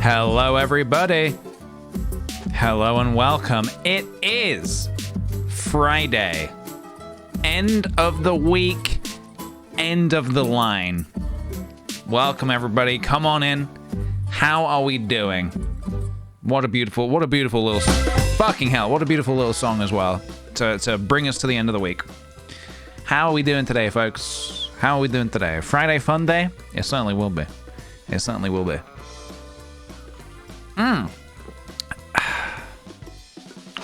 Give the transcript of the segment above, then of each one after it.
Hello, everybody. Hello and welcome. It is Friday. End of the week. End of the line. Welcome, everybody. Come on in. How are we doing? What a beautiful little fucking hell. What a beautiful little song as well to bring us to the end of the week. How are we doing today, folks? How are we doing today? Friday fun day? It certainly will be. It certainly will be.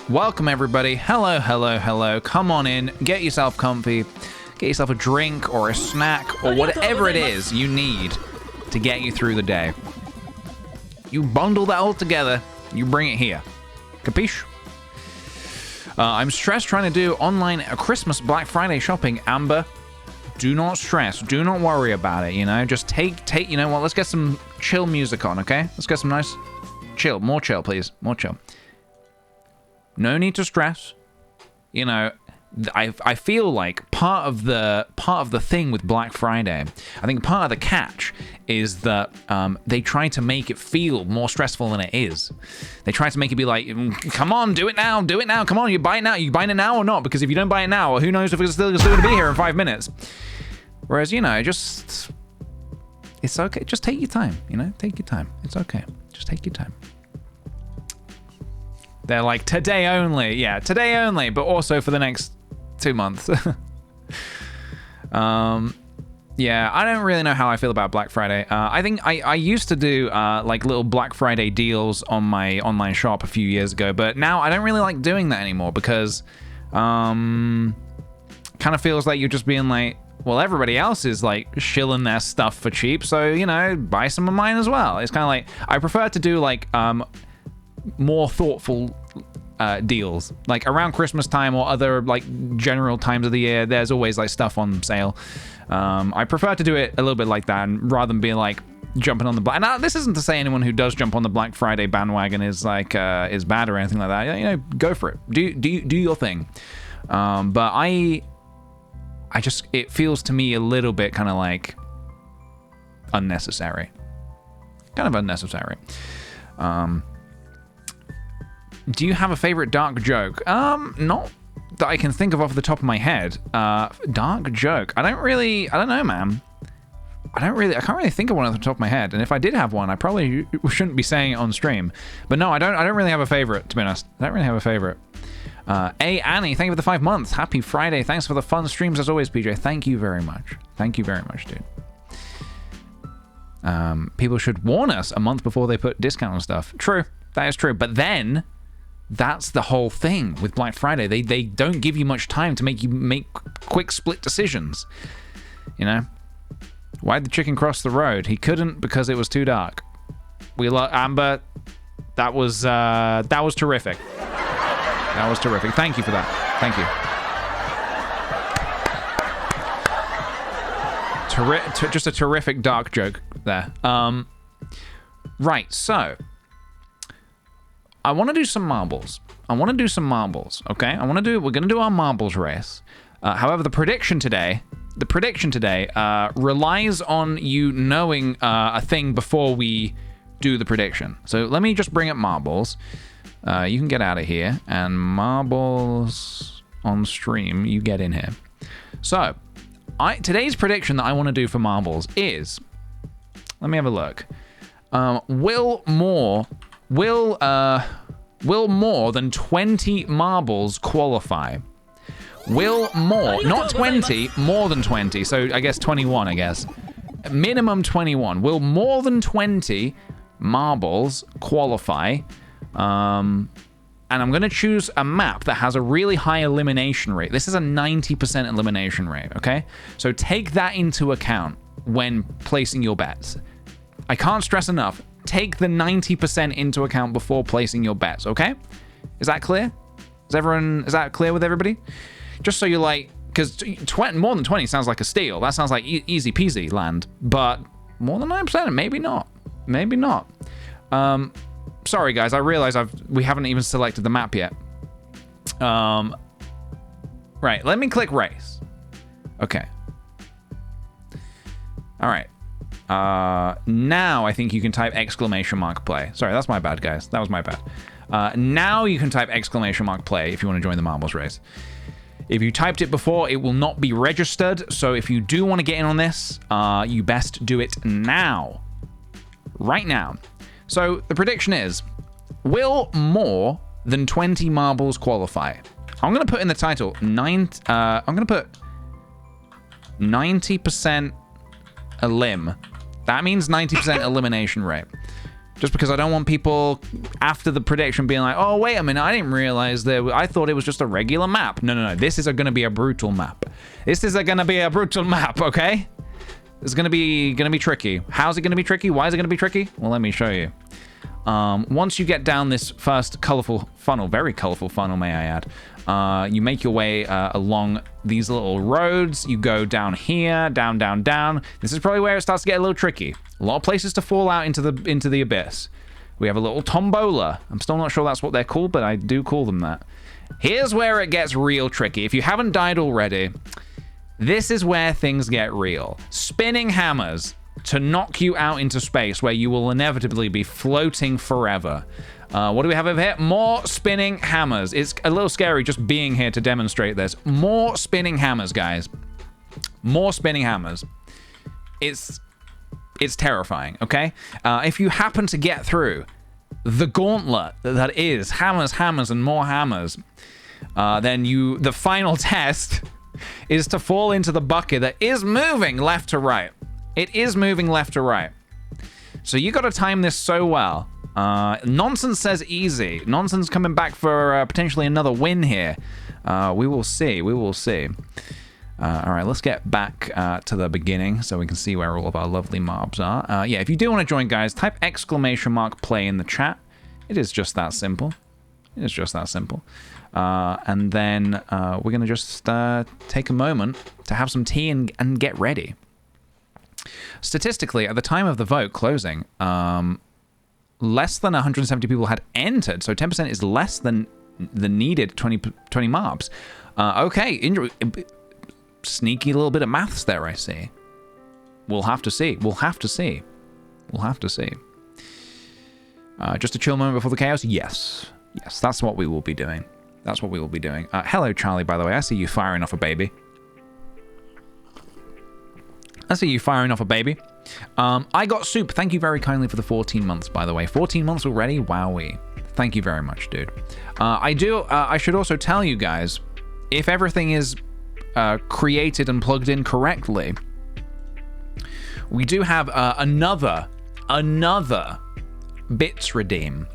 Welcome, everybody. Hello, hello, hello. Come on in. Get yourself comfy. Get yourself a drink or a snack or whatever it is you need to get you through the day. You bundle that all together. You bring it here. Capiche? I'm stressed trying to do online Christmas Black Friday shopping. Amber, do not stress. Do not worry about it, you know? Just take, you know what? Let's get some chill music on, okay? Let's get some nice chill. More chill, please. More chill. No need to stress. You know, I feel like part of the thing with Black Friday, I think part of the catch is that they try to make it feel more stressful than it is. They try to make it be like, come on, do it now, come on, you buy it now, you buying it now or not? Because if you don't buy it now, who knows if it's still going to be here in 5 minutes. Whereas, you know, it's okay. Just take your time, you know, take your time. It's okay. Just take your time. They're like, today only. Yeah, today only, but also for the next 2 months. Yeah, I don't really know how I feel about Black Friday. I think I used to do like little Black Friday deals on my online shop a few years ago, but now I don't really like doing that anymore because kind of feels like you're just being like, well, everybody else is like shilling their stuff for cheap, so, you know, buy some of mine as well. It's kind of like, I prefer to do like more thoughtful deals, like around Christmas time or other like general times of the year. There's always like stuff on sale. I prefer to do it a little bit like that, and rather than being like jumping on the black. Now, this isn't to say anyone who does jump on the Black Friday bandwagon is like is bad or anything like that. You know, go for it. Do your thing. But I just, it feels to me a little bit kind of like unnecessary. Kind of unnecessary. Do you have a favorite dark joke? Not that I can think of off the top of my head. Dark joke. I don't know, man. I can't really think of one off the top of my head. And if I did have one, I probably shouldn't be saying it on stream. But no, I don't really have a favorite, to be honest. I don't really have a favorite. Annie, thank you for the 5 months. Happy Friday. Thanks for the fun streams as always, PJ. Thank you very much. Thank you very much, dude. People should warn us a month before they put discount on stuff. True. That is true. But then, that's the whole thing with Black Friday. They don't give you much time to make quick split decisions. You know? Why'd the chicken cross the road? He couldn't because it was too dark. Amber, that was terrific. That was terrific. Thank you for that. Thank you. Just a terrific dark joke there. Right, so I want to do some marbles. Okay? We're going to do our marbles race. However, the prediction today relies on you knowing a thing before we do the prediction. So let me just bring up marbles. You can get out of here, and marbles on stream, you get in here. So today's prediction that I want to do for marbles is, let me have a look. Will more than 20 marbles qualify? Will more, not 20, more than 20. So I guess 21, I guess. Minimum 21. Will more than 20 marbles qualify? And I'm going to choose a map that has a really high elimination rate. This is a 90% elimination rate, okay? So take that into account when placing your bets. I can't stress enough. Take the 90% into account before placing your bets, okay? Is that clear? Is that clear with everybody? Just so you're like, because more than 20 sounds like a steal. That sounds like easy peasy land. But more than 9%, maybe not. Maybe not. Sorry, guys. I realize we haven't even selected the map yet. Right. Let me click race. Okay. All right. Now I think you can type !play. Sorry, that's my bad, guys. That was my bad. Now you can type !play if you want to join the marbles race. If you typed it before, it will not be registered. So if you do want to get in on this, you best do it now. Right now. So the prediction is, will more than 20 marbles qualify? I'm going to put in the title, I'm going to put 90% elim. That means 90% elimination rate. Just because I don't want people after the prediction being like, oh, wait a minute, I didn't realize I thought it was just a regular map. No. This is going to be a brutal map. This is going to be a brutal map, okay? It's going to be tricky. How's it going to be tricky? Why is it going to be tricky? Well, let me show you. Once you get down this first colorful funnel, very colorful funnel, may I add, you make your way along these little roads. You go down here, down. This is probably where it starts to get a little tricky. A lot of places to fall out into the abyss. We have a little tombola. I'm still not sure that's what they're called, but I do call them that. Here's where it gets real tricky. If you haven't died already, this is where things get real. Spinning hammers to knock you out into space where you will inevitably be floating forever. What do we have over here? More spinning hammers. It's a little scary just being here to demonstrate this. More spinning hammers, guys. More spinning hammers. It's terrifying, okay? If you happen to get through the gauntlet that is hammers, and more hammers, then the final test is to fall into the bucket that is moving left to right. It is moving left to right. So you got to time this so well. Nonsense says easy. Nonsense coming back for potentially another win here. We will see. All right, let's get back to the beginning so we can see where all of our lovely mobs are. Yeah, if you do want to join, guys, type !play in the chat. It is just that simple. And then we're going to just take a moment to have some tea and get ready. Statistically, at the time of the vote closing, less than 170 people had entered, so 10% is less than the needed 20 mobs. Okay, sneaky little bit of maths there, I see. We'll have to see. Just a chill moment before the chaos? Yes, that's what we will be doing. Hello, Charlie, by the way. I see you firing off a baby. I got soup. Thank you very kindly for the 14 months, by the way. 14 months already? Wowee. Thank you very much, dude. I should also tell you guys, if everything is created and plugged in correctly, we do have another bits redeem.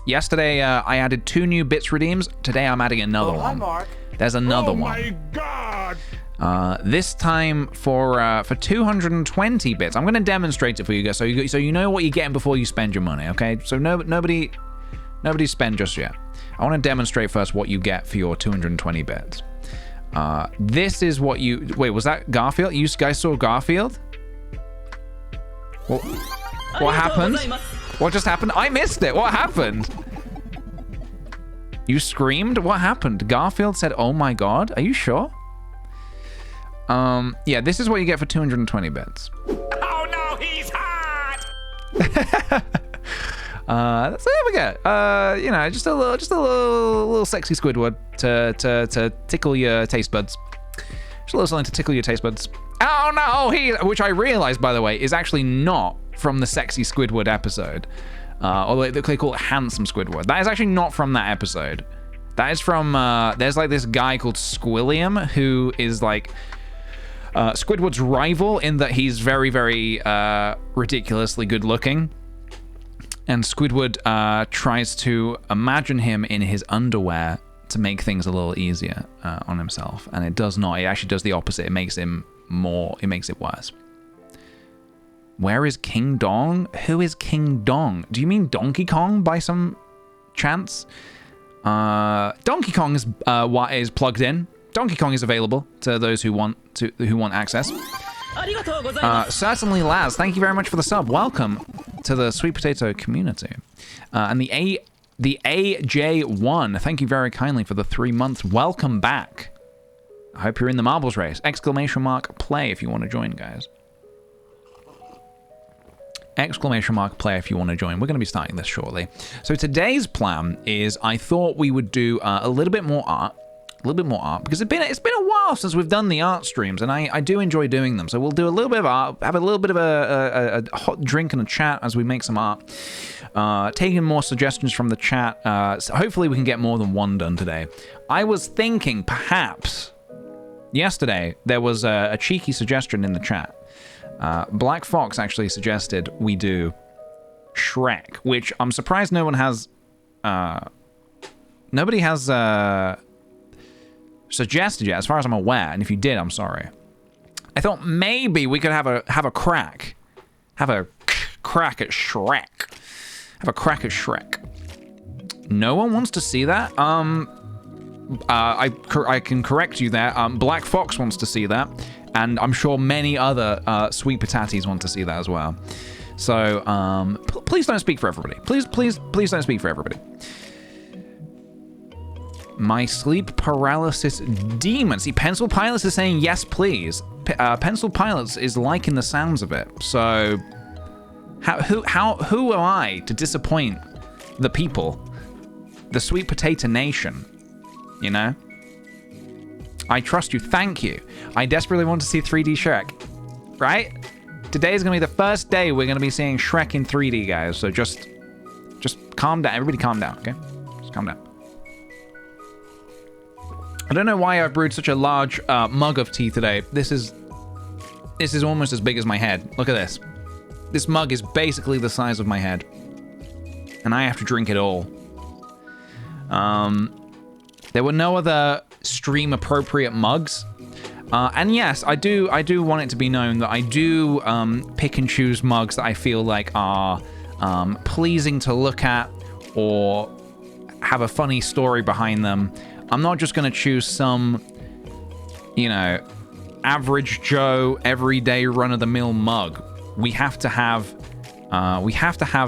Yesterday, I added 2 new bits redeems. Today, I'm adding another one. Hi, Mark. There's another one. Oh my God! This time for 220 bits. I'm going to demonstrate it for you guys, so you know what you're getting before you spend your money. Okay? So nobody spend just yet. I want to demonstrate first what you get for your 220 bits. This is what you... Wait, was that Garfield? You guys saw Garfield? What happened? What just happened? I missed it. What happened? You screamed? What happened? Garfield said, "Oh my god." Are you sure? Yeah, this is what you get for 220 bits. Oh no, he's hot! So there we go. You know, just a little sexy Squidward to tickle your taste buds. Just a little something to tickle your taste buds. Oh no, which I realized, by the way, is actually not from the sexy Squidward episode. Or they call it handsome Squidward. That is actually not from that episode. That is from, there's like this guy called Squilliam who is like Squidward's rival in that he's very, very ridiculously good looking. And Squidward tries to imagine him in his underwear to make things a little easier on himself. And it does not. It actually does the opposite. It makes him it makes it worse. Where is King Dong? Who is King Dong? Do you mean Donkey Kong by some chance? Donkey Kong is plugged in. Donkey Kong is available to those who want access. Certainly, Laz. Thank you very much for the sub. Welcome to the Sweet Potato community. And the AJ1. Thank you very kindly for the 3 months. Welcome back. I hope you're in the marbles race. ! Play if you want to join, guys. ! Play if you want to join. We're going to be starting this shortly. So today's plan is I thought we would do a little bit more art. Because it's been a while since we've done the art streams, and I do enjoy doing them. So we'll do a little bit of art, have a little bit of a hot drink and a chat as we make some art. Taking more suggestions from the chat. So hopefully we can get more than one done today. I was thinking perhaps yesterday there was a cheeky suggestion in the chat. Black Fox actually suggested we do Shrek, which I'm surprised no one has. Nobody has suggested yet, as far as I'm aware. And if you did, I'm sorry. I thought maybe we could have a crack at Shrek. Have a crack at Shrek. No one wants to see that. I can correct you there. Black Fox wants to see that. And I'm sure many other sweet pataties want to see that as well. So please don't speak for everybody. Please don't speak for everybody. My sleep paralysis demon. See, Pencil Pilots is saying yes, please. Pencil Pilots is liking the sounds of it. So who am I to disappoint the people, the Sweet Potato Nation? You know. I trust you. Thank you. I desperately want to see 3D Shrek. Right? Today is going to be the first day we're going to be seeing Shrek in 3D, guys. So just calm down. Everybody calm down, okay? Just calm down. I don't know why I brewed such a large mug of tea today. This is almost as big as my head. Look at this. This mug is basically the size of my head. And I have to drink it all. There were no other stream appropriate mugs. And yes, I do want it to be known that I do pick and choose mugs that I feel like are pleasing to look at or have a funny story behind them. I'm not just going to choose some, you know, average Joe, everyday run-of-the-mill mug. We have to have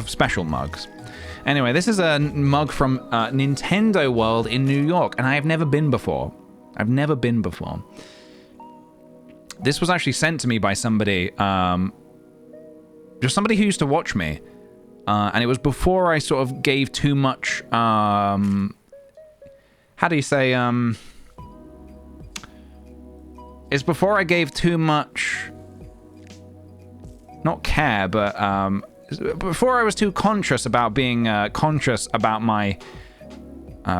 special mugs. Anyway, this is a mug from Nintendo World in New York, and I have never been before. This was actually sent to me by somebody, just somebody who used to watch me, and it was before I sort of gave too much, how do you say, it's before I gave too much, not care, but before I was too conscious about being conscious about my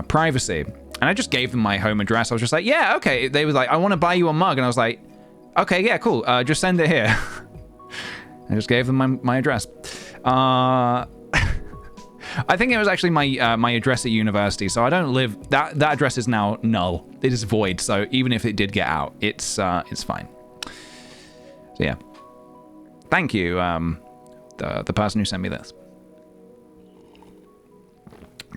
privacy. And I just gave them my home address. I was just like, yeah, okay. They were like, I want to buy you a mug. And I was like, okay, yeah, cool. Just send it here. I just gave them my address. I think it was actually my address at university. So I don't live, that address is now null. It is void. So even if it did get out, it's fine. So yeah. Thank you, the person who sent me this.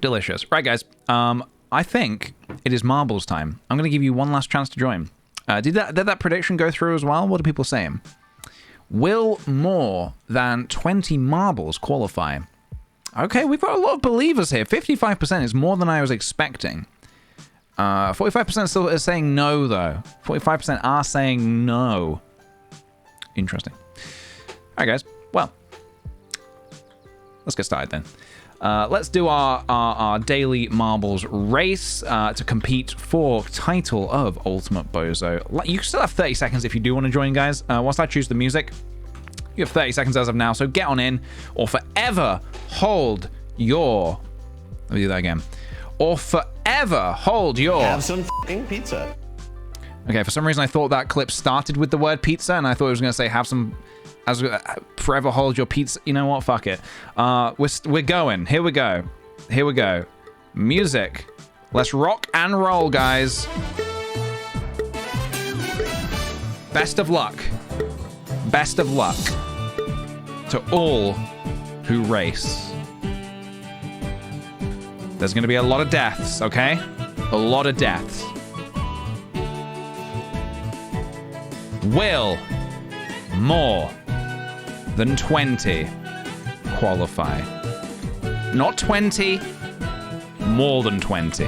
Delicious. Right, guys. I think it is marbles time. I'm going to give you one last chance to join. Did that prediction go through as well? What are people saying? Will more than 20 marbles qualify? Okay, we've got a lot of believers here. 55% is more than I was expecting. 45% still is saying no, though. 45% are saying no. Interesting. All right, guys. Well, let's get started then. Let's do our daily marbles race to compete for title of Ultimate Bozo. You still have 30 seconds if you do want to join, guys. Once I choose the music, you have 30 seconds as of now, so get on in or forever hold your... Let me do that again. Or forever hold your... Have some f***ing pizza. Okay, for some reason I thought that clip started with the word pizza, and I thought it was going to say have some... forever hold your pizza. You know what? Fuck it. We're going. Here we go. Here we go. Music. Let's rock and roll, guys. Best of luck. Best of luck to all who race. There's going to be a lot of deaths, okay? A lot of deaths. Will more than 20 qualify? Not 20, more than 20.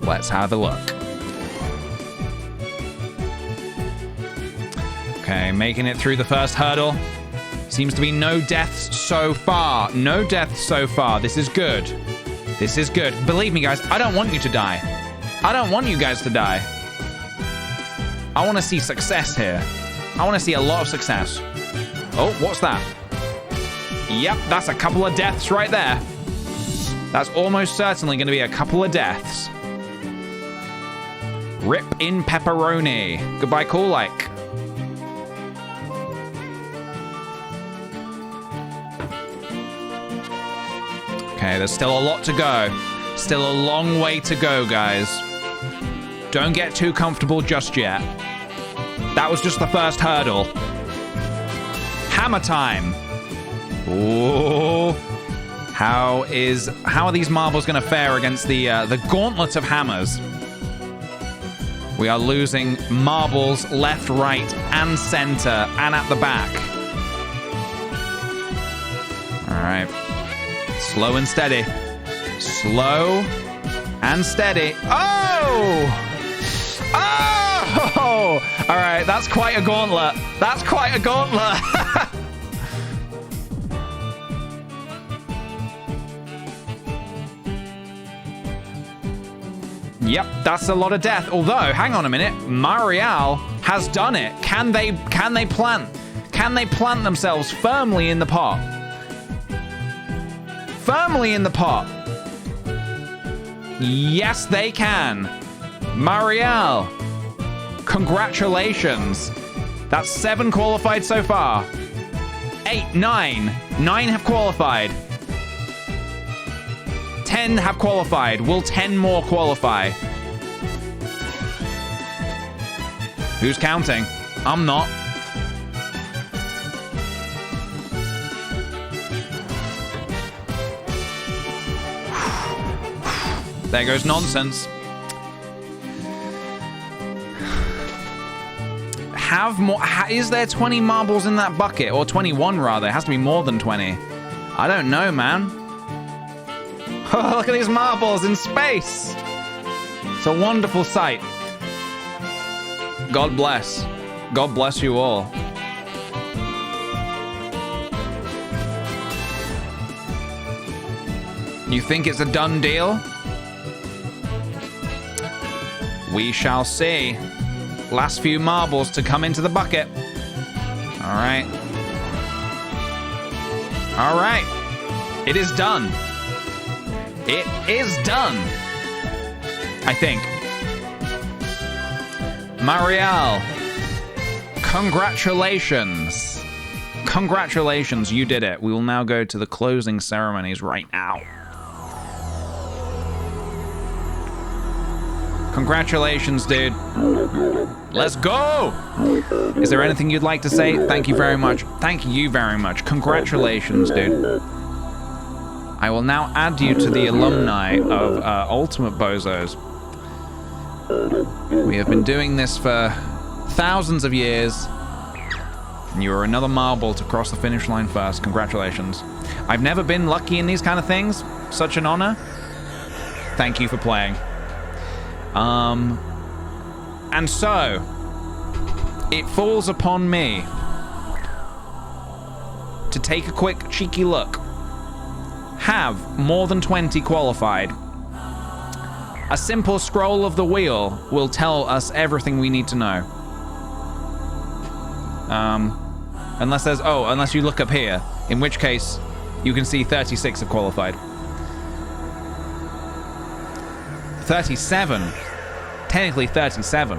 Let's have a look. Okay, making it through the first hurdle. Seems to be no deaths so far. No deaths so far. This is good. This is good. Believe me, guys, I don't want you to die. I don't want you guys to die. I want to see success here. I want to see a lot of success. Oh, what's that? Yep, that's a couple of deaths right there. That's almost certainly going to be a couple of deaths. Rip in pepperoni. Goodbye, cool like. Okay, there's still a lot to go. Still a long way to go, guys. Don't get too comfortable just yet. That was just the first hurdle. Hammer time. Ooh. How are these marbles going to fare against the gauntlet of hammers? We are losing marbles left, right, and center, and at the back. All right. Slow and steady. Slow and steady. Oh! Oh! All right, that's quite a gauntlet. That's quite a gauntlet. Yep, that's a lot of death. Although, hang on a minute, Marial has done it. Can they plant? Can they plant themselves firmly in the pot? Firmly in the pot. Yes, they can. Marial, congratulations. That's 7 qualified so far. 8, 9. 9 have qualified. 10 have qualified. Will 10 more qualify? Who's counting? I'm not. There goes nonsense. Have more. Is there 20 marbles in that bucket? Or 21 rather? It has to be more than 20. I don't know, man. Oh, look at these marbles in space. It's a wonderful sight. God bless. God bless you all. You think it's a done deal? We shall see. Last few marbles to come into the bucket. All right. All right. It is done. It is done. I think. Marial, congratulations. Congratulations, you did it. We will now go to the closing ceremonies right now. Congratulations, dude. Let's go! Is there anything you'd like to say? Thank you very much. Thank you very much. Congratulations, dude. I will now add you to the alumni of Ultimate Bozos. We have been doing this for thousands of years. You are another marble to cross the finish line first. Congratulations. I've never been lucky in these kind of things. Such an honor. Thank you for playing. And so, it falls upon me to take a quick cheeky look. Have more than 20 qualified. A simple scroll of the wheel will tell us everything we need to know. Unless you look up here, in which case you can see 36 have qualified. 37. Technically 37.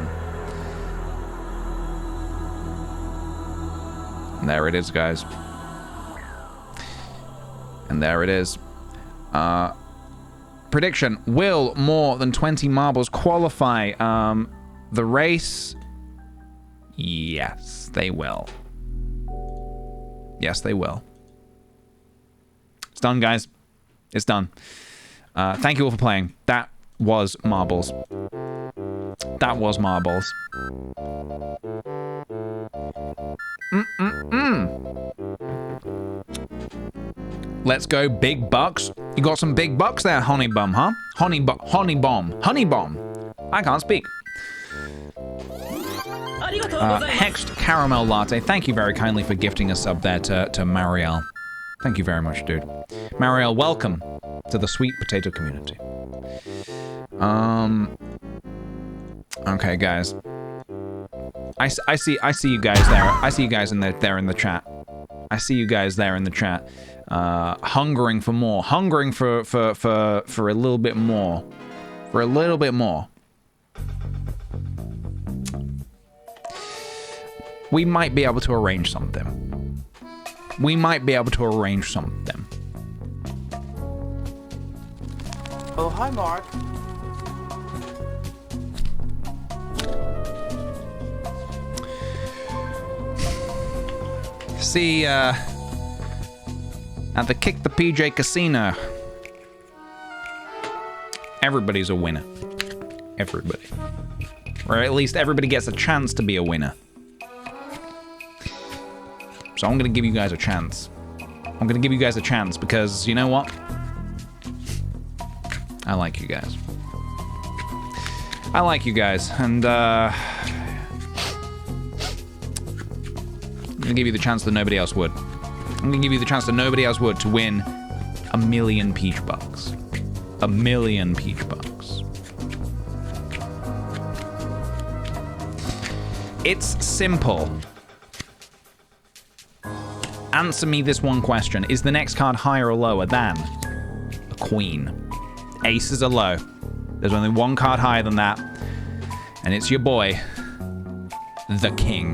And there it is, guys. And there it is. Prediction. Will more than 20 marbles qualify the race? Yes, they will. Yes, they will. It's done, guys. It's done. Thank you all for playing. That was marbles. That was marbles. Let's go big bucks. You got some big bucks there, honey bum, huh? Honey bomb. I can't speak. Hexed Caramel Latte. Thank you very kindly for gifting a sub there to Marielle. Thank you very much, dude. Marielle, welcome to the sweet potato community. Okay, guys. I see you guys there. I see you guys there in the chat. I see you guys there in the chat. Hungering for more. Hungering for a little bit more. For a little bit more. We might be able to arrange something. We might be able to arrange something. Oh, hi, Mark. See, at the kickthePJ casino, everybody's a winner. Everybody. Or at least everybody gets a chance to be a winner. So I'm gonna give you guys a chance. I'm gonna give you guys a chance because, you know what? I like you guys. I like you guys, and I'm gonna give you the chance that nobody else would. I'm gonna give you the chance that nobody else would to win $1 million peach bucks. $1 million peach bucks. It's simple. Answer me this one question. Is the next card higher or lower than a queen? Aces are low. There's only one card higher than that. And it's your boy, the king.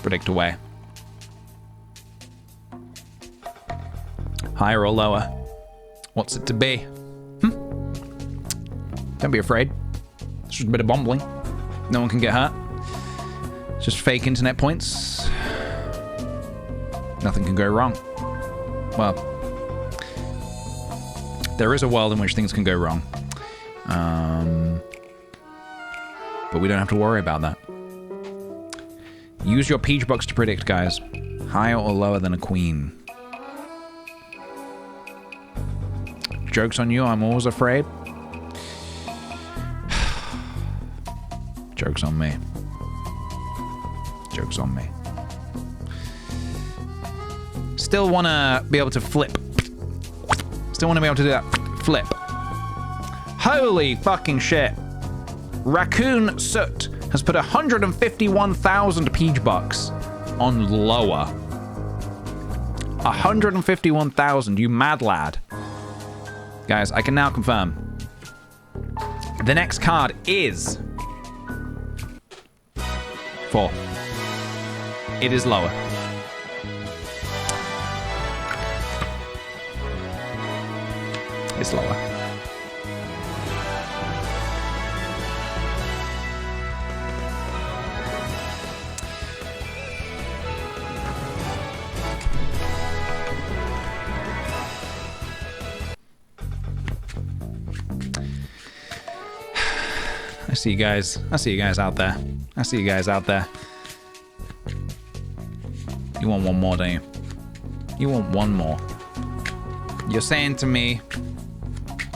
Predict away. Higher or lower? What's it to be? Don't be afraid. It's just a bit of bumbling. No one can get hurt. It's just fake internet points. Nothing can go wrong. Well, there is a world in which things can go wrong. But we don't have to worry about that. Use your peach box to predict, guys. Higher or lower than a queen? Joke's on you, I'm always afraid. Joke's on me. Joke's on me. Still want to be able to flip. Still want to be able to do that. Flip. Holy fucking shit. Raccoon Soot has put 151,000 peach bucks on lower. 151,000, you mad lad. Guys, I can now confirm. The next card is 4. It is lower. It's lower. I see you guys. I see you guys out there. I see you guys out there. You want one more, don't you? You want one more. You're saying to me,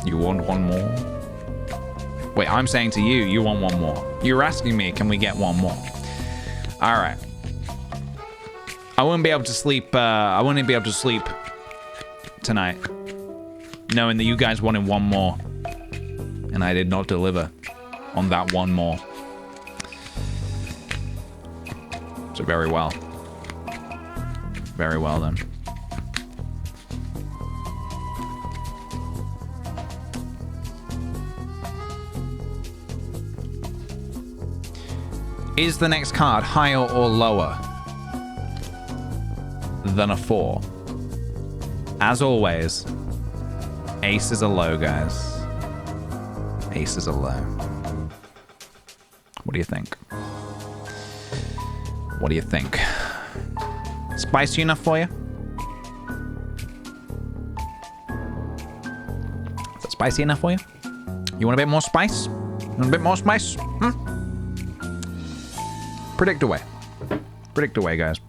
you want one more? Wait, I'm saying to you, you want one more. You're asking me, can we get one more? All right. I wouldn't be able to sleep. I wouldn't be able to sleep tonight, knowing that you guys wanted one more, and I did not deliver on that one more. So very well. Very well then. Is the next card higher or lower than a 4? As always, ace is a low, guys. Ace is a low. What do you think? What do you think? Spicy enough for you? Is that spicy enough for you? You want a bit more spice? You want a bit more spice? Predict away. Predict away, guys.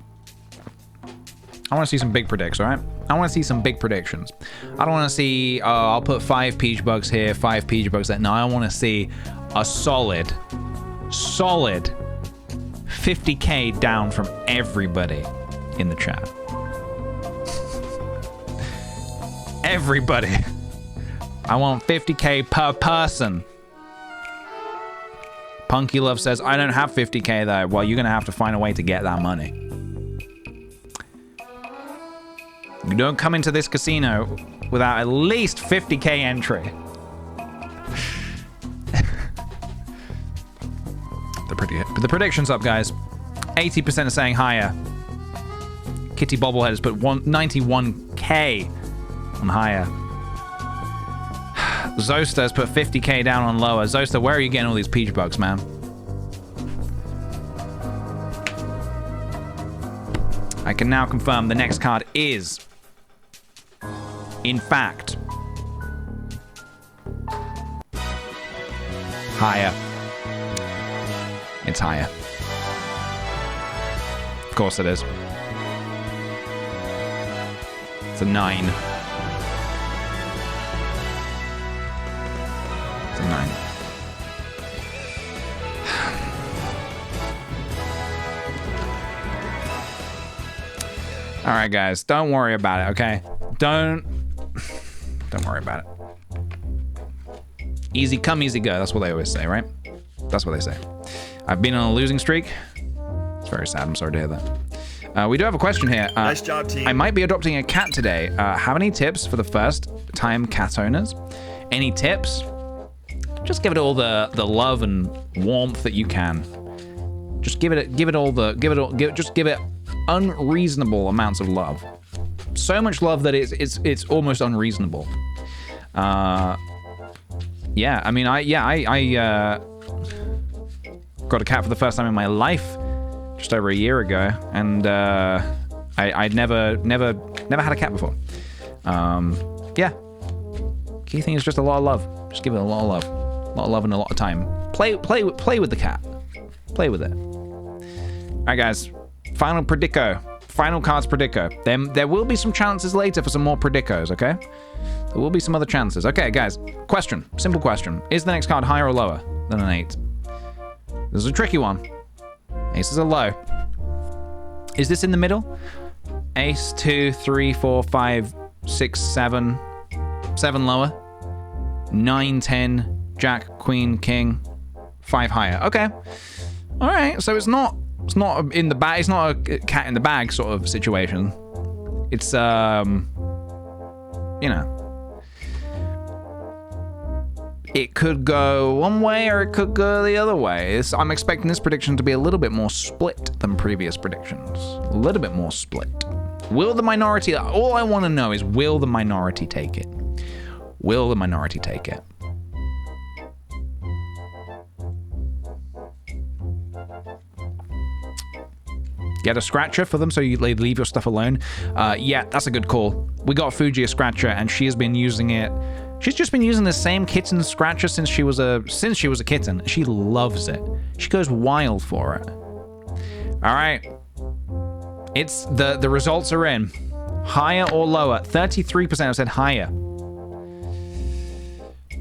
I want to see some big predicts, all right? I want to see some big predictions. I don't want to see, I'll put 5 peach bugs here, 5 peach bugs there. No, I want to see a solid 50k down from everybody in the chat. Everybody. I want 50k per person. Punky Love says, I don't have 50k though. Well, you're going to have to find a way to get that money. You don't come into this casino without at least 50k entry. The prediction's up, guys. 80% are saying higher. Kitty Bobblehead has put 91k on higher. Zosta has put 50k down on lower. Zosta, where are you getting all these peach bugs, man? I can now confirm the next card is, in fact, higher. It's higher. Of course it is. It's a 9. It's a 9. All right, guys, don't worry about it, okay? Don't worry about it. Easy come, easy go. That's what they always say, right? That's what they say. I've been on a losing streak. It's very sad. I'm sorry to hear that. We do have a question here. Nice job, team. I might be adopting a cat today. Have any tips for the first-time cat owners? Any tips? Just give it all the love and warmth that you can. Just give it unreasonable amounts of love. So much love that it's almost unreasonable. Yeah, I mean, I got a cat for the first time in my life just over a year ago, and I'd never had a cat before. Yeah. Key thing is just a lot of love. Just give it a lot of love and a lot of time. Play with the cat. Play with it. All right, guys. Final predico. Final cards predico. There will be some chances later for some more predicos, okay? There will be some other chances. Okay, guys. Question. Simple question. Is the next card higher or lower than an 8? This is a tricky one. Aces are low. Is this in the middle? Ace, 2, 3, 4, 5, 6, 7. 7 lower. 9, 10, Jack, Queen, King. 5 higher. Okay. All right. So it's not in the bag. It's not a cat in the bag sort of situation. It's you know. It could go one way or it could go the other way. I'm expecting this prediction to be a little bit more split than previous predictions. A little bit more split. Will the minority... All I want to know is, will the minority take it? Will the minority take it? Get a scratcher for them so you leave your stuff alone. Yeah, that's a good call. We got Fuji a scratcher and she has been using it She's just been using the same kitten scratcher since she was a kitten. She loves it. She goes wild for it. All right. It's the results are in. Higher or lower? 33% have said higher.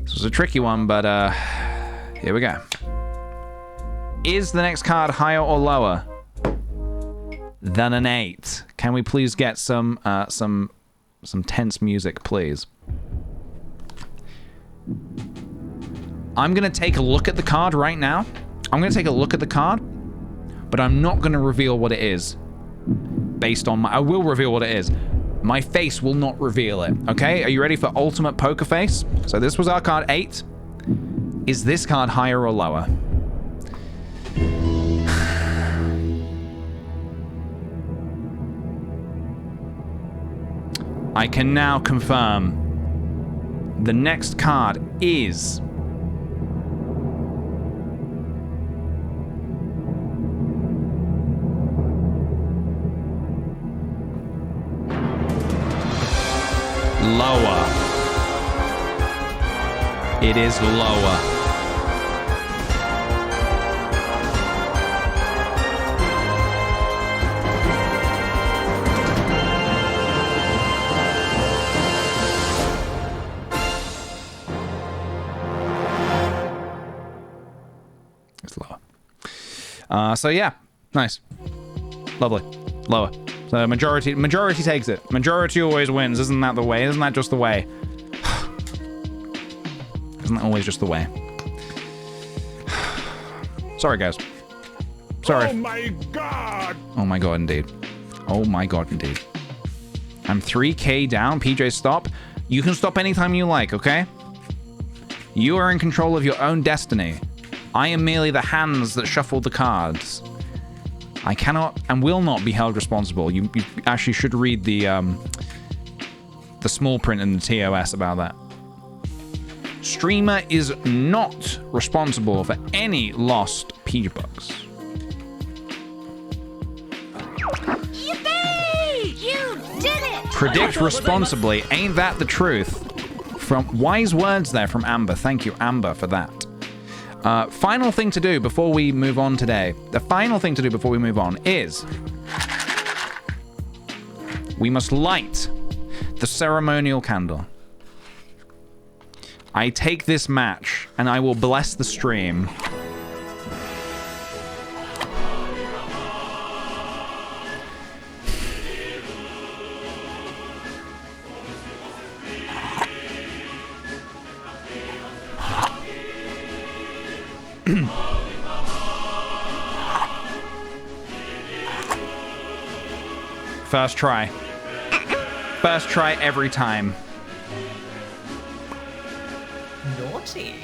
This was a tricky one, but here we go. Is the next card higher or lower than an 8? Can we please get some tense music, please? I'm gonna take a look at the card right now. I'm gonna take a look at the card, but I'm not gonna reveal what it is. Based on I will reveal what it is. My face will not reveal it. Okay, are you ready for ultimate poker face? So this was our card 8. Is this card higher or lower? I can now confirm the next card is lower. It is lower. It's lower. So yeah, nice. Lovely. Lower. So majority takes it. Majority always wins. Isn't that the way? Isn't that just the way? Isn't that always just the way? Sorry, guys. Sorry. Oh my god! Oh my god, indeed. Oh my god, indeed. I'm 3k down. PJ, stop. You can stop anytime you like, okay? You are in control of your own destiny. I am merely the hands that shuffle the cards. I cannot and will not be held responsible. You actually should read the small print in the TOS about that. Streamer is not responsible for any lost PJ bucks. Yippee! You did it! Predict responsibly. Ain't that the truth? From wise words there from Amber. Thank you, Amber, for that. Final thing to do before we move on today. The final thing to do before we move on is we must light the ceremonial candle. I take this match and I will bless the stream. First try. First try every time. Naughty.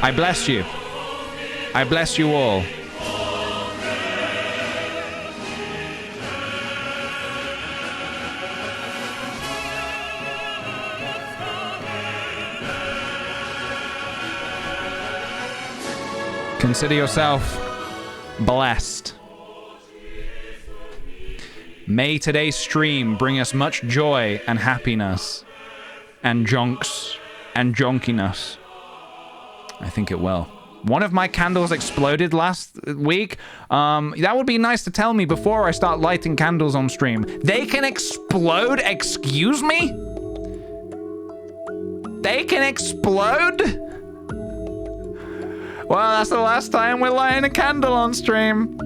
I bless you. I bless you all. Consider yourself blessed. May today's stream bring us much joy and happiness and jonks and jonkiness. I think it will. One of my candles exploded last week. That would be nice to tell me before I start lighting candles on stream. They can explode? Excuse me? They can explode? Well, that's the last time we're lighting a candle on stream.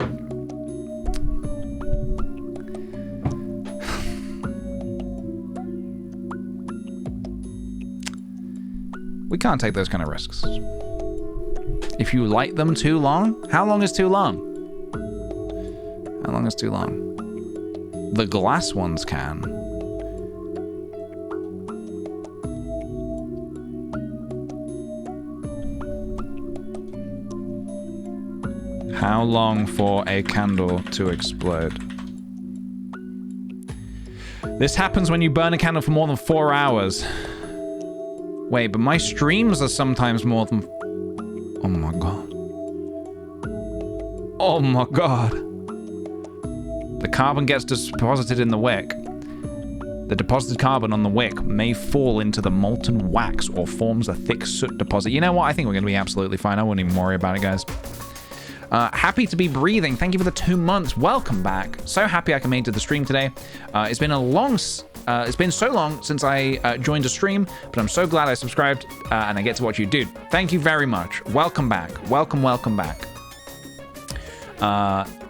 We can't take those kind of risks. If you light them too long, how long is too long? How long is too long? The glass ones can. How long for a candle to explode? This happens when you burn a candle for more than 4 hours. Wait, but my streams are sometimes more than... Oh my god. Oh my god. The carbon gets deposited in the wick. The deposited carbon on the wick may fall into the molten wax or forms a thick soot deposit. You know what? I think we're going to be absolutely fine. I wouldn't even worry about it, guys. Happy to be breathing. Thank you for the 2 months. Welcome back. So happy I can make it to the stream today. It's been so long since I joined a stream, but I'm so glad I subscribed and I get to watch you. Dude, thank you very much. Welcome back. Welcome back.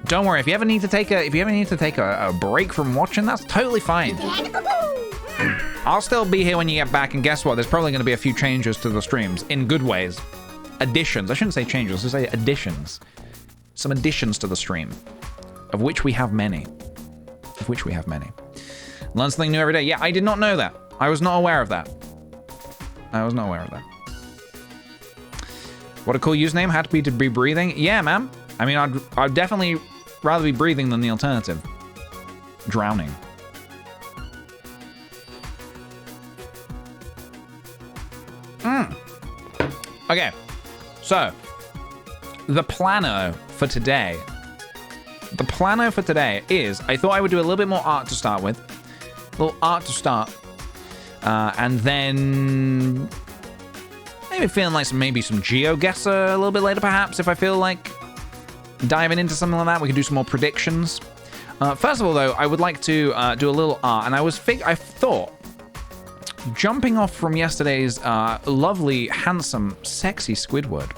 Don't worry, if you ever need to take a break from watching, that's totally fine. I'll still be here when you get back, and guess what? There's probably going to be a few changes to the streams in good ways. Additions. I shouldn't say changes, let's say additions. Some additions to the stream, of which we have many. Learn something new every day. Yeah, I did not know that. I was not aware of that. What a cool username. Had to be breathing. Yeah, man. I mean, I'd definitely rather be breathing than the alternative. Drowning. Okay, so the planner for today. Is I thought I would do a little bit more art to start with. And then maybe feeling like some GeoGuessr a little bit later, perhaps, if I feel like diving into something like that. We can do some more predictions. First of all, though, I would like to do a little art, and I thought, jumping off from yesterday's lovely, handsome, sexy Squidward,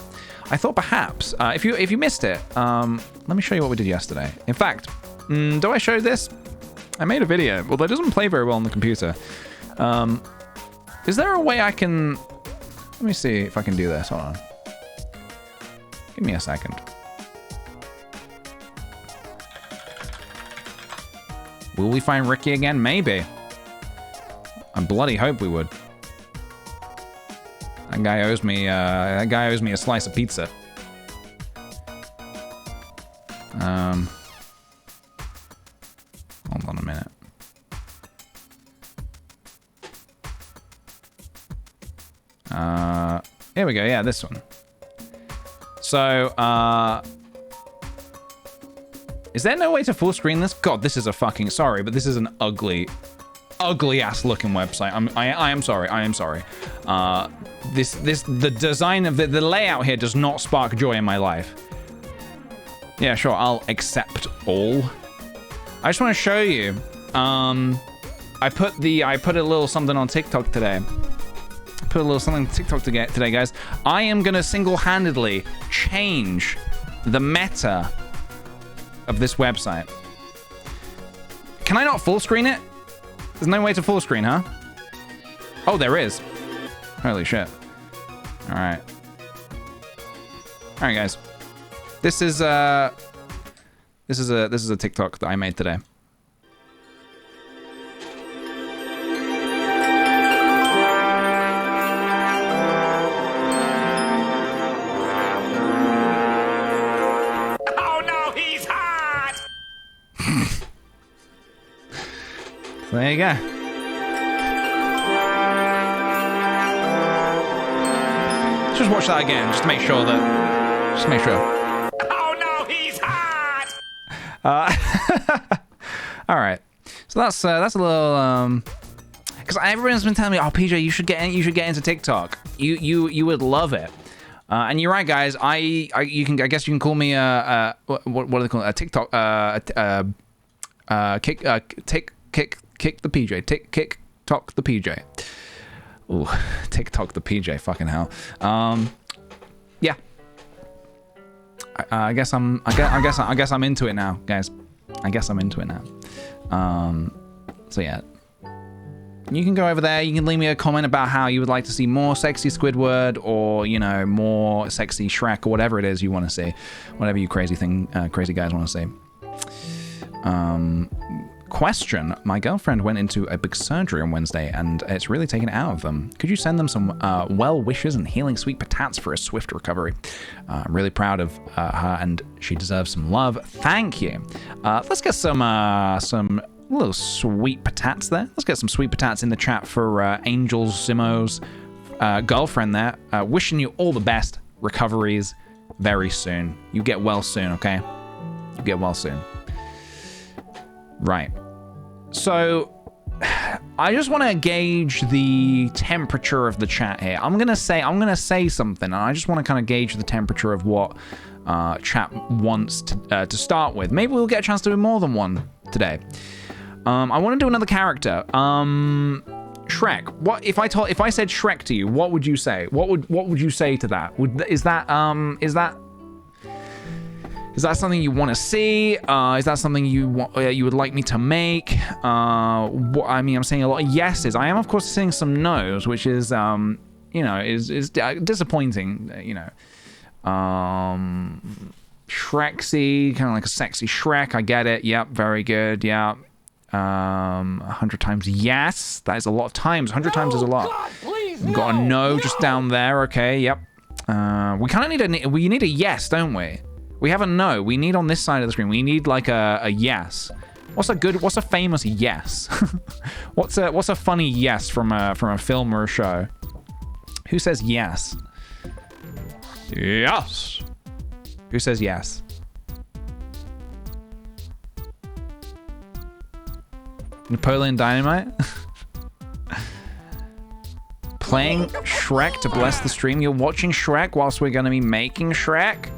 I thought perhaps, if you missed it, let me show you what we did yesterday. In fact, do I show this? I made a video, although it doesn't play very well on the computer. Is there a way I can... Let me see if I can do this. Hold on. Give me a second. Will we find Ricky again? Maybe. I bloody hope we would. That guy owes me a slice of pizza. Hold on a minute. Here we go. Yeah, this one. So, is there no way to full screen this? God, this is a fucking... Sorry, but this is an ugly ass looking website. I am sorry. The design of the layout here does not spark joy in my life. Yeah, sure, I'll accept all. I just want to show you. I put a little something on TikTok today. Today, guys. I am gonna single-handedly change the meta of this website. Can I not full screen it? There's no way to full screen, huh? Oh, there is. Holy shit. All right, guys. This is a TikTok that I made today. There you go. Let's just watch that again, just to make sure that... Just to make sure. Oh no, he's hot! All right. So that's a little... Because everyone's been telling me, oh, PJ, you should get into TikTok. You would love it. And you're right, guys. I guess you can call me what do they call it? A TikTok kickthePJ. TikTok the PJ. Ooh, TikTok the PJ. Fucking hell. Yeah. I guess I'm into it now, guys. I guess I'm into it now. So yeah. You can go over there. You can leave me a comment about how you would like to see more sexy Squidward, or more sexy Shrek, or whatever it is you want to see, whatever you crazy guys want to see. Question: my girlfriend went into a big surgery on Wednesday, and it's really taken it out of them. Could you send them some well wishes and healing sweet patats for a swift recovery? I'm really proud of her, and she deserves some love. Thank you. Let's get some little sweet patatas there. Let's get some sweet patatas in the chat for Angel Simo's girlfriend there. Wishing you all the best recoveries very soon. You get well soon, okay? You get well soon. Right. So I just want to gauge the temperature of the chat here. I'm gonna say something, and I just want to kind of gauge the temperature of what chat wants to start with. Maybe we'll get a chance to do more than one today. I want to do another character. Shrek. What if I said Shrek to you? What would you say? What would you say to that? Is that something you want to see? Is that something you would like me to make? I mean, I'm saying a lot of yeses. I am, of course, saying some no's, which is, is disappointing. Shreksy, kind of like a sexy Shrek. I get it. Yep, very good. Yep. 100 times yes. That is a lot of times. 100 times is a lot. God, please, We've got a no just down there. Okay. Yep. We kind of need a yes, don't we? We have a no. We need on this side of the screen. We need like a yes. What's a famous yes? what's a funny yes from a film or a show? Who says yes? Yes. Who says yes? Napoleon Dynamite? Playing Shrek to bless the stream. You're watching Shrek whilst we're going to be making Shrek?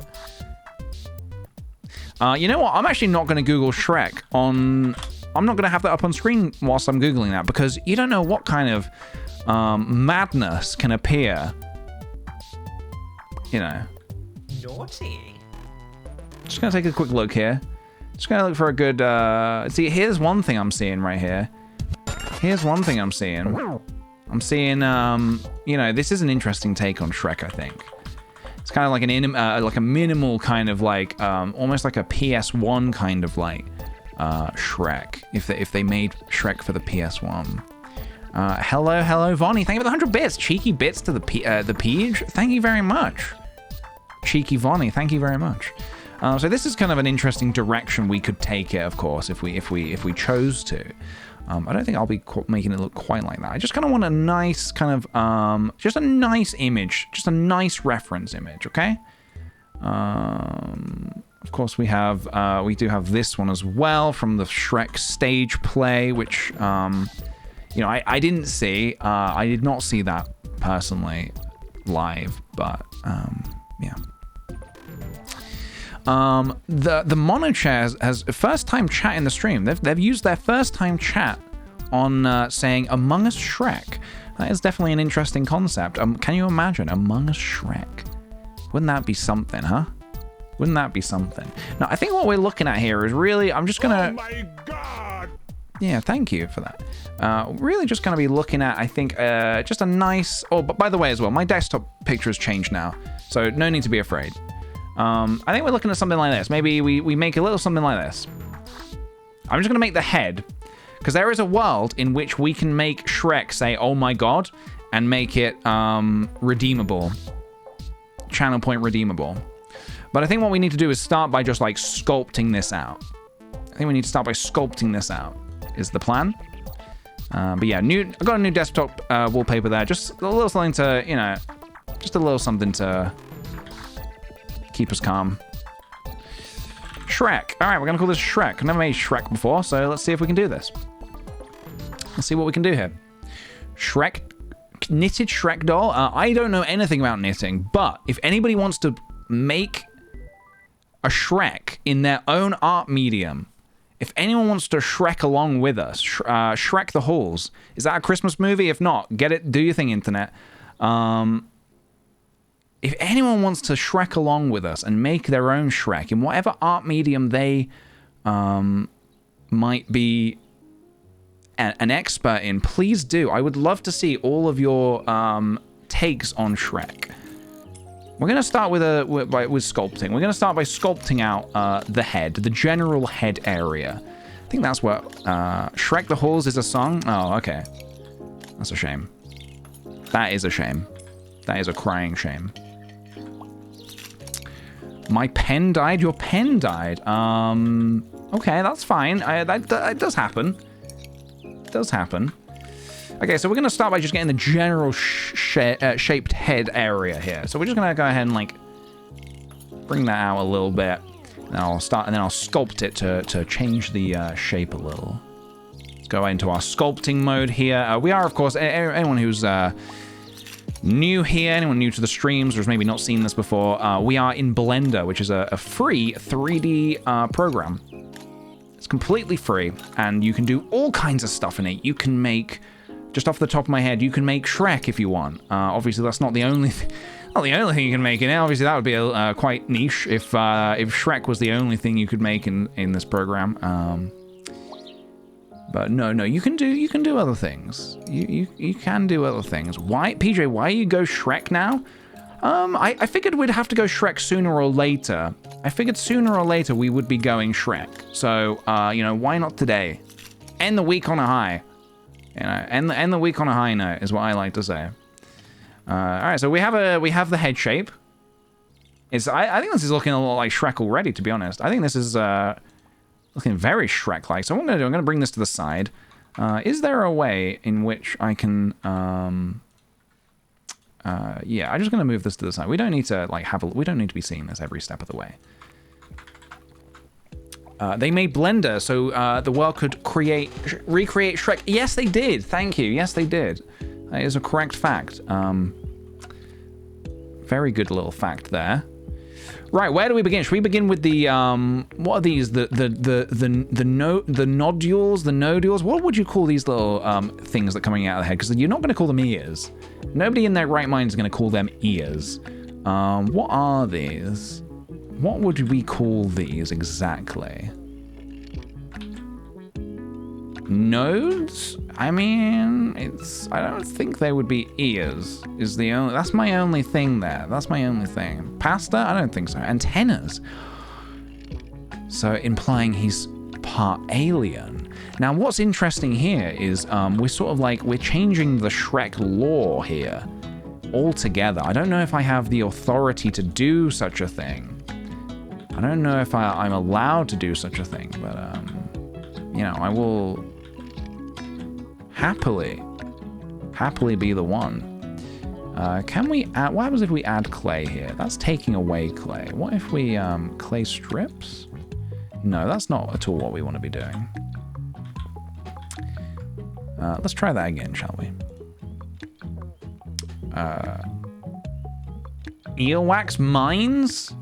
You know what? I'm actually not going to Google Shrek on... I'm not going to have that up on screen whilst I'm Googling that, because you don't know what kind of madness can appear. You know. Naughty. Just going to take a quick look here. Just going to look for a good... See, here's one thing I'm seeing right here. Here's one thing I'm seeing. I'm seeing, this is an interesting take on Shrek, I think. It's kind of like like a minimal kind of like, almost like a PS1 kind of like Shrek. If they made Shrek for the PS1. Hello, Vonnie. Thank you for the 100 bits. Cheeky bits to the page. Thank you very much. Cheeky Vonnie. Thank you very much. So this is kind of an interesting direction we could take it, of course, if we chose to. I don't think I'll be making it look quite like that. I just kind of want a nice kind of, just a nice image, just a nice reference image, okay? Of course, we do have this one as well from the Shrek stage play, which, I didn't see. I did not see that personally live, but yeah. The Mono Chair has first time chat in the stream. They've used their first time chat on saying Among Us Shrek. That is definitely an interesting concept. Can you imagine Among Us Shrek? Wouldn't that be something, huh? Wouldn't that be something? Now, I think what we're looking at here is really, I'm just gonna... Oh my God! Yeah, thank you for that. Really just gonna be looking at, I think, just a nice... Oh, but by the way as well, my desktop picture has changed now, so no need to be afraid. I think we're looking at something like this. Maybe we make a little something like this. I'm just going to make the head, because there is a world in which we can make Shrek say, oh my God, and make it redeemable. Channel point redeemable. But I think what we need to do is start by just like sculpting this out. I think we need to start by sculpting this out, is the plan. But yeah, I've got a new desktop wallpaper there. Just a little something to, just a little something to... keep us calm. Shrek. All right, we're going to call this Shrek. I've never made Shrek before, so let's see if we can do this. Let's see what we can do here. Shrek. Knitted Shrek doll. I don't know anything about knitting, but if anybody wants to make a Shrek in their own art medium, if anyone wants to Shrek along with us, Shrek the Halls. Is that a Christmas movie? If not, get it. Do your thing, internet. If anyone wants to Shrek along with us and make their own Shrek in whatever art medium they might be an expert in, please do. I would love to see all of your takes on Shrek. We're going to start with sculpting. We're going to start by sculpting out the head, the general head area. I think that's what... Shrek the Halls is a song? Oh, okay. That's a shame. That is a shame. That is a crying shame. My pen died? Your pen died? Okay, that's fine. That does happen. It does happen. Okay, so we're going to start by just getting the general shaped head area here. So we're just going to go ahead and, like, bring that out a little bit. And I'll start, and then I'll sculpt it to change the shape a little. Let's go into our sculpting mode here. We are, of course, anyone who's new here, anyone new to the streams or has maybe not seen this before, we are in Blender, which is a free 3D program. It's completely free, and you can do all kinds of stuff in it. You can make... Just off the top of my head, you can make Shrek if you want. Obviously, that's not the only thing you can make in it. Obviously, that would be quite niche if Shrek was the only thing you could make in this program. But no, you can do other things. You can do other things. Why, PJ? Why you go Shrek now? I figured we'd have to go Shrek sooner or later. I figured sooner or later we would be going Shrek. So you know, why not today? End the week on a high. You know, end the week on a high note is what I like to say. All right, so we have the head shape. I think this is looking a lot like Shrek already, to be honest. I think this is looking very Shrek-like. So what I'm going to do, bring this to the side. Is there a way in which I can? Yeah, I'm just going to move this to the side. We don't need to we don't need to be seeing this every step of the way. They made Blender so the world could recreate Shrek. Yes, they did. Thank you. Yes, they did. That is a correct fact. Very good little fact there. Right, where do we begin? Should we begin with the what are these? The nodules, the nodules. What would you call these little things that are coming out of the head? Because you're not going to call them ears. Nobody in their right mind is going to call them ears. What are these? What would we call these exactly? Nodes? I mean, I don't think they would be ears. That's my only thing there. That's my only thing. Pasta? I don't think so. Antennas. So implying he's part alien. Now, what's interesting here is we're sort of like, we're changing the Shrek lore here altogether. I don't know if I have the authority to do such a thing. I don't know if I'm allowed to do such a thing, but, you know, I will happily be the one. Can we add, what happens if we add clay here? That's taking away clay. What if we, clay strips? No, that's not at all what we want to be doing. Let's try that again, shall we? Earwax mines?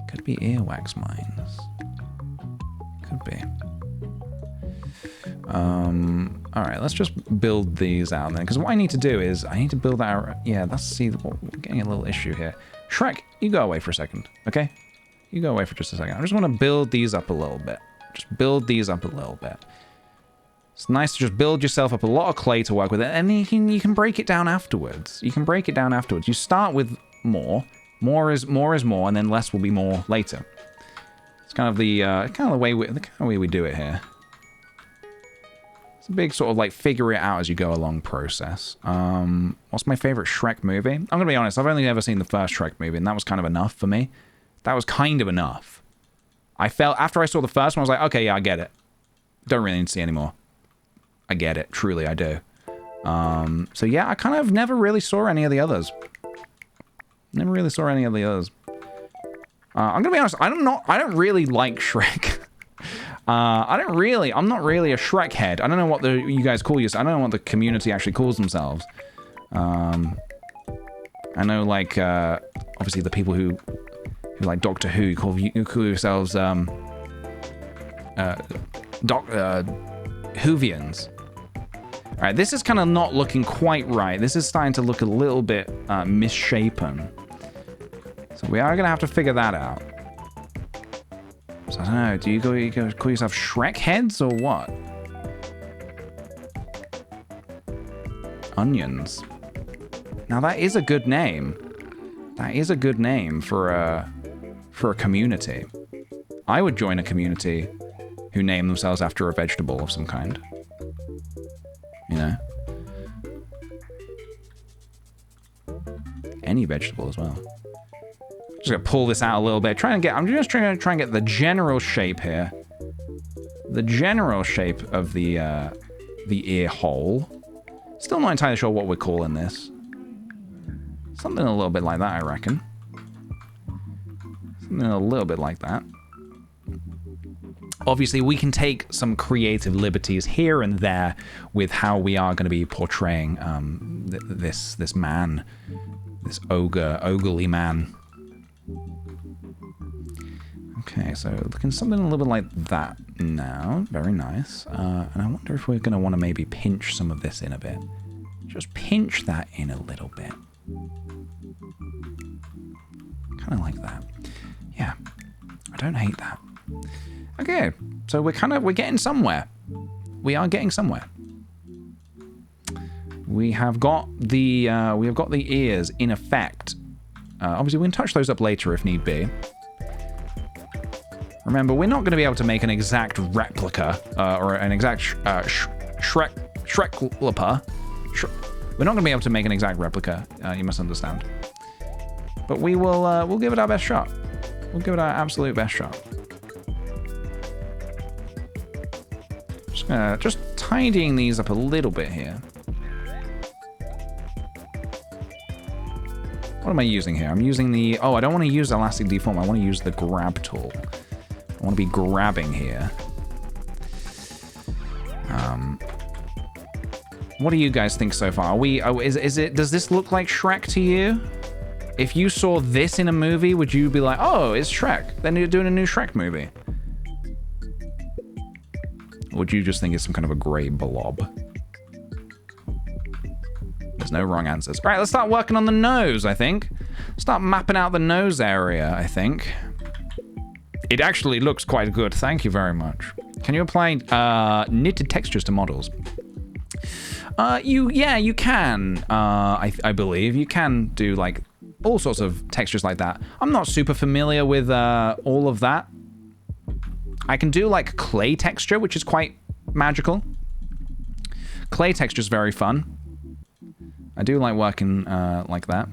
Could be earwax mines. Could be. All right, let's just build these out then. Because what I need to do is I need to build our. Yeah, let's see. We're getting a little issue here. Shrek, you go away for a second, okay? You go away for just a second. I just want to build these up a little bit. Just build these up a little bit. It's nice to just build yourself up a lot of clay to work with it, and then you can break it down afterwards. You can break it down afterwards. You start with more. More is more, and then less will be more later. It's kind of the way we do it here. It's a big sort of like figure it out as you go along process. What's my favorite Shrek movie? I'm gonna be honest. I've only ever seen the first Shrek movie, and that was kind of enough for me. That was kind of enough. I felt after I saw the first one, I was like, okay, yeah, I get it. Don't really need to see any more. I get it. Truly, I do. So yeah, I kind of never really saw any of the others. Never really saw any of the others. I'm gonna be honest. I don't really like Shrek. I'm not really a Shrek head. I don't know what you guys call yourself. I don't know what the community actually calls themselves. I know, like, obviously the people who like Doctor Who, you call yourselves Whovians. All right, this is kind of not looking quite right. This is starting to look a little bit misshapen. So we are gonna have to figure that out. So I don't know. Do you go call yourself Shrek heads or what? Onions. Now that is a good name. That is a good name for a community. I would join a community who name themselves after a vegetable of some kind. You know? Any vegetable as well. Just gonna pull this out a little bit. I'm just trying to try and get the general shape here. the general shape of the ear hole. Still not entirely sure what we're calling this. Something a little bit like that, I reckon. Something a little bit like that. Obviously, we can take some creative liberties here and there with how we are going to be portraying this man, this ogre-ly man. Okay, so looking something a little bit like that now. Very nice. And I wonder if we're going to want to maybe pinch some of this in a bit. Just pinch that in a little bit. Kind of like that. Yeah, I don't hate that. Okay, so we're getting somewhere. We are getting somewhere. We have got the ears in effect. Obviously, we can touch those up later if need be. Remember, we're not going to be able to make an exact replica or an exact Shreklipa. We're not going to be able to make an exact replica. You must understand. But we will. We'll give it our best shot. We'll give it our absolute best shot. Just tidying these up a little bit here. What am I using here? I'm using the... Oh, I don't want to use Elastic Deform. I want to use the grab tool. I want to be grabbing here. What do you guys think so far? Are we... Oh, is it... Does this look like Shrek to you? If you saw this in a movie, would you be like, oh, it's Shrek? Then you're doing a new Shrek movie. Or would you just think it's some kind of a grey blob? There's no wrong answers. All right, let's start working on the nose, I think. Start mapping out the nose area, I think. It actually looks quite good. Thank you very much. Can you apply knitted textures to models? Yeah, you can. I believe you can do like all sorts of textures like that. I'm not super familiar with all of that. I can do like clay texture, which is quite magical. Clay texture is very fun. I do like working like that.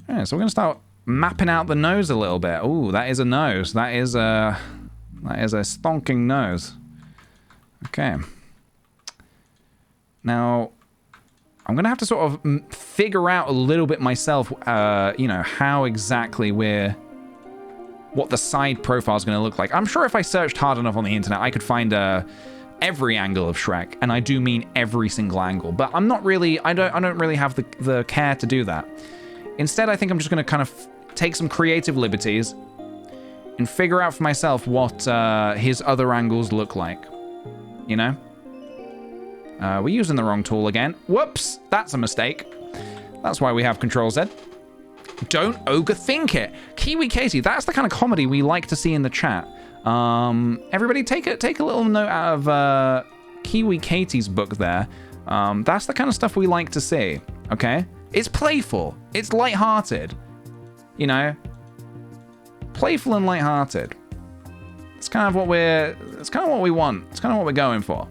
Yeah, so we're gonna start mapping out the nose a little bit. Ooh, that is a nose. That is a stonking nose. Okay. Now, I'm gonna have to sort of figure out a little bit myself. You know, how exactly what the side profile is going to look like. I'm sure if I searched hard enough on the internet, I could find every angle of Shrek, and I do mean every single angle. But I'm not really. I don't really have the care to do that. Instead, I think I'm just going to kind of take some creative liberties and figure out for myself what his other angles look like. You know? We're using the wrong tool again. Whoops! That's a mistake. That's why we have Control-Z. Don't overthink it. Kiwi Katie, that's the kind of comedy we like to see in the chat. Everybody take a little note out of Kiwi Katie's book there. That's the kind of stuff we like to see, okay? It's playful. It's lighthearted. You know? Playful and lighthearted. It's kind of what we want. It's kind of what we're going for.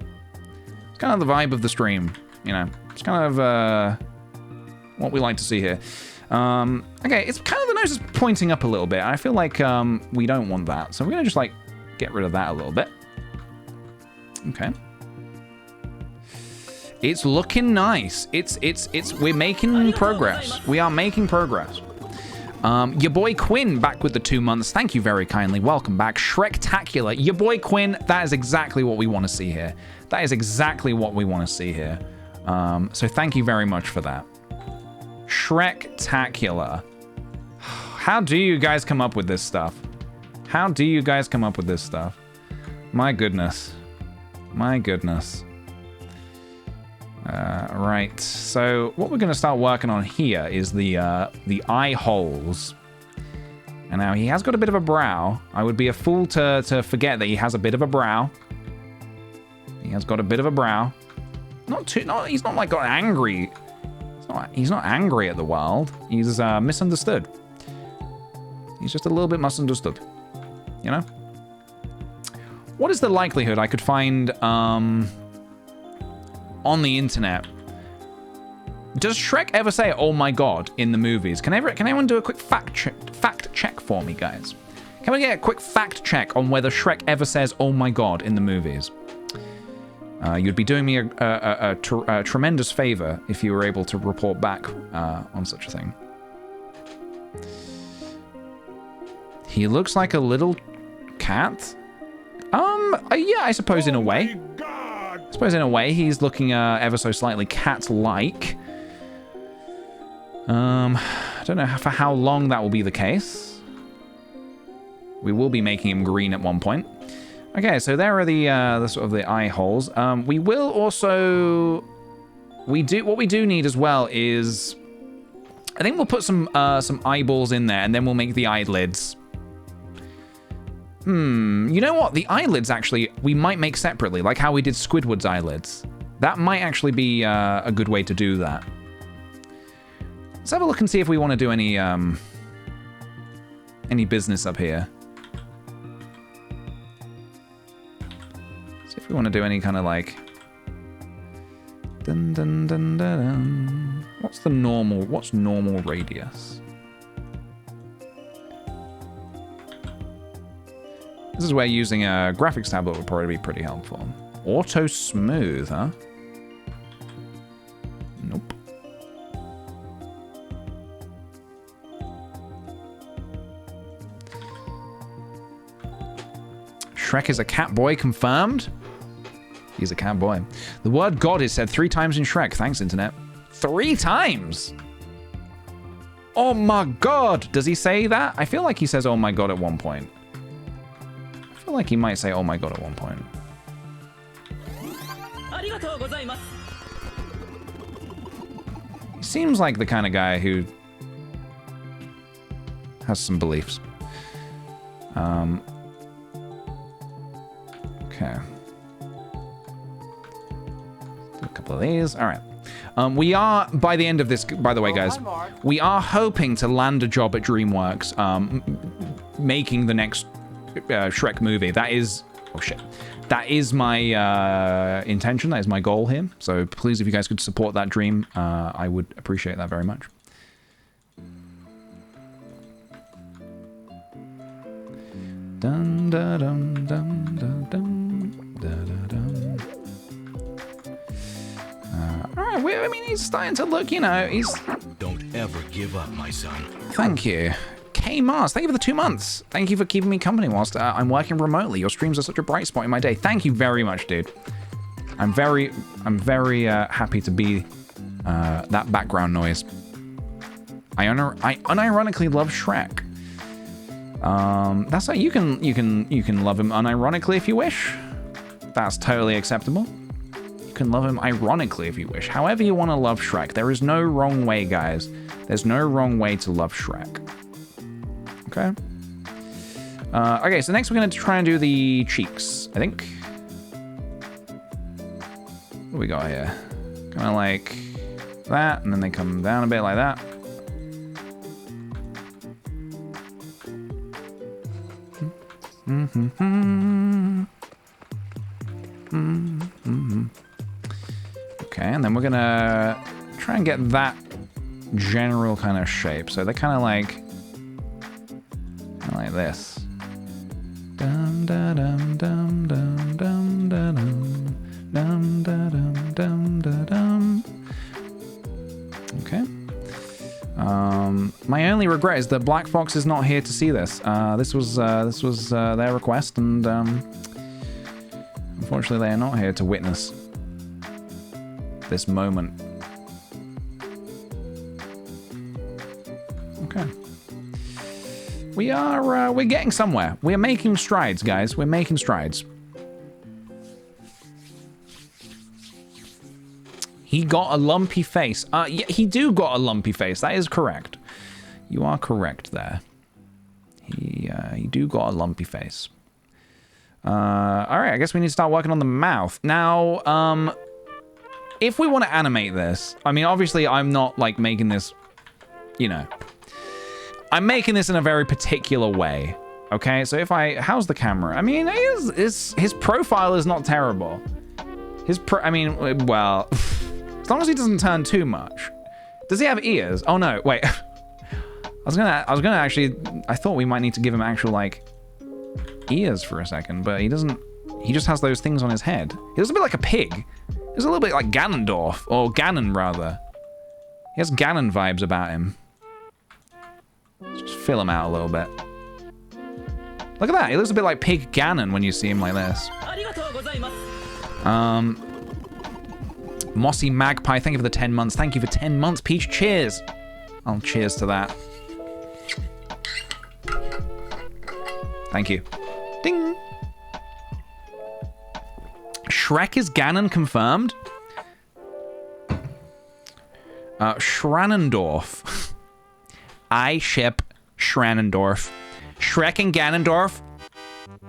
It's kind of the vibe of the stream, you know? It's kind of what we like to see here. Okay, it's kind of the nose is pointing up a little bit. I feel like we don't want that. So we're going to just like get rid of that a little bit. Okay. It's looking nice. We're making progress. We are making progress. Your boy Quinn back with the 2 months. Thank you very kindly. Welcome back. Shrektacular. Your boy Quinn, that is exactly what we want to see here. That is exactly what we want to see here. So thank you very much for that. Shrektacular. How do you guys come up with this stuff? How do you guys come up with this stuff? My goodness. My goodness. Right, so what we're going to start working on here is the eye holes. And now he has got a bit of a brow. I would be a fool to forget that he has a bit of a brow. He has got a bit of a brow. He's not like got angry. He's not angry at the world. He's misunderstood. He's just a little bit misunderstood. You know? What is the likelihood I could find on the internet? Does Shrek ever say "Oh my God" in the movies? Can anyone do a quick fact check for me, guys? Can we get a quick fact check on whether Shrek ever says, "Oh my God," in the movies? You'd be doing me a tremendous favor if you were able to report back on such a thing. He looks like a little cat. Yeah, I suppose in a way. I suppose in a way he's looking ever so slightly cat-like. I don't know for how long that will be the case. We will be making him green at one point. Okay, so there are the sort of the eye holes. We will also what we do need as well is I think we'll put some eyeballs in there, and then we'll make the eyelids. You know what? The eyelids actually we might make separately, like how we did Squidward's eyelids. That might actually be a good way to do that. Let's have a look and see if we want to do any business up here. See if we want to do any kind of like dun dun dun dun dun. What's normal radius? This is where using a graphics tablet would probably be pretty helpful. Auto smooth, huh? Nope. Shrek is a cat boy, confirmed? He's a cat boy. The word God is said 3 times in Shrek. Thanks, internet. 3 times? Oh my God. Does he say that? I feel like he says oh my God at one point. I feel like he might say oh my God at one point. He seems like the kind of guy who has some beliefs. Okay. Do a couple of these. All right. We are, by the end of this, by the way, guys, we are hoping to land a job at DreamWorks, making the next Shrek movie. That is, oh shit. That is my intention. That is my goal here. So please, if you guys could support that dream, I would appreciate that very much. Dun, da, dum, dum, dum, dum, da, da, dum. All right, I mean, he's starting to look, you know, he's... Don't ever give up, my son. Thank you. K Mars, thank you for the 2 months. Thank you for keeping me company whilst I'm working remotely. Your streams are such a bright spot in my day. Thank you very much, dude. I'm very happy to be that background noise. I unironically love Shrek. That's like you can love him unironically if you wish. That's totally acceptable. You can love him ironically if you wish. However you want to love Shrek. There is no wrong way, guys. There's no wrong way to love Shrek. Okay. Okay, so next we're going to try and do the cheeks, I think. What do we got here? Kind of like that, and then they come down a bit like that. Okay, and then we're gonna try and get that general kind of shape. So they're kind of like this. Dum da dum dum dum dum da dum dum da dum dum da dum. Okay. My only regret is that Black Fox is not here to see this. This was their request, and unfortunately they are not here to witness this moment. Okay. We're getting somewhere. We're making strides, guys. We're making strides. He got a lumpy face. Yeah, he do got a lumpy face. That is correct. You are correct there. He do got a lumpy face. All right, I guess we need to start working on the mouth. Now, if we want to animate this, I mean, obviously I'm not like making this, you know, I'm making this in a very particular way. Okay, so if how's the camera? I mean, his profile is not terrible. I mean, well, as long as he doesn't turn too much. Does he have ears? Oh no, wait. I was gonna actually, I thought we might need to give him actual like ears for a second, but he doesn't. He just has those things on his head. He looks a bit like a pig. He's a little bit like Ganondorf, or Ganon rather. He has Ganon vibes about him. Let's just fill him out a little bit. Look at that. He looks a bit like Pig Ganon when you see him like this. Mossy Magpie, thank you for the 10 months. Thank you for 10 months, Peach. Cheers. Oh, cheers to that. Thank you. Ding. Shrek is Ganon confirmed. Schranendorf. I ship Schranendorf. Shrek and Ganondorf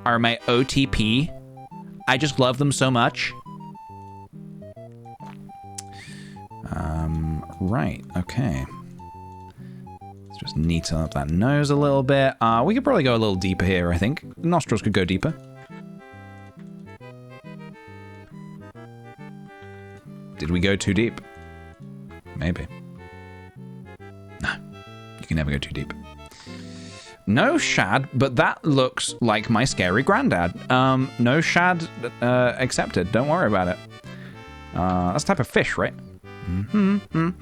are my OTP. I just love them so much. Right, okay. Let's just neaten up that nose a little bit. We could probably go a little deeper here, I think. Nostrils could go deeper. Did we go too deep? Maybe. No, you can never go too deep. No shad, but that looks like my scary granddad. No shad accepted. Don't worry about it. That's a type of fish, right? Dun, dun,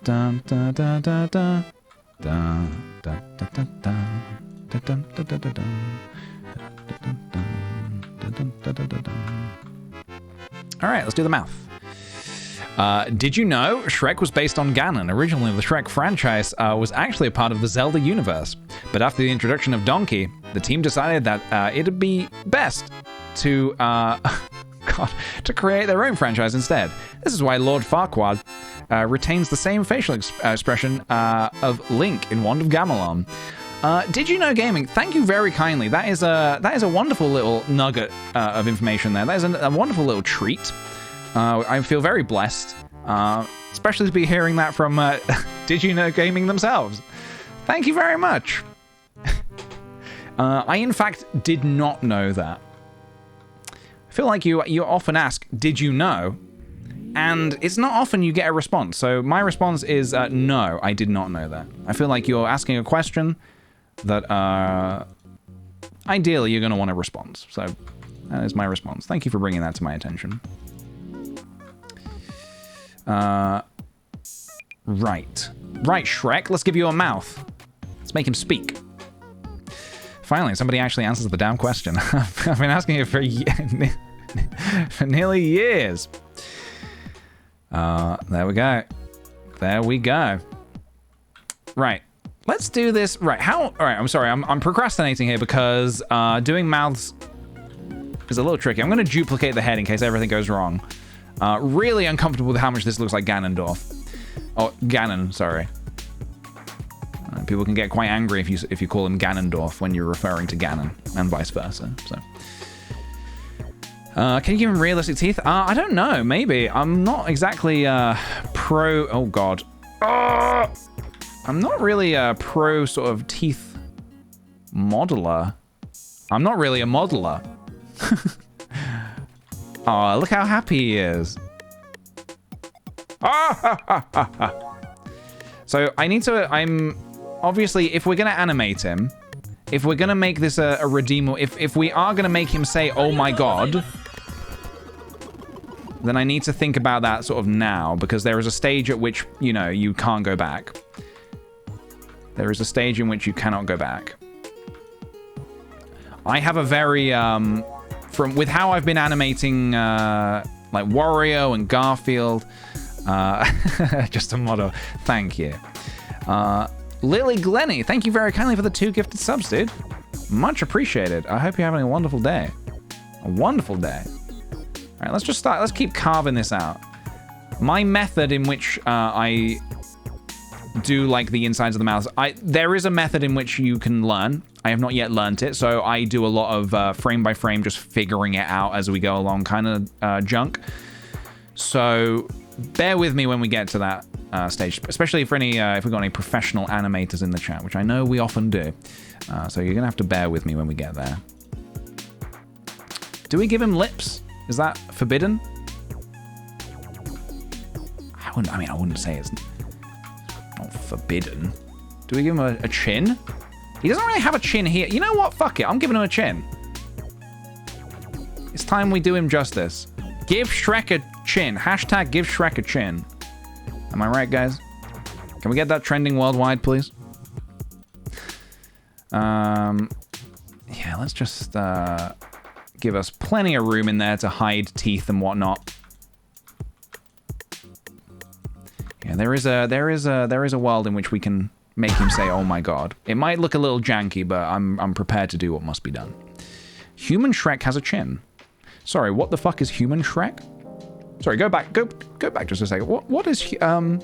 dun, dun, dun, dun, dun. Dun, dun, dun, dun, dun. Dun, dun, dun, dun, dun, dun. All right, let's do the mouth. Did you know Shrek was based on Ganon? Originally, the Shrek franchise was actually a part of the Zelda universe. But after the introduction of Donkey, the team decided that it'd be best to, to create their own franchise instead. This is why Lord Farquaad retains the same facial expression of Link in Wand of Gamelon. Did you know gaming? Thank you very kindly. That is a wonderful little nugget of information there. That is a wonderful little treat. I feel very blessed, especially to be hearing that from Did You Know Gaming themselves. Thank you very much. I, in fact, did not know that. I feel like you often ask, did you know? And it's not often you get a response. So my response is, no, I did not know that. I feel like you're asking a question that, ideally, you're going to want a response. So that is my response. Thank you for bringing that to my attention. Right, Shrek, let's give you a mouth. Let's make him speak. Finally, somebody actually answers the damn question. I've been asking it for nearly years. There we go. There we go. Right, let's do this. Right, all right, I'm sorry, I'm procrastinating here because doing mouths is a little tricky. I'm going to duplicate the head in case everything goes wrong. Really uncomfortable with how much this looks like Ganondorf. Oh, Ganon, sorry. People can get quite angry if you call him Ganondorf when you're referring to Ganon, and vice versa. So, can you give him realistic teeth? I don't know. Maybe. I'm not exactly pro. Oh God. I'm not really a pro sort of teeth modeler. I'm not really a modeler. Oh, look how happy he is. So I'm obviously, if we're going to animate him, if we're going to make this a redeemable, if we are going to make him say, oh my God, then I need to think about that sort of now, because there is a stage at which, you know, you can't go back. There is a stage in which you cannot go back. I have a very, with how I've been animating, like Wario and Garfield, just a motto. Thank you. Lily Glenny, thank you very kindly for the 2 gifted subs, dude. Much appreciated. I hope you're having a wonderful day. A wonderful day. All right, let's just start. Let's keep carving this out. My method in which I do like the insides of the mouth, there is a method in which you can learn. I have not yet learned it, so I do a lot of frame by frame, just figuring it out as we go along kind of junk. So bear with me when we get to that stage, especially for any, if we've got any professional animators in the chat, which I know we often do. So you're going to have to bear with me when we get there. Do we give him lips? Is that forbidden? I wouldn't say it's not forbidden. Do we give him a chin? He doesn't really have a chin here. You know what? Fuck it. I'm giving him a chin. It's time we do him justice. Give Shrek a chin. Hashtag give Shrek a chin. Am I right, guys? Can we get that trending worldwide, please? Yeah, let's just give us plenty of room in there to hide teeth and whatnot. Yeah, there is a world in which we can make him say, "Oh my god." It might look a little janky, but I'm prepared to do what must be done. Human Shrek has a chin. Sorry, what the fuck is Human Shrek? Sorry, go back just a second. What is Human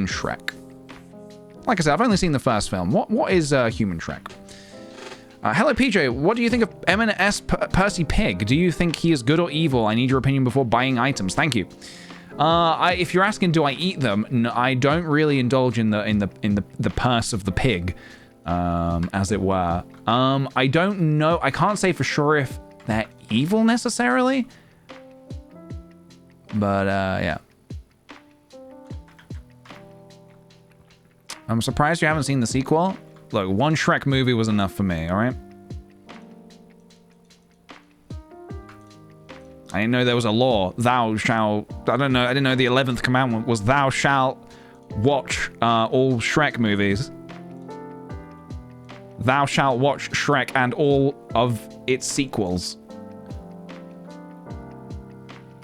Shrek? Like I said, I've only seen the first film. What is Human Shrek? Hello, PJ. What do you think of M&S Percy Pig? Do you think he is good or evil? I need your opinion before buying items. Thank you. If you're asking, do I eat them? No, I don't really indulge in the purse of the pig, as it were. I don't know. I can't say for sure if they're evil necessarily. But yeah. I'm surprised you haven't seen the sequel. Look, one Shrek movie was enough for me, all right? I didn't know there was a law. Thou shalt... I didn't know the 11th commandment was thou shalt watch all Shrek movies. Thou shalt watch Shrek and all of its sequels.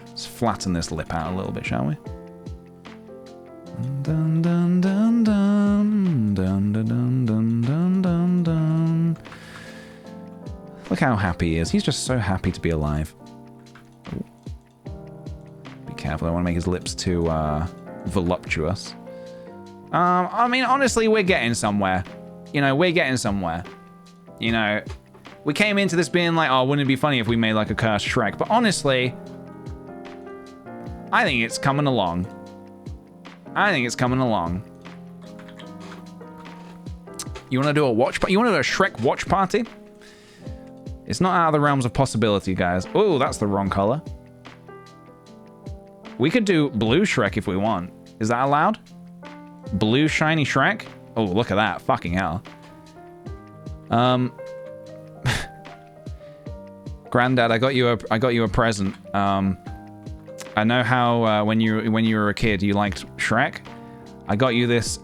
Let's flatten this lip out a little bit, shall we? Dun, dun, dun, dun, dun, dun, dun, dun, dun, dun, dun. Look how happy he is. He's just so happy to be alive. Ooh. Be careful, I don't want to make his lips too voluptuous. I mean, honestly, we're getting somewhere. You know, we're getting somewhere. You know, we came into this being like, oh, wouldn't it be funny if we made like a cursed Shrek? But honestly, I think it's coming along. You want to do a watch party? You want to do a Shrek watch party? It's not out of the realms of possibility, guys. Oh, that's the wrong color. We could do blue Shrek if we want. Is that allowed? Blue shiny Shrek? Oh, look at that. Fucking hell. Granddad, I got you a present. I know how when you were a kid you liked Shrek. I got you this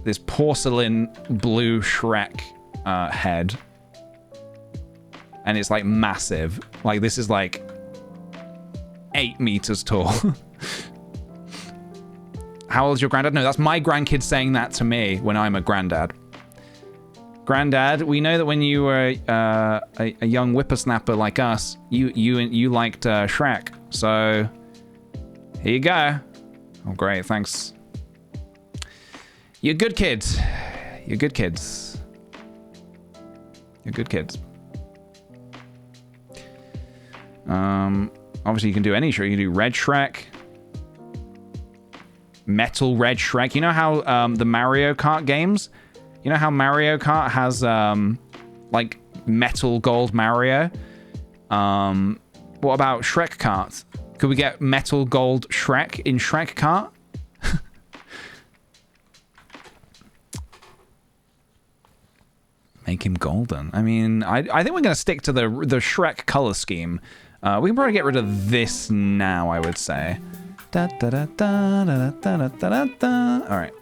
this porcelain blue Shrek head, and it's like massive. Like this is like 8 meters tall. How old's your granddad? No, that's my grandkid saying that to me when I'm a granddad. Granddad, we know that when you were a young whippersnapper like us, you liked Shrek. So here you go. Oh, great, thanks. You're good kids. You're good kids. You're good kids. Obviously, you can do any Shrek. You can do red Shrek. Metal red Shrek. You know how the Mario Kart games... You know how Mario Kart has, like, metal gold Mario? What about Shrek Kart? Could we get metal gold Shrek in Shrek Kart? Make him golden. I mean, I think we're going to stick to the Shrek color scheme. We can probably get rid of this now, I would say. Da, da, da, da, da, da, da, da, da. All right.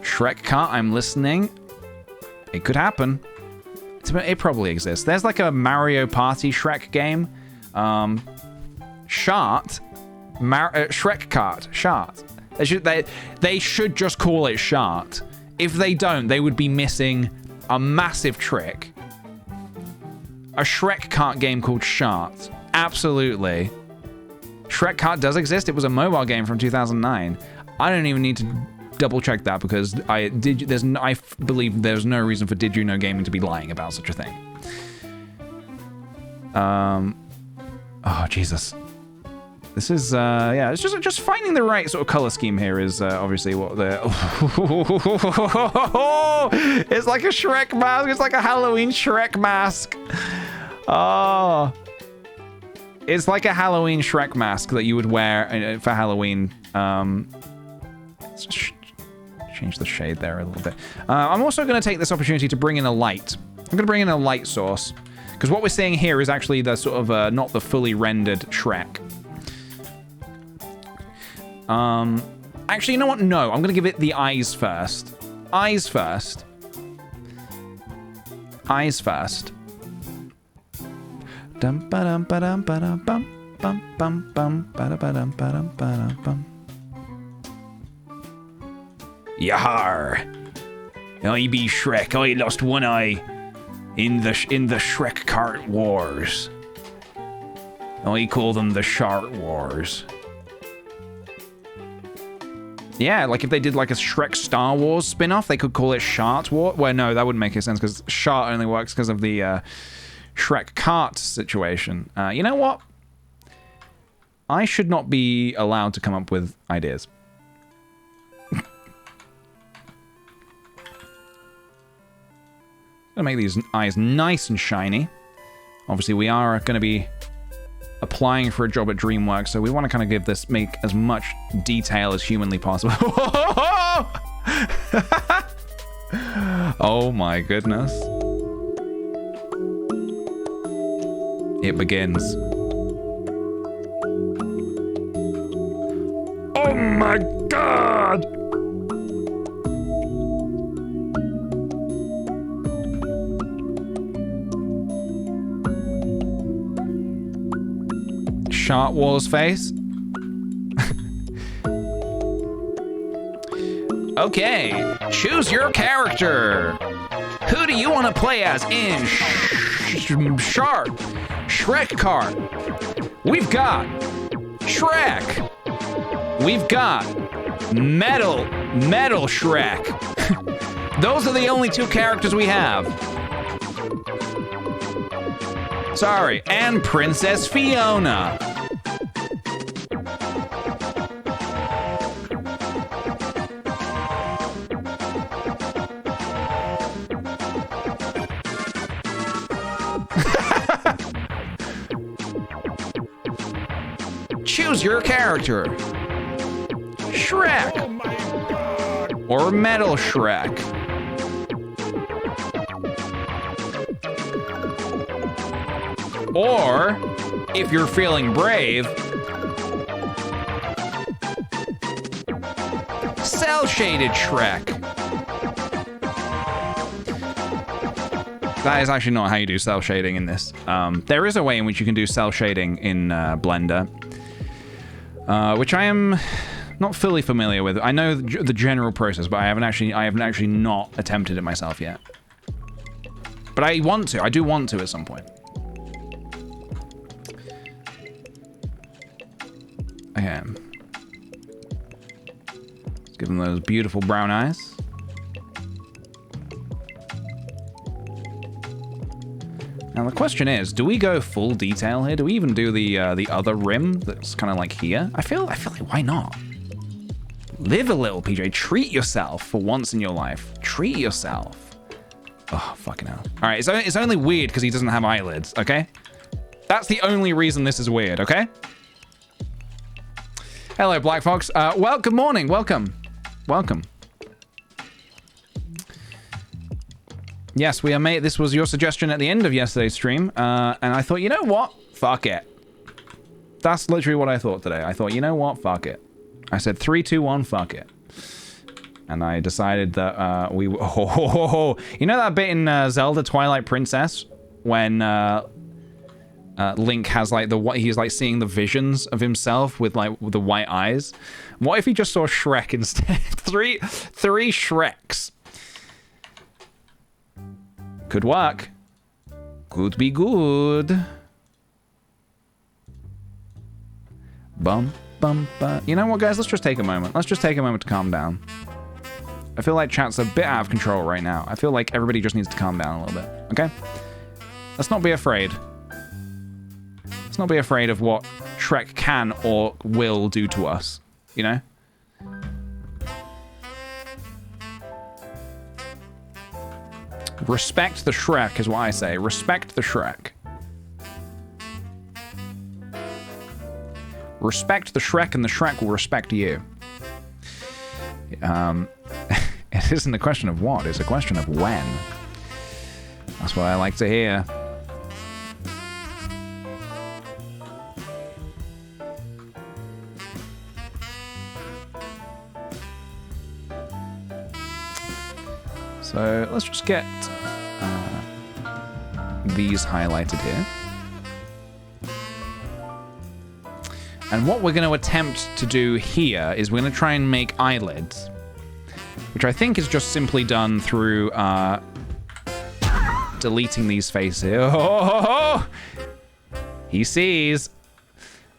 Shrek Kart, I'm listening. It could happen. It probably exists. There's like a Mario Party Shrek game. Shrek Kart. Shart. They should just call it Shart. If they don't, they would be missing a massive trick. A Shrek Kart game called Shart. Absolutely. Shrek Kart does exist. It was a mobile game from 2009. I don't even need to double check that because I believe there's no reason for Did You Know Gaming to be lying about such a thing. Oh Jesus, this is yeah. It's just finding the right sort of color scheme here is obviously what the. It's like a Shrek mask. It's like a Halloween Shrek mask. Oh, it's like a Halloween Shrek mask that you would wear for Halloween. change the shade there a little bit. I'm also going to take this opportunity to bring in a light. I'm going to bring in a light source. Because what we're seeing here is actually the sort of, not the fully rendered Shrek. Actually, you know what? No, I'm going to give it the eyes first. Eyes first. Eyes first. Dum ba dum ba dum ba dum bum bum bum bum ba da ba dum ba dum ba dum bum. Yahar! I be Shrek. I lost one eye in the Shrek Cart Wars. I call them the Shart Wars. Yeah, like if they did like a Shrek Star Wars spin-off, they could call it Shart War. Well, no, that wouldn't make any sense because Shart only works because of the Shrek Cart situation. You know what? I should not be allowed to come up with ideas. Gonna make these eyes nice and shiny. Obviously, we are going to be applying for a job at DreamWorks, so we want to kind of make as much detail as humanly possible. Oh my goodness. It begins. Oh my god! Shart Wars face. Okay, choose your character. Who do you want to play as in Shart? Shrek Cart. We've got Shrek. We've got Metal Shrek. Those are the only two characters we have. Sorry, and Princess Fiona. Choose your character. Shrek. Oh my god! Or Metal Shrek. Or, if you're feeling brave, cel-shaded Shrek. That is actually not how you do cel shading in this. There is a way in which you can do cel shading in Blender, which I am not fully familiar with. I know the general process, but I haven't actually not attempted it myself yet. But I want to. I do want to at some point. Okay. Let's give them those beautiful brown eyes. Now the question is, do we go full detail here? Do we even do the other rim that's kind of like here? I feel like why not? Live a little, PJ. Treat yourself for once in your life. Treat yourself. Oh, fucking hell. All right, it's only weird because he doesn't have eyelids, okay? That's the only reason this is weird, okay? Hello, Black Fox. Well, good morning. Welcome. Welcome. Yes, we are made. This was your suggestion at the end of yesterday's stream, and I thought, you know what? Fuck it. That's literally what I thought today. I thought, you know what? Fuck it. I said 3, 2, 1, fuck it. And I decided that we... Oh, you know that bit in Zelda Twilight Princess when Link has like he's like seeing the visions of himself with like the white eyes? What if he just saw Shrek instead? three Shreks. Could work. Could be good. Bum, bum, bum. You know what, guys? Let's just take a moment. Let's just take a moment to calm down. I feel like chat's a bit out of control right now. I feel like everybody just needs to calm down a little bit, okay? Let's not be afraid. Let's not be afraid of what Shrek can or will do to us, you know? Respect the Shrek is what I say. Respect the Shrek. Respect the Shrek and the Shrek will respect you. It isn't a question of what, it's a question of when. That's what I like to hear. So let's just get these highlighted here. And what we're going to attempt to do here is we're going to try and make eyelids, which I think is just simply done through deleting these faces here. Oh, he sees.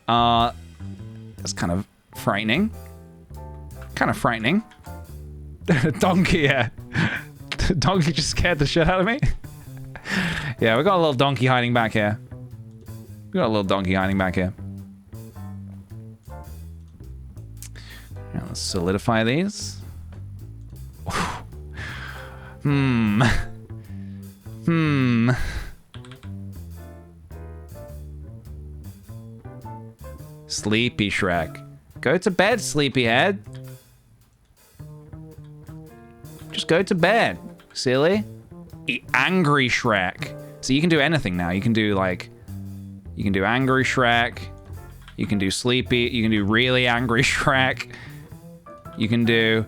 That's kind of frightening. Kind of frightening. Donkey, yeah. Donkey just scared the shit out of me. Yeah, we got a little donkey hiding back here. We got a little donkey hiding back here. Now let's solidify these. Sleepy Shrek. Go to bed, sleepyhead. Just go to bed, silly. Angry Shrek. So you can do anything now. You can do like, you can do angry Shrek. You can do sleepy. You can do really angry Shrek. You can do,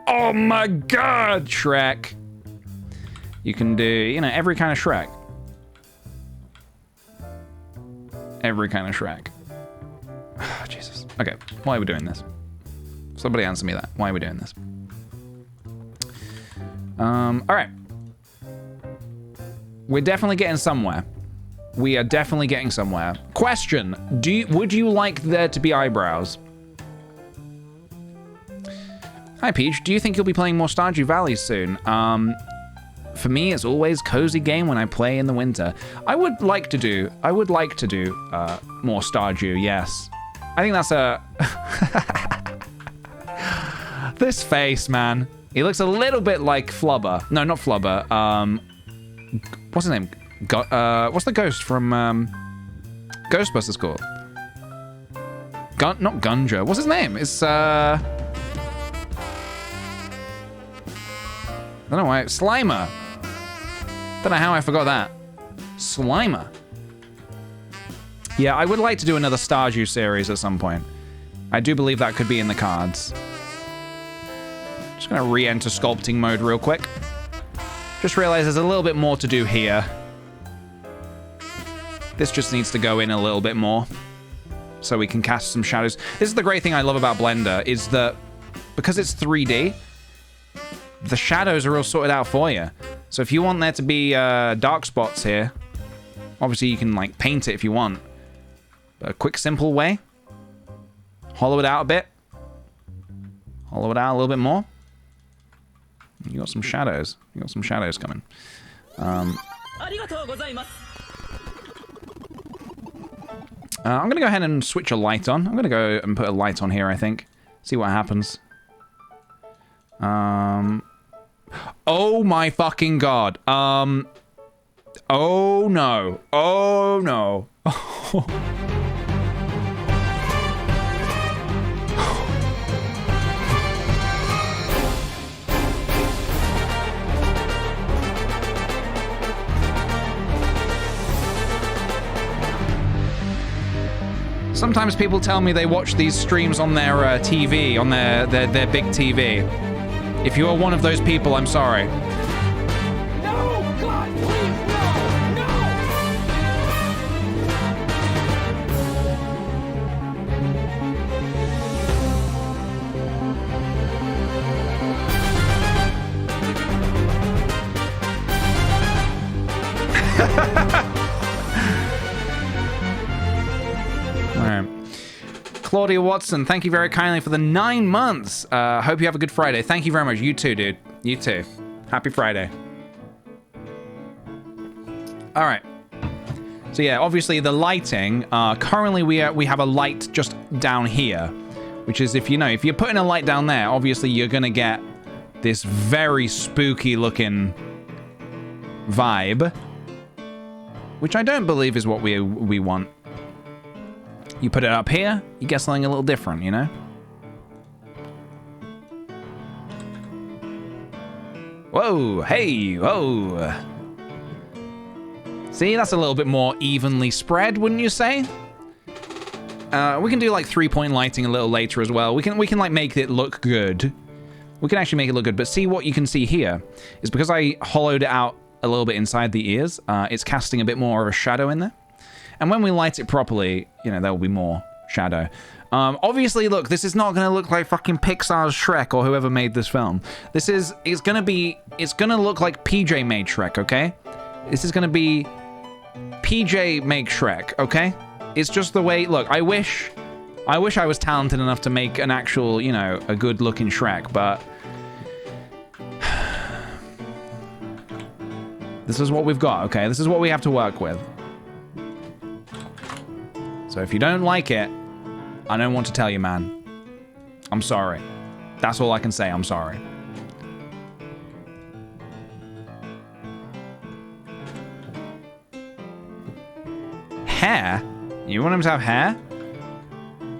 oh my God, Shrek. You can do, you know, every kind of Shrek. Every kind of Shrek. Oh, Jesus. Okay, why are we doing this? Somebody answer me that. Why are we doing this? All right. We're definitely getting somewhere. We are definitely getting somewhere. Question: would you like there to be eyebrows? Hi, Peach. Do you think you'll be playing more Stardew Valley soon? For me, it's always cozy game when I play in the winter. I would like to do more Stardew. Yes, I think that's a. This face, man. He looks a little bit like Flubber. No, not Flubber. What's his name? What's the ghost from Ghostbusters called? Not Gunja. What's his name? It's I don't know why. Slimer. Don't know how I forgot that. Slimer. Yeah, I would like to do another Stardew series at some point. I do believe that could be in the cards. Just gonna re-enter sculpting mode real quick. Just realized there's a little bit more to do here. This just needs to go in a little bit more so we can cast some shadows. This is the great thing I love about Blender, is that because it's 3D, the shadows are all sorted out for you. So if you want there to be dark spots here, obviously you can like paint it if you want. But a quick, simple way. Hollow it out a bit. Hollow it out a little bit more. You got some shadows. You got some shadows coming. I'm gonna go ahead and switch a light on. I'm gonna go and put a light on here, I think. See what happens. Oh my fucking God. Oh no. Oh no. Sometimes people tell me they watch these streams on their TV, on their big TV. If you are one of those people, I'm sorry. No, God, please, no, Alright. Claudia Watson, thank you very kindly for the 9 months. Hope you have a good Friday. Thank you very much. You too, dude. You too. Happy Friday. Alright. So yeah, obviously the lighting, currently we have a light just down here. Which is, if you're putting a light down there, obviously you're gonna get this very spooky looking vibe. Which I don't believe is what we want. You put it up here, you get something a little different, you know? Whoa, hey, whoa. See, that's a little bit more evenly spread, wouldn't you say? We can do like 3-point lighting a little later as well. We can like make it look good. We can actually make it look good, but see what you can see here is because I hollowed it out a little bit inside the ears, it's casting a bit more of a shadow in there. And when we light it properly, you know, there will be more shadow. Obviously, look, this is not going to look like fucking Pixar's Shrek or whoever made this film. It's going to look like PJ made Shrek, okay? This is going to be PJ make Shrek, okay? It's just the way, look, I wish I was talented enough to make an actual, you know, a good looking Shrek, but this is what we've got, okay? This is what we have to work with. So if you don't like it, I don't want to tell you, man. I'm sorry. That's all I can say, I'm sorry. Hair? You want him to have hair?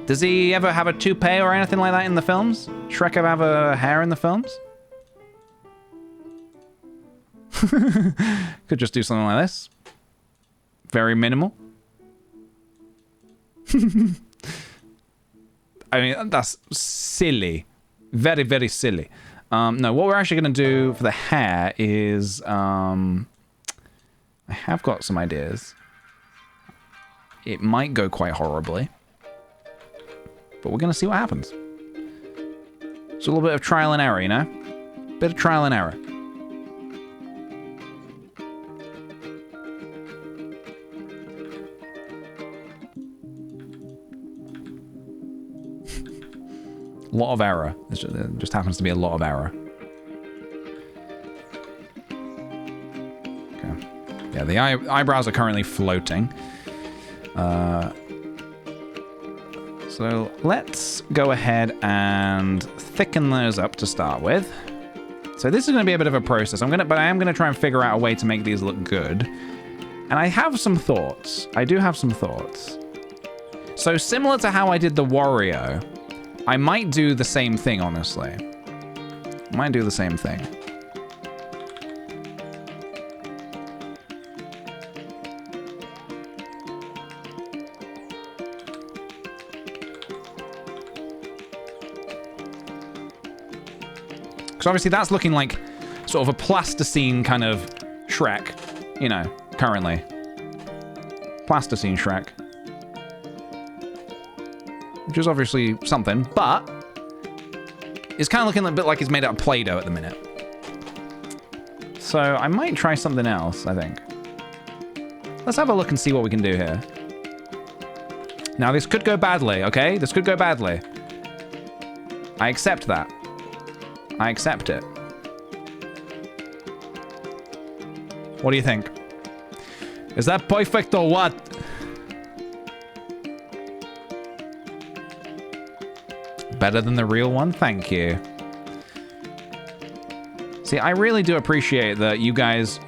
Does he ever have a toupee or anything like that in the films? Shrek ever have a hair in the films? Could just do something like this. Very minimal. I mean, that's silly. Very, very silly. No, what we're actually going to do for the hair is... I have got some ideas. It might go quite horribly. But we're going to see what happens. It's a little bit of trial and error, you know? Bit of trial and error. Lot of error. There just happens to be a lot of error. Okay. Yeah, the eyebrows are currently floating. So let's go ahead and thicken those up to start with. So this is going to be a bit of a process. But I am going to try and figure out a way to make these look good. And I have some thoughts. I do have some thoughts. So similar to how I did the Wario, I might do the same thing, honestly. Might do the same thing. Because obviously that's looking like sort of a plasticine kind of Shrek, you know, currently. Plasticine Shrek. Which is obviously something, but it's kind of looking a bit like it's made out of Play-Doh at the minute. So I might try something else, I think. Let's have a look and see what we can do here. Now, this could go badly, okay? This could go badly. I accept that. I accept it. What do you think? Is that perfect or what? Better than the real one? Thank you. See, I really do appreciate that you guys,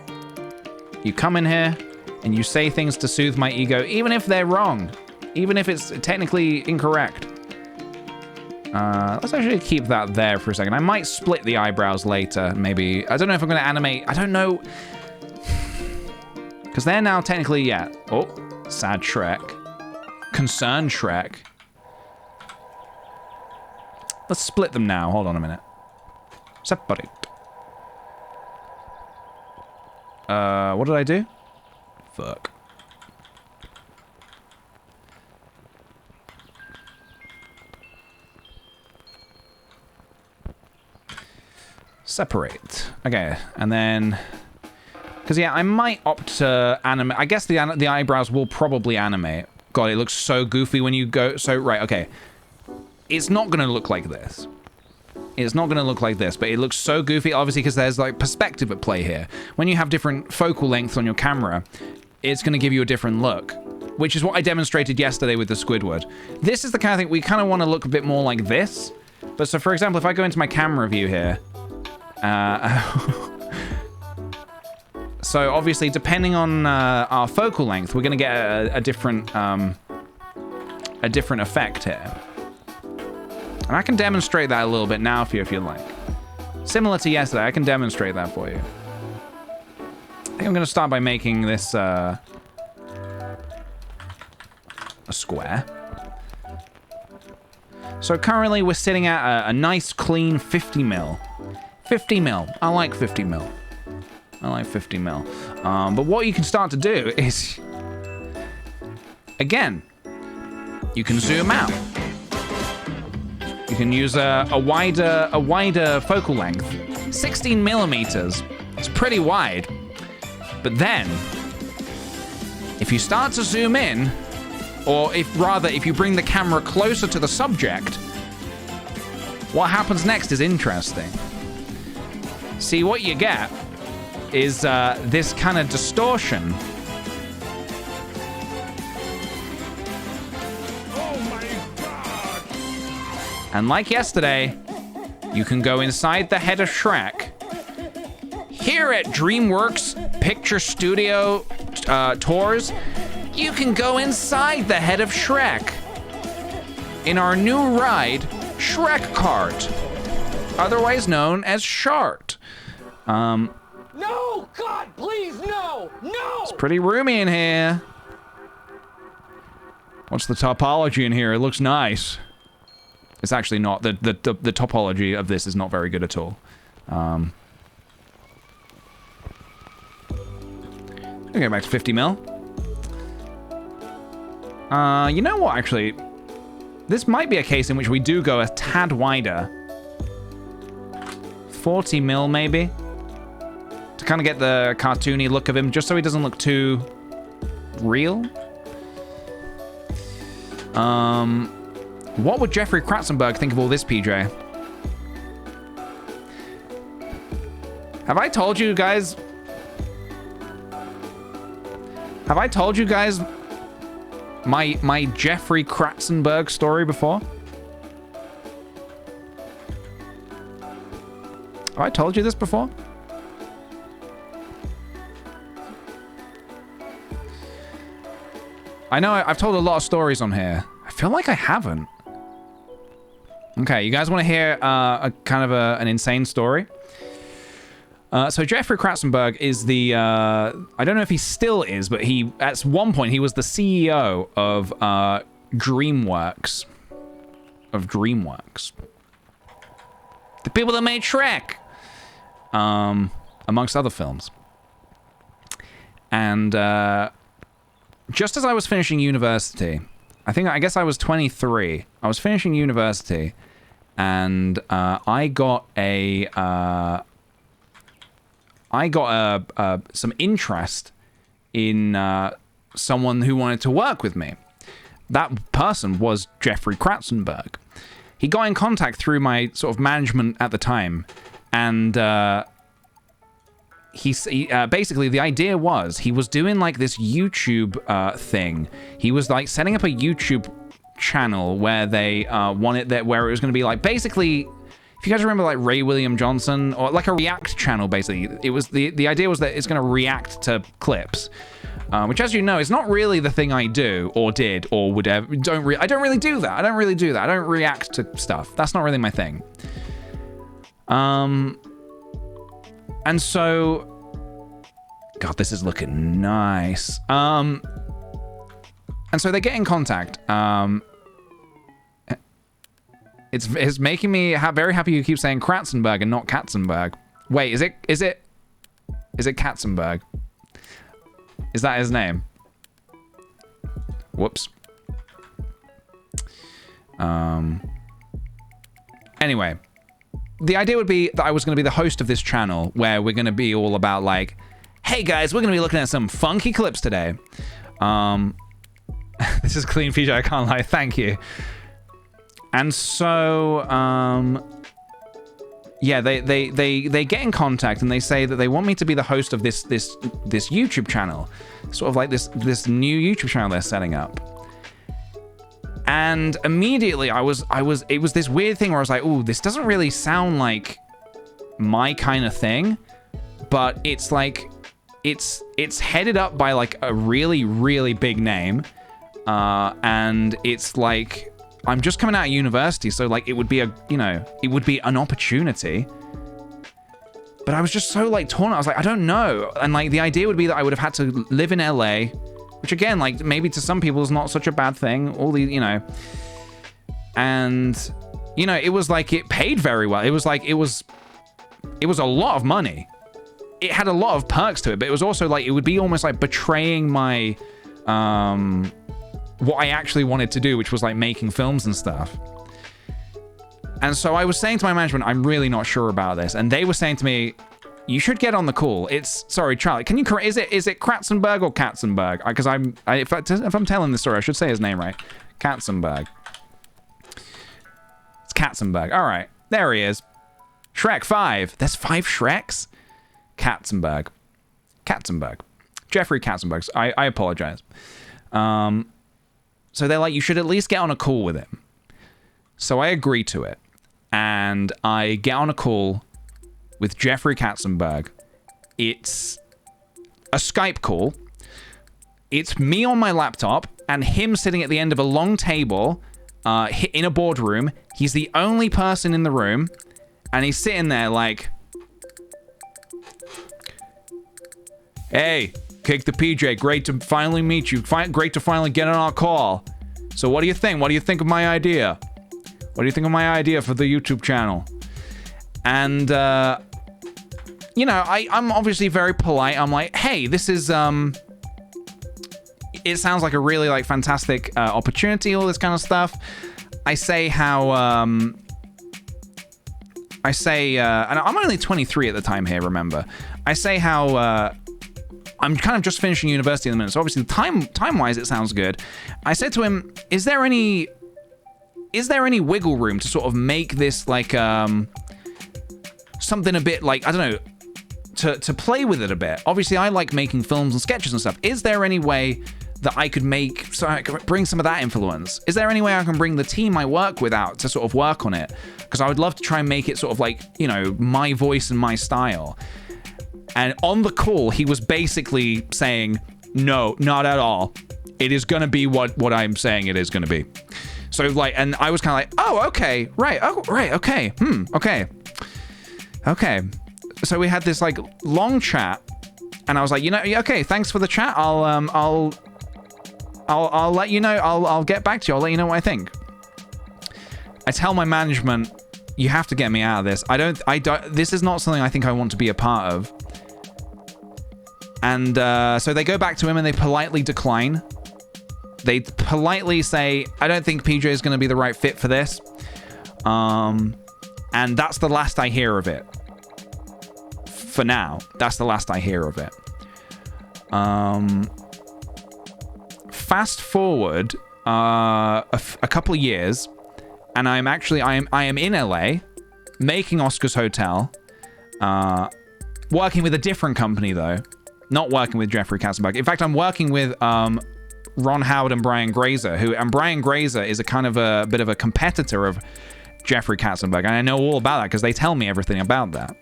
you come in here and you say things to soothe my ego, even if they're wrong, even if it's technically incorrect. Let's actually keep that there for a second. I might split the eyebrows later, maybe. I don't know if I'm going to animate. I don't know. Because they're now technically, yeah. Oh, sad Shrek. Concerned Shrek. Let's split them now. Hold on a minute. Separate. What did I do? Fuck. Separate. Okay, and then... Because, yeah, I might opt to animate. I guess the eyebrows will probably animate. God, it looks so goofy when you go... So, right, okay. It's not going to look like this. It's not going to look like this, but it looks so goofy, obviously, because there's, like, perspective at play here. When you have different focal lengths on your camera, it's going to give you a different look, which is what I demonstrated yesterday with the Squidward. This is the kind of thing we kind of want to look a bit more like this. But so, for example, if I go into my camera view here... so, obviously, depending on our focal length, we're going to get a different effect here. And I can demonstrate that a little bit now for you if you like. Similar to yesterday, I can demonstrate that for you. I think I'm going to start by making this a square. So currently we're sitting at a nice clean 50 mil. 50 mil. I like 50 mil. I like 50 mil. But what you can start to do is, again, you can zoom out. You can use a wider focal length. 16 millimeters. It's pretty wide. But then, if you start to zoom in, or if you bring the camera closer to the subject, what happens next is interesting. See, what you get is this kind of distortion. Oh my god! And like yesterday, you can go inside the head of Shrek. Here at DreamWorks Picture Studio Tours, you can go inside the head of Shrek in our new ride, Shrek Cart, otherwise known as Shart. No! God, please, no! No! It's pretty roomy in here. What's the topology in here? It looks nice. It's actually not. The topology of this is not very good at all. Okay, back to 50 mil. You know what, actually? This might be a case in which we do go a tad wider. 40 mil, maybe? To kind of get the cartoony look of him, just so he doesn't look too real. What would Jeffrey Kratzenberg think of all this, PJ? Have I told you guys... Have I told you guys my Jeffrey Kratzenberg story before? Have I told you this before? I know I've told a lot of stories on here. I feel like I haven't. Okay, you guys want to hear a kind of an insane story? So Jeffrey Kratzenberg is the, I don't know if he still is, but at one point, he was the CEO of DreamWorks. The people that made Shrek. Amongst other films. And just as I was finishing university, I guess I was 23. I was finishing university, and I got some interest in someone who wanted to work with me. That person was Jeffrey Kratzenberg. He got in contact through my sort of management at the time, and he basically, the idea was he was doing like this YouTube thing. He was like setting up a YouTube channel where they wanted that, where it was going to be like basically, if you guys remember like Ray William Johnson, or like a React channel, basically. It was the idea was that it's going to react to clips, which, as you know, is not really the thing I do or did or would ever. I don't really do that. I don't react to stuff. That's not really my thing. And so, God, this is looking nice. And so they get in contact. It's making me very happy you keep saying Kratzenberg and not Katzenberg. Wait, is it Katzenberg? Is that his name? Whoops. Anyway, the idea would be that I was going to be the host of this channel where we're going to be all about like, hey guys, we're going to be looking at some funky clips today. This is clean, PJ, I can't lie. Thank you. And so, yeah, they get in contact and they say that they want me to be the host of this YouTube channel, sort of like this new YouTube channel they're setting up. And immediately it was this weird thing where I was like, ooh, this doesn't really sound like my kind of thing, but it's like, it's headed up by like a really, really big name. And it's like, I'm just coming out of university, so like it would be an opportunity But I was just so like torn. I was like, I don't know. And like the idea would be that I would have had to live in LA, which again, like maybe to some people is not such a bad thing. All the, you know, and you know, it was like it paid very well. It was like it was a lot of money. It had a lot of perks to it, but it was also like it would be almost like betraying my what I actually wanted to do, which was like making films and stuff. And so I was saying to my management, I'm really not sure about this. And they were saying to me, you should get on the call. It's, sorry, Charlie, can you correct, is it Kratzenberg or Katzenberg? Because if I'm telling this story, I should say his name right. Katzenberg. It's Katzenberg. All right, there he is. Shrek 5. There's 5 Shreks? Katzenberg. Jeffrey Katzenberg. I apologize. So they're like, you should at least get on a call with him. So I agree to it. And I get on a call with Jeffrey Katzenberg. It's a Skype call. It's me on my laptop and him sitting at the end of a long table in a boardroom. He's the only person in the room. And he's sitting there like, hey, kickthePJ, great to finally meet you. Great to finally get on our call. So what do you think? What do you think of my idea? What do you think of my idea for the YouTube channel? And, you know, I'm obviously very polite. I'm like, hey, this is, it sounds like a really, like, fantastic opportunity, all this kind of stuff. I say how, and I'm only 23 at the time here, remember. I say how, I'm kind of just finishing university in the minute, so obviously time-wise it sounds good. I said to him, is there any wiggle room to sort of make this like something a bit like, I don't know, to play with it a bit? Obviously I like making films and sketches and stuff. Is there any way that I could make, so I could bring some of that influence? Is there any way I can bring the team I work with out to sort of work on it? Because I would love to try and make it sort of like, you know, my voice and my style. And on the call, he was basically saying, no, not at all. It is going to be what I'm saying it is going to be. So like, and I was kind of like, oh, okay, right, okay, okay. So we had this like long chat, and I was like, you know, okay, thanks for the chat. I'll let you know. I'll get back to you. I'll let you know what I think. I tell my management, you have to get me out of this. I don't. This is not something I think I want to be a part of. And so they go back to him and they politely decline. They politely say, I don't think PJ is going to be the right fit for this. And that's the last I hear of it. For now, that's the last I hear of it. Fast forward a couple of years, and I am in LA, making Oscar's Hotel, working with a different company though, not working with Jeffrey Katzenberg. In fact, I'm working with Ron Howard and Brian Grazer, and Brian Grazer is a kind of a bit of a competitor of Jeffrey Katzenberg, and I know all about that because they tell me everything about that.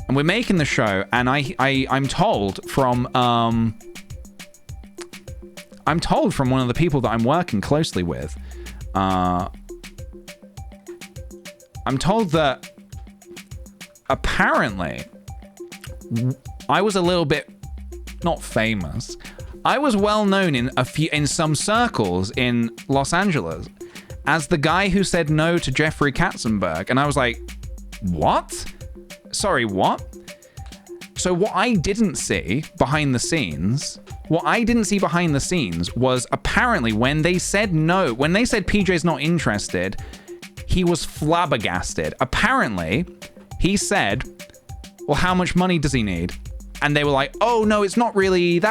And we're making the show, and I'm told from one of the people that I'm working closely with, I'm told that apparently I was a little bit not famous. I was well known in some circles in Los Angeles as the guy who said no to Jeffrey Katzenberg, and I was like, what? Sorry, what? So what I didn't see behind the scenes was apparently when they said no, when they said PJ's not interested, he was flabbergasted. Apparently, he said, well, how much money does he need? And they were like, oh, no, that's not really the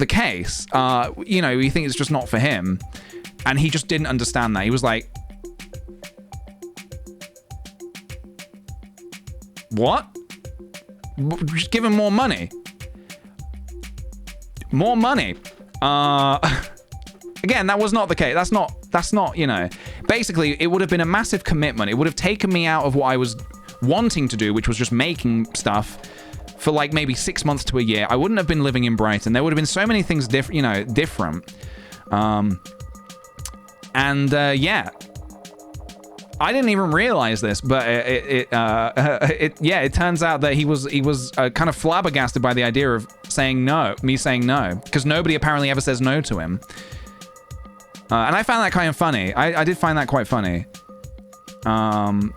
case. You know, we think it's just not for him. And he just didn't understand that. He was like, what? Just give him more money. More money. Again, that was not the case. That's not, you know. Basically, it would have been a massive commitment. It would have taken me out of what I was wanting to do, which was just making stuff for like maybe 6 months to a year. I wouldn't have been living in Brighton. There would have been so many things different. Yeah. I didn't even realize this, but it turns out that he was kind of flabbergasted by the idea of me saying no, because nobody apparently ever says no to him. And I found that kind of funny. I did find that quite funny. And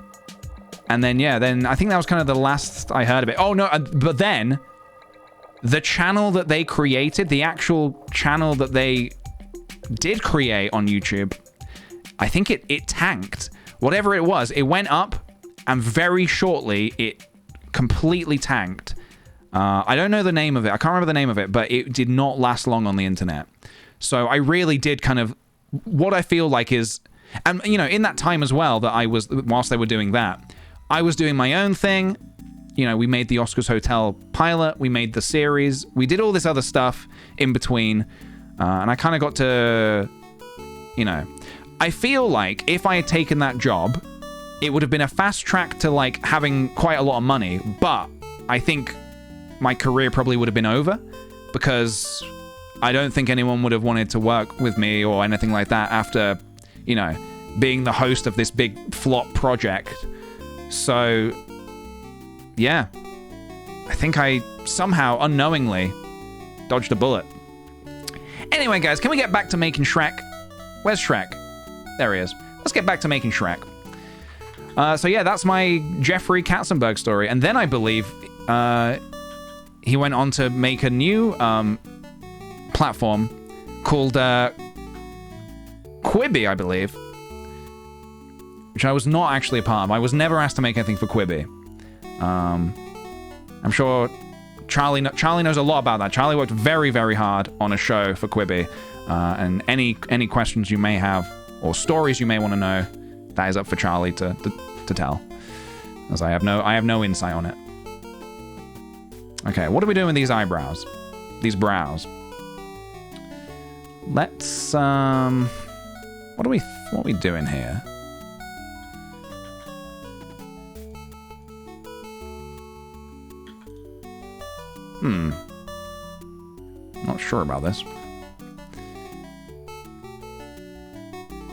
then I think that was kind of the last I heard of it. Oh no, but then the channel that they created, the actual channel that they did create on YouTube, I think it tanked. Whatever it was, it went up, and very shortly it completely tanked. I don't know the name of it. I can't remember the name of it, but it did not last long on the internet. So I really did kind of, what I feel like is, and you know, in that time as well that whilst they were doing that, I was doing my own thing. You know, we made the Oscars Hotel pilot, we made the series, we did all this other stuff in between, and I kind of got to, you know, I feel like if I had taken that job, it would have been a fast track to like having quite a lot of money, but I think my career probably would have been over, because I don't think anyone would have wanted to work with me or anything like that after, you know, being the host of this big flop project. So, yeah, I think I somehow unknowingly dodged a bullet. Anyway, guys, can we get back to making Shrek? Where's Shrek? There he is. Let's get back to making Shrek. So yeah, that's my Jeffrey Katzenberg story. And then I believe he went on to make a new platform called Quibi, I believe, which I was not actually a part of. I was never asked to make anything for Quibi. I'm sure Charlie knows a lot about that. Charlie worked very, very hard on a show for Quibi, and any questions you may have or stories you may want to know, that is up for Charlie to tell, as I have no insight on it. Okay, what are we doing with these eyebrows? These brows. Let's what are we doing here? Not sure about this.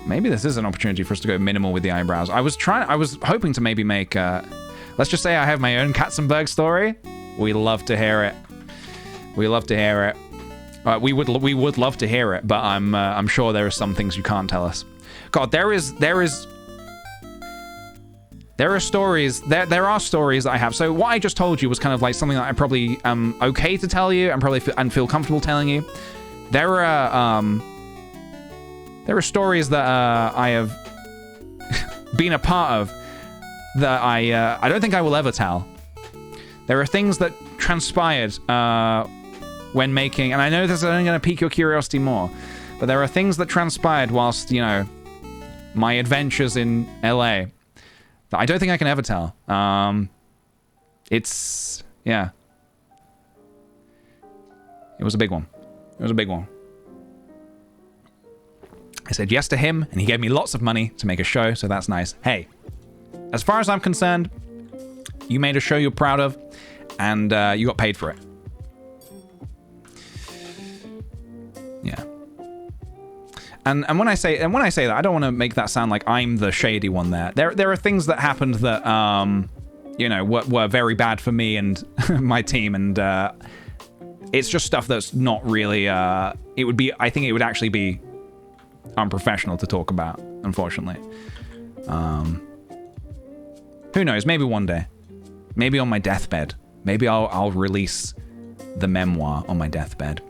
Maybe this is an opportunity for us to go minimal with the eyebrows. I was hoping to maybe make let's just say I have my own Katzenberg story. We love to hear it. We love to hear it. We would love to hear it, but I'm sure there are some things you can't tell us. God, there are stories. There are stories that I have. So what I just told you was kind of like something that I probably am okay to tell you, and probably feel comfortable telling you. There are stories that I have been a part of that I don't think I will ever tell. There are things that transpired when making, and I know this is only going to pique your curiosity more, but there are things that transpired whilst, you know, my adventures in LA that I don't think I can ever tell. Yeah. It was a big one. It was a big one. I said yes to him, and he gave me lots of money to make a show, so that's nice. Hey, as far as I'm concerned, you made a show you're proud of, and you got paid for it. Yeah. And when I say that, I don't want to make that sound like I'm the shady one there. There are things that happened that you know, were very bad for me and my team, and it's just stuff that's not really I think it would actually be unprofessional to talk about, unfortunately. Who knows? Maybe one day. Maybe on my deathbed. Maybe I'll release the memoir on my deathbed.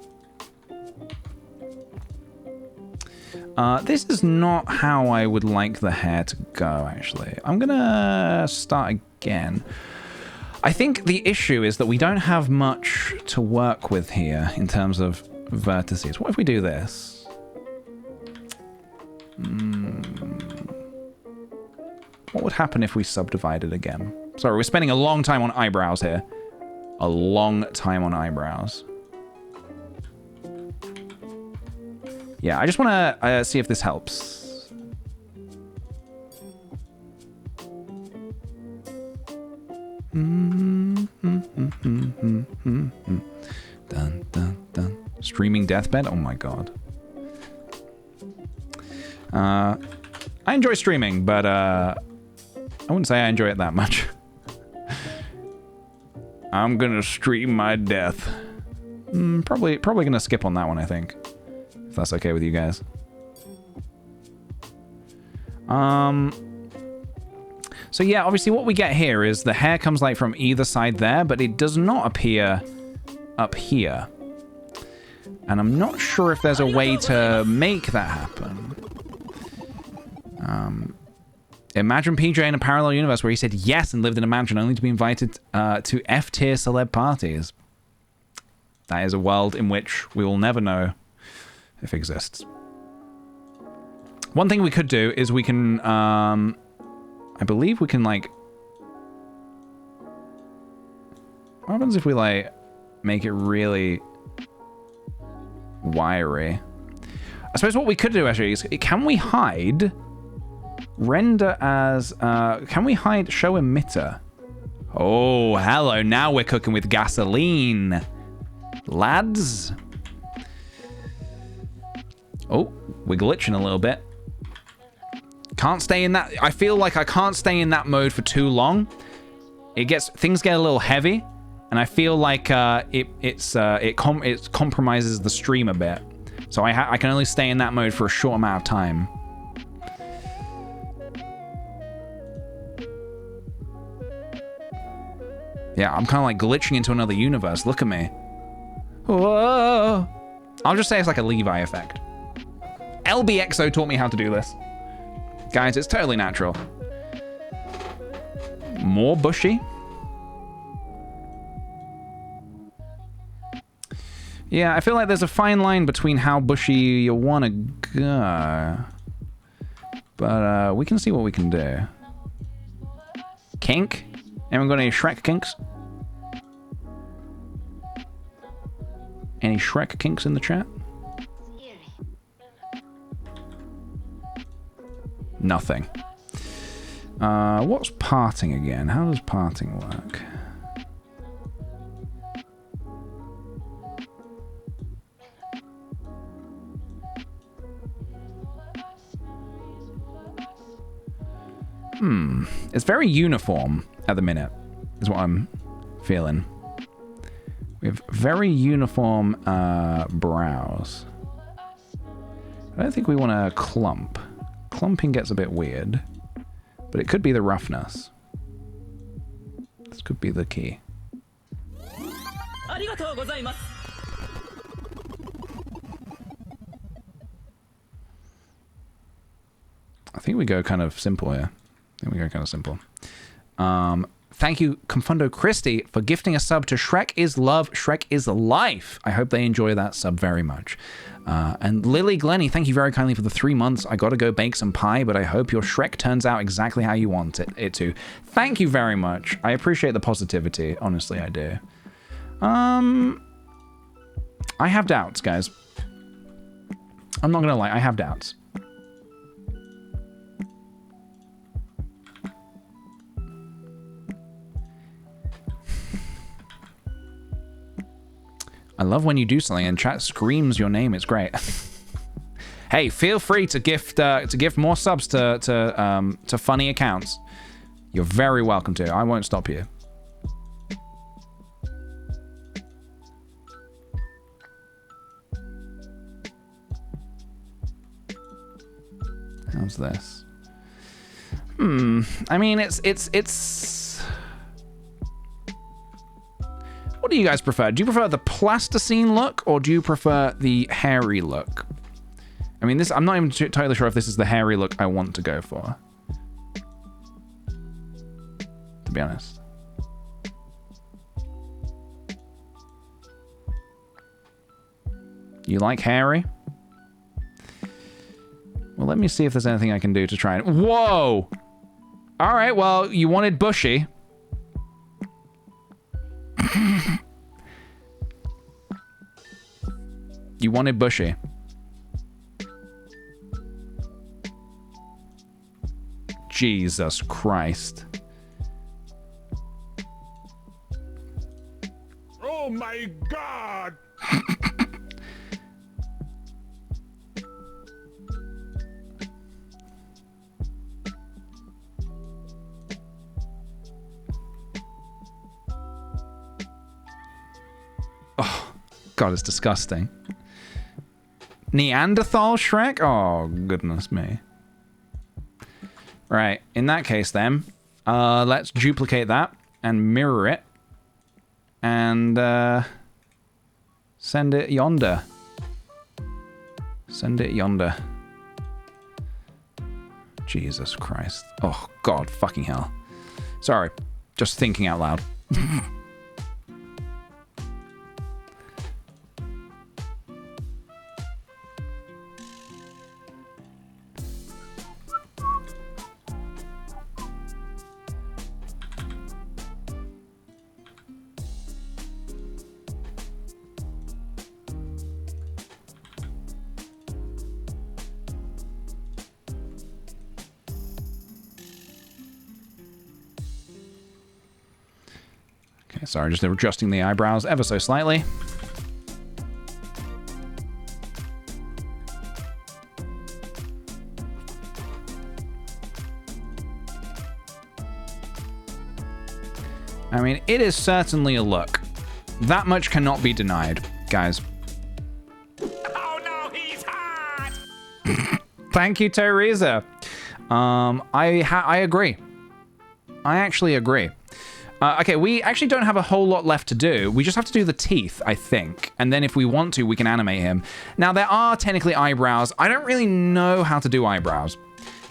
This is not how I would like the hair to go, actually. I'm gonna start again. I think the issue is that we don't have much to work with here in terms of vertices. What if we do this? What would happen if we subdivided again? Sorry, we're spending a long time on eyebrows here. A long time on eyebrows. Yeah, I just want to see if this helps. Dun, dun, dun. Streaming deathbed? Oh my god. I enjoy streaming, but I wouldn't say I enjoy it that much. I'm gonna stream my death. Probably gonna skip on that one, I think. If that's okay with you guys. So yeah, obviously what we get here is the hair comes like from either side there, but it does not appear up here. And I'm not sure if there's a way to make that happen. Imagine PJ in a parallel universe where he said yes and lived in a mansion only to be invited to F-tier celeb parties. That is a world in which we will never know if it exists. One thing we could do is we can, I believe we can, like... What happens if we, like, make it really wiry? I suppose what we could do, actually, is can we hide... Render as, can we hide show emitter? Oh, hello, now we're cooking with gasoline. Lads. Oh, we're glitching a little bit. Can't stay in that, I feel like I can't stay in that mode for too long. Things get a little heavy, and I feel like it compromises the stream a bit. So I can only stay in that mode for a short amount of time. Yeah, I'm kind of like glitching into another universe. Look at me. Whoa. I'll just say it's like a Levi effect. LBXO taught me how to do this. Guys, it's totally natural. More bushy. Yeah, I feel like there's a fine line between how bushy you want to go. But we can see what we can do. Kink? Anyone got any Shrek kinks? Any Shrek kinks in the chat? Nothing. What's parting again? How does parting work? It's very uniform at the minute, is what I'm feeling. We have very uniform brows. I don't think we want to clump. Clumping gets a bit weird, but it could be the roughness. This could be the key. I think we go kind of simple here. Thank you, Confundo Christie, for gifting a sub to Shrek is Love, Shrek is Life. I hope they enjoy that sub very much. And Lily Glennie, thank you very kindly for the 3 months. I gotta go bake some pie, but I hope your Shrek turns out exactly how you want it to. Thank you very much. I appreciate the positivity. Honestly, I do. I have doubts, guys. I'm not gonna lie, I have doubts. I love when you do something and chat screams your name. It's great. Hey, feel free to gift more subs to funny accounts. You're very welcome to. I won't stop you. How's this? I mean, it's. What do you guys prefer? Do you prefer the plasticine look or do you prefer the hairy look? I mean, I'm not even totally sure if this is the hairy look I want to go for, to be honest. You like hairy? Well, let me see if there's anything I can do to try and... Whoa! All right, well, you wanted bushy. You wanted bushy. Jesus Christ. Oh my God! God, it's disgusting. Neanderthal Shrek? Oh, goodness me. Right, in that case then, let's duplicate that and mirror it and send it yonder. Send it yonder. Jesus Christ. Oh, God, fucking hell. Sorry, just thinking out loud. Okay, sorry, just adjusting the eyebrows ever so slightly. I mean, it is certainly a look. That much cannot be denied, guys. Oh no, he's hot! Thank you, Teresa. I agree. I actually agree. Okay, we actually don't have a whole lot left to do. We just have to do the teeth, I think. And then if we want to, we can animate him. Now, there are technically eyebrows. I don't really know how to do eyebrows.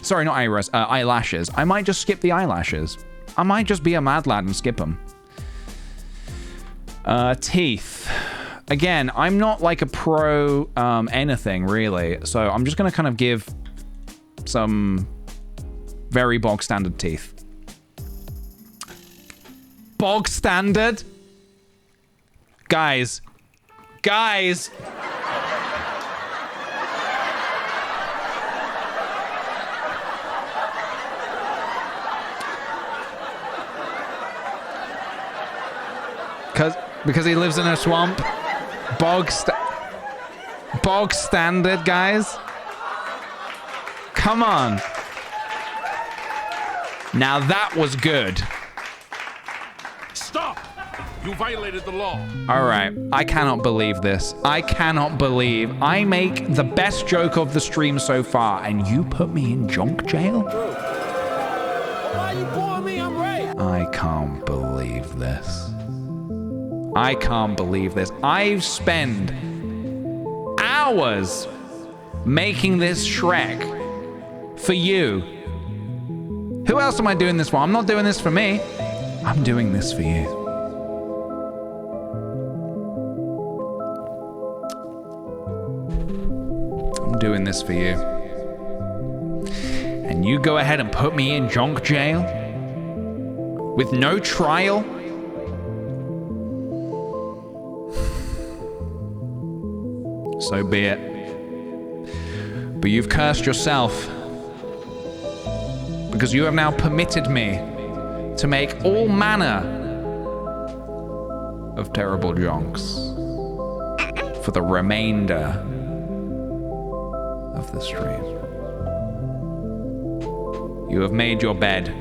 Sorry, not eyebrows, eyelashes. I might just skip the eyelashes. I might just be a mad lad and skip them. Teeth. Again, I'm not like a pro anything, really. So I'm just going to kind of give some very bog standard teeth. Bog standard? Guys. Guys! Because he lives in a swamp? Bog standard, guys? Come on. Now that was good. Stop! You violated the law. All right, I cannot believe this. I cannot believe I make the best joke of the stream so far, and you put me in junk jail? Why you calling me? I'm right. I can't believe this. I can't believe this. I've spent hours making this Shrek for you. Who else am I doing this for? I'm not doing this for me. I'm doing this for you. I'm doing this for you. And you go ahead and put me in junk jail? With no trial? So be it. But you've cursed yourself. Because you have now permitted me to make all manner of terrible jonks for the remainder of the stream. You have made your bed.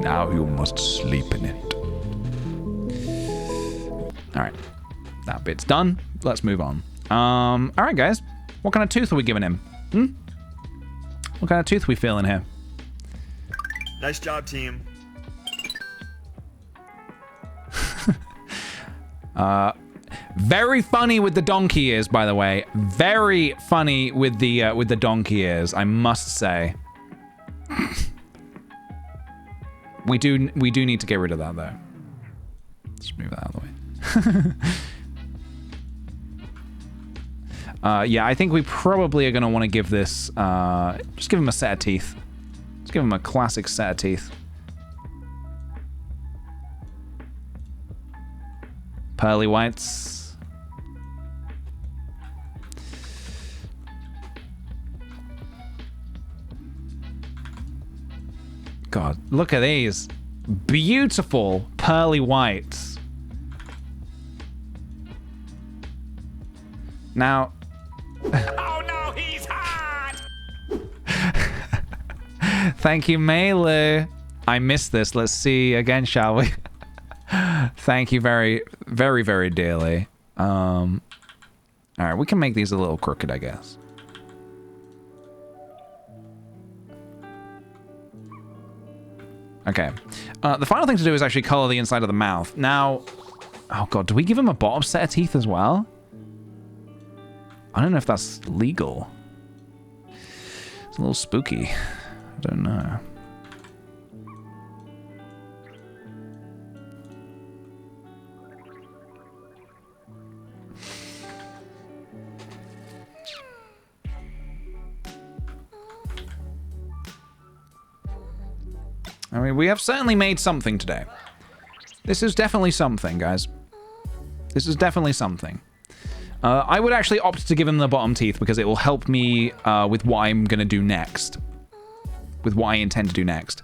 Now you must sleep in it. All right, that bit's done. Let's move on. All right, guys. What kind of tooth are we giving him? What kind of tooth are we feeling here? Nice job, team. Very funny with the donkey ears, by the way. Very funny with the donkey ears, I must say. We do need to get rid of that though. Let's move that out of the way. Yeah, I think we probably are going to want to give this, just give him a set of teeth. Let's give him a classic set of teeth. Pearly whites. God, look at these. Beautiful pearly whites. Now... Oh no, he's hot! Thank you, Melu. I missed this. Let's see again, shall we? Thank you very, very, very dearly. All right, we can make these a little crooked, I guess. Okay. The final thing to do is actually color the inside of the mouth. Now, oh god, do we give him a bottom set of teeth as well? I don't know if that's legal. It's a little spooky. I don't know. I mean, we have certainly made something today. This is definitely something, guys. This is definitely something. I would actually opt to give him the bottom teeth because it will help me with what I'm going to do next. With what I intend to do next.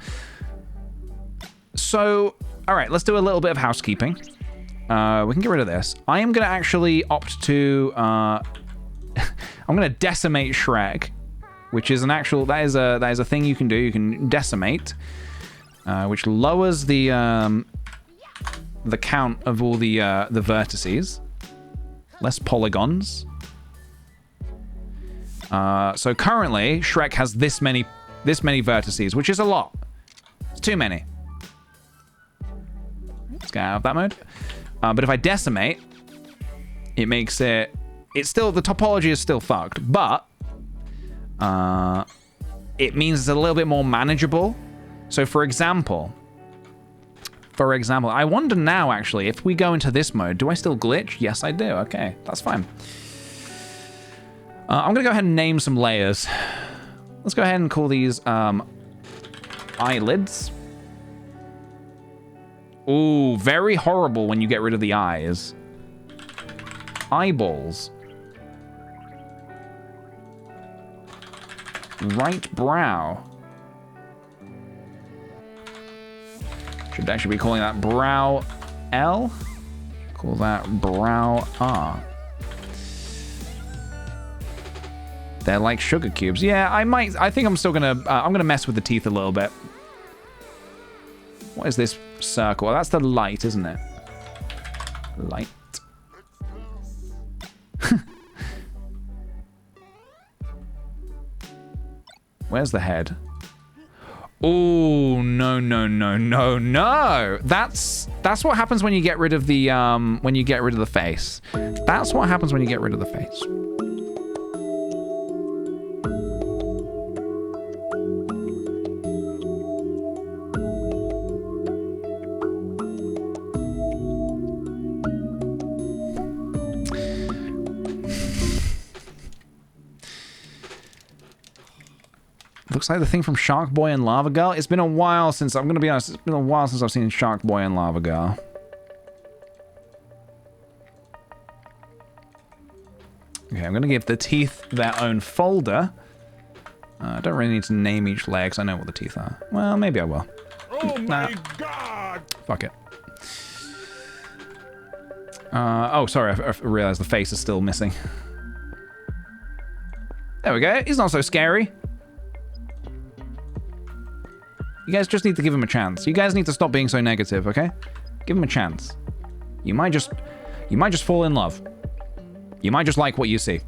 So, all right, let's do a little bit of housekeeping. We can get rid of this. I am going to actually opt to... I'm going to decimate Shrek, which is an actual... That is a thing you can do. You can decimate, which lowers the count of all the vertices. Less polygons. So currently, Shrek has this many vertices, which is a lot. It's too many. Let's get out of that mode. But if I decimate, it makes it... It's still... The topology is still fucked, but... it means it's a little bit more manageable. So for example, I wonder now, actually, if we go into this mode, do I still glitch? Yes, I do. Okay, that's fine. I'm going to go ahead and name some layers. Let's go ahead and call these eyelids. Ooh, very horrible when you get rid of the eyes. Eyeballs. Right brow. Should actually be calling that brow L. Call that brow R. They're like sugar cubes. Yeah, I think I'm still gonna. I'm gonna mess with the teeth a little bit. What is this circle? That's the light, isn't it? Light. Where's the head? Oh, no. That's what happens when you get rid of the face. That's what happens when you get rid of the face. Looks like the thing from Shark Boy and Lava Girl. It's been a while since, I'm going to be honest, it's been a while since I've seen Shark Boy and Lava Girl. Okay, I'm going to give the teeth their own folder. I don't really need to name each layer because I know what the teeth are. Well, maybe I will. Oh my God! Fuck it. Oh, sorry, I realized the face is still missing. There we go. He's not so scary. You guys just need to give him a chance. You guys need to stop being so negative, okay? Give him a chance. You might just fall in love. You might just like what you see.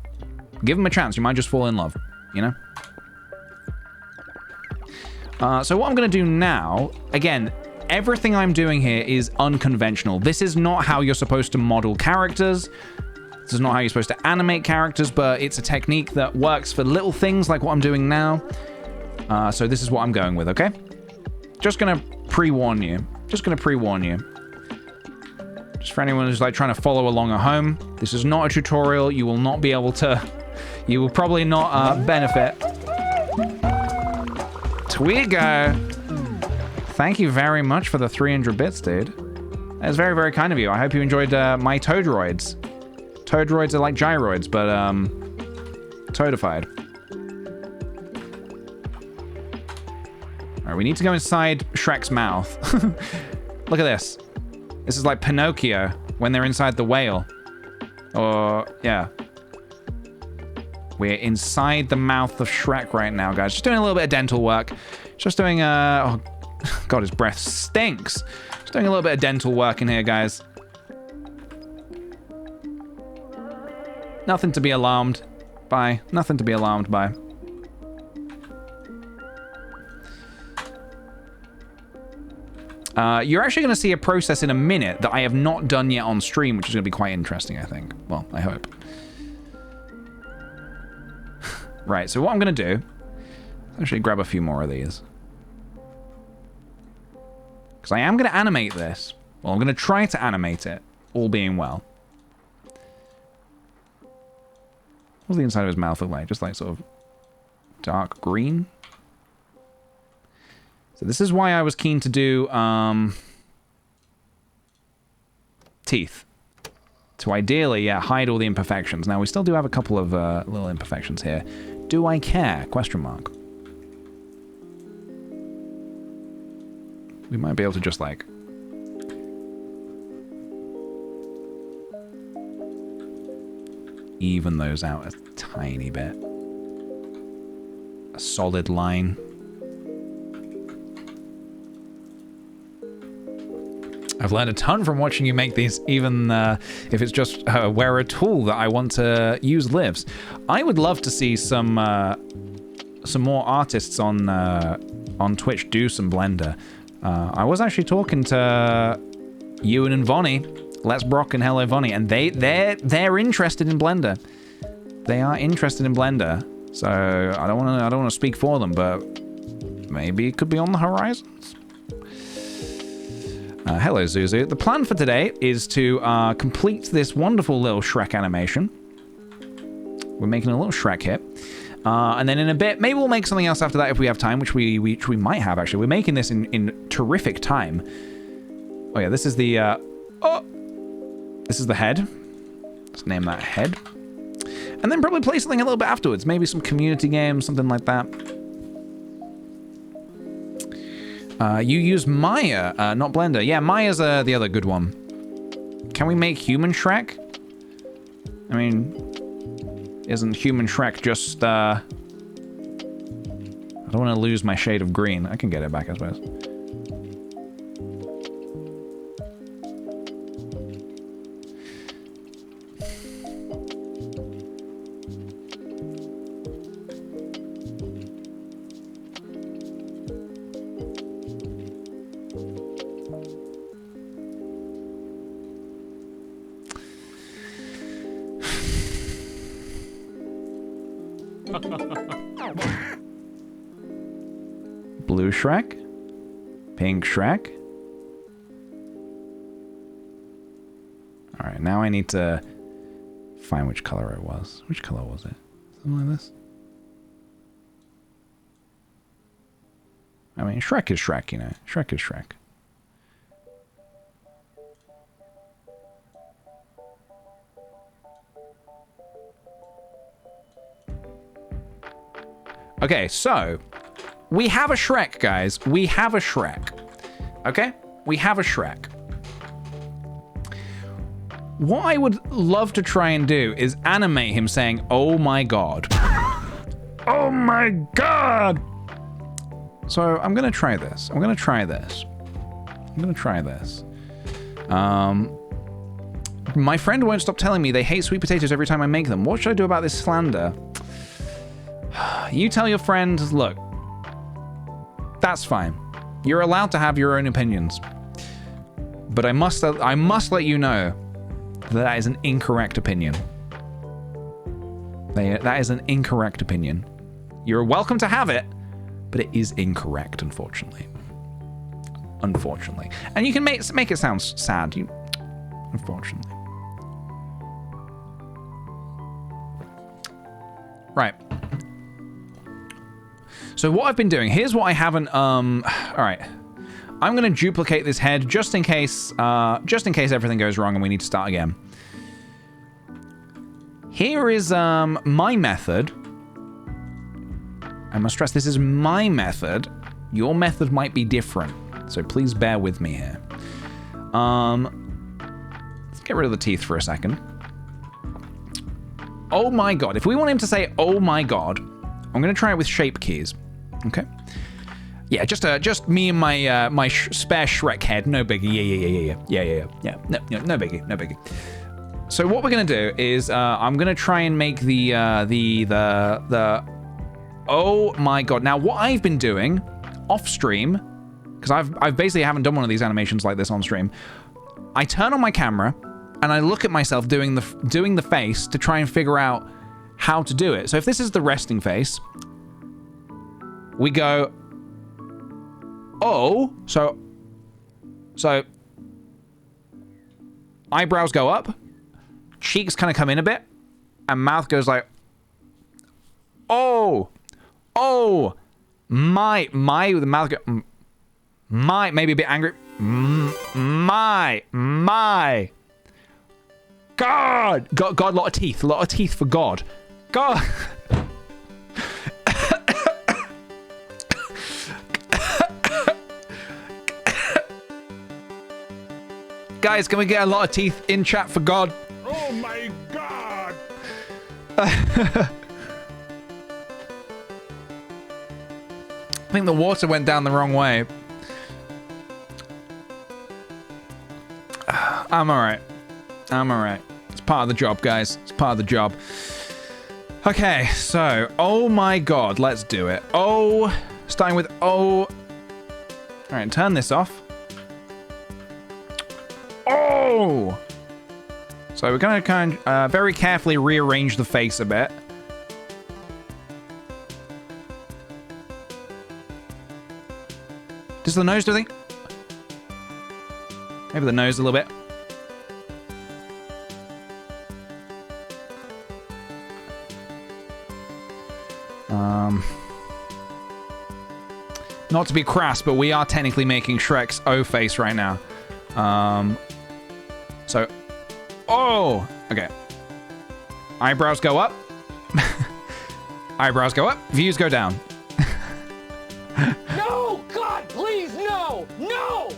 Give him a chance. You might just fall in love, you know? So what I'm going to do now, again, everything I'm doing here is unconventional. This is not how you're supposed to model characters. This is not how you're supposed to animate characters, but it's a technique that works for little things like what I'm doing now. So this is what I'm going with, okay? Just gonna pre-warn you. Just for anyone who's like trying to follow along at home, this is not a tutorial. You will not be able to... You will probably not benefit. Twigo! Thank you very much for the 300 bits, dude. That's very, very kind of you. I hope you enjoyed my Toadroids. Toadroids are like gyroids, but toadified. Alright, we need to go inside Shrek's mouth. Look at this. This is like Pinocchio when they're inside the whale. Or, yeah. We're inside the mouth of Shrek right now, guys. Just doing a little bit of dental work. Just doing, oh, God, his breath stinks. Just doing a little bit of dental work in here, guys. Nothing to be alarmed by. Nothing to be alarmed by. You're actually going to see a process in a minute that I have not done yet on stream, which is going to be quite interesting, I think. Well, I hope. Right, so what I'm going to do... actually grab a few more of these. Because I am going to animate this. Well, I'm going to try to animate it, all being well. What's the inside of his mouth look like? Just like sort of dark green? So this is why I was keen to do teeth. To ideally, yeah, hide all the imperfections. Now, we still do have a couple of little imperfections here. Do I care? Question mark. We might be able to just, like... even those out a tiny bit. A solid line. I've learned a ton from watching you make these, even if it's just where a tool that I want to use lives. I would love to see some more artists on Twitch do some Blender. I was actually talking to Ewan and Vonnie, Let's Brock and Hello Vonnie, and they're interested in Blender. They are interested in Blender, so I don't want to speak for them, but maybe it could be on the horizons. Hello, Zuzu. The plan for today is to complete this wonderful little Shrek animation. We're making a little Shrek hit. And then in a bit, maybe we'll make something else after that if we have time, which we might have, actually. We're making this in terrific time. Oh, yeah, this is the... this is the head. Let's name that head. And then probably play something a little bit afterwards. Maybe some community game, something like that. You use Maya, not Blender. Yeah, Maya's the other good one. Can we make human Shrek? I mean, isn't human Shrek just, I don't want to lose my shade of green. I can get it back, I suppose. Blue Shrek? Pink Shrek? Alright, now I need to find which color it was. Which color was it? Something like this? I mean, Shrek is Shrek, you know. Shrek is Shrek. Okay, so we have a Shrek, guys. We have a Shrek. Okay? We have a Shrek. What I would love to try and do is animate him saying, "Oh my god." Oh my god! So I'm gonna try this. I'm gonna try this. My friend won't stop telling me they hate sweet potatoes every time I make them. What should I do about this slander? You tell your friend, look, that's fine. You're allowed to have your own opinions. But I must let you know that is an incorrect opinion. That is an incorrect opinion. You're welcome to have it, but it is incorrect, unfortunately. Unfortunately. And you can make it sound sad, unfortunately. Right. So what I've been doing, here's what I haven't, all right. I'm gonna duplicate this head just in case everything goes wrong and we need to start again. Here is, my method. I must stress this is my method. Your method might be different, so please bear with me here. Let's get rid of the teeth for a second. Oh my god, if we want him to say, oh my god, I'm gonna try it with shape keys. Okay. Yeah, just me and my my spare Shrek head. No biggie. Yeah. No biggie. So what we're gonna do is I'm gonna try and make the oh my god. Now what I've been doing off stream, because I've basically haven't done one of these animations like this on stream. I turn on my camera and I look at myself doing the face to try and figure out how to do it. So if this is the resting face, we go oh, so eyebrows go up, cheeks kind of come in a bit, and mouth goes like, oh, my, the mouth go, maybe a bit angry, my, God, a lot of teeth for God, God. Guys, can we get a lot of teeth in chat for God? Oh my God! I think the water went down the wrong way. I'm alright. It's part of the job, guys. It's part of the job. Okay, so, oh my God, let's do it. Oh, starting with oh. Alright, turn this off. Oh! So we're gonna kind of very carefully rearrange the face a bit. Does the nose do anything? Maybe the nose a little bit. Not to be crass, but we are technically making Shrek's O face right now. So, oh, okay. Eyebrows go up. Eyebrows go up. Views go down. No! God, please, no! No!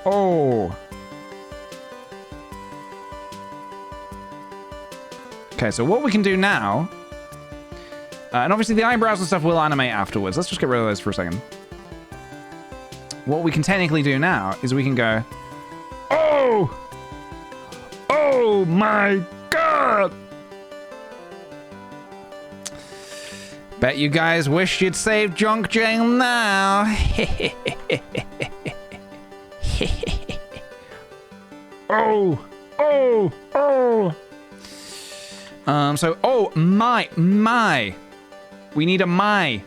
Oh. Okay, so what we can do now, and obviously the eyebrows and stuff will animate afterwards. Let's just get rid of those for a second. What we can technically do now is we can go, oh! Oh my God! Bet you guys wish you'd saved Junk Jail now. Oh! So, oh, my. We need a my.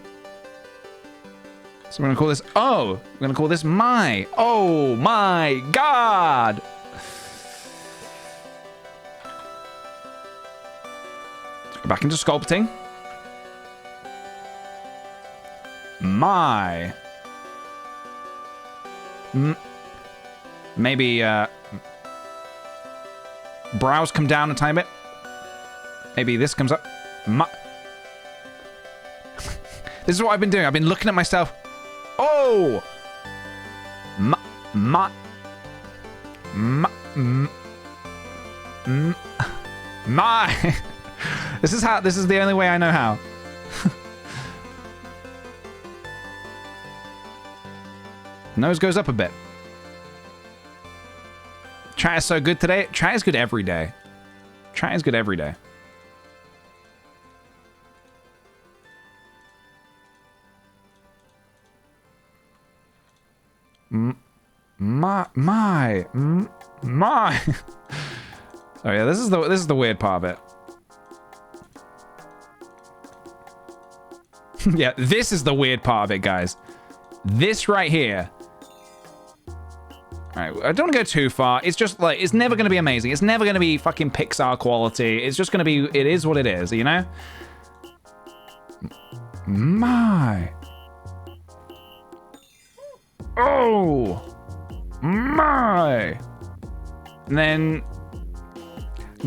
So we're gonna call this oh. We're gonna call this my. Oh my God. Let's go back into sculpting. My. Maybe brows come down a tiny bit. Maybe this comes up. My. This is what I've been doing. I've been looking at myself. Oh! My. This is the only way I know how. Nose goes up a bit. Chat is so good today. Chat is good every day. Chat is good every day. My. Oh yeah, this is the weird part of it. Yeah, this is the weird part of it, guys. This right here. All right, I don't want to go too far. It's just like, it's never going to be amazing. It's never going to be fucking Pixar quality. It's just going to be, it is what it is, you know? My. Oh. My. And then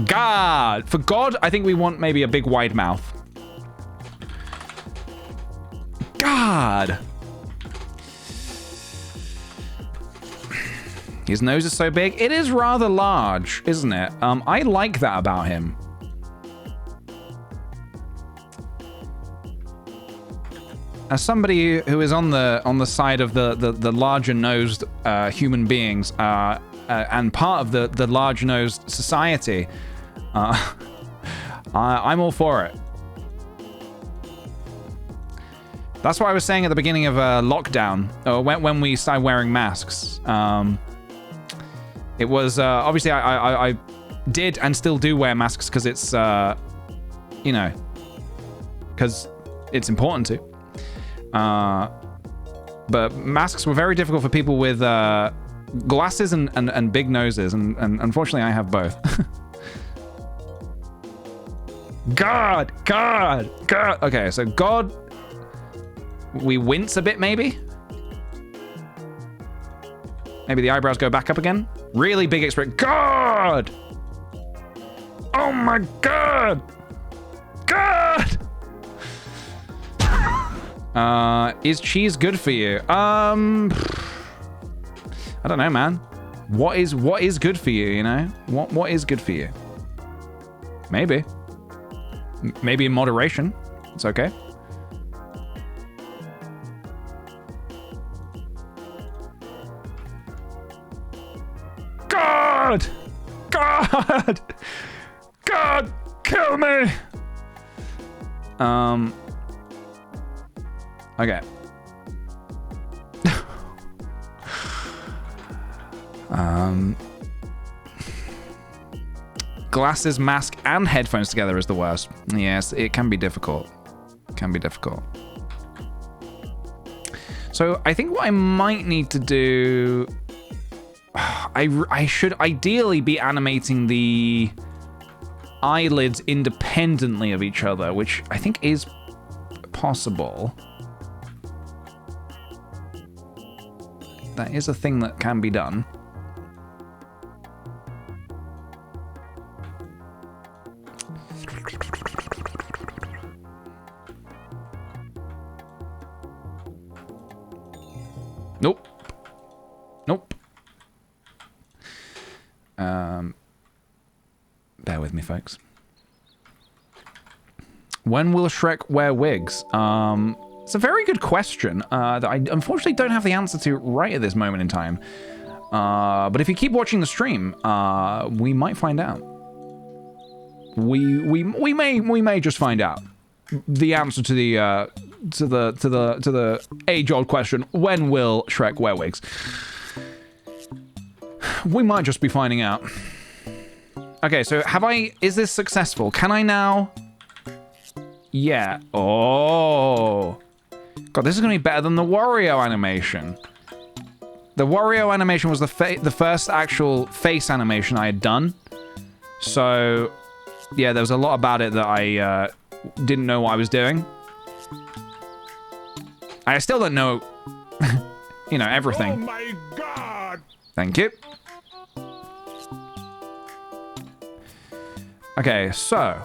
God. For God, I think we want maybe a big wide mouth. God. His nose is so big. It is rather large, isn't it? I like that about him. As somebody who is on the side of the larger nosed human beings, and part of the large-nosed society, I'm all for it. That's what I was saying at the beginning of lockdown, or when we started wearing masks. It was obviously I did and still do wear masks because it's you know, because it's important to. But masks were very difficult for people with glasses and big noses, and unfortunately I have both. God. Okay, so God, we wince a bit maybe? Maybe the eyebrows go back up again? Really big expression. God! Oh my God! God! Is cheese good for you? I don't know, man. What is good for you, you know? What is good for you? Maybe. Maybe in moderation. It's okay. God! God! God! Kill me! Okay. Glasses, mask, and headphones together is the worst. Yes, it can be difficult. So I think what I might need to do... I should ideally be animating the eyelids independently of each other, which I think is possible. That is a thing that can be done. Nope. Bear with me, folks. When will Shrek wear wigs? It's a very good question that I unfortunately don't have the answer to right at this moment in time. But if you keep watching the stream, we might find out. We may just find out the answer to the age-old question: when will Shrek wear wigs? We might just be finding out. Okay, so is this successful? Can I now? Yeah. Oh. God, this is going to be better than the Wario animation. The Wario animation was the first actual face animation I had done. So, yeah, there was a lot about it that I didn't know what I was doing. I still don't know, you know, everything. Oh my God! Thank you. Okay, so.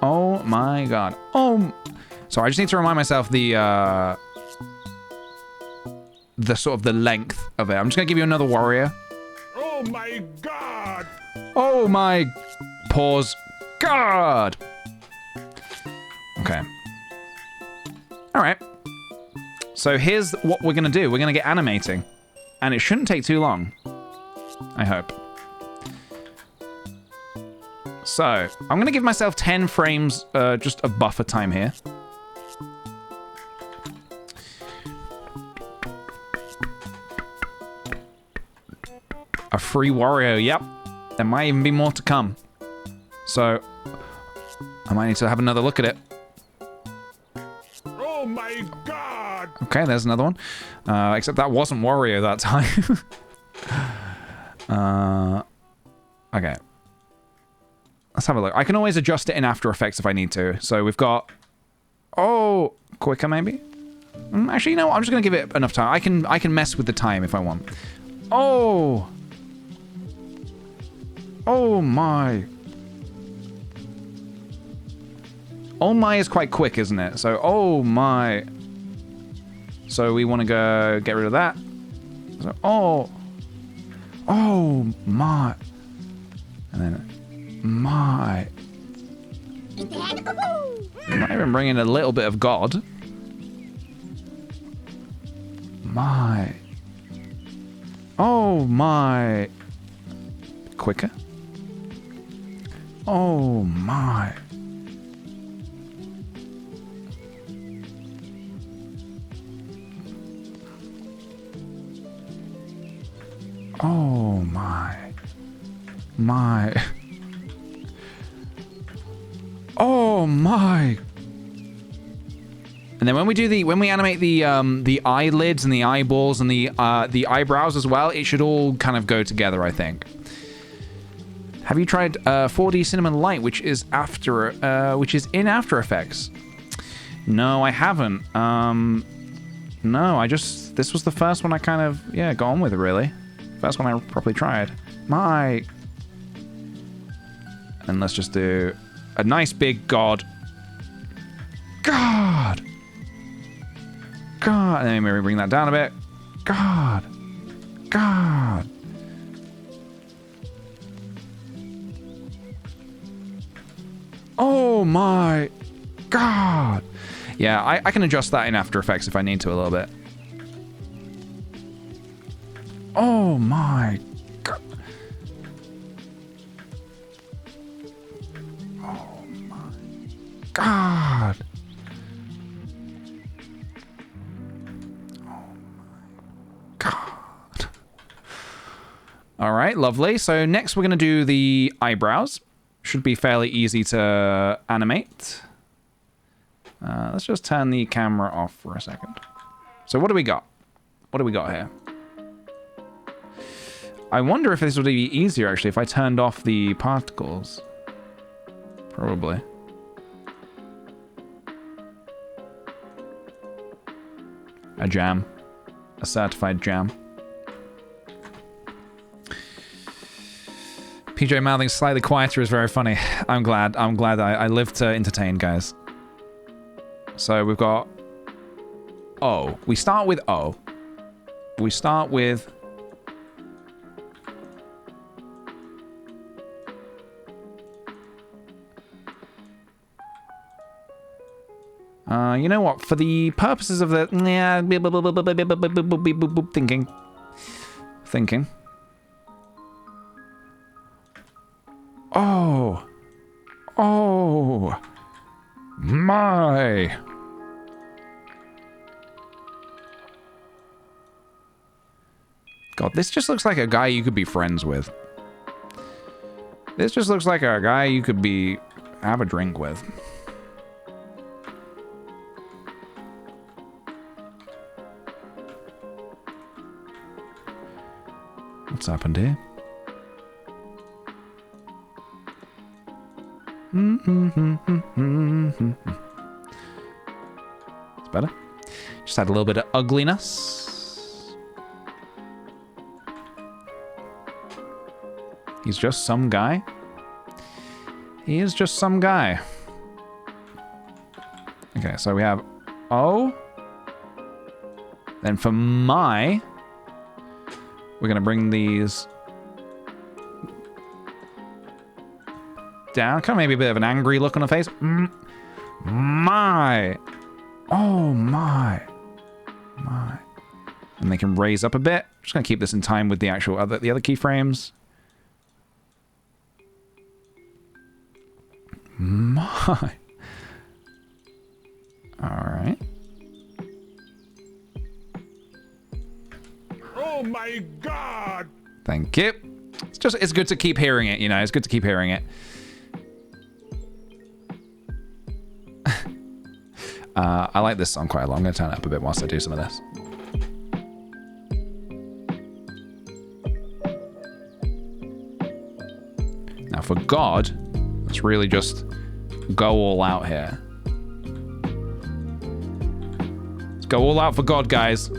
Oh my God. So I just need to remind myself the sort of the length of it. I'm just gonna give you another warrior. Oh my God! Oh my pause. God. Okay. All right. So here's what we're gonna do. We're gonna get animating, and it shouldn't take too long. I hope. So, I'm going to give myself 10 frames just of buffer time here. A free Wario, yep. There might even be more to come. So, I might need to have another look at it. Oh my God! Okay, there's another one. Except that wasn't Wario that time. Okay. Let's have a look. I can always adjust it in After Effects if I need to. So we've got... Oh, quicker maybe? Actually, you know what? I'm just going to give it enough time. I can mess with the time if I want. Oh! Oh my. Oh my is quite quick, isn't it? So, oh my. So we want to go get rid of that. So, oh. Oh my. And then... My. Might even bring in a little bit of God. My. Oh my. Quicker. Oh my. Oh my. My. Oh my. And then when we animate the eyelids and the eyeballs and the eyebrows as well, it should all kind of go together, I think. Have you tried 4D Cinema Light, which is in After Effects? No, I haven't. No, this was the first one I kind of, got on with, really. First one I properly tried. And let's just do a nice big God. God! God! And then maybe bring that down a bit. God! God! Oh my God! Yeah, I can adjust that in After Effects if I need to a little bit. Oh my God! Oh my God! Oh my God! All right, lovely. So next we're going to do the eyebrows. Should be fairly easy to animate. Let's just turn the camera off for a second. So what do we got? What do we got here? I wonder if this would be easier, actually, if I turned off the particles. Probably. A jam. A certified jam. PJ mouthing slightly quieter is very funny. I'm glad I live to entertain, guys. So we've got O. We start with O. We start with... you know what? For the purposes of the... Thinking. Oh. Oh. My. God, this just looks like a guy you could be friends with. This just looks like a guy you could have a drink with. What's happened here? It's better. Just add a little bit of ugliness. He's just some guy. He is just some guy. Okay, so we have O. Then for my, we're gonna bring these down. Kind of maybe a bit of an angry look on the face. My. Oh my. My. And they can raise up a bit. Just gonna keep this in time with the actual the other keyframes. My. Alright. Oh my God! Thank you. It's good to keep hearing it, you know, it's good to keep hearing it. I like this song quite a lot. I'm going to turn it up a bit whilst I do some of this. Now for God, let's really just go all out here. Let's go all out for God, guys.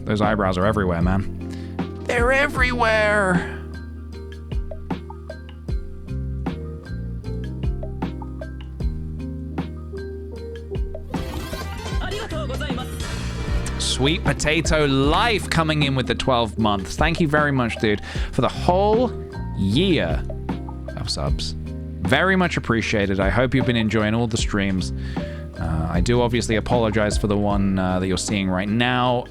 Those eyebrows are everywhere, man. They're everywhere! Sweet Potato Life coming in with the 12 months. Thank you very much, dude, for the whole year of subs. Very much appreciated. I hope you've been enjoying all the streams. I do obviously apologize for the one that you're seeing right now.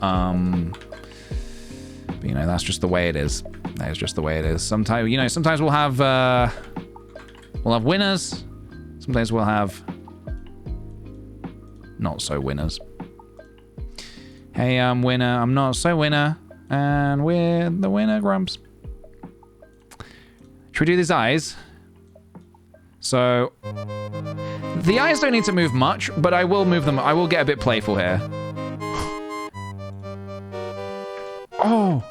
But, you know, that's just the way it is. That is just the way it is. Sometimes, you know, sometimes we'll have winners. Sometimes we'll have not so winners. Hey, I'm winner. I'm not so winner. And we're the winner, Grumps. Should we do these eyes? So, the eyes don't need to move much, but I will move them. I will get a bit playful here. Oh!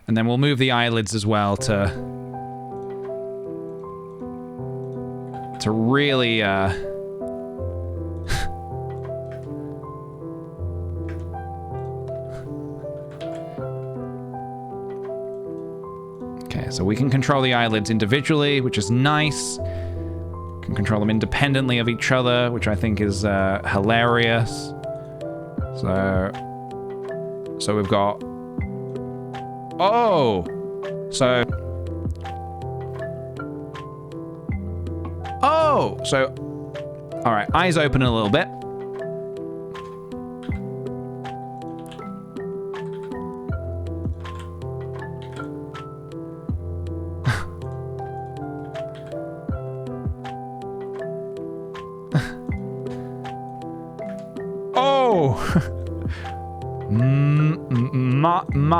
And then we'll move the eyelids as well to really okay, so we can control the eyelids individually, which is nice. Can control them independently of each other, which I think is hilarious. So we've got so all right, eyes open a little bit.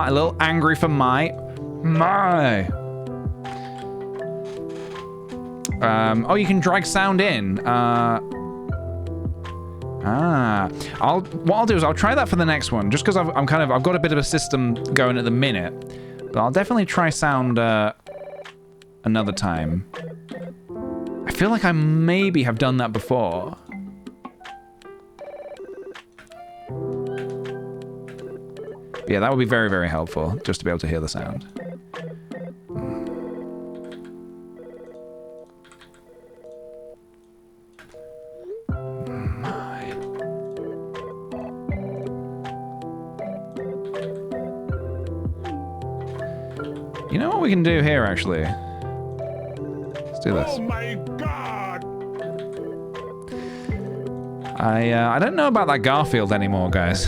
A little angry for my. Oh, you can drag sound in. What I'll do is I'll try that for the next one, just because I've got a bit of a system going at the minute, but I'll definitely try sound another time. I feel like I maybe have done that before. Yeah, that would be very, very helpful, just to be able to hear the sound. You know what we can do here, actually? Let's do this. Oh my God! I don't know about that Garfield anymore, guys.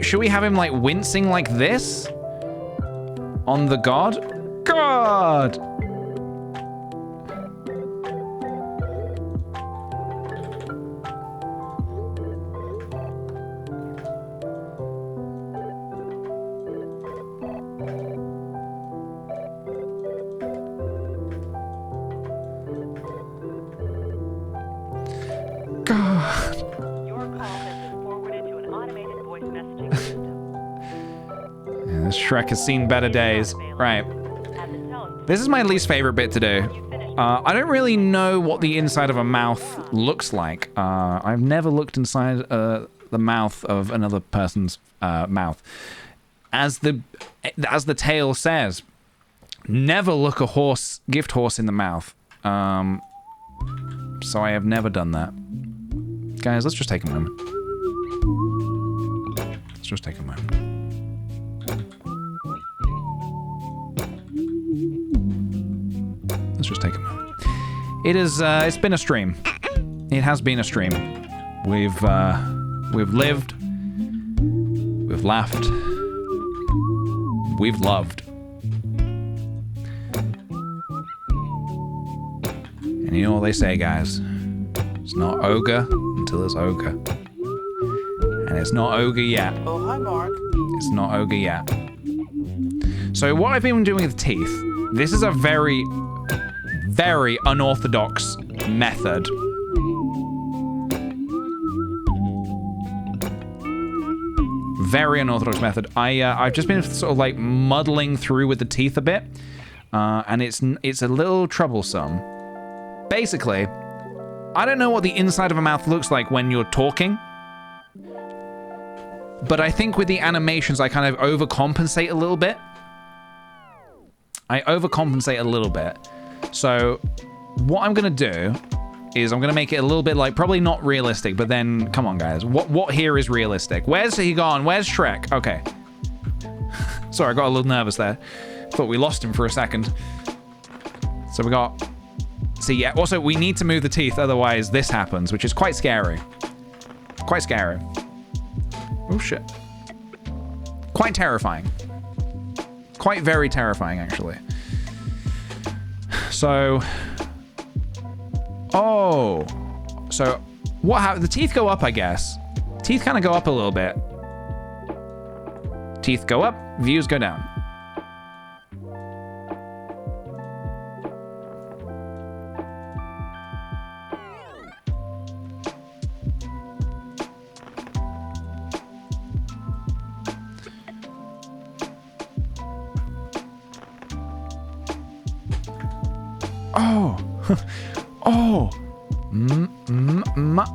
Should we have him like wincing like this? On the god? God! Shrek has seen better days. Right. This is my least favorite bit to do. I don't really know what the inside of a mouth looks like. I've never looked inside the mouth of another person's mouth. As the tale says, never look a gift horse in the mouth. So I have never done that. Guys, let's just take a moment. Let's just take a moment. Let's just take a moment. It's been a stream. It has been a stream. We've lived. We've laughed. We've loved. And you know what they say, guys? It's not ogre until it's ogre. And it's not ogre yet. Oh, hi, Mark. It's not ogre yet. So what I've been doing with teeth, this is a very, very unorthodox method. Very unorthodox method. I've just been sort of like muddling through with the teeth a bit, and it's a little troublesome. Basically, I don't know what the inside of a mouth looks like when you're talking, but I think with the animations I kind of overcompensate a little bit. So what I'm gonna do is I'm gonna make it a little bit like, probably not realistic, but then, come on guys, what here is realistic? Where's he gone? Where's Shrek? Okay. Sorry, I got a little nervous there. Thought we lost him for a second. So we got, see, yeah, also we need to move the teeth, otherwise this happens, which is quite scary. Quite scary. Oh shit. Quite terrifying. Quite very terrifying, actually. So, oh, so what happened? The teeth go up, I guess. Teeth kind of go up a little bit. Teeth go up, views go down. Oh, oh,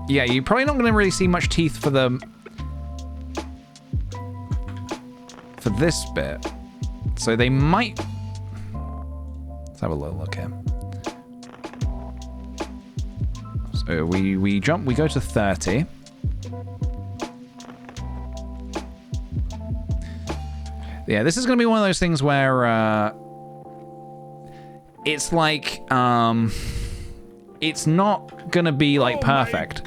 yeah, you're probably not going to really see much teeth for this bit. So they might, let's have a little look here. So we go to 30. Yeah, this is going to be one of those things where, it's like, it's not gonna be like perfect,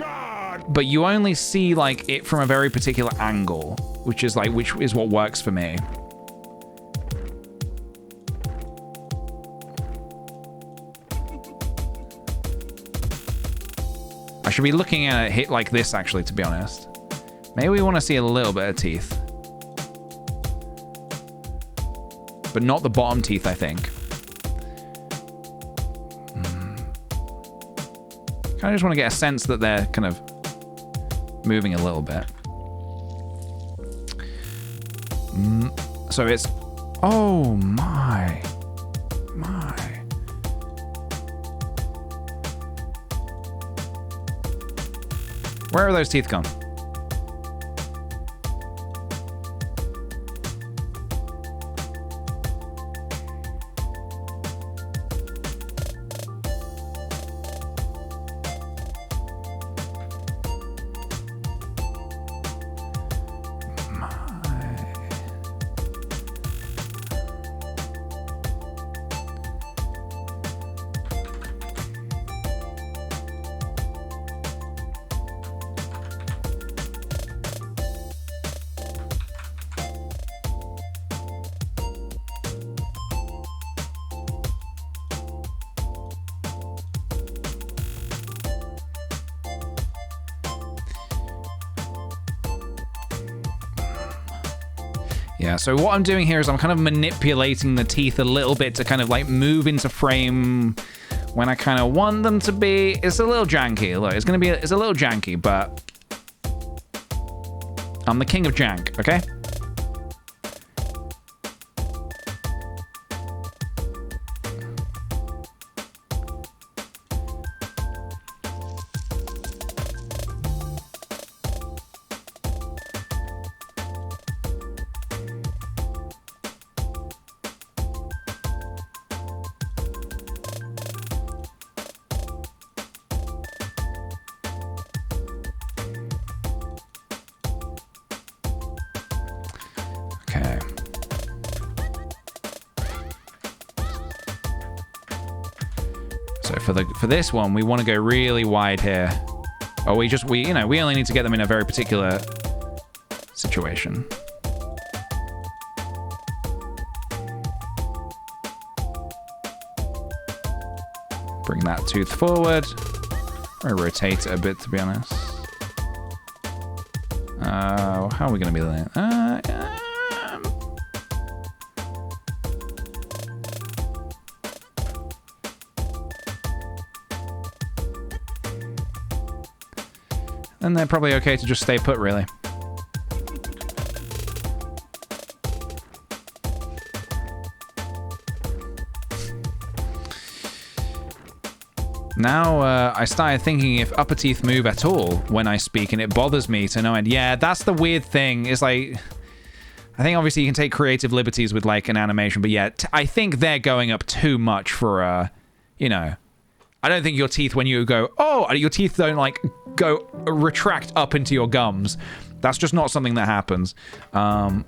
but you only see like it from a very particular angle, which is what works for me. I should be looking at it hit like this, actually, to be honest. Maybe we want to see a little bit of teeth, but not the bottom teeth, I think. I just want to get a sense that they're kind of moving a little bit. So it's, oh my. Where are those teeth gone? Yeah, so what I'm doing here is I'm kind of manipulating the teeth a little bit to kind of like move into frame when I kind of want them to be. It's a little janky. Look, it's a little janky, but I'm the king of jank, okay? Okay. So for this one, we want to go really wide here. Oh, we only need to get them in a very particular situation. Bring that tooth forward. Or rotate it a bit, to be honest. How are we going to be doing it? then they're probably okay to just stay put, really. Now, I started thinking if upper teeth move at all when I speak, and it bothers me to no end. Yeah, that's the weird thing. It's like, I think obviously you can take creative liberties with like an animation, but yeah, I think they're going up too much for, you know, I don't think your teeth, when you go, oh, your teeth don't like go retract up into your gums. That's just not something that happens. But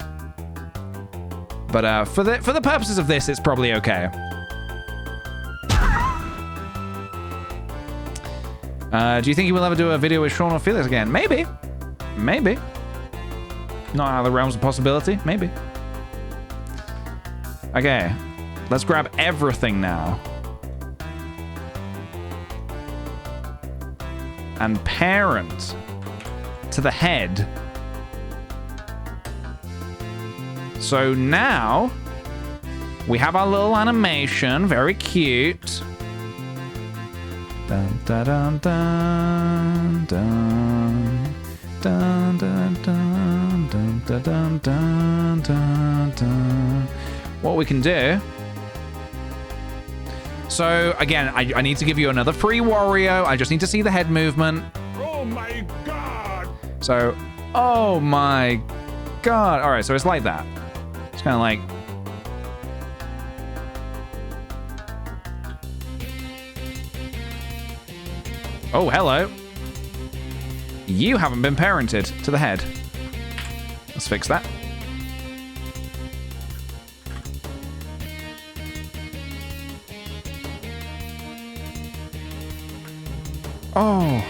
for the purposes of this, it's probably okay. Do you think you will ever do a video with Sean or Felix again? Maybe. Maybe. Not out of the realms of possibility. Maybe. Okay. Let's grab everything now. And parent to the head. So now we have our little animation. Very cute. Dun, dun, dun, dun, dun, dun, dun, dun, dun, dun, dun, dun, dun. What we can do. So again, I need to give you another free Wario. I just need to see the head movement. Oh my god! So, oh my god. All right, so it's like that. It's kind of like. Oh, hello. You haven't been parented to the head. Let's fix that. Oh.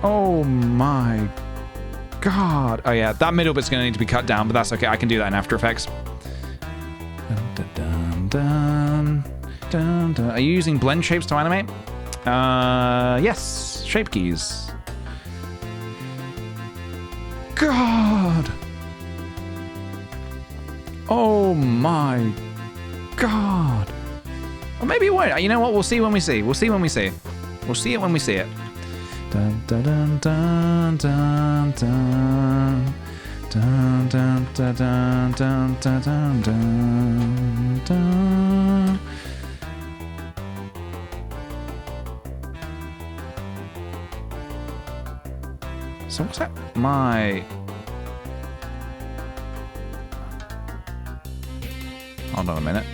Oh my god. Oh yeah, that middle bit's gonna need to be cut down, but that's okay. I can do that in After Effects. Dun, dun, dun, dun, dun. Are you using blend shapes to animate? Yes. Shape keys. God. Oh my god. Or maybe it won't. You know what? We'll see when we see. We'll see when we see. We'll see it when we see it. Dun, dun, dun, dun, dun, dun. Dun, dun, dun, dun, dun, dun, dun, dun. So what's that? My... Hold on a minute.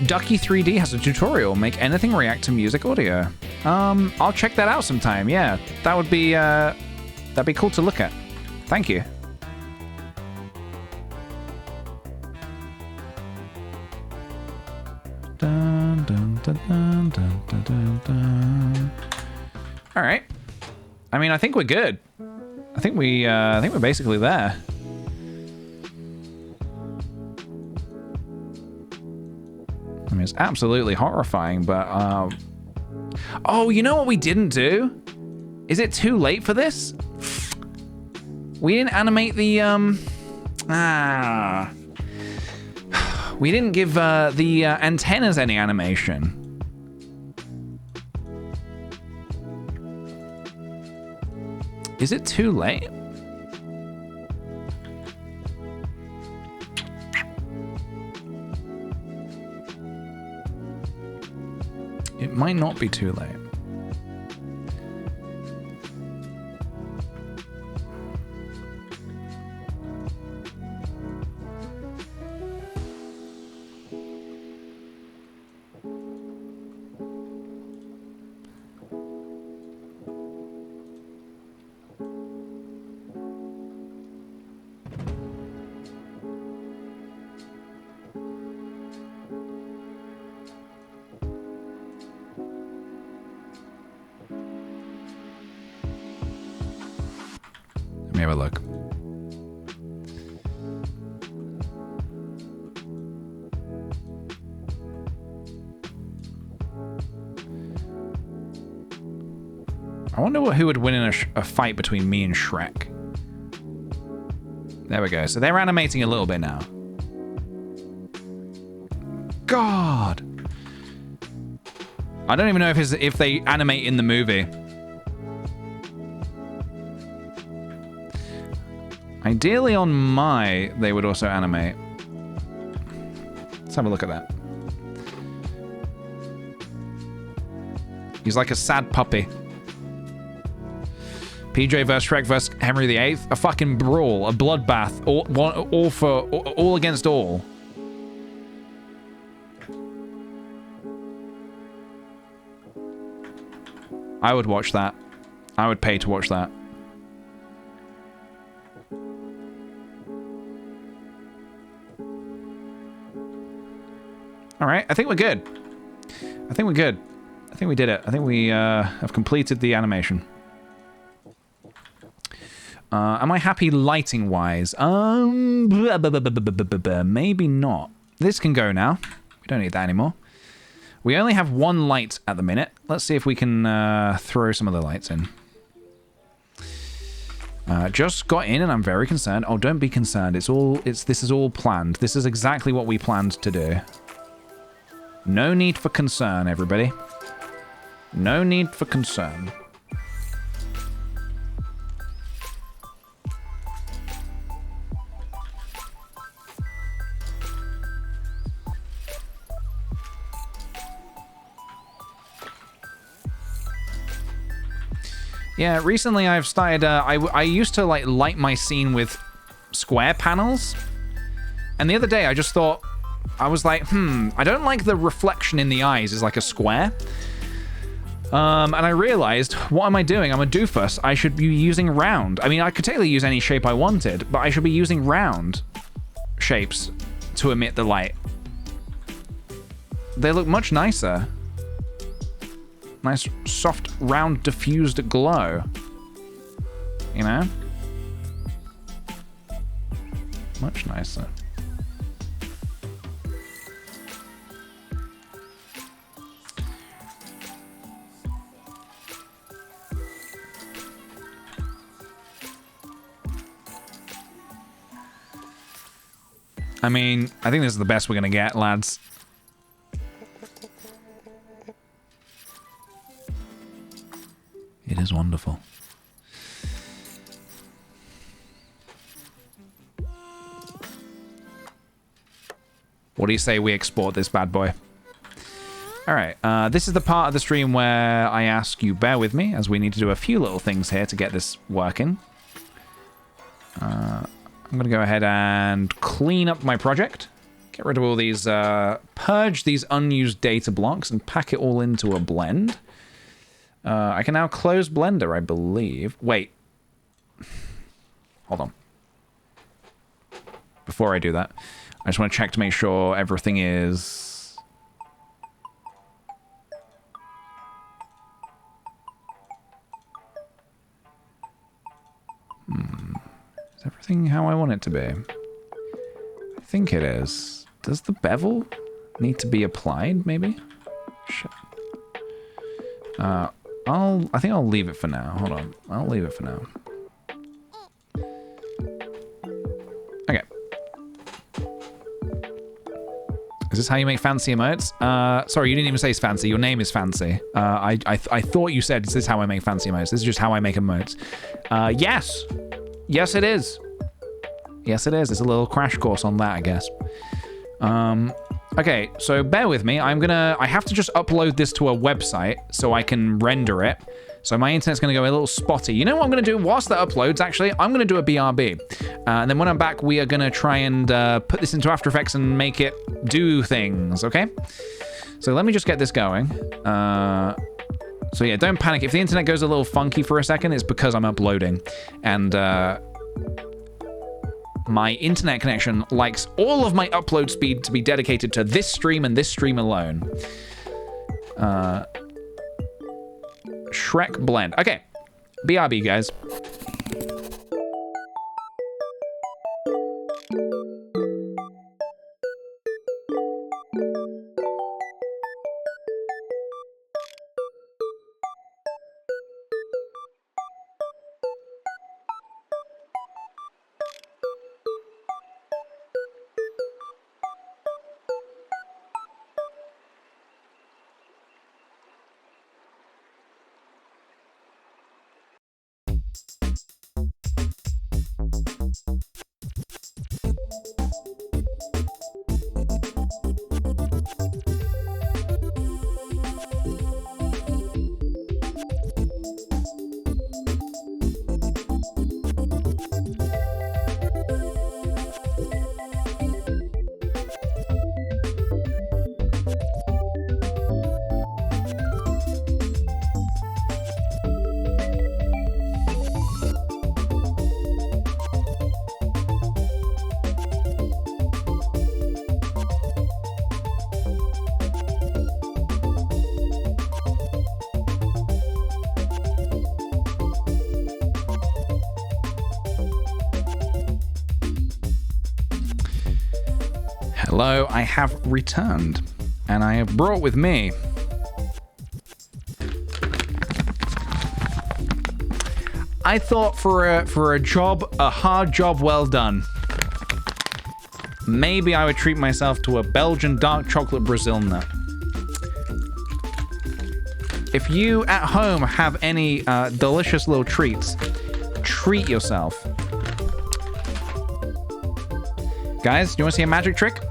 Ducky 3D has a tutorial. Make anything react to music audio. I'll check that out sometime. Yeah, that would be that'd be cool to look at. Thank you. Dun, dun, dun, dun, dun, dun, dun, dun. All right. I mean, I think we're good. I think we're basically there. I mean, it's absolutely horrifying, but oh, you know what we didn't do? Is it too late for this? We didn't animate the we didn't give the antennas any animation. Is it too late? It might not be too late. Let me have a look. I wonder who would win in a fight between me and Shrek. There we go. So they're animating a little bit now. God! I don't even know if they animate in the movie. Ideally on my, they would also animate. Let's have a look at that. He's like a sad puppy. PJ versus Shrek versus Henry VIII. A fucking brawl, a bloodbath, all against all. I would watch that. I would pay to watch that. All right, I think we're good. I think we're good. I think we did it. I think we have completed the animation. Am I happy lighting-wise? Maybe not. This can go now. We don't need that anymore. We only have one light at the minute. Let's see if we can throw some of the lights in. Just got in and I'm very concerned. Oh, don't be concerned. This is all planned. This is exactly what we planned to do. No need for concern, everybody. No need for concern. Yeah, recently I've started, I used to like light my scene with square panels. And the other day I just thought, I was like, I don't like the reflection in the eyes is like a square. And I realized, what am I doing? I'm a doofus. I should be using round. I mean, I could technically use any shape I wanted, but I should be using round shapes to emit the light. They look much nicer. Nice, soft, round, diffused glow. You know? Much nicer. I mean, I think this is the best we're gonna get, lads. It is wonderful. What do you say we export this bad boy? All right, this is the part of the stream where I ask you bear with me, as we need to do a few little things here to get this working. I'm gonna go ahead and clean up my project. Get rid of all these, purge these unused data blocks and pack it all into a blend. I can now close Blender, I believe. Wait. Hold on. Before I do that, I just want to check to make sure everything is... Is everything how I want it to be? I think it is. Does the bevel need to be applied, maybe? Shit. I think I'll leave it for now. Hold on. I'll leave it for now. Okay. Is this how you make fancy emotes? Sorry, you didn't even say it's fancy. Your name is fancy. I thought you said, is this how I make fancy emotes? This is just how I make emotes. Yes. Yes, it is. Yes, it is. It's a little crash course on that, I guess. Okay, so bear with me. I have to just upload this to a website so I can render it. So my internet's gonna go a little spotty. You know what I'm gonna do whilst that uploads, actually? I'm gonna do a BRB. And then when I'm back, we are gonna try and put this into After Effects and make it do things, okay? So let me just get this going. So yeah, don't panic. If the internet goes a little funky for a second, it's because I'm uploading. And my internet connection likes all of my upload speed to be dedicated to this stream and this stream alone. Shrek blend. Okay, BRB, guys. Hello, I have returned, and I have brought with me I thought for a job, a hard job well done, maybe I would treat myself to a Belgian dark chocolate Brazil nut. If you at home have any delicious little treats, treat yourself. Guys, do you want to see a magic trick?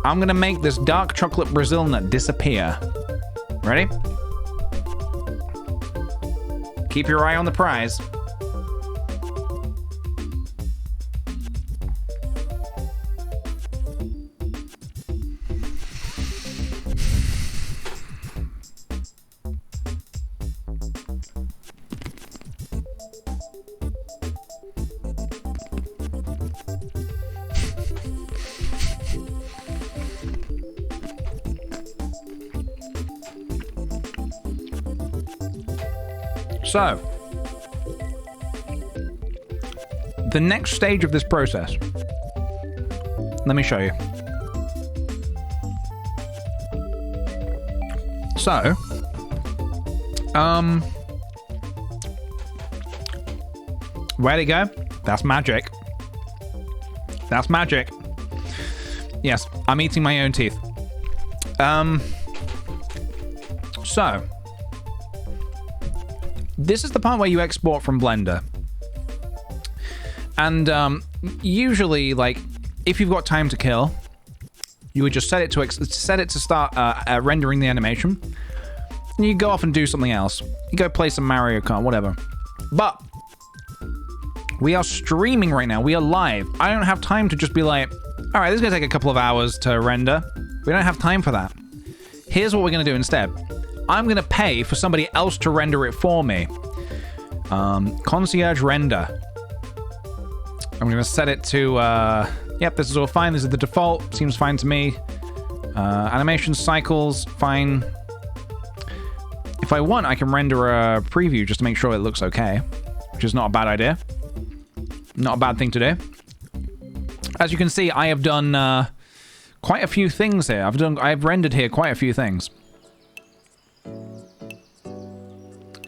I'm gonna make this dark chocolate Brazil nut disappear. Ready? Keep your eye on the prize. So, the next stage of this process, let me show you. So, where'd it go? That's magic. That's magic. Yes, I'm eating my own teeth. So, this is the part where you export from Blender. And usually, like, if you've got time to kill, you would just set it to start rendering the animation. And you go off and do something else. You go play some Mario Kart, whatever. But we are streaming right now. We are live. I don't have time to just be like, all right, this is going to take a couple of hours to render. We don't have time for that. Here's what we're going to do instead. I'm going to pay for somebody else to render it for me. Concierge render. I'm going to set it to, yep, this is all fine. This is the default. Seems fine to me. Animation cycles, fine. If I want, I can render a preview just to make sure it looks okay, which is not a bad idea. Not a bad thing to do. As you can see, I have done quite a few things here. I've rendered here quite a few things.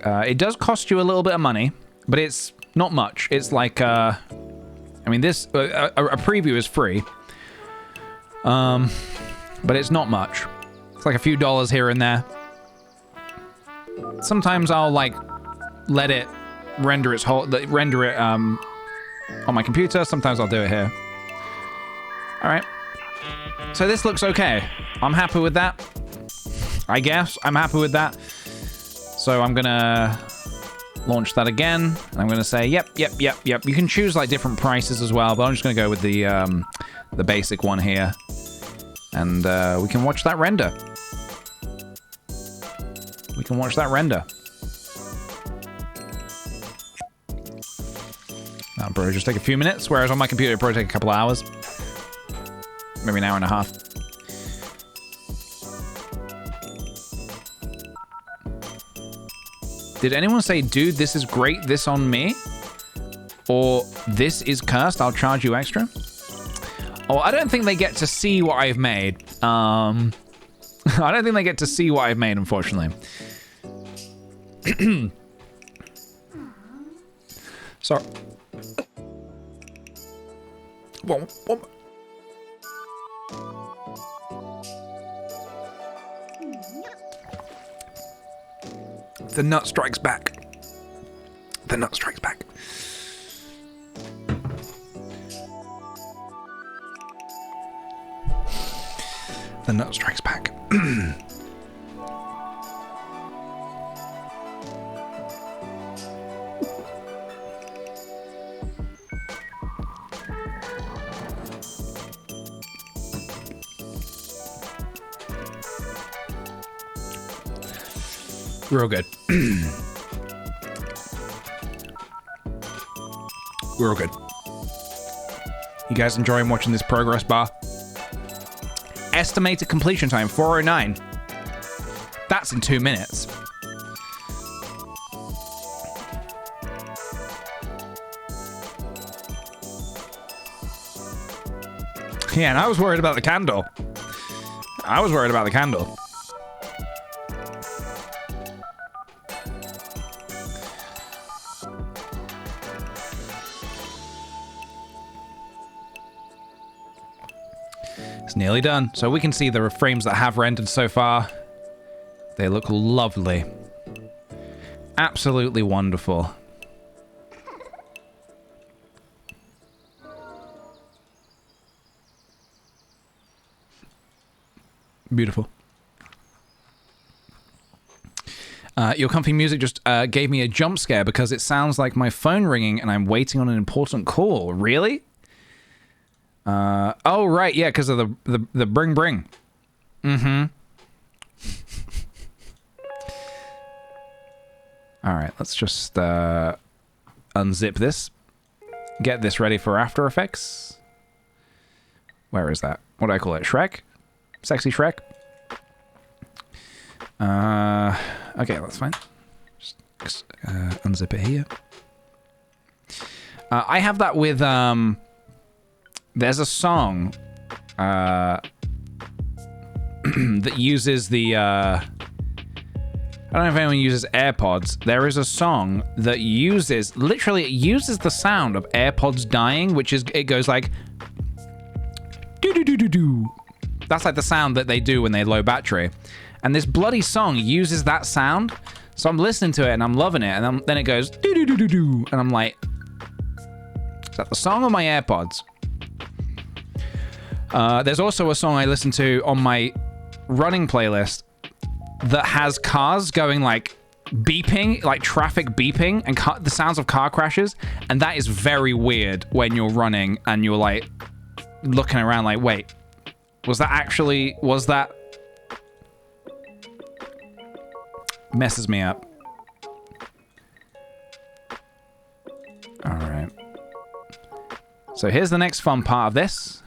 It does cost you a little bit of money, but it's not much. It's like, I mean, this a preview is free, but it's not much. It's like a few dollars here and there. Sometimes I'll like let it render its whole on my computer. Sometimes I'll do it here. All right. So this looks okay. I'm happy with that. I guess I'm happy with that. So I'm gonna launch that again. I'm gonna say, yep. You can choose like different prices as well, but I'm just gonna go with the basic one here. And we can watch that render. We can watch that render. That'll probably just take a few minutes, whereas on my computer it'll probably take a couple of hours. Maybe an hour and a half. Did anyone say, dude, this is great, this on me? Or this is cursed, I'll charge you extra? Oh, I don't think they get to see what I've made. I don't think they get to see what I've made, unfortunately. Sorry. What? The nut strikes back. The nut strikes back. The nut strikes back. Real good. Real good. You guys enjoying watching this progress bar? Estimated completion time, 409. That's in 2 minutes. Yeah, and I was worried about the candle. I was worried about the candle. It's nearly done. So we can see the frames that have rendered so far. They look lovely. Absolutely wonderful. Beautiful. Your comfy music just gave me a jump scare because it sounds like my phone ringing and I'm waiting on an important call. Really? Oh, right, yeah, because of the bring. Mm-hmm. All right, let's just unzip this. Get this ready for After Effects. Where is that? What do I call it? Shrek? Sexy Shrek? Okay, that's fine. Just unzip it here. I have that with, there's a song that uses the, I don't know if anyone uses AirPods. There is a song that uses, literally it uses the sound of AirPods dying, which is, it goes like, do-do-do-do-do. That's like the sound that they do when they low battery. And this bloody song uses that sound. So I'm listening to it and I'm loving it. And then it goes, do-do-do-do-do. And I'm like, is that the song or my AirPods? There's also a song I listen to on my running playlist that has cars going like beeping, like traffic beeping, and the sounds of car crashes. And that is very weird when you're running and you're like looking around like, wait, was that messes me up. All right. So here's the next fun part of this.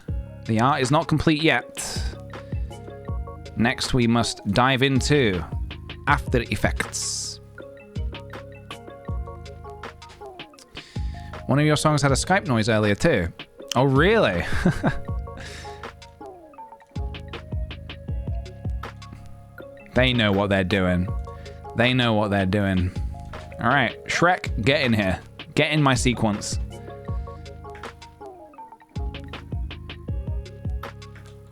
The art is not complete yet. Next, we must dive into After Effects. One of your songs had a Skype noise earlier too. Oh, really? They know what they're doing. They know what they're doing. All right, Shrek, get in here. Get in my sequence.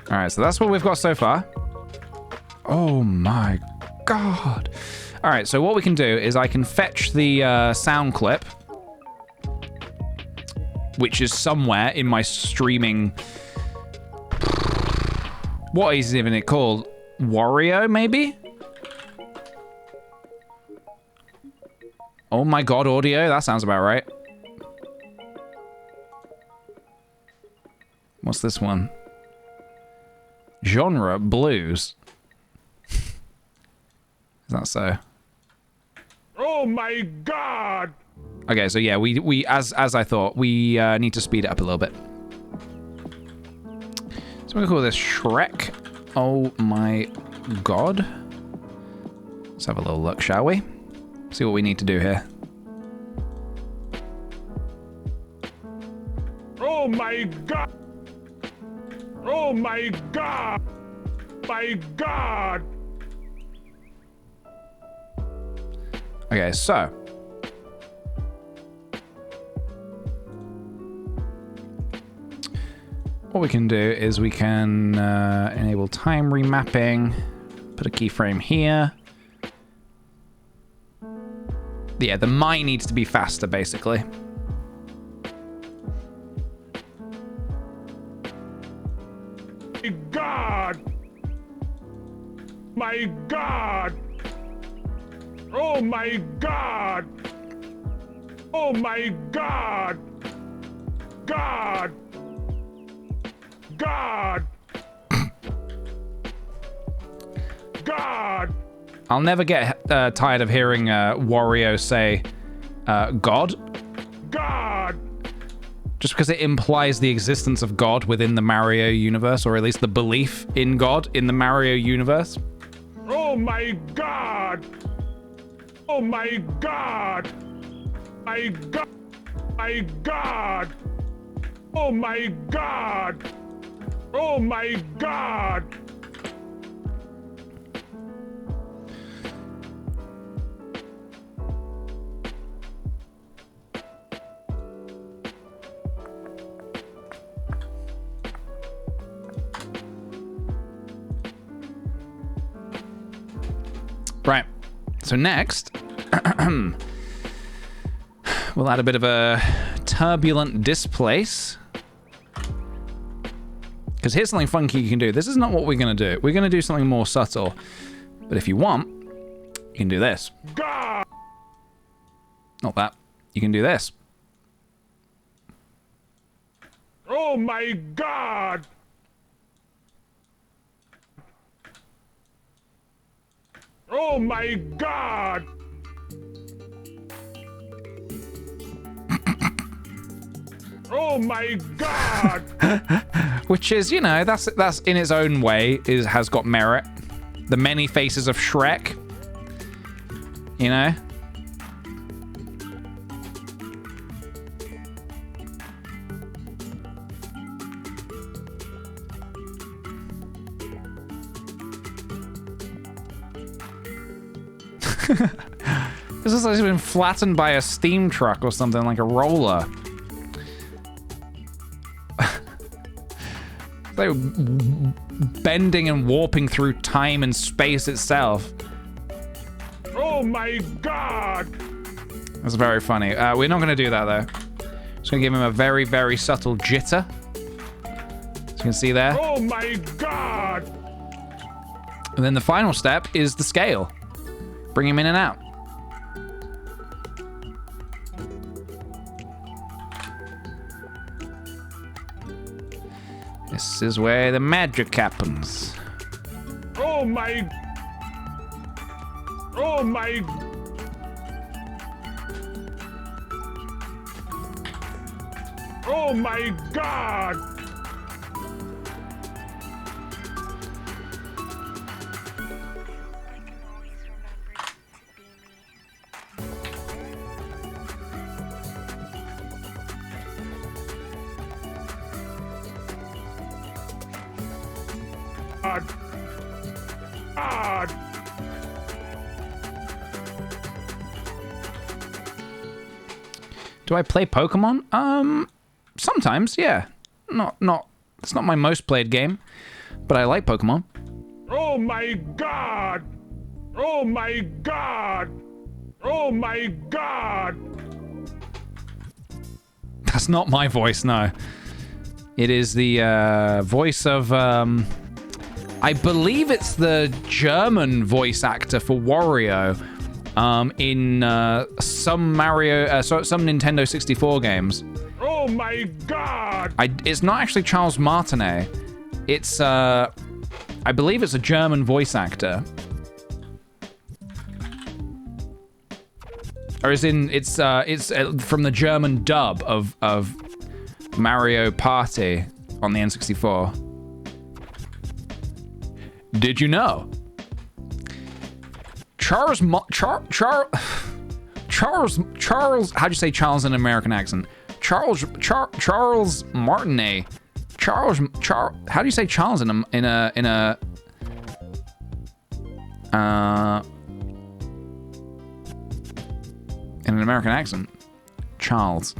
All right, so that's what we've got so far. Oh my God. All right, so what we can do is I can fetch the sound clip, which is somewhere in my streaming What is even it called? Wario, maybe? Oh my god, audio? That sounds about right. What's this one? Genre, blues. Is that so? Oh my god! Okay, so yeah, we as I thought, we need to speed it up a little bit. So we're gonna call this Shrek. Oh my god. Let's have a little look, shall we? See what we need to do here. Oh my god! Oh my god! My god! Okay, so what we can do is we can enable time remapping, put a keyframe here. Yeah, the mine needs to be faster, basically. My god! My god! Oh my god! Oh my god! God! God! God! I'll never get tired of hearing Wario say God. God! Just because it implies the existence of God within the Mario universe, or at least the belief in God in the Mario universe. Oh my god! Oh my god! My god! My god! Oh my god! Oh my god! Right. So next, we'll add a bit of a turbulent displace. Because here's something funky you can do. This is not what we're going to do. We're going to do something more subtle. But if you want, you can do this. God! Not that. You can do this. Oh my god! Oh my god! Oh my god! Which is, you know, that's in its own way has got merit. The many faces of Shrek. You know? This is like it's been flattened by a steam truck or something, like a roller. They were bending and warping through time and space itself. Oh my god! That's very funny. We're not going to do that, though. Just going to give him a very, very subtle jitter. As you can see there. Oh my god! And then the final step is the scale. Bring him in and out. This is where the magic happens. Oh my... Oh my... Oh my god! God. God. Do I play Pokemon? Sometimes, yeah. It's not my most played game, but I like Pokemon. Oh my god! Oh my god! Oh my god! That's not my voice, no. It is the voice of I believe it's the German voice actor for Wario in some some Nintendo 64 games. Oh my God! It's not actually Charles Martinet. It's I believe it's a German voice actor. Or it's from the German dub of Mario Party on the N64. Did you know? Charles, how do you say Charles in an American accent? Charles Martinet. How do you say Charles in an American accent? Charles.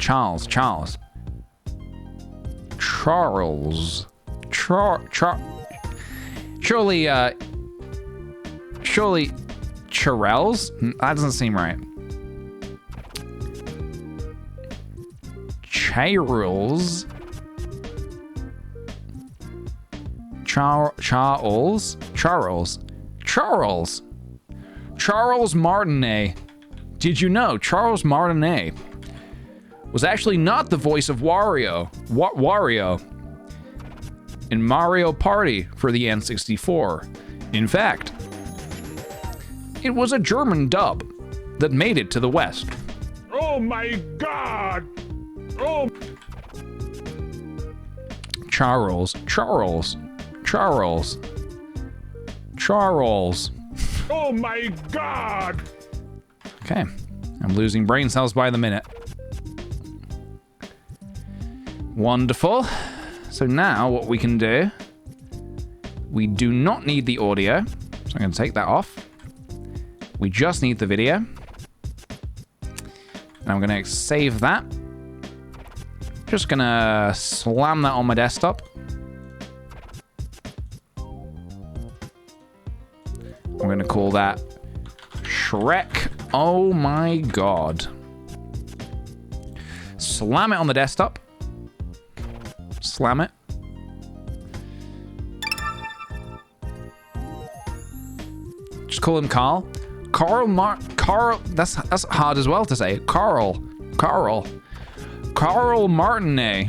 Surely Charles? That doesn't seem right. Charles Martinet. Did you know Charles Martinet was actually not the voice of Wario in Mario Party for the N64? In fact, it was a German dub that made it to the West. Oh my God! Oh. Charles. Oh my God! Okay, I'm losing brain cells by the minute. Wonderful. So now what we can do, we do not need the audio, so I'm going to take that off. We just need the video. And I'm going to save that. Just going to slam that on my desktop. I'm going to call that Shrek. Oh my God. Slam it on the desktop. Slam it. Just call him Carl. Carl, that's hard as well to say. Carl Martinet.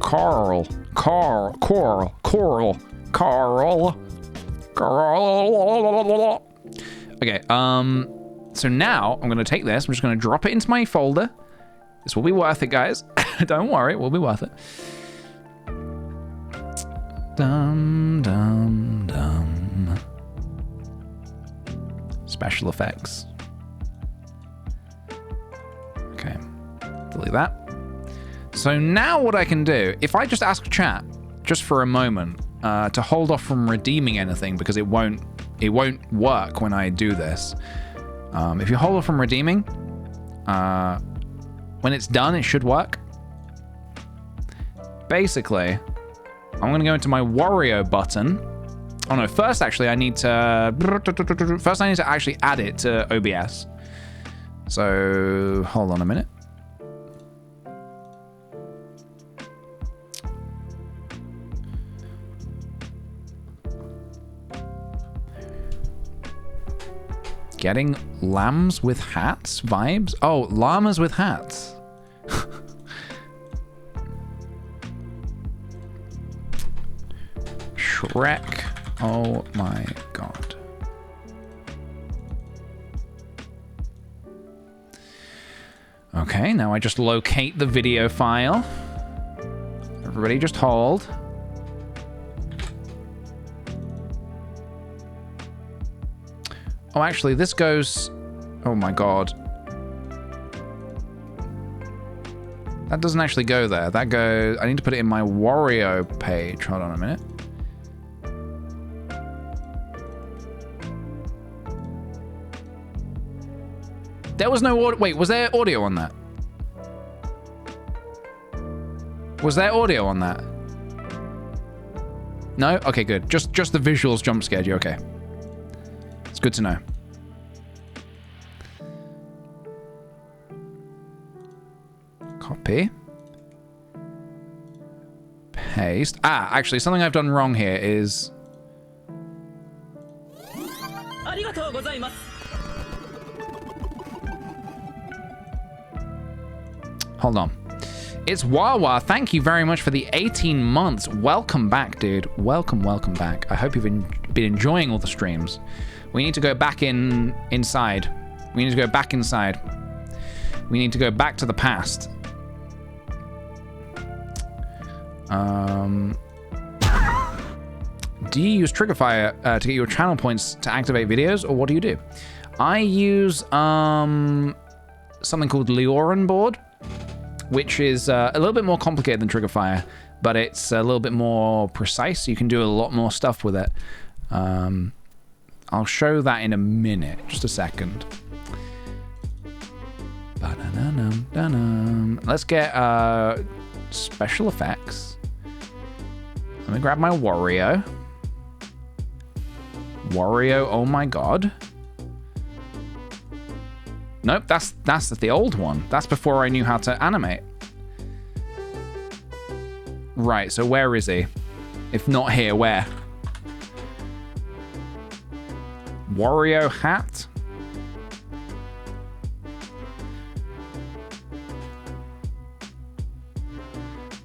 Carl. Okay, so now I'm gonna take this, I'm just gonna drop it into my folder. This will be worth it, guys. Don't worry, it will be worth it. Dum dum dum. Special effects. Okay, delete that. So now what I can do, if I just ask chat, just for a moment, to hold off from redeeming anything, because it won't work when I do this. If you hold off from redeeming, when it's done, it should work. Basically, I'm gonna go into my Wario button. Oh no, first actually I need to actually add it to OBS. So hold on a minute. Getting lambs with hats vibes? Oh, llamas with hats. Shrek. Oh my God. Okay, now I just locate the video file. Everybody just hold. Oh, actually, this goes... Oh my God. That doesn't actually go there. That goes... I need to put it in my Wario page. Hold on a minute. There was no audio. Wait, was there audio on that? Was there audio on that? No? Okay, good. Just the visuals jump scared you. Okay. It's good to know. Copy. haste. Ah, actually, something I've done wrong here is... Hold on. It's Wawa. Thank you very much for the 18 months. Welcome back, dude. Welcome back. I hope you've been enjoying all the streams. We need to go back inside. We need to go back inside. We need to go back to the past. Do you use Triggerfire to get your channel points to activate videos, or what do you do? I use something called Leoran board, which is a little bit more complicated than Triggerfire, but it's a little bit more precise. You can do a lot more stuff with it. I'll show that in a minute. Just a second. Let's get special effects. Let me grab my Wario. Wario, oh my god. Nope, that's the old one. That's before I knew how to animate. Right, so where is he? If not here, where? Wario hat?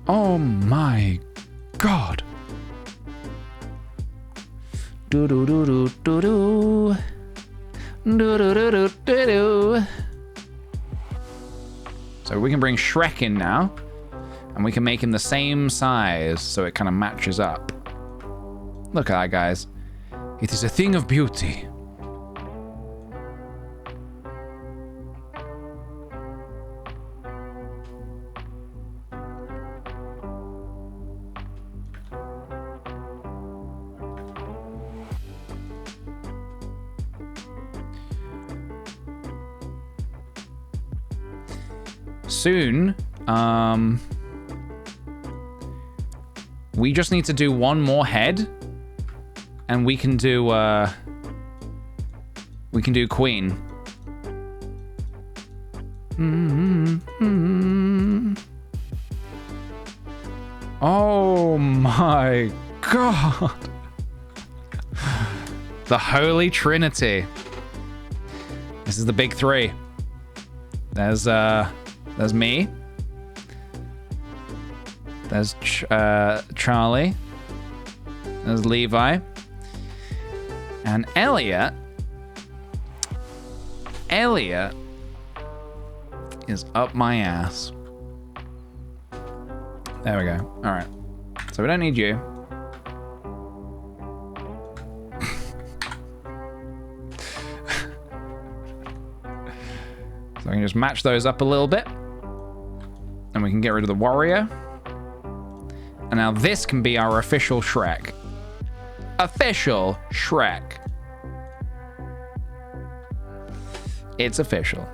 Oh my god. Do do do do do do. Do do do do do do. So we can bring Shrek in now, and we can make him the same size so it kind of matches up. Look at that, guys. It is a thing of beauty. Soon, we just need to do one more head, and we can do Queen. Oh my god! The Holy Trinity. This is the big three. There's me. There's Charlie. There's Levi. And Elliot. Elliot is up my ass. There we go. All right. So we don't need you. So I can just match those up a little bit. And we can get rid of the Wario. And now this can be our official Shrek. Official Shrek. It's official.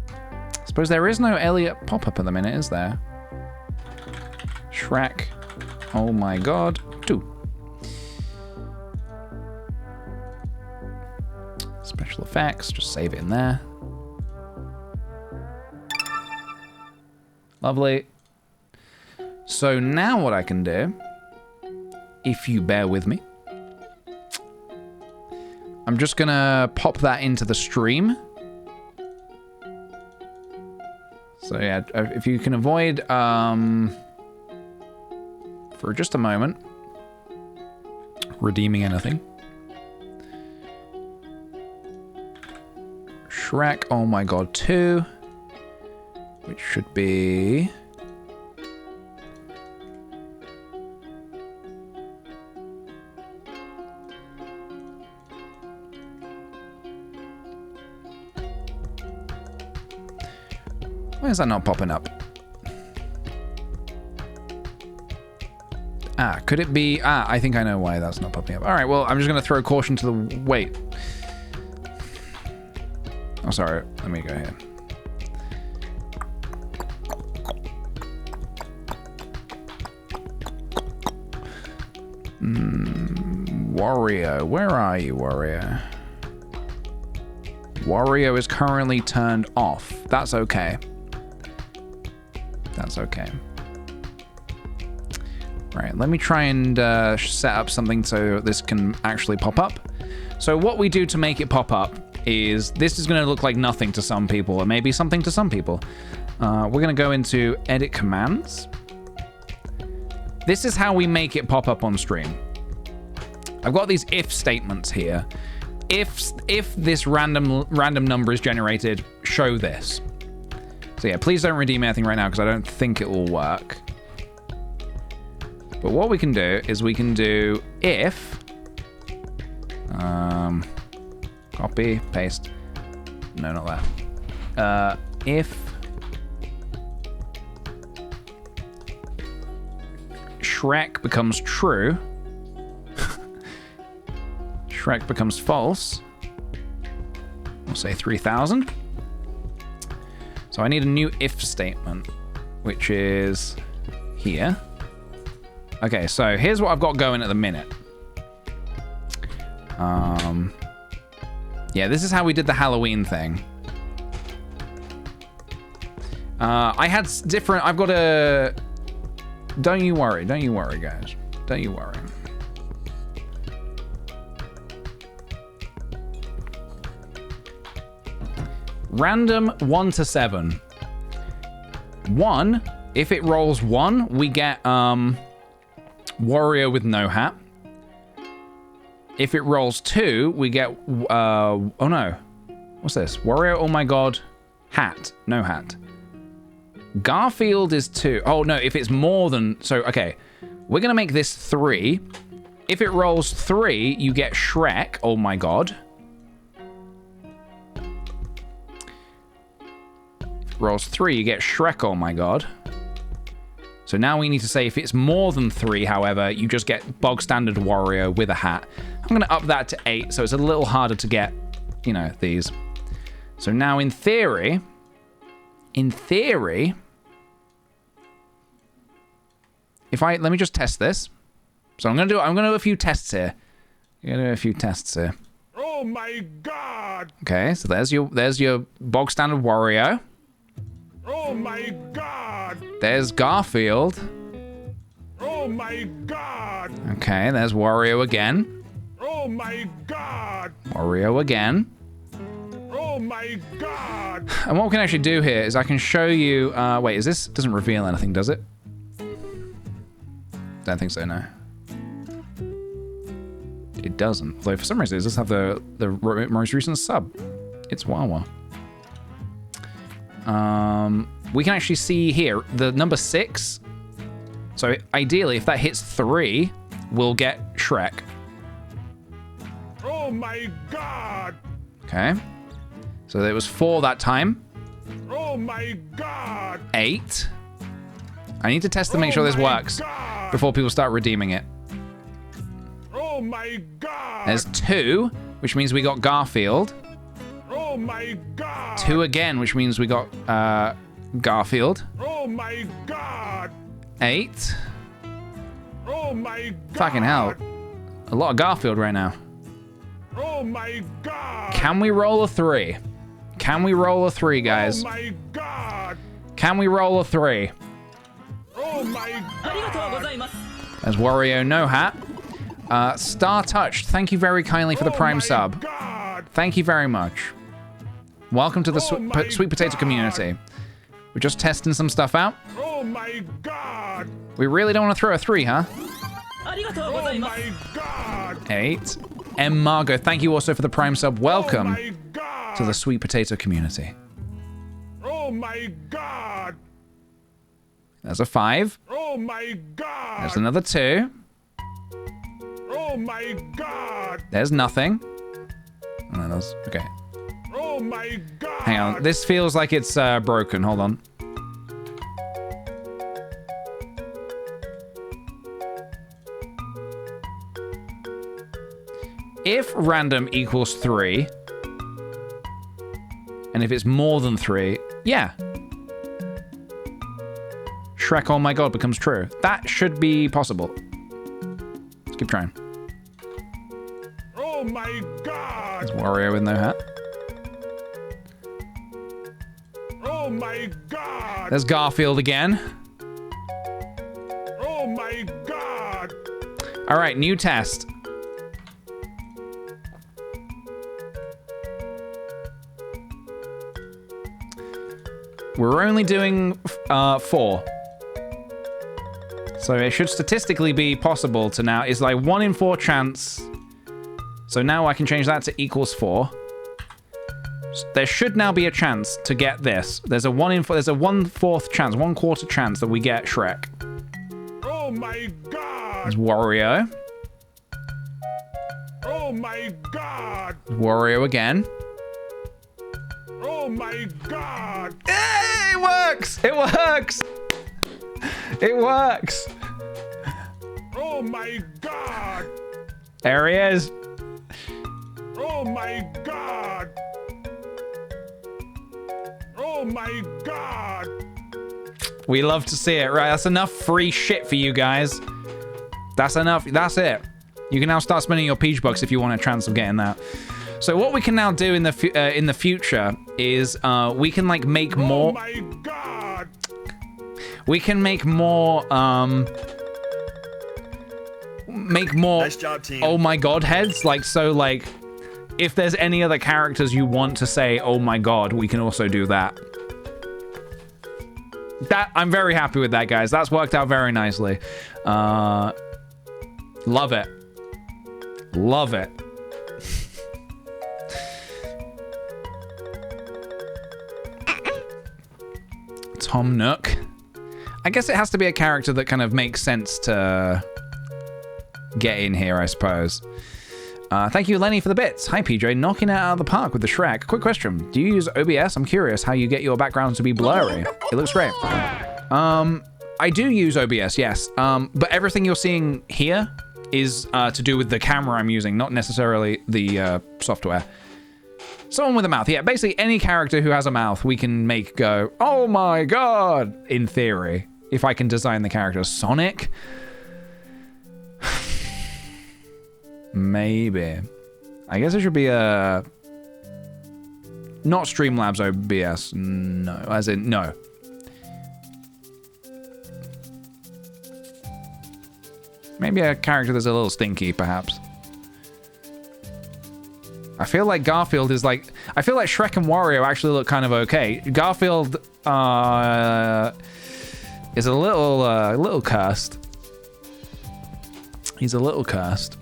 I suppose there is no Elliot pop-up at the minute, is there? Shrek. Oh my god. 2. Special effects. Just save it in there. Lovely. So now what I can do, if you bear with me, I'm just gonna pop that into the stream. So yeah, if you can avoid, for just a moment, redeeming anything. Shrek, oh my god, 2. Which should be... Why is that not popping up? Ah, could it be... Ah, I think I know why that's not popping up. All right, well, I'm just going to throw caution to the... Wait. Oh, sorry. Let me go here. Wario. Where are you, Wario? Wario is currently turned off. That's okay. That's okay. Right, let me try and set up something so this can actually pop up. So what we do to make it pop up is, this is going to look like nothing to some people, or maybe something to some people. We're going to go into edit commands. This is how we make it pop up on stream. I've got these if statements here. If this random number is generated, show this. So yeah, please don't redeem anything right now because I don't think it will work. But what we can do is we can do if copy, paste. No, not there. If Shrek becomes true, Shrek becomes false, we'll say 3000. So I need a new if statement, which is here. Okay, so here's what I've got going at the minute. Yeah, this is how we did the Halloween thing. I had different... I've got a... Don't you worry, guys. Don't you worry. Random 1 to 7. 1, if it rolls 1, we get Warrior with no hat. If it rolls 2, we get oh no. What's this? Warrior, oh my god, hat, no hat. Garfield is 2. Oh no, if it's more than... So, okay. We're going to make this 3. If it rolls 3, you get Shrek, oh my god. Rolls 3, you get Shrek, oh my god. So now we need to say if it's more than 3, however, you just get bog standard Wario with a hat. I'm going to up that to 8, so it's a little harder to get, you know, these. So now in theory, if let me just test this. So I'm going to do a few tests here. Oh my god! Okay, so there's your bog standard Wario. Oh my god! There's Garfield. Oh my god! Okay, there's Wario again. Oh my god! Wario again. Oh my god! And what we can actually do here is I can show you... wait, is this... Doesn't reveal anything, does it? Don't think so, no. It doesn't. Although for some reason it does have the most recent sub. It's Wawa. We can actually see here the number 6. So ideally, if that hits 3, we'll get Shrek. Oh my god! Okay. So there was 4 that time. Oh my god! 8. I need to test to make sure this works before people start redeeming it. Oh my god! There's 2, which means we got Garfield. Oh my god! 2 again, which means we got Garfield. Oh my god! 8. Oh my god! Fucking hell. A lot of Garfield right now. Oh my god! Can we roll a 3? Can we roll a 3, guys? Oh my god! Can we roll a 3? Oh my god! There's Wario, no hat. Star Touched, thank you very kindly for the Prime sub. God. Thank you very much. Welcome to the Sweet Potato community. We're just testing some stuff out. Oh my god! We really don't want to throw a 3, huh? Oh my god! 8. M. Margot, thank you also for the Prime sub. Welcome Oh my god! to the Sweet Potato community. Oh my god! There's a 5. Oh my god! There's another 2. Oh my god! There's nothing. And then there's... Okay. Oh my god! Hang on. This feels like it's broken. Hold on. If random equals 3, and if it's more than 3, yeah. Shrek, oh my god, becomes true. That should be possible. Let's keep trying. Oh my god! There's Wario with no hat. Oh my god! There's Garfield again. Oh my god! All right, new test. We're only doing 4. So it should statistically be possible to now. It's like 1 in 4 chance. So now I can change that to equals 4. So there should now be a chance to get this. There's a 1/4 chance, 1/4 chance that we get Shrek. Oh my god! There's Wario. Oh my god! Wario again. Oh my god! Hey, it works! It works! It works! Oh my god! There he is. Oh my god! Oh my god! We love to see it, right? That's enough free shit for you guys. That's enough. That's it. You can now start spending your Peach Bucks if you want a chance of getting that. So what we can now do in the future is we can like make more. Oh my god! We can make more. Make more. Nice job, team. Oh my god heads. Like so like. If there's any other characters you want to say, oh my god, we can also do that. I'm very happy with that, guys. That's worked out very nicely. Love it. Love it. Tom Nook. I guess it has to be a character that kind of makes sense to get in here, I suppose. Thank you, Lenny, for the bits. Hi, PJ. Knocking it out of the park with the Shrek. Quick question. Do you use OBS? I'm curious how you get your background to be blurry. It looks great. I do use OBS, yes. But everything you're seeing here is to do with the camera I'm using, not necessarily the software. Someone with a mouth. Yeah, basically any character who has a mouth, we can make go, oh my god, in theory. If I can design the character. Sonic? Maybe. I guess it should be a... Not Streamlabs OBS. No. As in, no. Maybe a character that's a little stinky, perhaps. I feel like Garfield is like... I feel like Shrek and Wario actually look kind of okay. Garfield is a little cursed. He's a little cursed.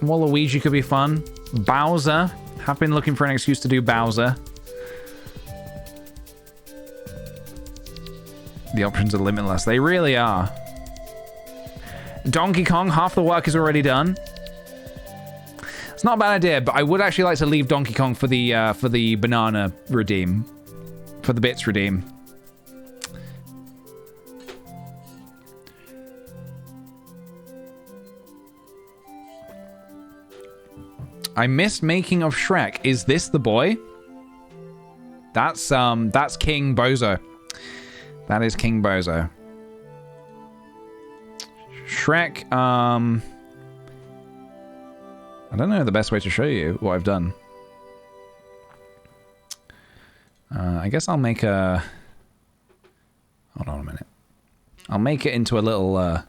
Waluigi could be fun. Bowser. Have been looking for an excuse to do Bowser. The options are limitless. They really are. Donkey Kong, half the work is already done. It's not a bad idea, but I would actually like to leave Donkey Kong for the banana redeem. For the bits redeem. I missed making of Shrek. Is this the boy? That's King Bozo. That is King Bozo. Shrek, I don't know the best way to show you what I've done. I guess I'll make a... Hold on a minute. I'll make it into a little...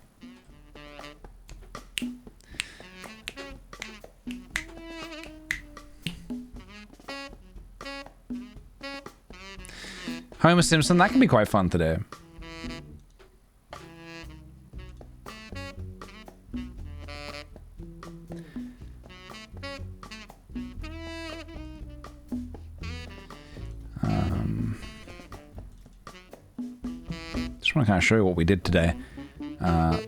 Homer Simpson, that can be quite fun to do. Just want to kind of show you what we did today.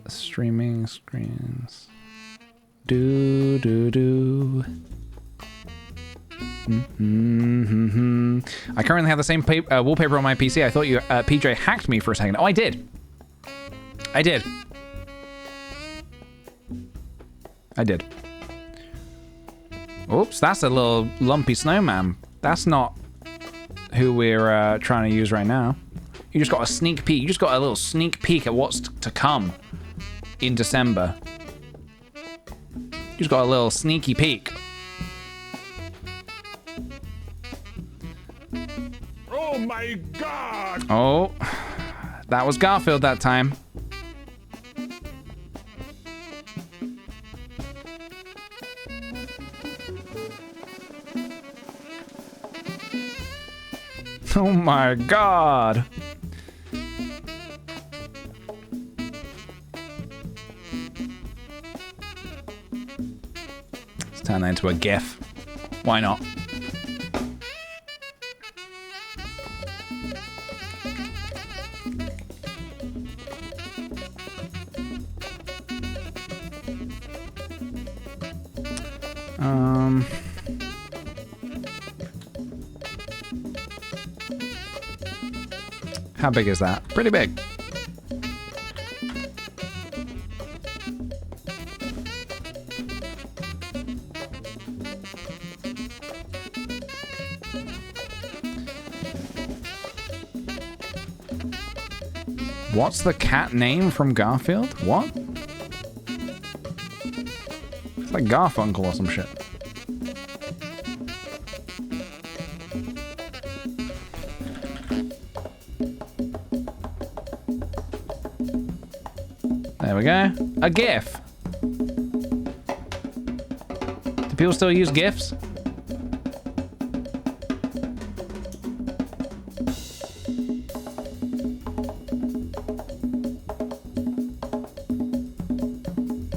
Streaming screens. Do. I currently have the same wallpaper on my PC. I thought you, PJ, hacked me for a second. Oh, I did. I did. Oops, that's a little lumpy snowman. That's not who we're trying to use right now. You just got a sneak peek. You just got a little sneak peek at what's to come in December. You just got a little sneaky peek. Oh my God! Oh, that was Garfield that time. Oh my God. Let's turn that into a GIF. Why not? How big is that? Pretty big. What's the cat name from Garfield? What? It's like Garfunkel or some shit. There we go. A GIF. Do people still use GIFs?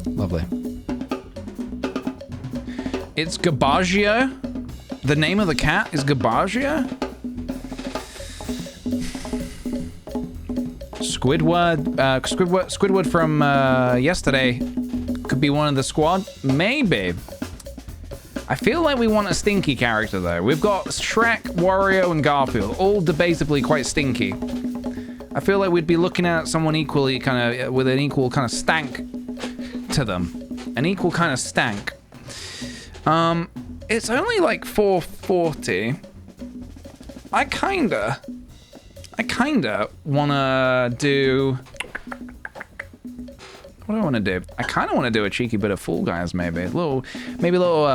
Lovely. It's Gabaggio. The name of the cat is Gabaggio. Squidward from yesterday could be one of the squad. Maybe. I feel like we want a stinky character though. We've got Shrek, Wario, and Garfield, all debatably quite stinky. I feel like we'd be looking at someone equally kind of with an equal kind of stank to them. An equal kind of stank. It's only like 440. I kinda wanna do. What do I want to do? I kind of want to do a cheeky bit of Fall Guys, maybe a little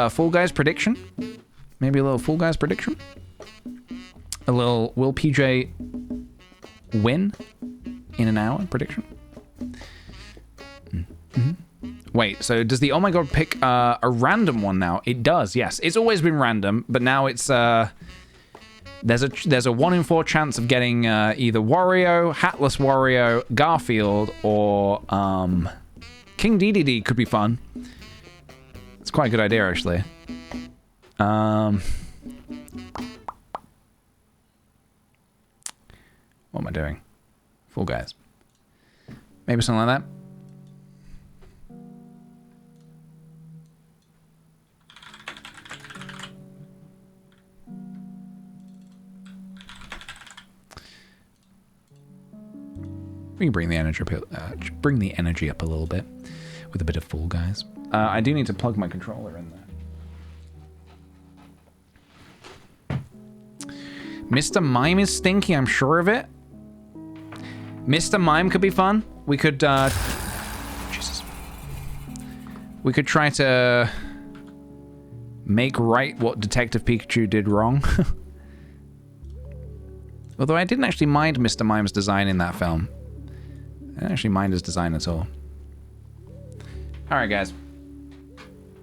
Fall Guys prediction. Maybe a little Fall Guys prediction. A little will PJ win in an hour prediction. Wait, so does the Oh My God pick a random one now? It does, yes. It's always been random, but now it's there's a 1 in 4 chance of getting either Wario, Hatless Wario, Garfield, or King DDD could be fun. It's quite a good idea, actually. What am I doing? Fall Guys. Maybe something like that. We can bring the energy up a little bit with a bit of Fall Guys. I do need to plug my controller in there. Mr. Mime is stinky, I'm sure of it. Mr. Mime could be fun. We could, Jesus. We could try to make right what Detective Pikachu did wrong. Although I didn't actually mind Mr. Mime's design in that film. I don't actually mind his design at all. All right, guys.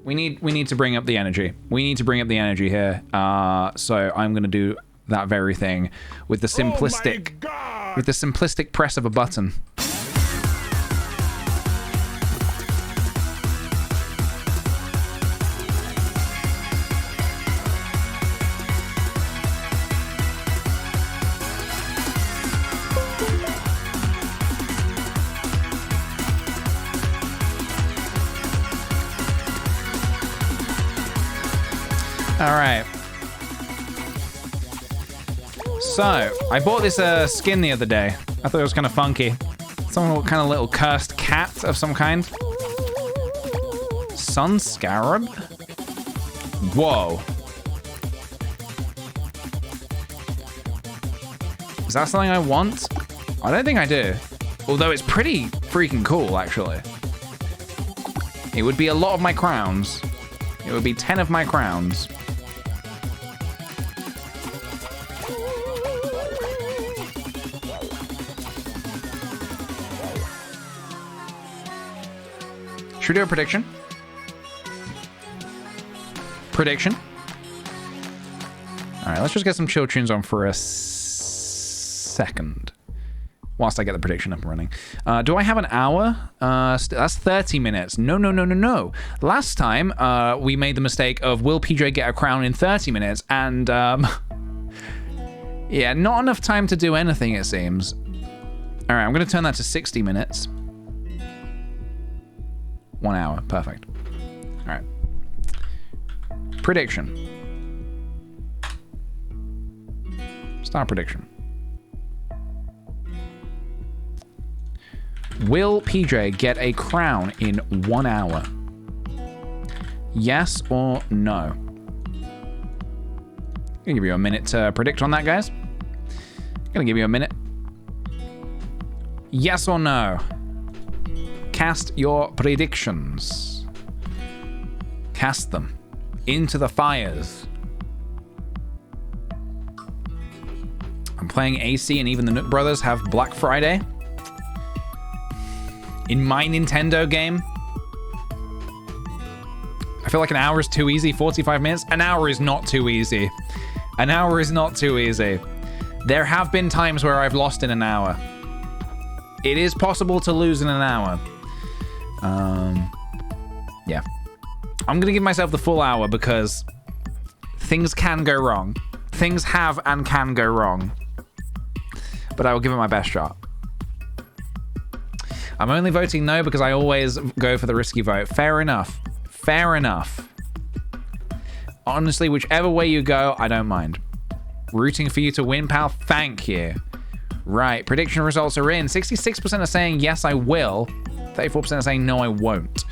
We need to bring up the energy. We need to bring up the energy here. So I'm gonna do that very thing with the simplistic, press of a button. All right. So, I bought this skin the other day. I thought it was kind of funky. Some kind of little cursed cat of some kind. Sun Scarab? Whoa. Is that something I want? I don't think I do. Although it's pretty freaking cool, actually. It would be a lot of my crowns. It would be 10 of my crowns. Should we do a prediction? Prediction? All right, let's just get some chill tunes on for a second. Whilst I get the prediction up and running. Do I have an hour? That's 30 minutes. No. Last time, we made the mistake of will PJ get a crown in 30 minutes? And, yeah, not enough time to do anything, it seems. All right, I'm going to turn that to 60 minutes. 1 hour. Perfect. All right. Prediction. Start prediction. Will PJ get a crown in 1 hour? Yes or no? Gonna give you a minute to predict on that, guys. Gonna give you a minute. Yes or no? Cast your predictions. Cast them into the fires. I'm playing AC and even the Nook Brothers have Black Friday. In my Nintendo game, I feel like an hour is too easy. 45 minutes? An hour is not too easy. An hour is not too easy. There have been times where I've lost in an hour. It is possible to lose in an hour. Yeah. I'm going to give myself the full hour because things can go wrong. Things have and can go wrong. But I will give it my best shot. I'm only voting no because I always go for the risky vote. Fair enough. Fair enough. Honestly, whichever way you go, I don't mind. Rooting for you to win, pal. Thank you. Right, prediction results are in. 66% are saying yes, I will. 34% are saying no, I won't.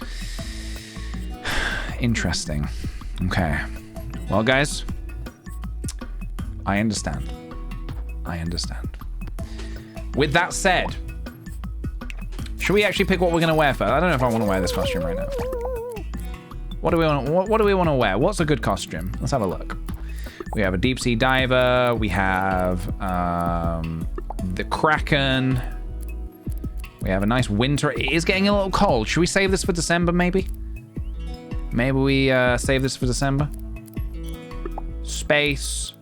Interesting. Okay. Well, guys, I understand. I understand. With that said, should we actually pick what we're going to wear first? I don't know if I want to wear this costume right now. What do we want to wear? What's a good costume? Let's have a look. We have a deep sea diver. We have the Kraken. We have a nice winter. It is getting a little cold. Should we save this for December, maybe? Maybe we save this for December. Space.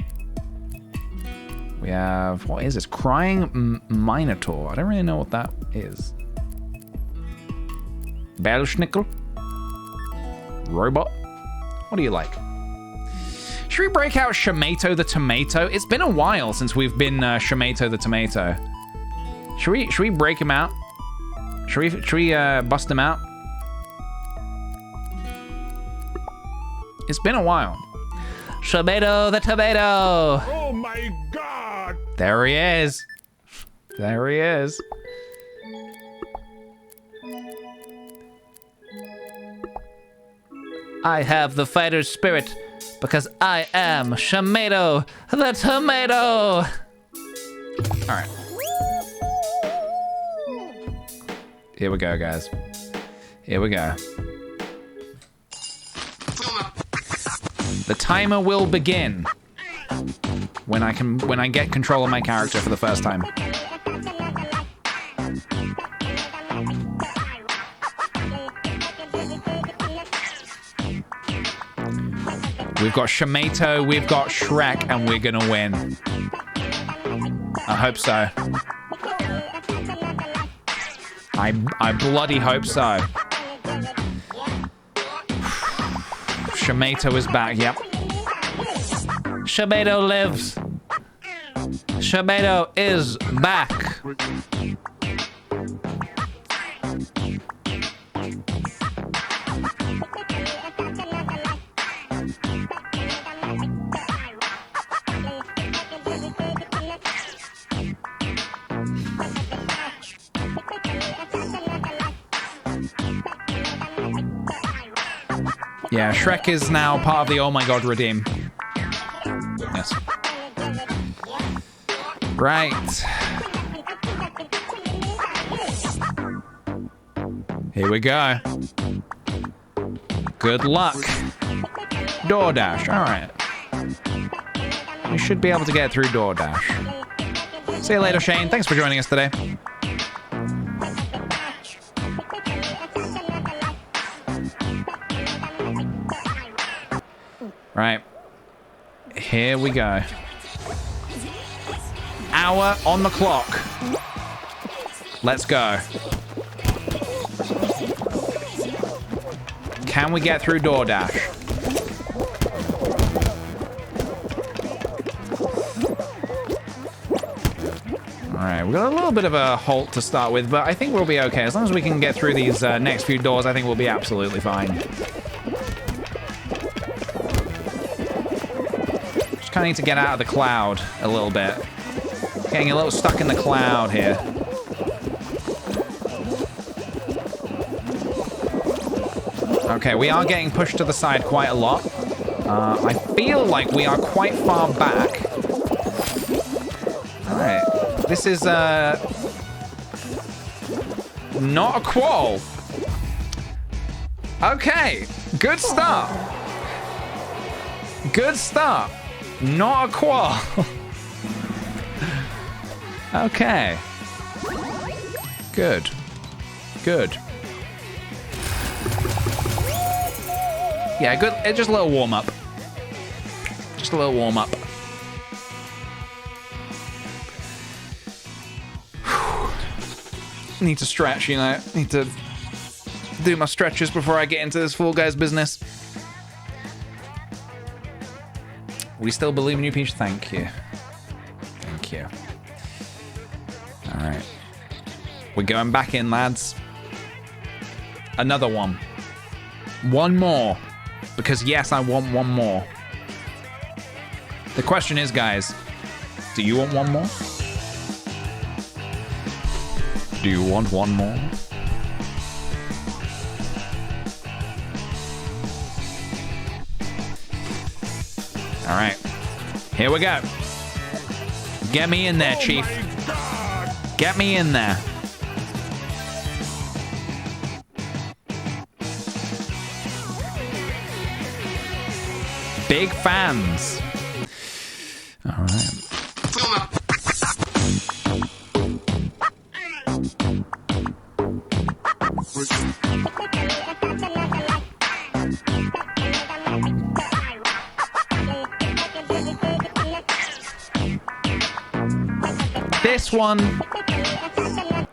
We have, what is this? Crying Minotaur. I don't really know what that is. Bellschnickel? Robot? What do you like? Should we break out Shamato the Tomato? It's been a while since we've been Shamato the Tomato. Should we break him out? Should we bust him out? It's been a while. Shamato the Tomato! Oh my god! There he is. There he is. I have the fighter's spirit because I am Shamato the Tomato. All right. Here we go, guys. Here we go. The timer will begin when I get control of my character for the first time. We've got Shamato, we've got Shrek, and we're gonna win. I hope so. I bloody hope so. Shamato is back, yep. Shamato lives. Shamato is back. Yeah, Shrek is now part of the Oh My God Redeem. Yes. Right. Here we go. Good luck. DoorDash. All right. We should be able to get through DoorDash. See you later, Shane. Thanks for joining us today. Right. Here we go. Hour on the clock. Let's go. Can we get through DoorDash? Alright, we've got a little bit of a halt to start with, but I think we'll be okay. As long as we can get through these next few doors, I think we'll be absolutely fine. Just kind of need to get out of the cloud a little bit. Getting a little stuck in the cloud here. Okay, we are getting pushed to the side quite a lot. I feel like we are quite far back. Alright. This is, not a qual. Okay. Good start. Good start. Not a qual. Okay. Good. Good. Yeah, good. It's just a little warm up. Just a little warm up. Need to stretch, you know. Need to do my stretches before I get into this Fall Guys business. We still believe in you, Peach. Thank you. Thank you. All right. We're going back in, lads. Another one. One more. Because, yes, I want one more. The question is, guys, do you want one more? Do you want one more? All right. Here we go. Get me in there, Chief. Get me in there. Big fans. All right.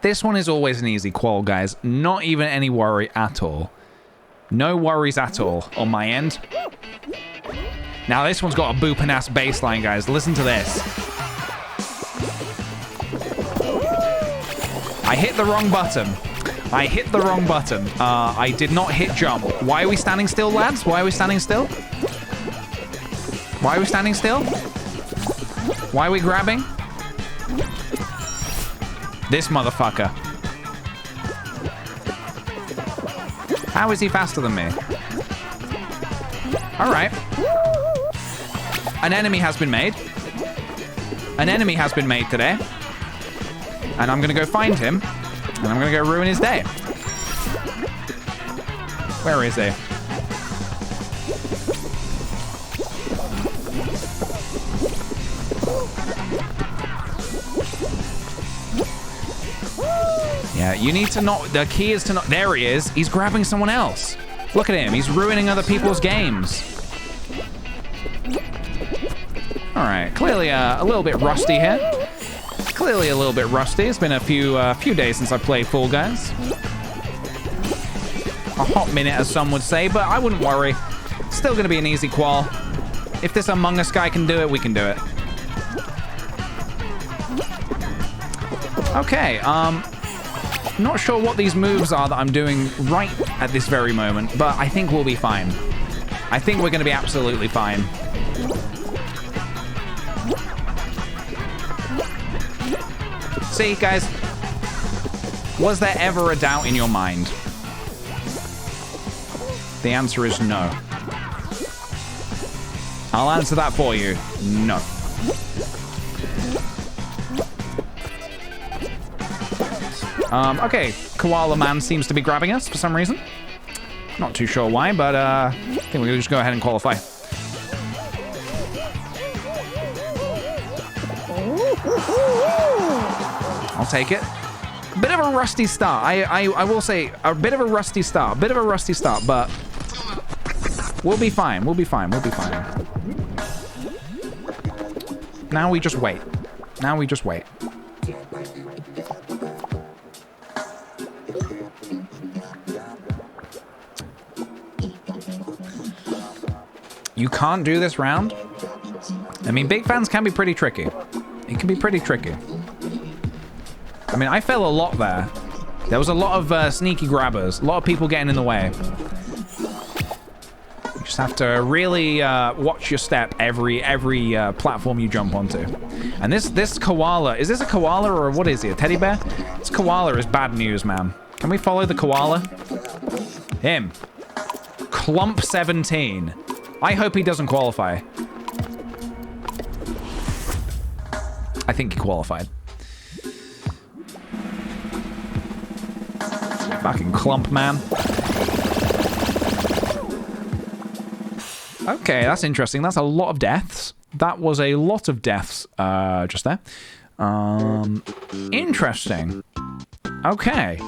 This one is always an easy qual, guys. Not even any worry at all. No worries at all on my end. Now this one's got a booping ass baseline, guys. Listen to this. I hit the wrong button. I hit the wrong button. I did not hit jump. Why are we standing still, lads? Why are we standing still? Why are we standing still? Why are we grabbing? This motherfucker. How is he faster than me? All right. An enemy has been made. An enemy has been made today. And I'm going to go find him. And I'm going to go ruin his day. Where is he? Yeah, you need to not... The key is to not... There he is. He's grabbing someone else. Look at him. He's ruining other people's games. All right. Clearly a little bit rusty here. Clearly a little bit rusty. It's been a few days since I played Fall Guys. A hot minute, as some would say, but I wouldn't worry. Still going to be an easy qual. If this Among Us guy can do it, we can do it. Okay, not sure what these moves are that I'm doing right at this very moment, but I think we'll be fine. I think we're going to be absolutely fine. See, guys, was there ever a doubt in your mind? The answer is no. I'll answer that for you. No. Okay, koala man seems to be grabbing us for some reason. Not too sure why, but I think we'll just go ahead and qualify. I'll take it. Bit of a rusty start. I will say a bit of a rusty start. Bit of a rusty start, but we'll be fine. We'll be fine. We'll be fine. Now we just wait. Now we just wait. You can't do this round? I mean, big fans can be pretty tricky. It can be pretty tricky. I mean, I fell a lot there. There was a lot of sneaky grabbers. A lot of people getting in the way. You just have to really watch your step every platform you jump onto. And this koala, is this a koala or what is he, a teddy bear? This koala is bad news, man. Can we follow the koala? Him. Clump 17. I hope he doesn't qualify. I think he qualified. Fucking clump, man. Okay, that's interesting. That's a lot of deaths. That was a lot of deaths just there. Interesting. Okay.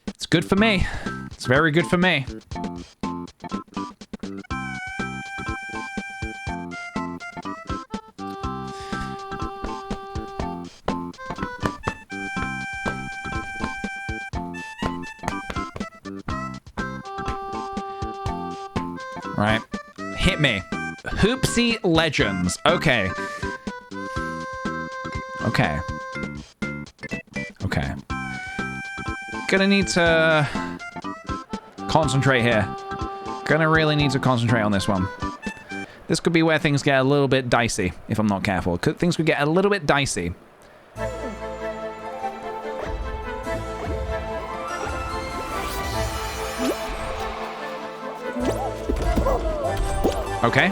It's good for me. It's very good for me. Right. Hit me. Hoopsie Legends. Okay. Okay. Okay. Gonna need to concentrate here. Gonna really need to concentrate on this one. This could be where things get a little bit dicey if I'm not careful. Things could get a little bit dicey. Okay.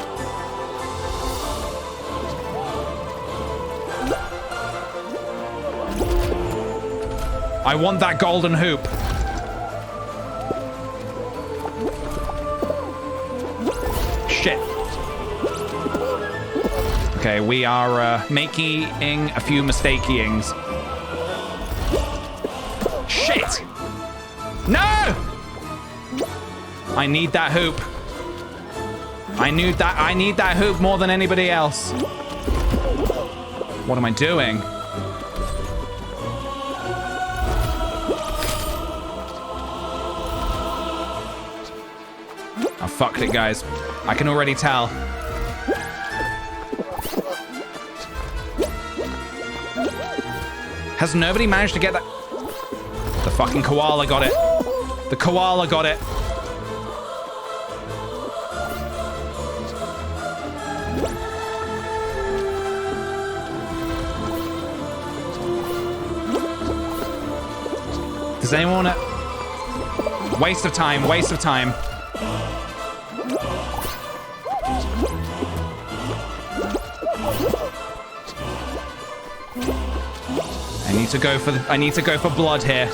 I want that golden hoop. Shit. Okay, we are making a few mistakeyings. Shit! No! I need that hoop. I need that hoop more than anybody else. What am I doing? I fucked it, guys. I can already tell. Has nobody managed to get that? The fucking koala got it. The koala got it. Does anyone want to... Waste of time, waste of time. I need to go for blood here.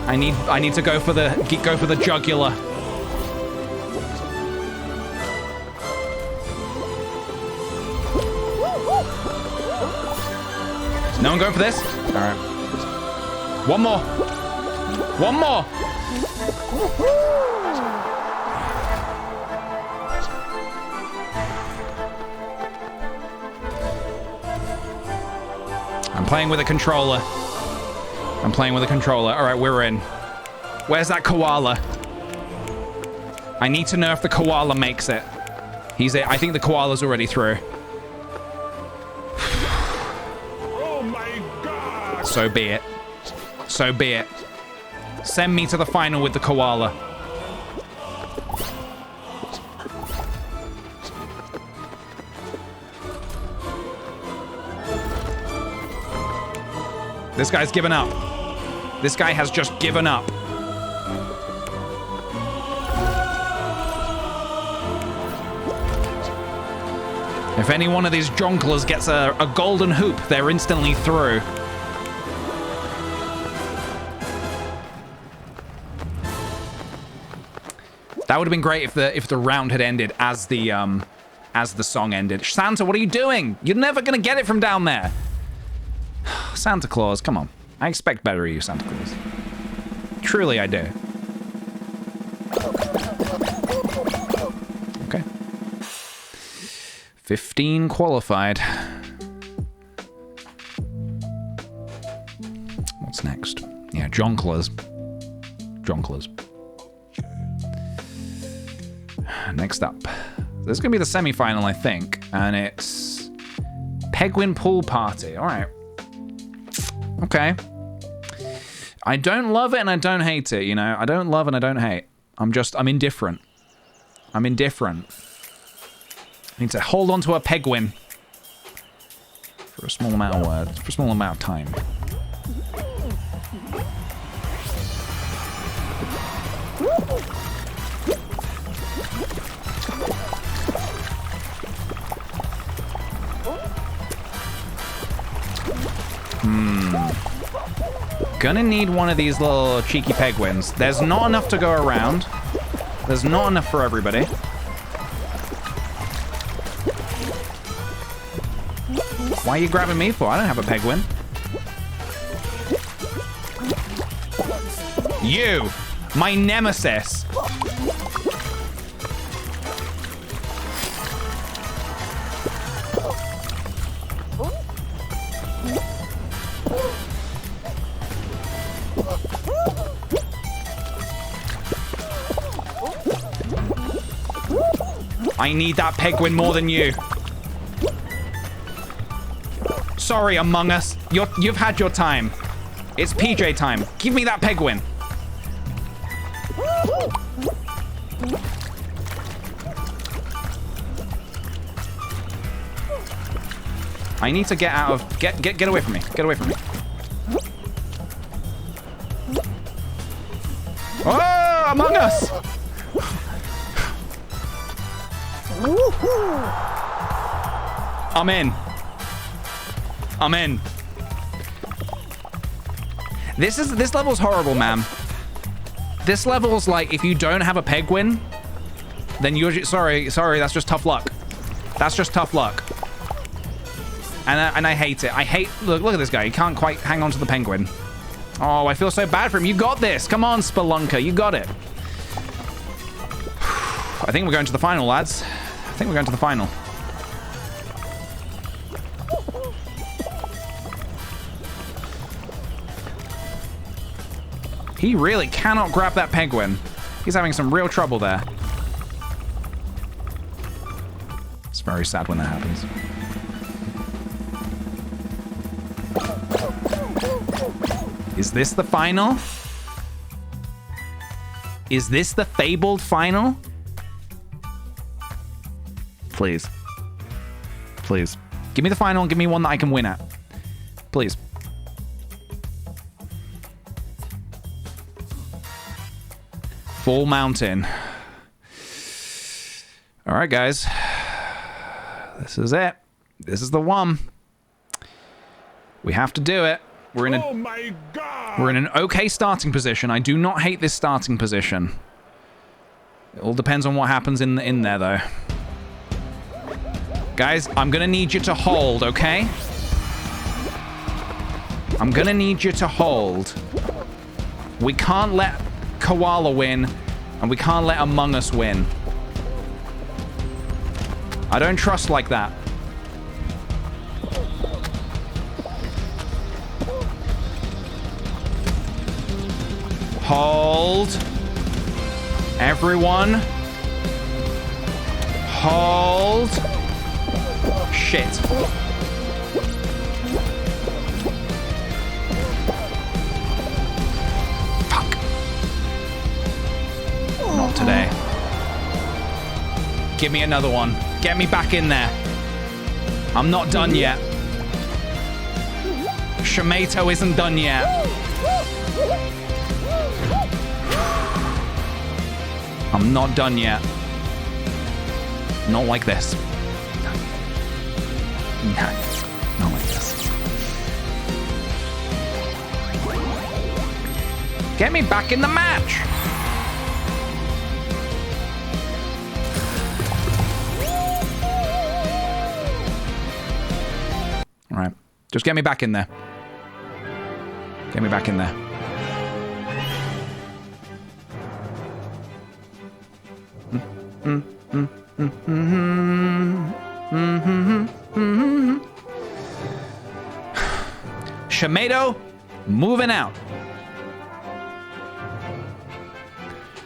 I need to go for the jugular. No one going for this? All right. One more. One more. I'm playing with a controller. I'm playing with a controller. All right, we're in. Where's that koala? I need to know if the koala makes it. He's it. I think the koala's already through. Oh my God! So be it. So be it. Send me to the final with the koala. This guy's given up. This guy has just given up. If any one of these jonklers gets a golden hoop, they're instantly through. That would have been great if the round had ended as the song ended. Santa, what are you doing? You're never gonna get it from down there. Santa Claus, come on. I expect better of you, Santa Claus. Truly, I do. Okay. 15 qualified. What's next? Yeah, jonglers. Jonglers. Next up. This is going to be the semi-final, I think. And it's Penguin Pool Party. All right. Okay. I don't love it and I don't hate it, you know? I don't love and I don't hate. I'm indifferent. I'm indifferent. I need to hold on to a penguin for a small amount of words, for a small amount of time. Gonna need one of these little cheeky penguins. There's not enough to go around. There's not enough for everybody. Why are you grabbing me for? I don't have a penguin. You! My nemesis! I need that penguin more than you. Sorry, Among Us. You've had your time. It's PJ time. Give me that penguin. I need to get out of... Get away from me. Get away from me. Oh, Among Us! I'm in. I'm in. This level's horrible, man. This level's like, if you don't have a penguin, then you're sorry, that's just tough luck. That's just tough luck. And I hate it. I hate look at this guy. He can't quite hang on to the penguin. Oh, I feel so bad for him. You got this. Come on, Spelunker. You got it. I think we're going to the final, lads. I think we're going to the final. He really cannot grab that penguin. He's having some real trouble there. It's very sad when that happens. Is this the final? Is this the fabled final? Please. Please. Give me the final and give me one that I can win at. Please. Full mountain. All right, guys. This is it. This is the one. We have to do it. We're in Oh my God! We're in an okay starting position. I do not hate this starting position. It all depends on what happens in there, though. Guys, I'm gonna need you to hold, okay? I'm gonna need you to hold. We can't let Koala win, and we can't let Among Us win. I don't trust like that. Hold. Everyone. Hold. Shit. Fuck. Not today. Give me another one. Get me back in there. I'm not done yet. Shamato isn't done yet. I'm not done yet. Not like this. No, not like this. Get me back in the match. Just get me back in there. Get me back in there. Tomato, moving out.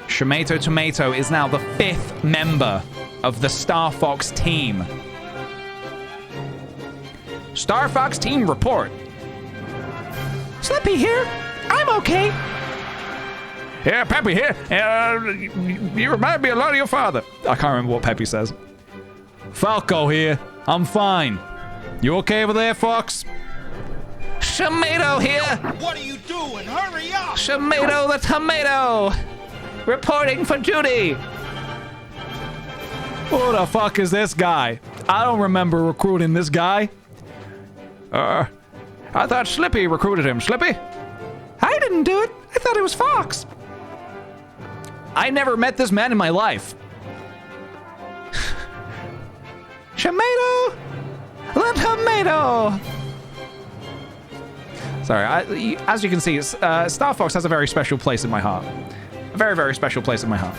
Tomato is now the 5th member of the Star Fox team. Star Fox team report. Slippy here. I'm okay. Yeah, Peppy here. You remind me a lot of your father. I can't remember what Peppy says. Falco here. I'm fine. You okay over there, Fox? Tomato here. What are you doing? Hurry up! Tomato the tomato. Reporting for duty. Who the fuck is this guy? I don't remember recruiting this guy. I thought Slippy recruited him. Slippy? I didn't do it. I thought it was Fox. I never met this man in my life. Tomato! The tomato! Sorry, as you can see, Star Fox has a very special place in my heart. A very, very special place in my heart.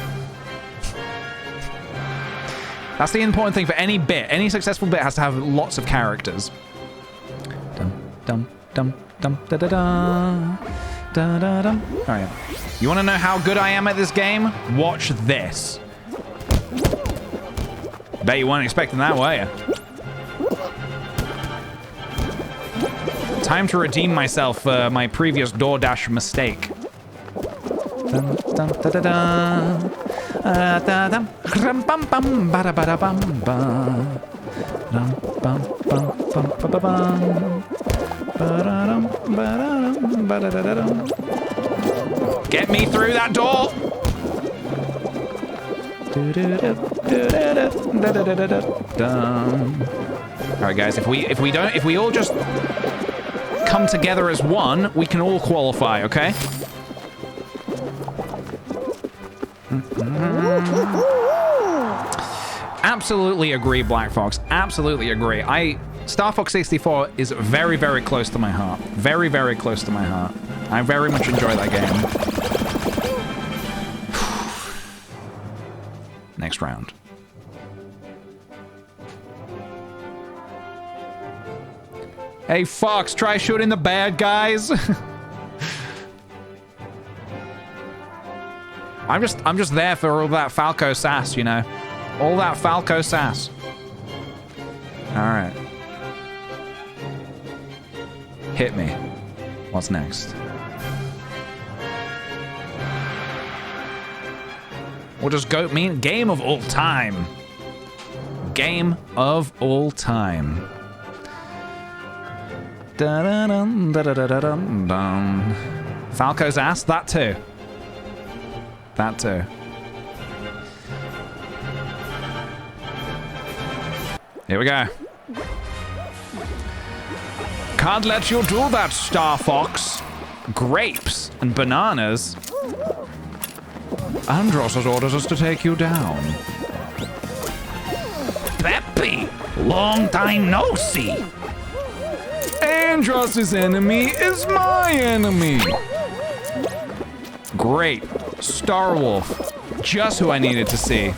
That's the important thing for any bit. Any successful bit has to have lots of characters. Dum, dum, dum, dum, da da da. Da da dum. Alright. You want to know how good I am at this game? Watch this. Bet you weren't expecting that, were you? Time to redeem myself for my previous DoorDash mistake. Dun, dun, da, da, da. Da, dum. Rum, bum, bum, ba, da, ba, da, bum, ba. Dum, bum, bum, bum, ba, ba, bum. Ba, da, dum, ba, da, dum, ba, da, da, da, dum. Get me through that door! Alright guys, if we all just come together as one, we can all qualify, okay? Absolutely agree, Black Fox. Absolutely agree. Star Fox 64 is very, very close to my heart. Very, very close to my heart. I very much enjoy that game. Next round. Hey, Fox, try shooting the bad guys. I'm just there for all that Falco sass, you know. All that Falco sass. All right. Hit me. What's next? We'll just go mean game of all time. Game of all time. Da-da-dum, da-da-da-dum, dum. Falco's ass? That too. That too. Here we go. Can't let you do that, Star Fox. Grapes and bananas. Andros has orders us to take you down. Peppy! Long time no see. Andros' enemy is my enemy. Great. Star Wolf. Just who I needed to see.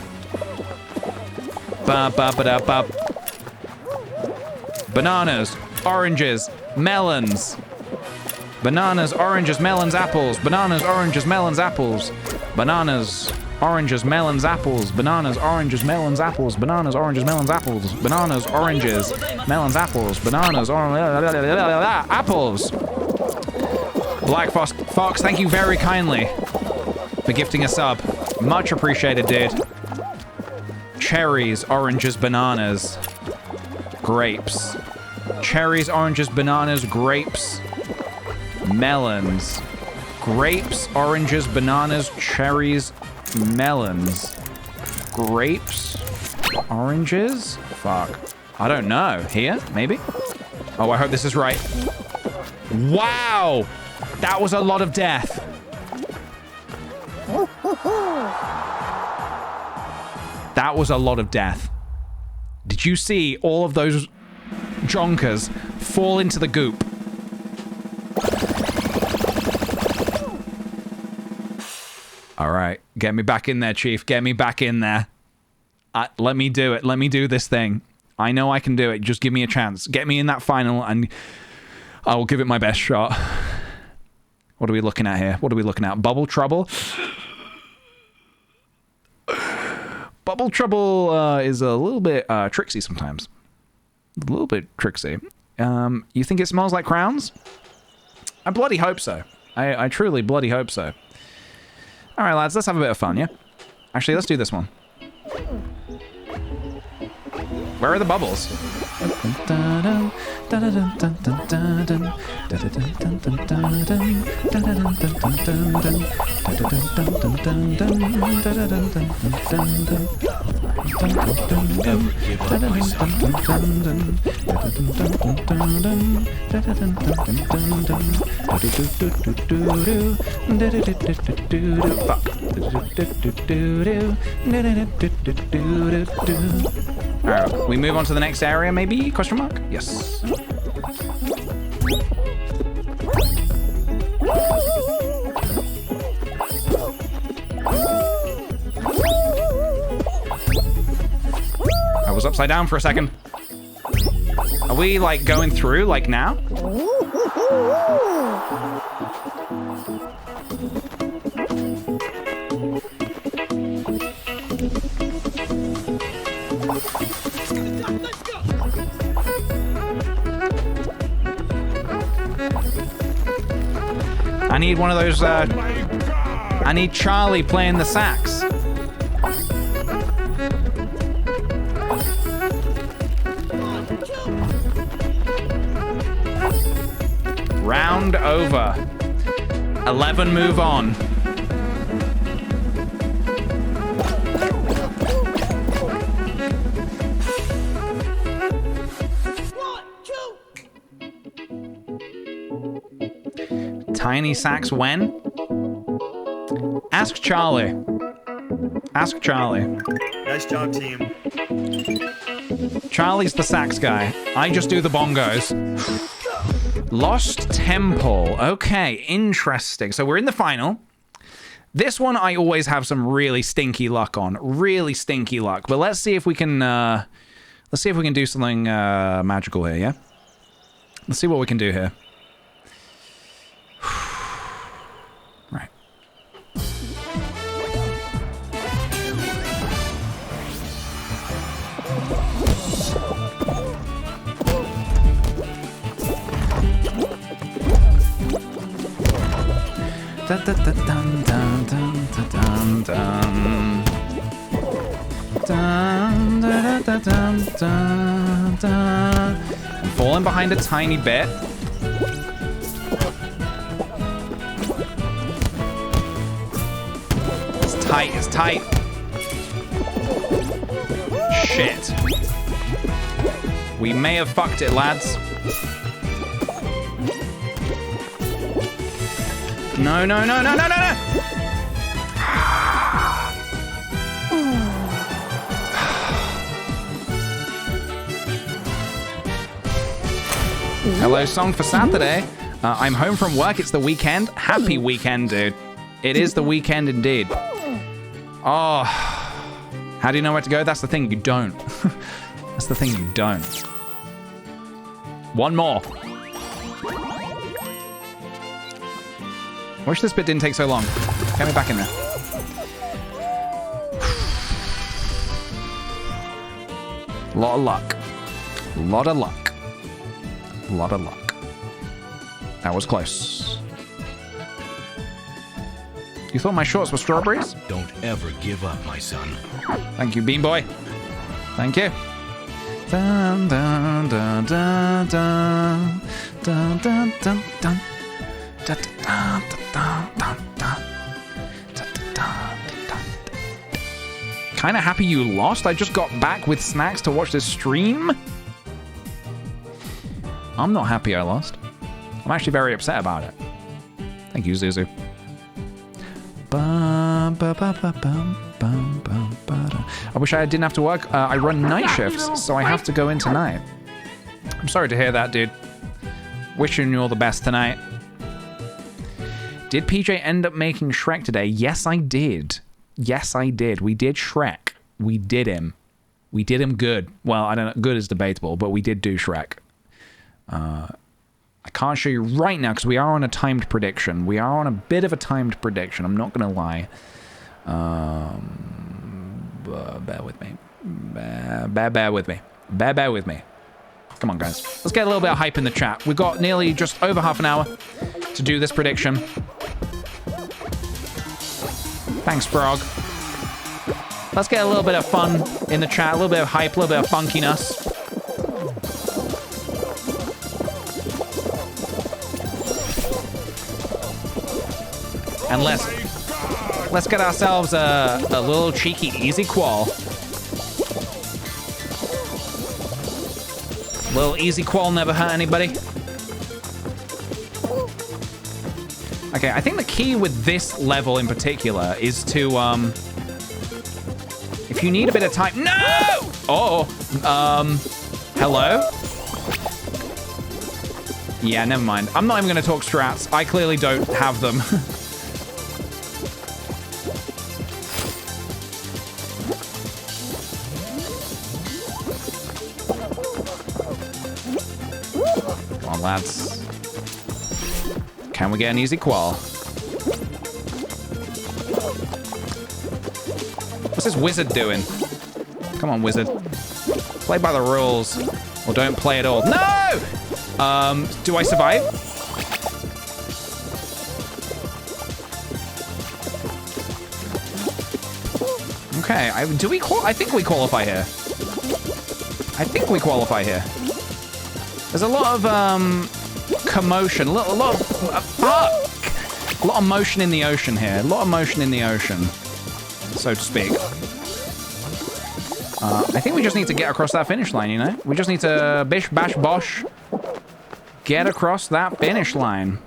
Ba-ba-ba-da-ba. Bananas. Oranges. Melons. Bananas, oranges, melons, apples. Bananas, oranges, melons, apples. Bananas, oranges, melons, apples. Bananas, oranges, melons, apples. Bananas, oranges, melons, apples. Bananas, oranges, melons, apples. Bananas, apples. Black Fox, thank you very kindly for gifting a sub. Much appreciated, dude. Cherries, oranges, bananas. Grapes. Cherries, oranges, bananas, grapes. Melons. Grapes, oranges, bananas, cherries, melons. Grapes, oranges? Fuck. I don't know. Here? Maybe? Oh, I hope this is right. Wow! That was a lot of death. That was a lot of death. Did you see all of those jonkers fall into the goop. All right, get me back in there, Chief. Get me back in there. Let me do it. Let me do this thing. I know I can do it. Just give me a chance. Get me in that final, and I will give it my best shot. What are we looking at here? What are we looking at? Bubble Trouble? Bubble Trouble is a little bit tricksy sometimes. A little bit tricksy. You think it smells like crowns? I bloody hope so. I truly bloody hope so. All right, lads, let's have a bit of fun, yeah? Actually, let's do this one. Where are the bubbles? Alright, we move on to the next area, maybe? Question mark? Yes. I was upside down for a second. Are we, like, going through, like, now? I need one of those, I need Charlie playing the sax. Round over. 11 move on. Tiny sax when? Ask Charlie. Ask Charlie. Nice job, team. Charlie's the sax guy. I just do the bongos. Lost Temple. Okay, interesting. So we're in the final. This one I always have some really stinky luck on. Really stinky luck. But let's see if we can do something magical here, yeah? Let's see what we can do here. Right. Dun, dun, dun, dun, dun, dun, dun, dun. Dun, dun, dun, dun, dun, dun. I'm falling behind a tiny bit. It's tight, it's tight. Shit. We may have fucked it, lads. No, no, no, no, no, no, no! Hello, song for Saturday. I'm home from work. It's the weekend. Happy weekend, dude. It is the weekend indeed. Oh, how do you know where to go? That's the thing, you don't. That's the thing, you don't. One more. Wish this bit didn't take so long. Get me back in there. Lot of luck. Lot of luck. Lot of luck. That was close. You thought my shorts were strawberries? Don't ever give up, my son. Thank you, Bean Boy. Thank you. Dun, dun, dun, dun, dun, dun, dun, dun, dun. Kind of happy you lost. I just got back with snacks to watch this stream. I'm not happy I lost. I'm actually very upset about it. Thank you, Zuzu. I wish I didn't have to work. I run night shifts, so I have to go in tonight. I'm sorry to hear that, dude. Wishing you all the best tonight. Did PJ end up making Shrek today? Yes, I did. Yes, I did. We did Shrek. We did him. We did him good. Well, I don't know. Good is debatable, but we did do Shrek. I can't show you right now because we are on a timed prediction. We are on a bit of a timed prediction. I'm not going to lie. Bear with me. Bear with me. Bear with me. Come on, guys. Let's get a little bit of hype in the chat. We've got nearly just over half an hour to do this prediction. Thanks, Frog. Let's get a little bit of fun in the chat, a little bit of hype, a little bit of funkiness. And let's get ourselves a little cheeky easy qual. Little easy qual never hurt anybody. Okay, I think the key with this level in particular is to, if you need a bit of time... No! Oh, hello? Yeah, never mind. I'm not even going to talk strats. I clearly don't have them. Come on, lads. Can we get an easy qual? What's this wizard doing? Come on, wizard. Play by the rules. Or don't play at all. No! Do I survive? Okay, I think we qualify here. I think we qualify here. There's a lot of, commotion. A lot of motion in the ocean here. A lot of motion in the ocean, so to speak. I think we just need to get across that finish line, you know? We just need to bish, bash, bosh. Get across that finish line.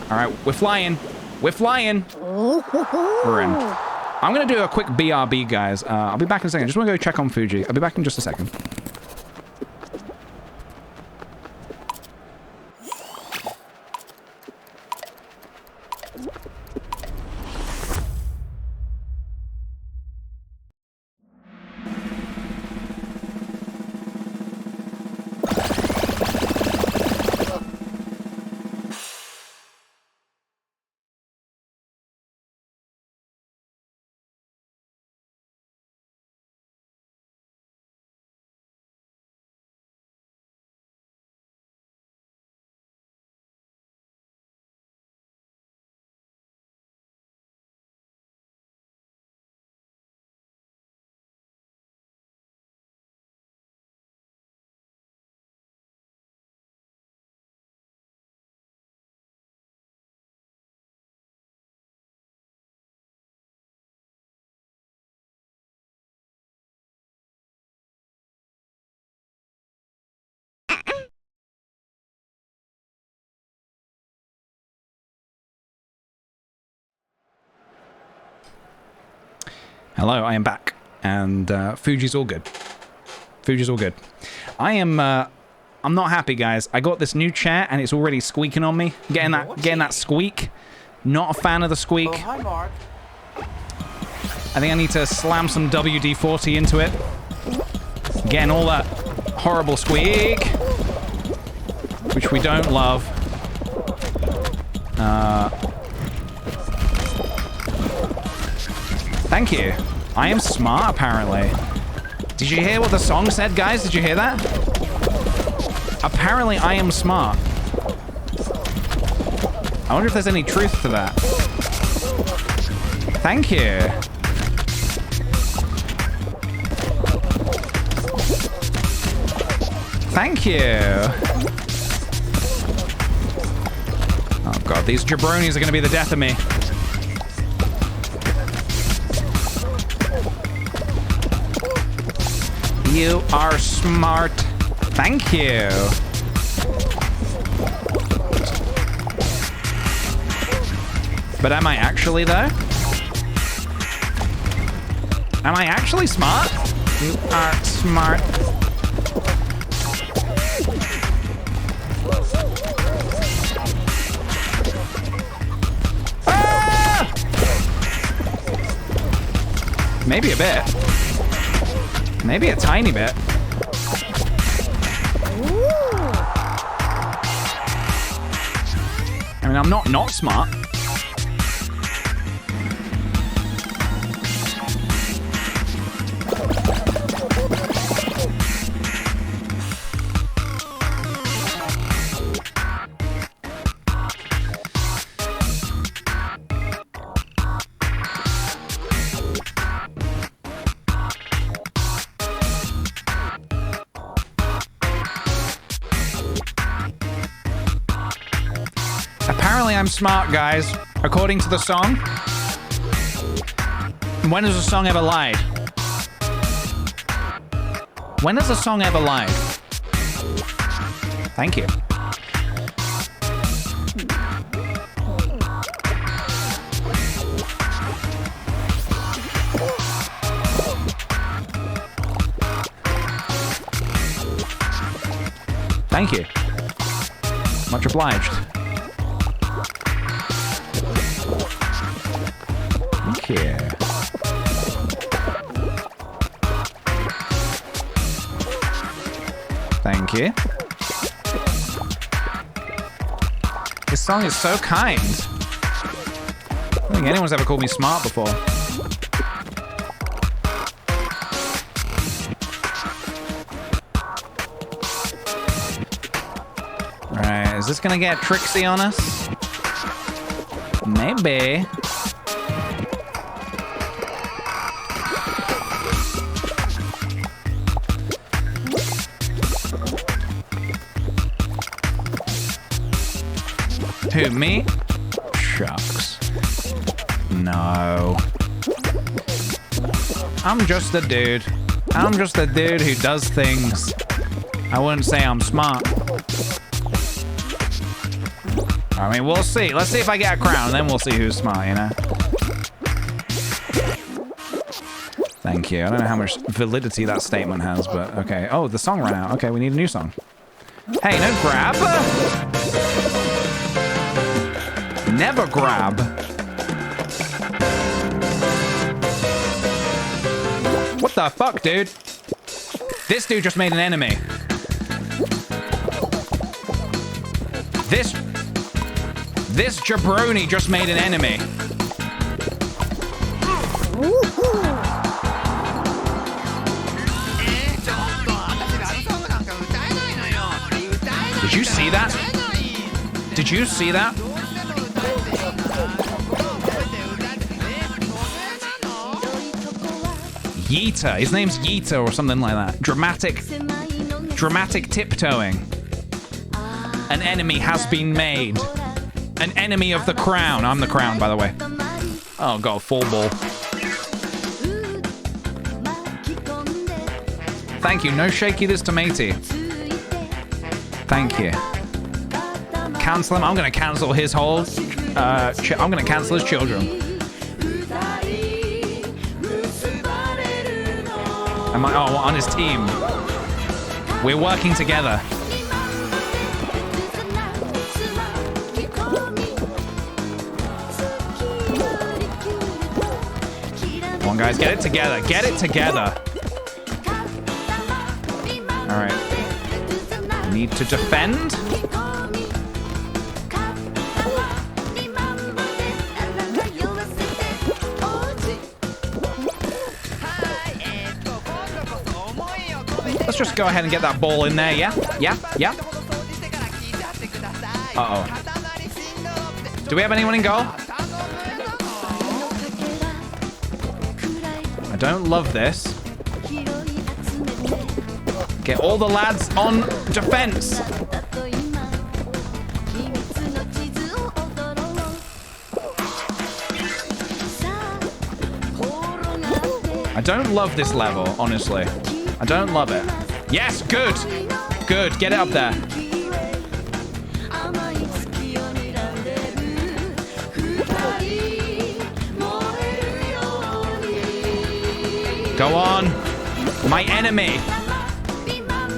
All right, we're flying. We're flying. We're in. I'm going to do a quick BRB, guys. I'll be back in a second. Just want to go check on Fuji. I'll be back in just a second. Hello, I am back, and Fuji's all good. Fuji's all good. I'm not happy, guys. I got this new chair, and it's already squeaking on me. Getting that squeak. Not a fan of the squeak. Oh, hi, Mark. I think I need to slam some WD-40 into it. Getting all that horrible squeak, which we don't love. Thank you. I am smart, apparently. Did you hear what the song said, guys? Did you hear that? Apparently, I am smart. I wonder if there's any truth to that. Thank you. Thank you. Oh, God. These jabronis are going to be the death of me. You are smart. Thank you. But am I actually, though? Am I actually smart? You are smart. Maybe a bit. Maybe a tiny bit. I mean, I'm not smart. Apparently I'm smart, guys. According to the song. When has a song ever lied? When has a song ever lied? Thank you. Thank you. Much obliged. Thank you. Thank you. This song is so kind. I don't think anyone's ever called me smart before. Alright, is this gonna get tricksy on us? Maybe. Who, me? Shucks. No. I'm just a dude. I'm just a dude who does things. I wouldn't say I'm smart. I mean, we'll see. Let's see if I get a crown, then we'll see who's smart, you know? Thank you. I don't know how much validity that statement has, but okay. Oh, the song ran out. Okay, we need a new song. Hey, no grab. Never grab. What the fuck, dude? This dude just made an enemy. This jabroni just made an enemy. Did you see that? Did you see that? Yeeta. His name's Yeeta or something like that. Dramatic tiptoeing. An enemy has been made. An enemy of the crown. I'm the crown, by the way. Oh, God, full ball. Thank you. No shaky this tomato. Thank you. Cancel him. I'm going to cancel his whole... I'm going to cancel his children. Am I... Oh, on his team. We're working together. Come on, guys. Get it together. Get it together. All right. Need to defend. Let's just go ahead and get that ball in there, yeah? Yeah? Yeah? Uh-oh. Do we have anyone in goal? I don't love this. Get all the lads on defense. I don't love this level, honestly. I don't love it. Yes, good. Good. Get it up there. Go on. My enemy.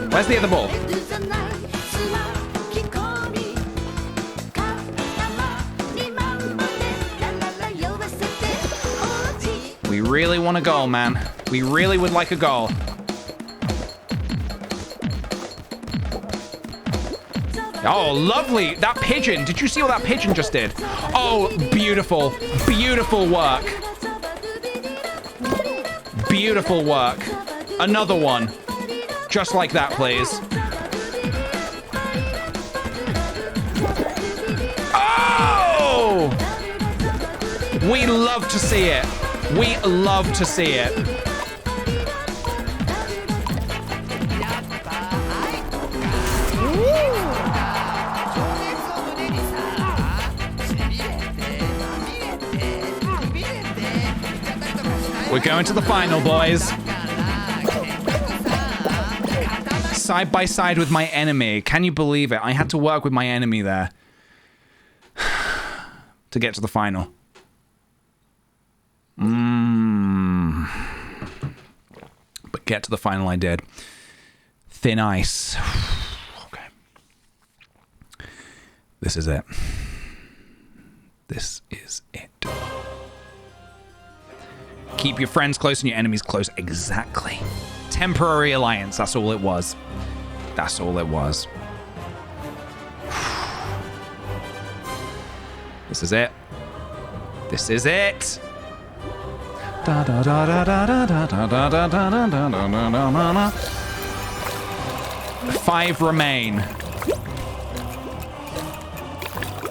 Where's the other ball? We really want a goal, man. We really would like a goal. Oh, lovely. That pigeon. Did you see what that pigeon just did? Oh, beautiful. Beautiful work. Beautiful work. Another one. Just like that, please. Oh! We love to see it. We love to see it. We're going to the final, boys. Side by side with my enemy. Can you believe it? I had to work with my enemy there to get to the final. But get to the final I did. Thin ice. Okay. This is it. This is it. Keep your friends close and your enemies close. Exactly. Temporary alliance. That's all it was. That's all it was. This is it. This is it. 5 remain.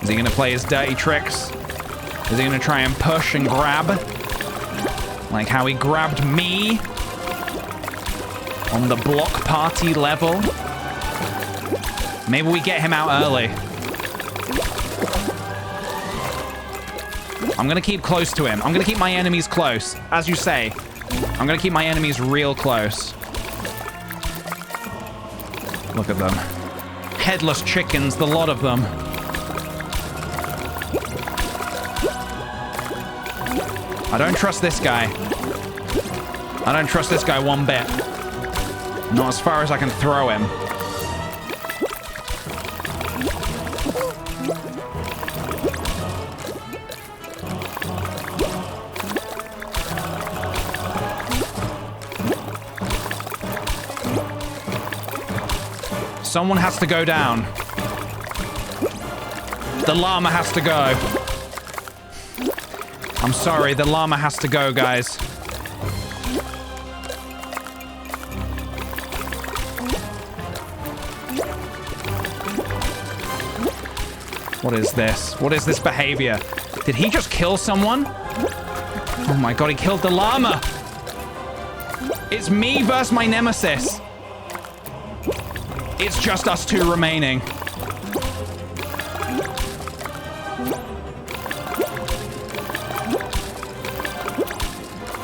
Is he going to play his dirty tricks? Is he going to try and push and grab? Like how he grabbed me on the block party level? Maybe we get him out early. I'm going to keep close to him. I'm going to keep my enemies close. As you say, I'm going to keep my enemies real close. Look at them. Headless chickens, the lot of them. I don't trust this guy. I don't trust this guy one bit. Not as far as I can throw him. Someone has to go down. The llama has to go. I'm sorry, the llama has to go, guys. What is this? What is this behavior? Did he just kill someone? Oh my god, he killed the llama! It's me versus my nemesis. It's just us two remaining.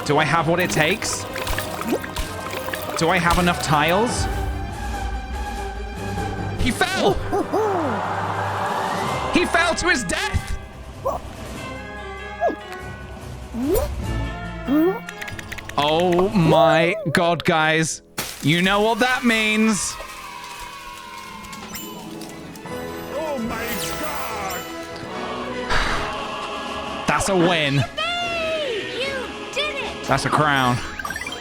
Do I have what it takes? Do I have enough tiles? He fell! He fell to his death! Oh my god, guys. You know what that means. Oh my god! That's a win. You did it! That's a crown.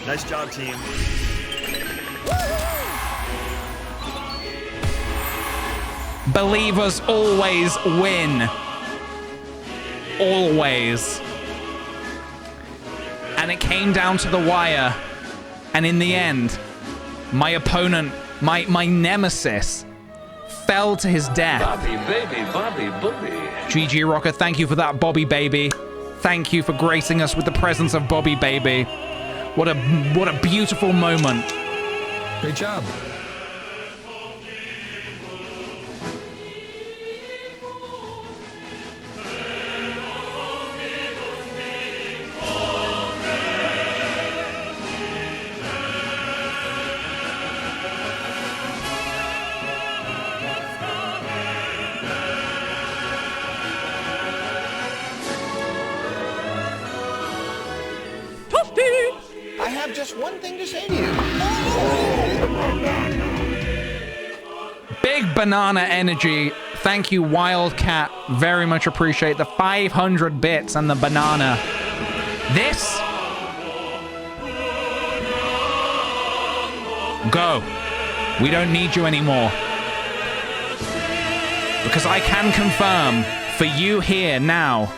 Nice job, team. Believers always win. Always. And it came down to the wire. And in the end, my opponent, my nemesis, fell to his death. Bobby, baby, Bobby, Bobby. GG Rocker, thank you for that, Bobby Baby. Thank you for gracing us with the presence of Bobby Baby. What a beautiful moment. Great job. I have just one thing to say to you. Big banana energy. Thank you, Wildcat. Very much appreciate the 500 bits and the banana. This Go. We don't need you anymore. Because I can confirm for you here now.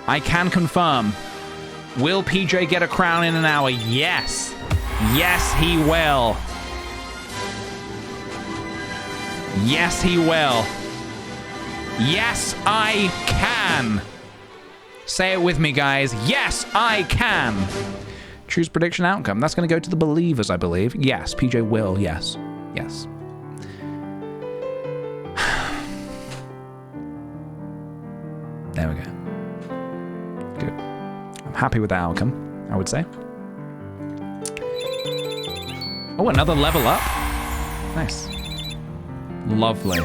I can confirm. Will PJ get a crown in an hour? Yes. Yes, he will. Yes, he will. Yes, I can. Say it with me, guys. Yes, I can. Choose prediction outcome. That's going to go to the believers, I believe. Yes, PJ will. Yes. Yes. There we go. Good. I'm happy with the outcome, I would say. Oh, another level up. Nice. Lovely.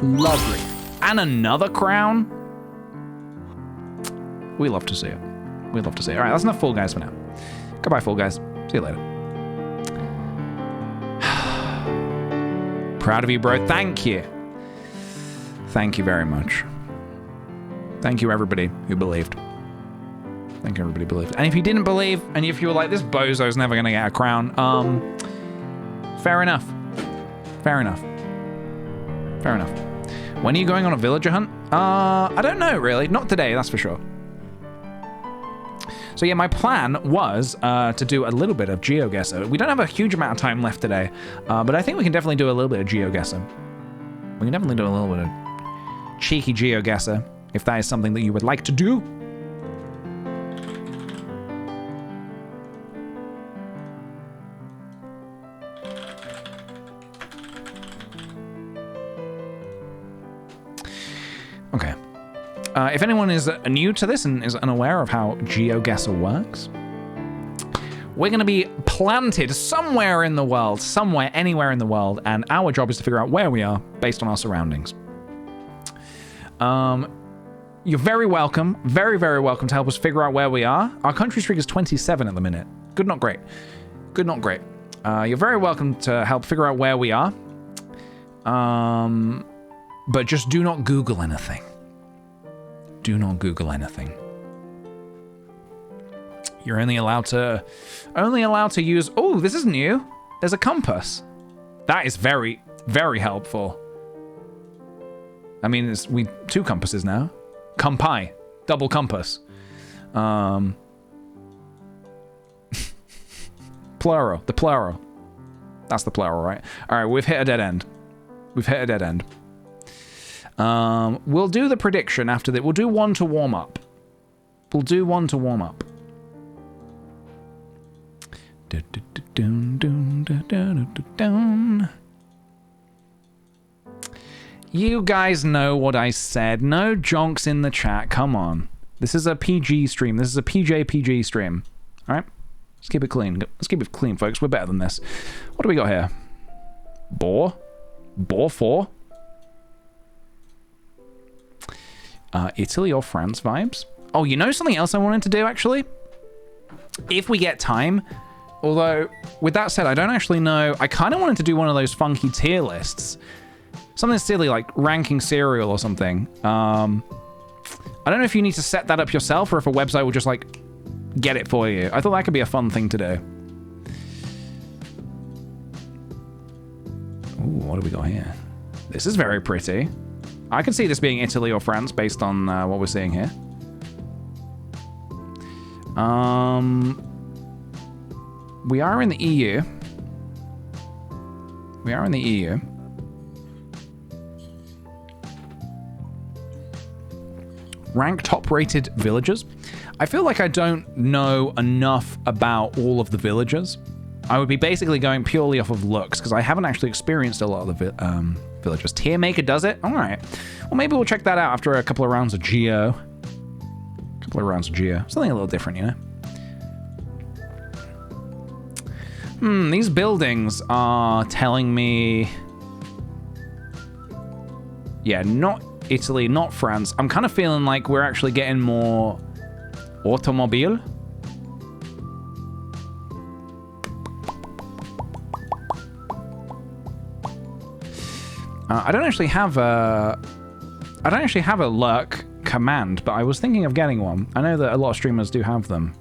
Lovely. And another crown. We love to see it. We love to see it. All right, that's enough Fall Guys for now. Goodbye, Fall Guys. See you later. Proud of you, bro. Thank you. Thank you very much. Thank you, everybody who believed. Thank you, everybody who believed. And if you didn't believe, and if you were like, this bozo's never going to get a crown, fair enough. Fair enough. Fair enough. When are you going on a villager hunt? I don't know, really. Not today, that's for sure. So yeah, my plan was to do a little bit of GeoGuessr. We don't have a huge amount of time left today, but I think we can definitely do a little bit of GeoGuessr. We can definitely do a little bit of cheeky GeoGuessr, if that is something that you would like to do. Okay. If anyone is new to this and is unaware of how GeoGuessr works, we're going to be planted somewhere in the world, somewhere, anywhere in the world, and our job is to figure out where we are based on our surroundings. You're very welcome, very, very welcome to help us figure out where we are. Our country streak is 27 at the minute. Good, not great. Good, not great. You're very welcome to help figure out where we are. But just do not Google anything. Do not Google anything. You're only allowed to use. Oh, this is new. There's a compass. That is very, very helpful. I mean, it's two compasses now. Compi, double compass. Plural, the plural. That's the plural, right? All right, we've hit a dead end. We've hit a dead end. We'll do the prediction after that. We'll do one to warm up. We'll do one to warm up. You guys know what I said. No jonks in the chat. Come on. This is a PG stream. This is a PJ stream. All right? Let's keep it clean. Let's keep it clean, folks. We're better than this. What do we got here? Boar? Boar 4? Italy or France vibes? Oh, you know something else I wanted to do, actually? If we get time. Although, with that said, I don't actually know. I kind of wanted to do one of those funky tier lists. Something silly like ranking cereal or something. I don't know if you need to set that up yourself or if a website will just like get it for you. I thought that could be a fun thing to do. Ooh, what do we got here? This is very pretty. I can see this being Italy or France based on what we're seeing here. We are in the EU. We are in the EU. Rank top-rated villagers. I feel like I don't know enough about all of the villagers. I would be basically going purely off of looks because I haven't actually experienced a lot of the villagers. Tier Maker does it? All right. Well, maybe we'll check that out after a couple of rounds of Geo. Something a little different, you know? These buildings are telling me... Yeah, not Italy, not France. I'm kind of feeling like we're actually getting more automobile. I don't actually have a lurk command, but I was thinking of getting one. I know that a lot of streamers do have them.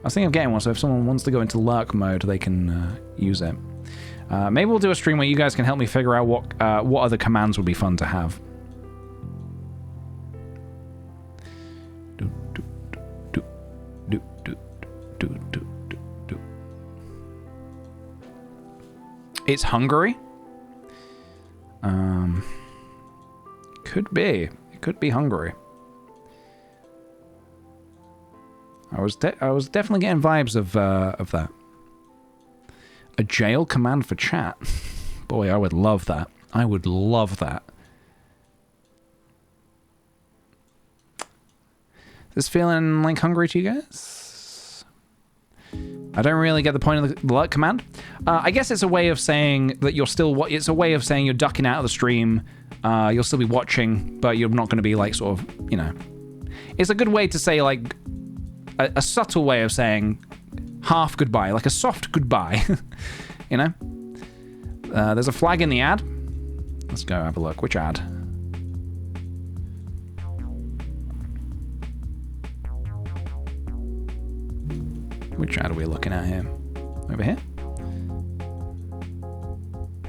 was thinking of getting one, so if someone wants to go into lurk mode, they can use it. Maybe we'll do a stream where you guys can help me figure out what other commands would be fun to have. It's Hungary. Could be. It could be Hungary. I was definitely getting vibes of that. A jail command for chat. Boy, I would love that. I would love that. Is this feeling like Hungary to you guys? I don't really get the point of the lurk command. I guess it's a way of saying that you're still... It's a way of saying you're ducking out of the stream. You'll still be watching, but you're not going to be like sort of, you know... It's a good way to say like... A subtle way of saying half goodbye, like a soft goodbye. You know? There's a flag in the ad. Let's go have a look. Which ad? Which ad are we looking at here? Over here?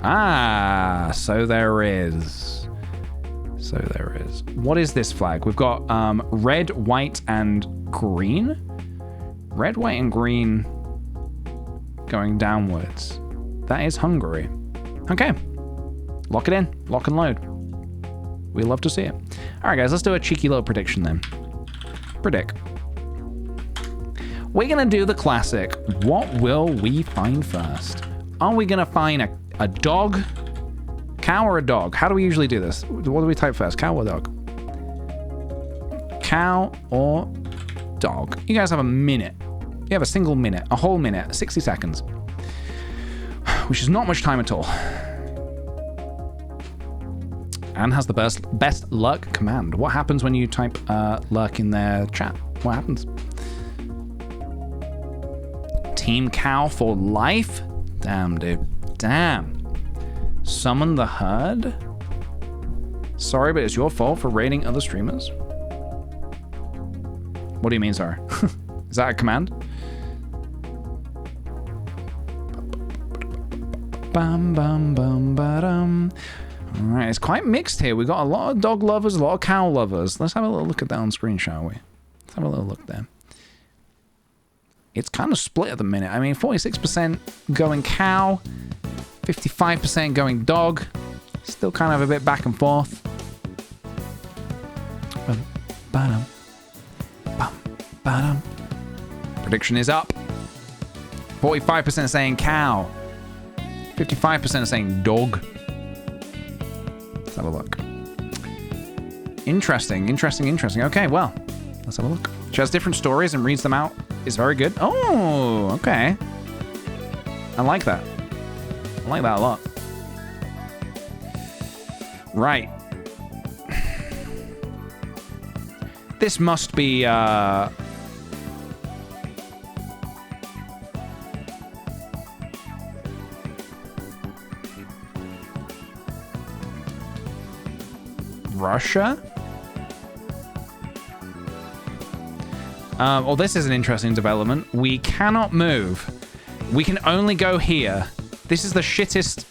Ah, so there is. So there is. What is this flag? We've got red, white, and green. Red, white, and green going downwards. That is Hungary. Okay. Lock it in. Lock and load. We love to see it. All right, guys, let's do a cheeky little prediction then. Predict. We're going to do the classic. What will we find first? Are we going to find a dog? Cow or a dog? How do we usually do this? What do we type first? Cow or dog? Cow or dog? You guys have a minute. You have a single minute. A whole minute. 60 seconds. Which is not much time at all. Anne has the best lurk command. What happens when you type lurk in their chat? What happens? Team cow for life? Damn, dude. Damn. Summon the herd? Sorry, but it's your fault for raiding other streamers? What do you mean, sorry? Is that a command? Bam, bam, bam, ba-dum. Alright, it's quite mixed here. We've got a lot of dog lovers, a lot of cow lovers. Let's have a little look at that on screen, shall we? Let's have a little look there. It's kind of split at the minute. I mean, 46% going cow, 55% going dog. Still kind of a bit back and forth. Ba-dum. Bam. Prediction is up. 45% saying cow. 55% saying dog. Let's have a look. Interesting. Okay, well, let's have a look. She has different stories and reads them out. It's very good. Oh, okay. I like that. I like that a lot. Right. This must be, Russia? Well, this is an interesting development. We cannot move. We can only go here. This is the shittest.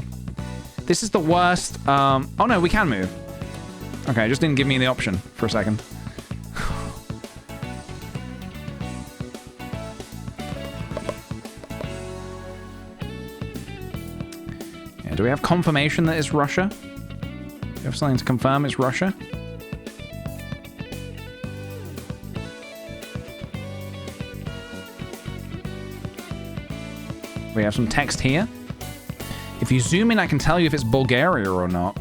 This is the worst. Oh no, we can move. Okay, it just didn't give me the option for a second. Yeah, do we have confirmation that it's Russia? Do we have something to confirm it's Russia? We have some text here. If you zoom in, I can tell you if it's Bulgaria or not.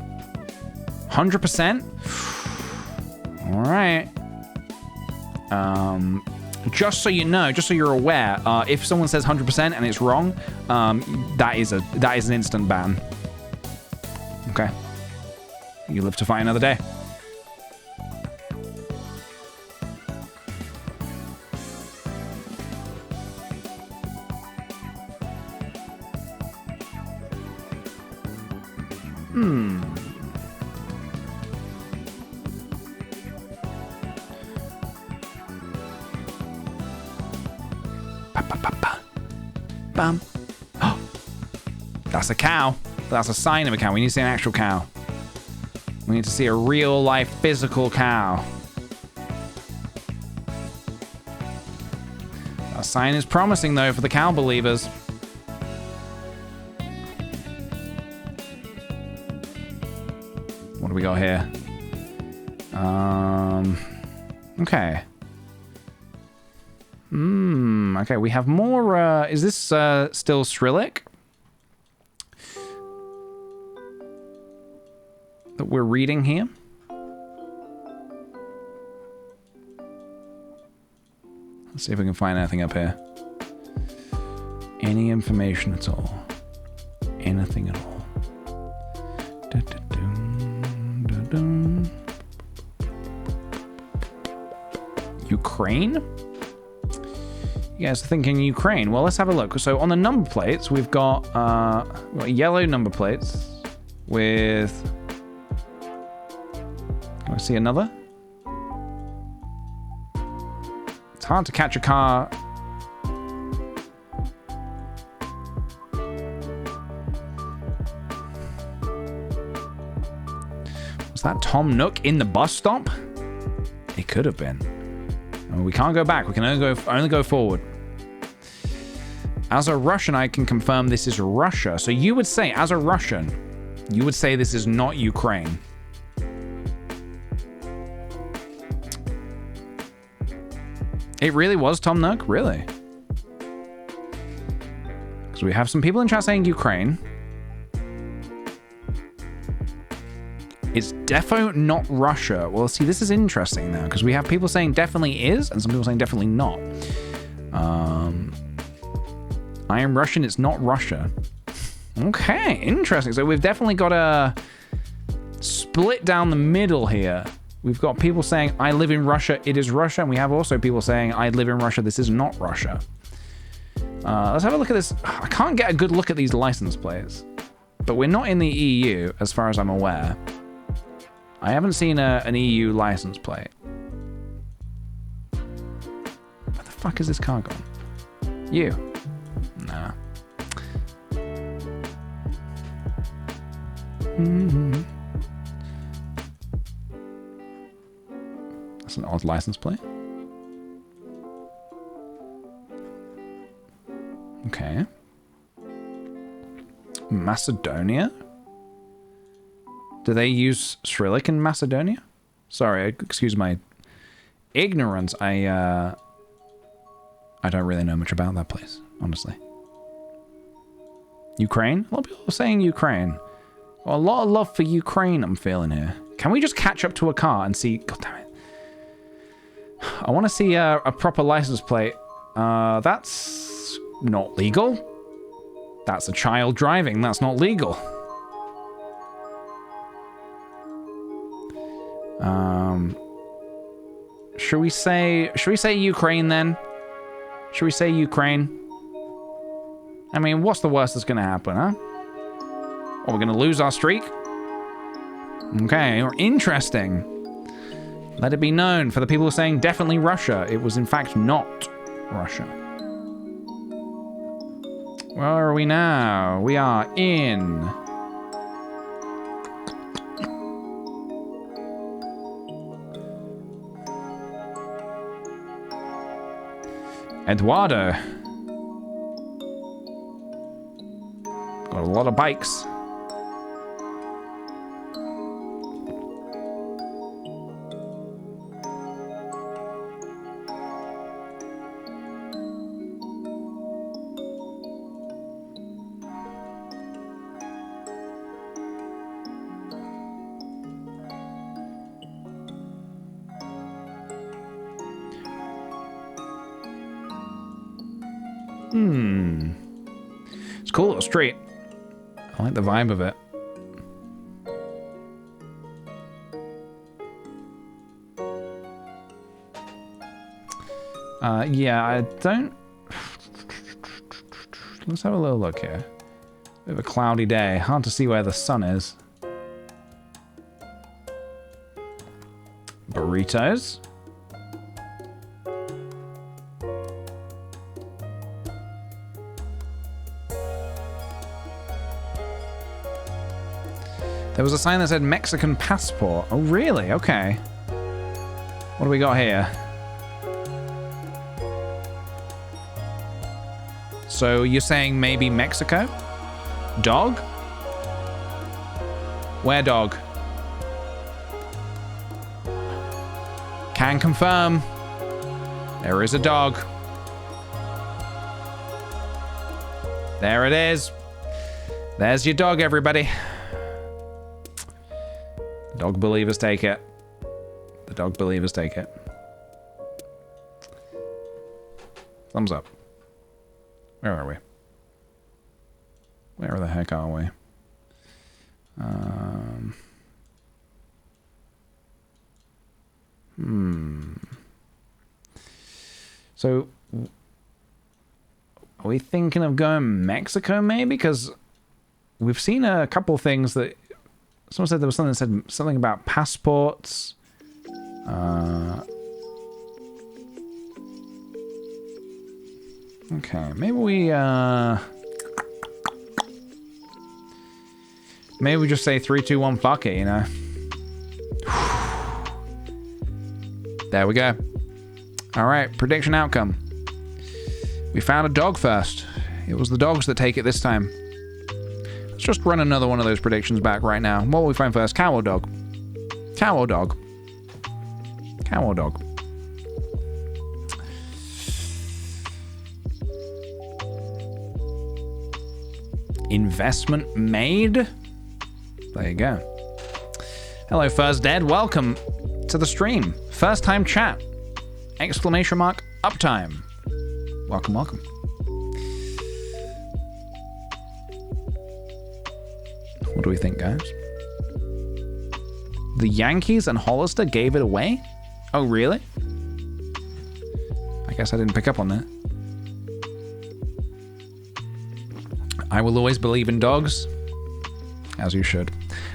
100%? All right. Just so you know, just so you're aware, if someone says 100% and it's wrong, that is an instant ban. Okay. You live to fight another day. Bum. Oh, that's a cow. That's a sign of a cow. We need to see an actual cow. We need to see a real life physical cow. That sign is promising though for the cow believers. What do we got here? Okay. Okay, we have more, is this, still Srillik? That we're reading here? Let's see if we can find anything up here. Any information at all. Anything at all. Ukraine? You guys are thinking Ukraine. Well, let's have a look. So on the number plates, we've got yellow number plates with... Can I see another? It's hard to catch a car. Was that Tom Nook in the bus stop? It could have been. We can't go back. We can only go forward. As a Russian, I can confirm this is Russia. So you would say, as a Russian, you would say this is not Ukraine. It really was Tom Nook? Really? Because we have some people in chat saying Ukraine. It's defo not Russia. Well, see, this is interesting now, because we have people saying definitely is, and some people saying definitely not. I am Russian, it's not Russia. Okay, interesting. So we've definitely got a split down the middle here. We've got people saying, I live in Russia, it is Russia, and we have also people saying, I live in Russia, this is not Russia. Let's have a look at this. I can't get a good look at these license plates, but we're not in the EU, as far as I'm aware. I haven't seen an EU license plate. Where the fuck is this car gone? You. Nah. That's an odd license plate. Okay. Macedonia? Do they use Srillik in Macedonia? Sorry, excuse my ignorance. I don't really know much about that place, honestly. Ukraine? A lot of people are saying Ukraine. Well, a lot of love for Ukraine I'm feeling here. Can we just catch up to a car and see... God damn it. I want to see a proper license plate. That's not legal. That's a child driving. That's not legal. Should we say Ukraine then? Should we say Ukraine? I mean, what's the worst that's gonna happen, huh? Oh, we're gonna lose our streak? Okay, interesting. Let it be known for the people who are saying definitely Russia. It was in fact not Russia. Where are we now? We are in... Eduardo. Got a lot of bikes. It's a cool little street. I like the vibe of it. Yeah, I don't... Let's have a little look here. Bit of a cloudy day. Hard to see where the sun is. Burritos. There was a sign that said Mexican passport. Oh, really? Okay. What do we got here? So you're saying maybe Mexico? Dog? Where dog? Can confirm. There is a dog. There it is. There's your dog, everybody. The dog believers take it. The dog believers take it. Thumbs up. Where are we? Where the heck are we? So, are we thinking of going Mexico maybe? Because we've seen a couple things that... Someone said there was something that said something about passports. Okay, maybe we just say 3, 2, 1, fuck it, you know? There we go. Alright, prediction outcome. We found a dog first. It was the dogs that take it this time. Let's just run another one of those predictions back right now. What will we find first? Cow or dog? Cow or dog? Cow or dog? Investment made? There you go. Hello, First Dead. Welcome to the stream. First time chat. Exclamation mark uptime. Welcome, welcome. What do we think, guys? The Yankees and Hollister gave it away? Oh, really? I guess I didn't pick up on that. I will always believe in dogs. As you should.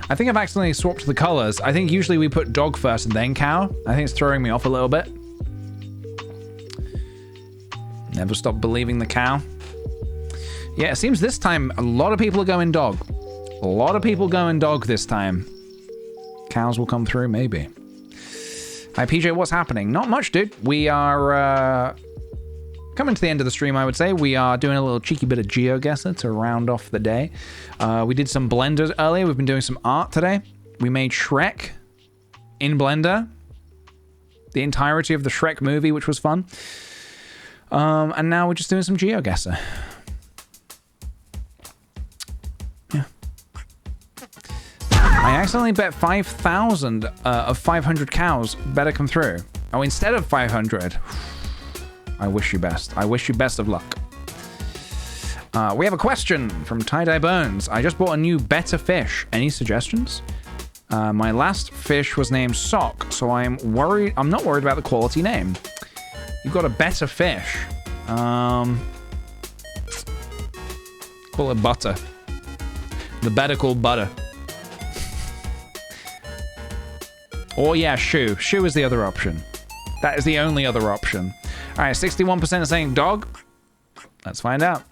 I think I've accidentally swapped the colors. I think usually we put dog first and then cow. I think it's throwing me off a little bit. Never stop believing the cow. Yeah, it seems this time a lot of people are going dog. A lot of people going dog this time. Cows will come through, maybe. Hi, PJ, what's happening? Not much, dude. We are coming to the end of the stream, I would say. We are doing a little cheeky bit of GeoGuessr to round off the day. We did some Blender earlier. We've been doing some art today. We made Shrek in Blender. The entirety of the Shrek movie, which was fun. And now we're just doing some GeoGuessr. Yeah. I accidentally bet 5,000 of 500 cows better come through. Oh, instead of 500. I wish you best. I wish you best of luck. We have a question from Tie-Dye Bones. I just bought a new better fish. Any suggestions? My last fish was named Sock, so I'm not worried about the quality name. You've got a better fish. Call it Butter. The better called Butter. Or yeah, Shoe. Shoe is the other option. That is the only other option. All right, 61% saying dog. Let's find out.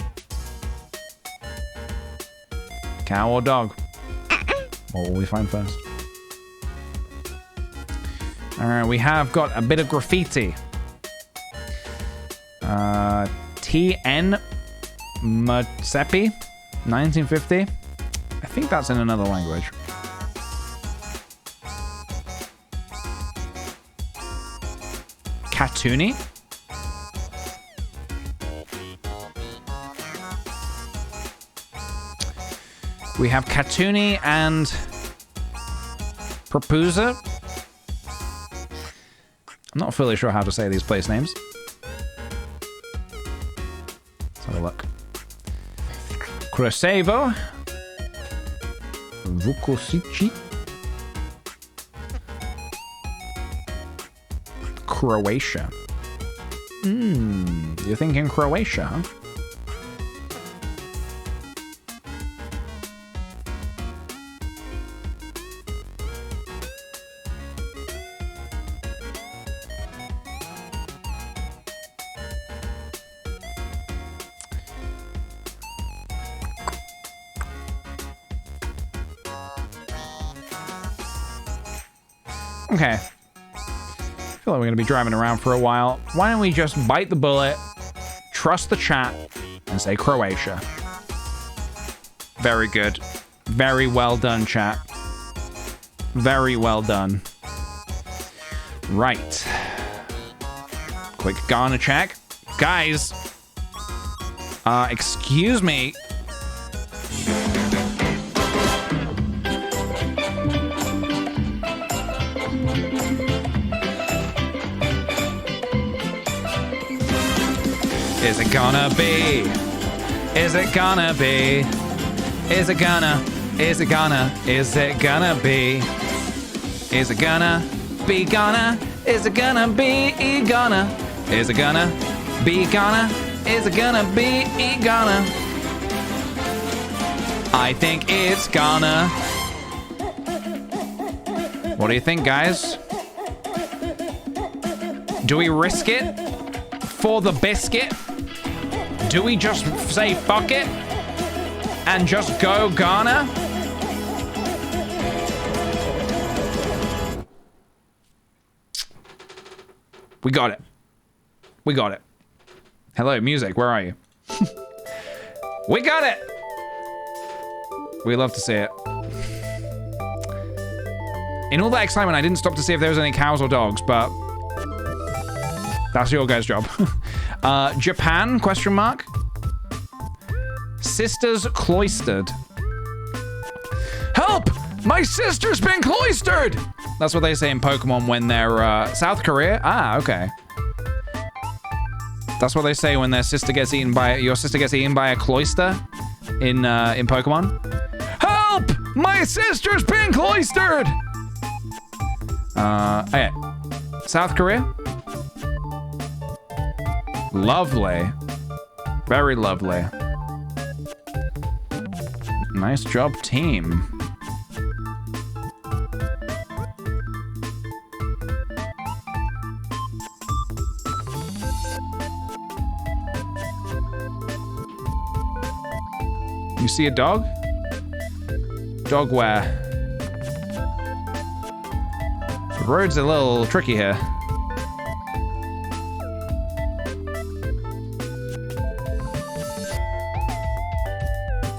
Cow or dog? What will we find first? All right, we have got a bit of graffiti. T.N. Masepi, 1950. I think that's in another language. Katuni. We have Katuni and Propusa. I'm not fully sure how to say these place names. Let's have a look. Krasevo. Vukosici. Croatia. You're thinking Croatia, huh? Okay. I feel like we're going to be driving around for a while. Why don't we just bite the bullet, trust the chat, and say Croatia. Very good. Very well done, chat. Very well done. Right. Quick Ghana check. Guys. Excuse me. Is it gonna be? Is it gonna be? Is it gonna? Is it gonna? Is it gonna be? Is it gonna be gonna? Is it gonna be gonna? Is it gonna be gonna? Is it gonna be gonna? I think it's gonna. What do you think, guys? Do we risk it for the biscuit? Do we just say fuck it and just go Ghana? We got it. We got it. Hello, music, where are you? We got it! We love to see it. In all that excitement, I didn't stop to see if there was any cows or dogs, but that's your guys' job. Japan, question mark? Sisters cloistered. Help! My sister's been cloistered! That's what they say in Pokemon when they're, South Korea? Ah, okay. That's what they say when their sister gets eaten by, your sister gets eaten by a cloister in Pokemon. Help! My sister's been cloistered! Okay. South Korea? Lovely. Very lovely. Nice job, team. You see a dog? Dog where? The road's a little tricky here.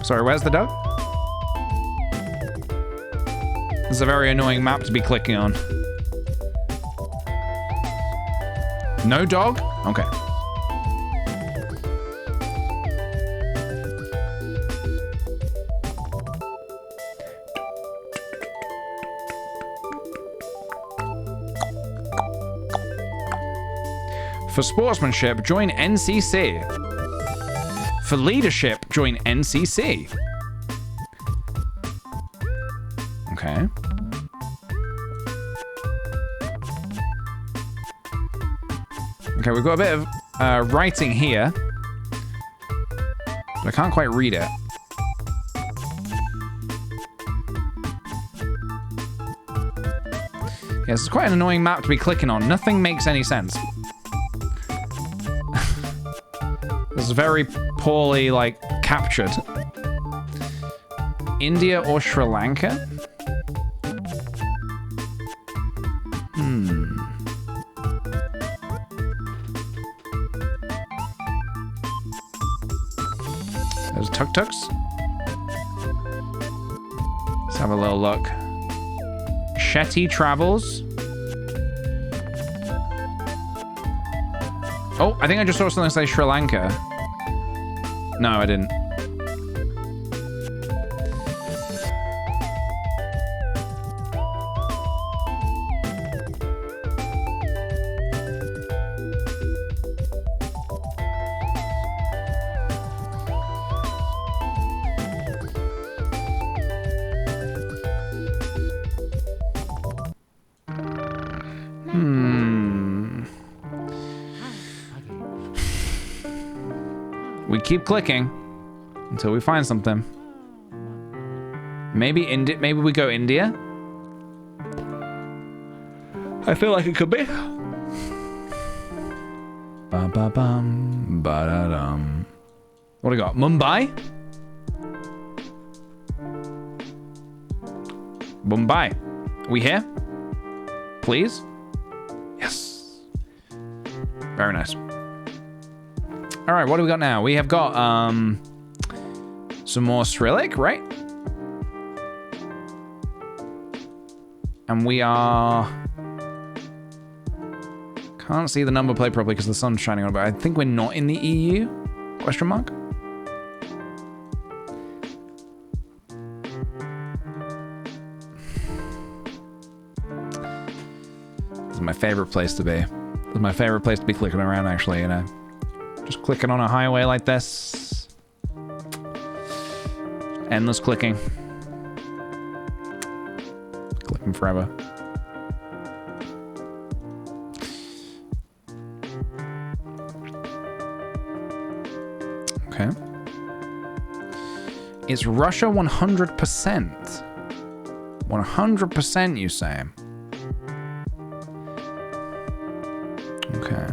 Sorry, where's the dog? This is a very annoying map to be clicking on. No dog? Okay. For sportsmanship, join NCC. For leadership, join NCC. Okay. Okay, we've got a bit of writing here. But I can't quite read it. Yeah, this is quite an annoying map to be clicking on. Nothing makes any sense. This is very poorly, like, captured. India or Sri Lanka? There's tuk-tuks. Let's have a little look. Shetty Travels. Oh, I think I just saw something say Sri Lanka. No, I didn't. We keep clicking until we find something. Maybe India. Maybe we go India. I feel like it could be. Ba ba bum ba da dum. What do we got? Mumbai. Mumbai. We here? please. Yes. Very nice. All right, what do we got now? We have got some more Cyrillic, right? And we are... Can't see the number plate properly because the sun's shining on it, but I think we're not in the EU? Question mark? This is my favorite place to be. This is my favorite place to be clicking around, actually, you know. Just clicking on a highway like this. Endless clicking. Clicking forever. Okay. Is Russia 100%? 100%, you say? Okay.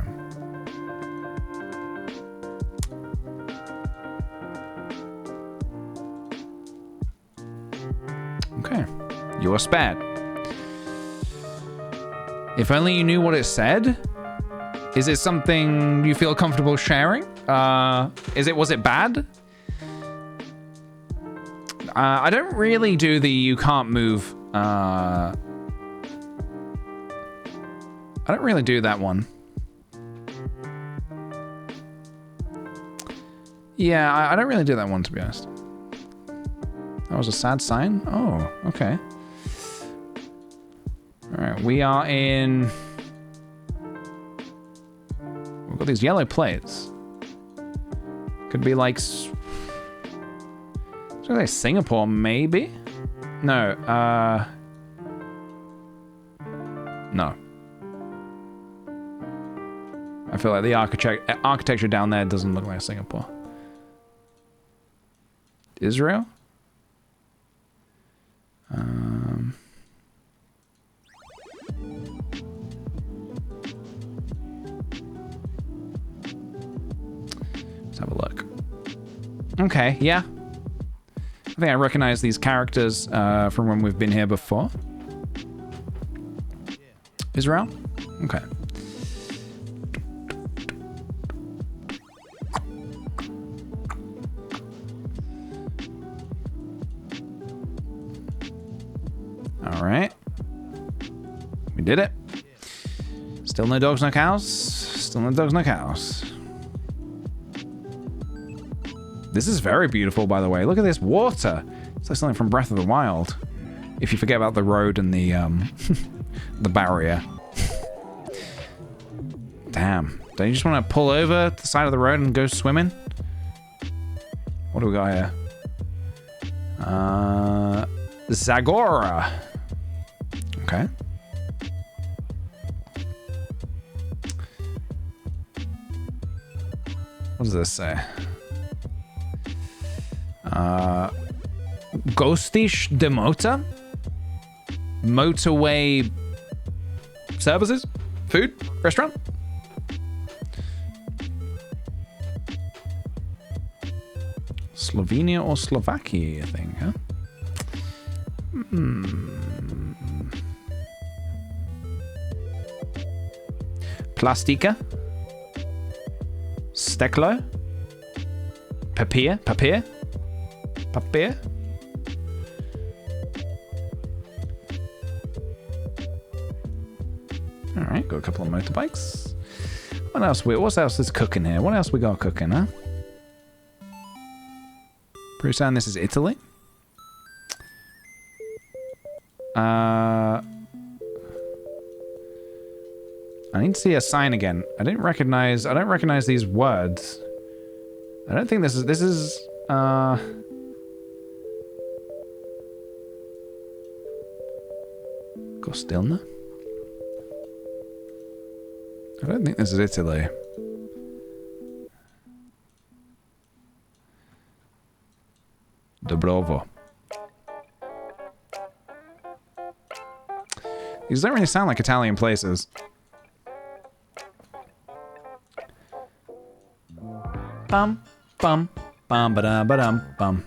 Okay. You are spared. If only you knew what it said. Is it something you feel comfortable sharing? Was it bad? I don't really do the you can't move. I don't really do that one. Yeah, I don't really do that one, to be honest. That was a sad sign? Oh, okay. All right, we are in... We've got these yellow plates. Could be like... Should I say Singapore, maybe? No, no. I feel like the architecture down there doesn't look like Singapore. Israel? Let's have a look. Okay, yeah. I think I recognize these characters from when we've been here before. Israel? Okay. All right. We did it. Still no dogs, no cows. Still no dogs, no cows. This is very beautiful, by the way. Look at this water. It's like something from Breath of the Wild. If you forget about the road and the the barrier. Damn. Don't you just want to pull over to the side of the road and go swimming? What do we got here? Zagora. Okay. What does this say? Gostish Demota? Motorway services? Food? Restaurant? Slovenia or Slovakia, I think, huh? Plastika? Steklo? Papier? Papier? Papier? Alright, got a couple of motorbikes. What else is cooking here? What else we got cooking, huh? Pretty certain this is Italy. I need to see a sign again. I don't recognize these words. I don't think this is Gostilna? I don't think this is Italy. Dobrovo. These don't really sound like Italian places. Bum bum bum ba da ba dum bum.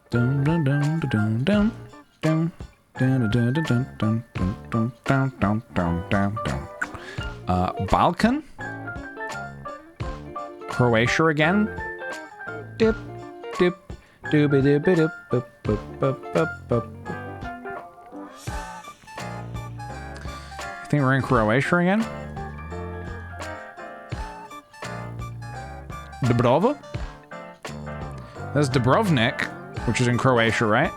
Dum dum dum dum dum dum Balkan? Croatia again? Dip, dip, dooby dip dip bup bup bup bup bup. You think we're in Croatia again? Dubrova? There's Dubrovnik, which is in Croatia, right?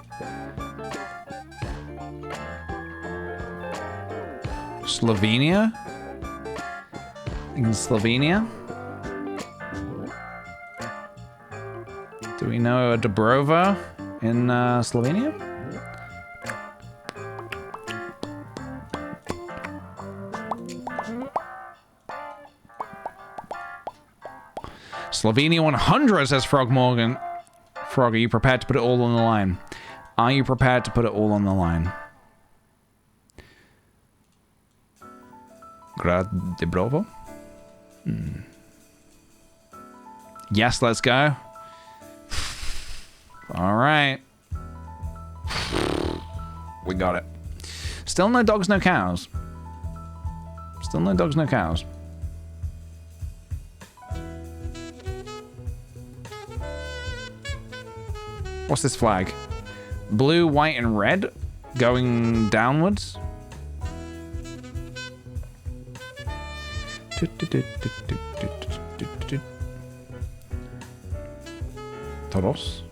Slovenia? In Slovenia? Do we know a Dubrova in Slovenia? Slovenia 100, says Frog Morgan. Frog, are you prepared to put it all on the line? Are you prepared to put it all on the line? Grad Dubrovo? Yes, let's go. All right. We got it. Still no dogs, no cows. Still no dogs, no cows. What's this flag? Blue, white, and red going downwards. Toros.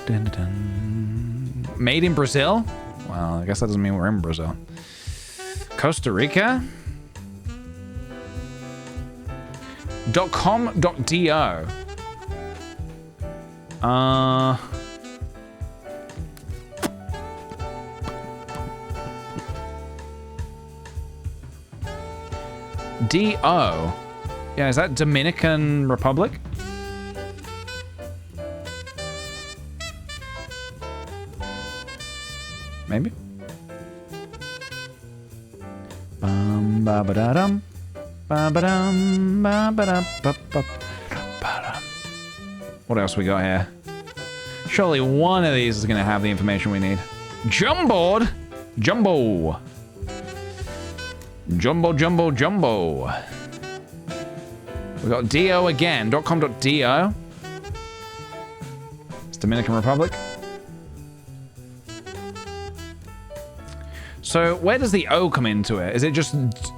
Dun, dun. Made in Brazil? Well, I guess that doesn't mean we're in Brazil. Costa Rica? .com.do. D.O. Yeah, is that Dominican Republic? Maybe. Bum ba ba da dum. Ba ba dum ba ba da ba ba ba dum. What else we got here? Surely one of these is gonna have the information we need. Jumboard! Jumbo! Jumbo, jumbo, jumbo. We got DO again. .com.do. It's Dominican Republic. So where does the O come into it? Is it just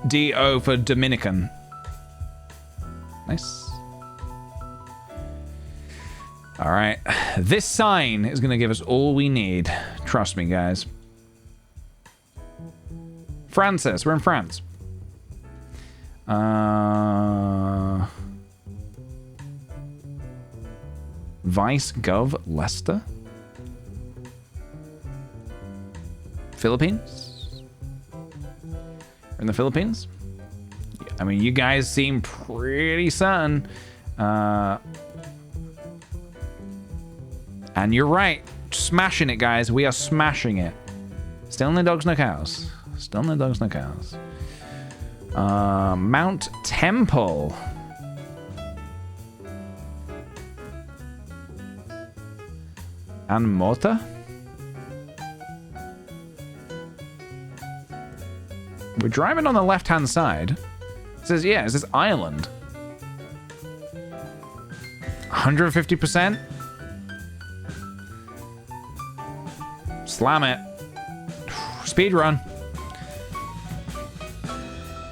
DO for Dominican? Nice. All right. This sign is going to give us all we need. Trust me, guys. Francis. We're in France. Vice Gov Leicester. Philippines? We're in the Philippines? I mean, you guys seem pretty certain. And you're right. Smashing it, guys. We are smashing it. Still no dogs, no cows. Still no dogs, no cows. Mount Temple. And Mota? We're driving on the left-hand side. It says, yeah, it says Ireland. 150%? Slam it. Speed run.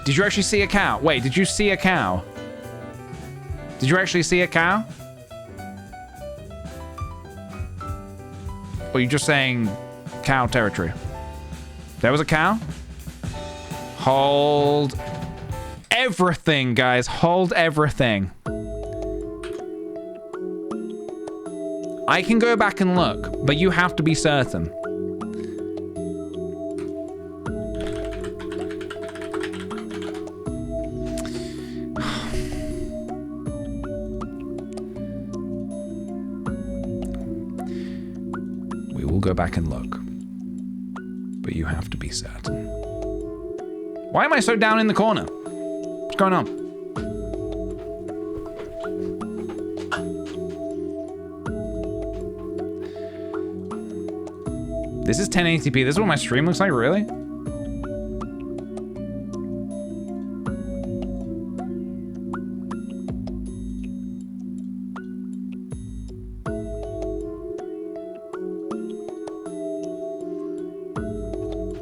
Did you actually see a cow? Wait, did you see a cow? Did you actually see a cow? Or are you just saying cow territory? There was a cow? Hold everything, guys. Hold everything. I can go back and look, but you have to be certain. We will go back and look, but you have to be certain. Why am I so down in the corner? What's going on? This is 1080p. This is what my stream looks like, really?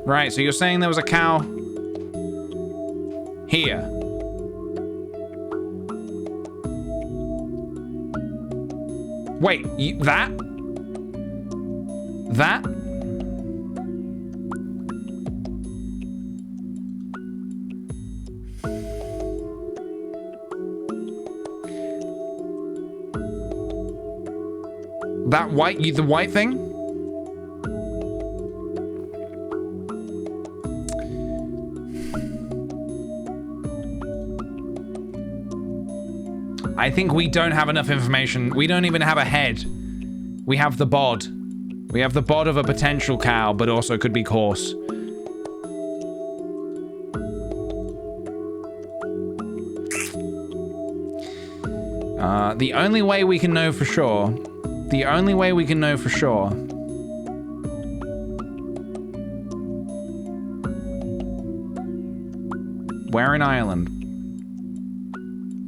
Right, so you're saying there was a cow here. Wait, that? That? That white, the white thing? I think we don't have enough information. We don't even have a head. We have the bod. We have the bod of a potential cow, but also could be horse. The only way we can know for sure. The only way we can know for sure. Where in Ireland?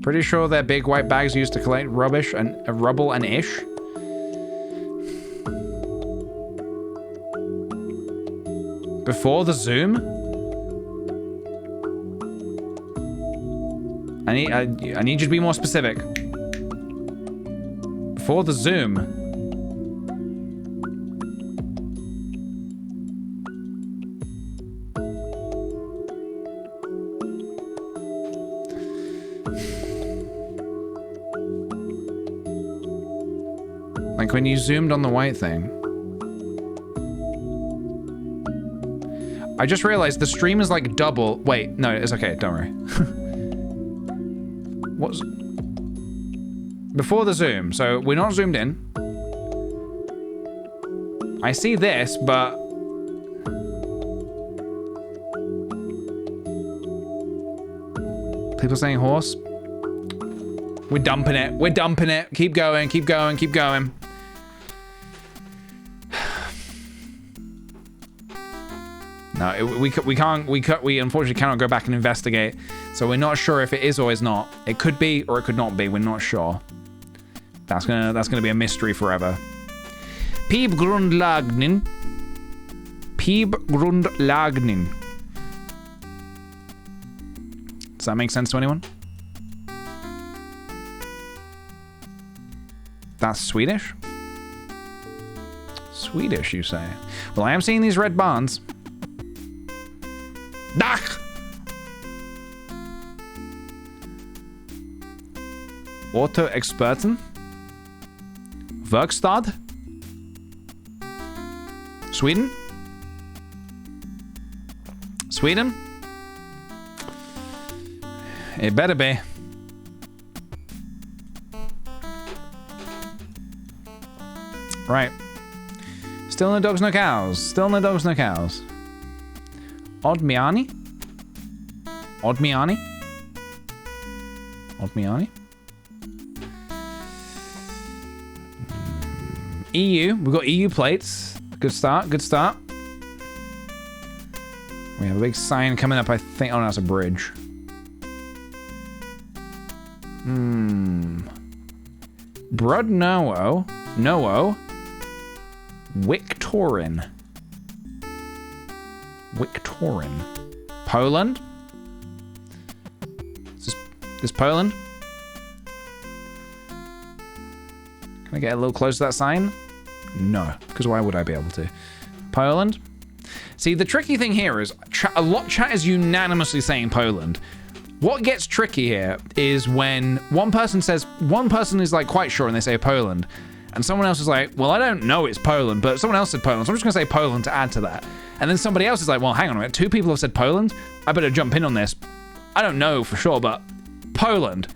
Pretty sure they're big white bags used to collect rubbish and rubble and ish. Before the Zoom? I need you to be more specific. Before the Zoom. Like when you zoomed on the white thing. I just realized the stream is like double. Wait, no, it's okay, don't worry. What's... Before the zoom, so we're not zoomed in. I see this, but... People saying horse? We're dumping it. We're dumping it. Keep going, keep going, keep going. No, we unfortunately cannot go back and investigate. So we're not sure if it is or is not. It could be or it could not be. We're not sure. That's gonna be a mystery forever. Pieb grundlagnin. Pieb grundlagnin. Does that make sense to anyone? That's Swedish? Swedish, you say? Well, I am seeing these red barns. Dach! Auto-Experten? Werkstad? Sweden? Sweden? It better be. Right. Still no dogs, no cows. Still no dogs, no cows. Odmiani? Odmiani? Odmiani? EU. We've got EU plates. Good start, good start. We have a big sign coming up, I think. Oh, no, that's a bridge. Brud Noo. Noo. Victorin. Victorin. Poland? Is this Poland? Can I get a little closer to that sign? No, because why would I be able to? Poland? See, the tricky thing here is a lot chat is unanimously saying Poland. What gets tricky here is when one person is like quite sure and they say Poland, and someone else is like, well, I don't know it's Poland, but someone else said Poland, so I'm just gonna say Poland to add to that. And then somebody else is like, well, hang on a minute, 2 people have said Poland? I better jump in on this. I don't know for sure, but Poland.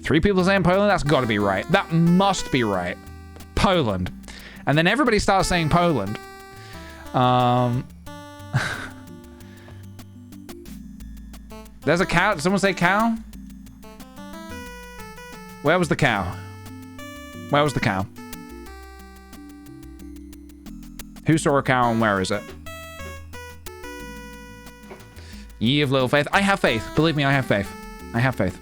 3 people saying Poland? That's gotta be right. That must be right. Poland. And then everybody starts saying Poland. There's a cow. Did someone say cow? Where was the cow? Where was the cow? Who saw a cow and where is it? Ye of little faith. I have faith. Believe me, I have faith. I have faith.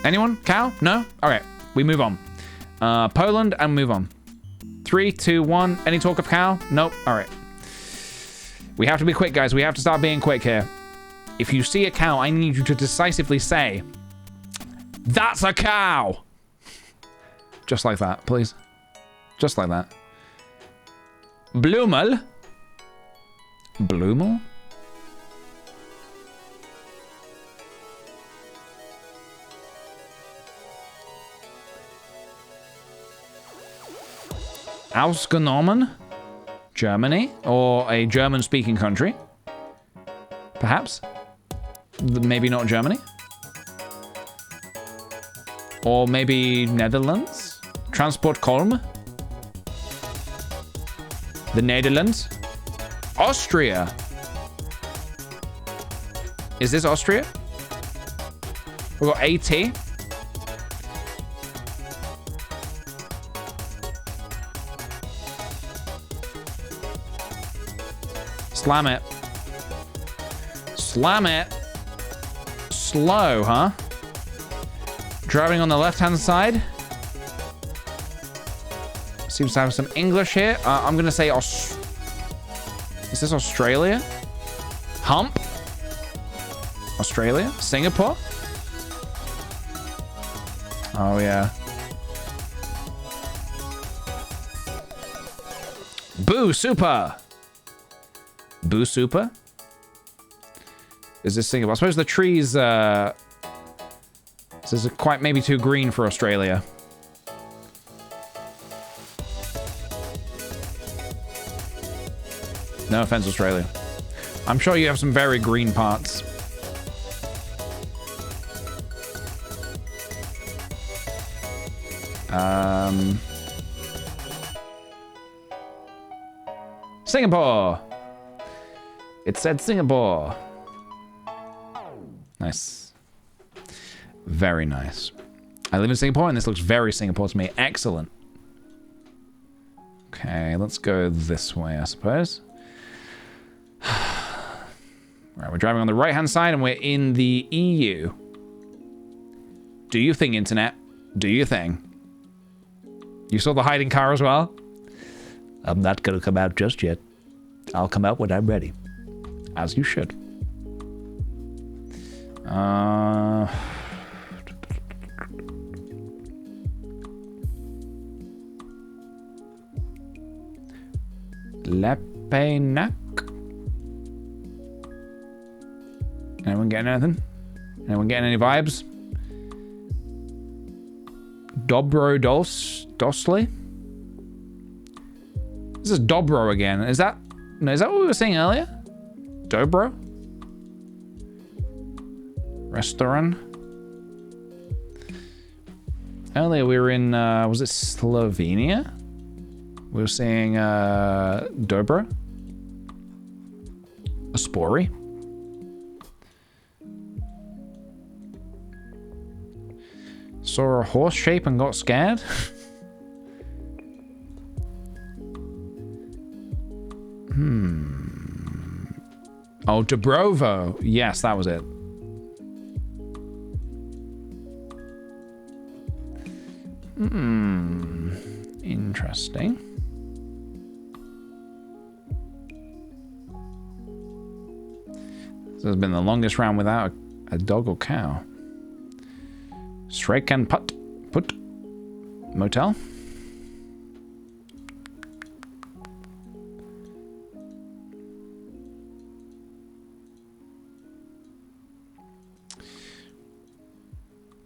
Anyone? Cow? No? All right. We move on. Poland and move on. 3, 2, 1. Any talk of cow? Nope. All right. We have to be quick, guys. We have to start being quick here. If you see a cow, I need you to decisively say, "That's a cow!" Just like that, please. Just like that. Bloemel? Bloemel? Ausgenommen? Germany? Or a German-speaking country? Perhaps? Maybe not Germany? Or maybe Netherlands? Transport Kolm? The Netherlands? Austria? Is this Austria? We've got AT. Slam it. Slam it. Slow, huh? Driving on the left-hand side. Seems to have some English here. I'm going to say Is this Australia? Hump? Australia? Singapore? Oh, yeah. Boo Super! Boo Super? Is this Singapore? I suppose the trees, this is quite maybe too green for Australia. No offense, Australia. I'm sure you have some very green parts. Singapore! It said Singapore. Nice. Very nice. I live in Singapore and this looks very Singapore to me. Excellent. Okay, let's go this way, I suppose. Right, we're driving on the right-hand side and we're in the EU. Do your thing, internet. Do your thing. You saw the hiding car as well? I'm not gonna come out just yet. I'll come out when I'm ready. As you should. Lepenak. Anyone getting anything? Anyone getting any vibes? Dobro Dosli? This is Dobro again. Is that what we were saying earlier? Dobro? Restaurant? Earlier we were in, was it Slovenia? We were saying, Dobro? Aspori? Saw a horse shape and got scared? Oh, Dubrovo. Yes, that was it. Interesting. This has been the longest round without a dog or cow. Strike and put motel.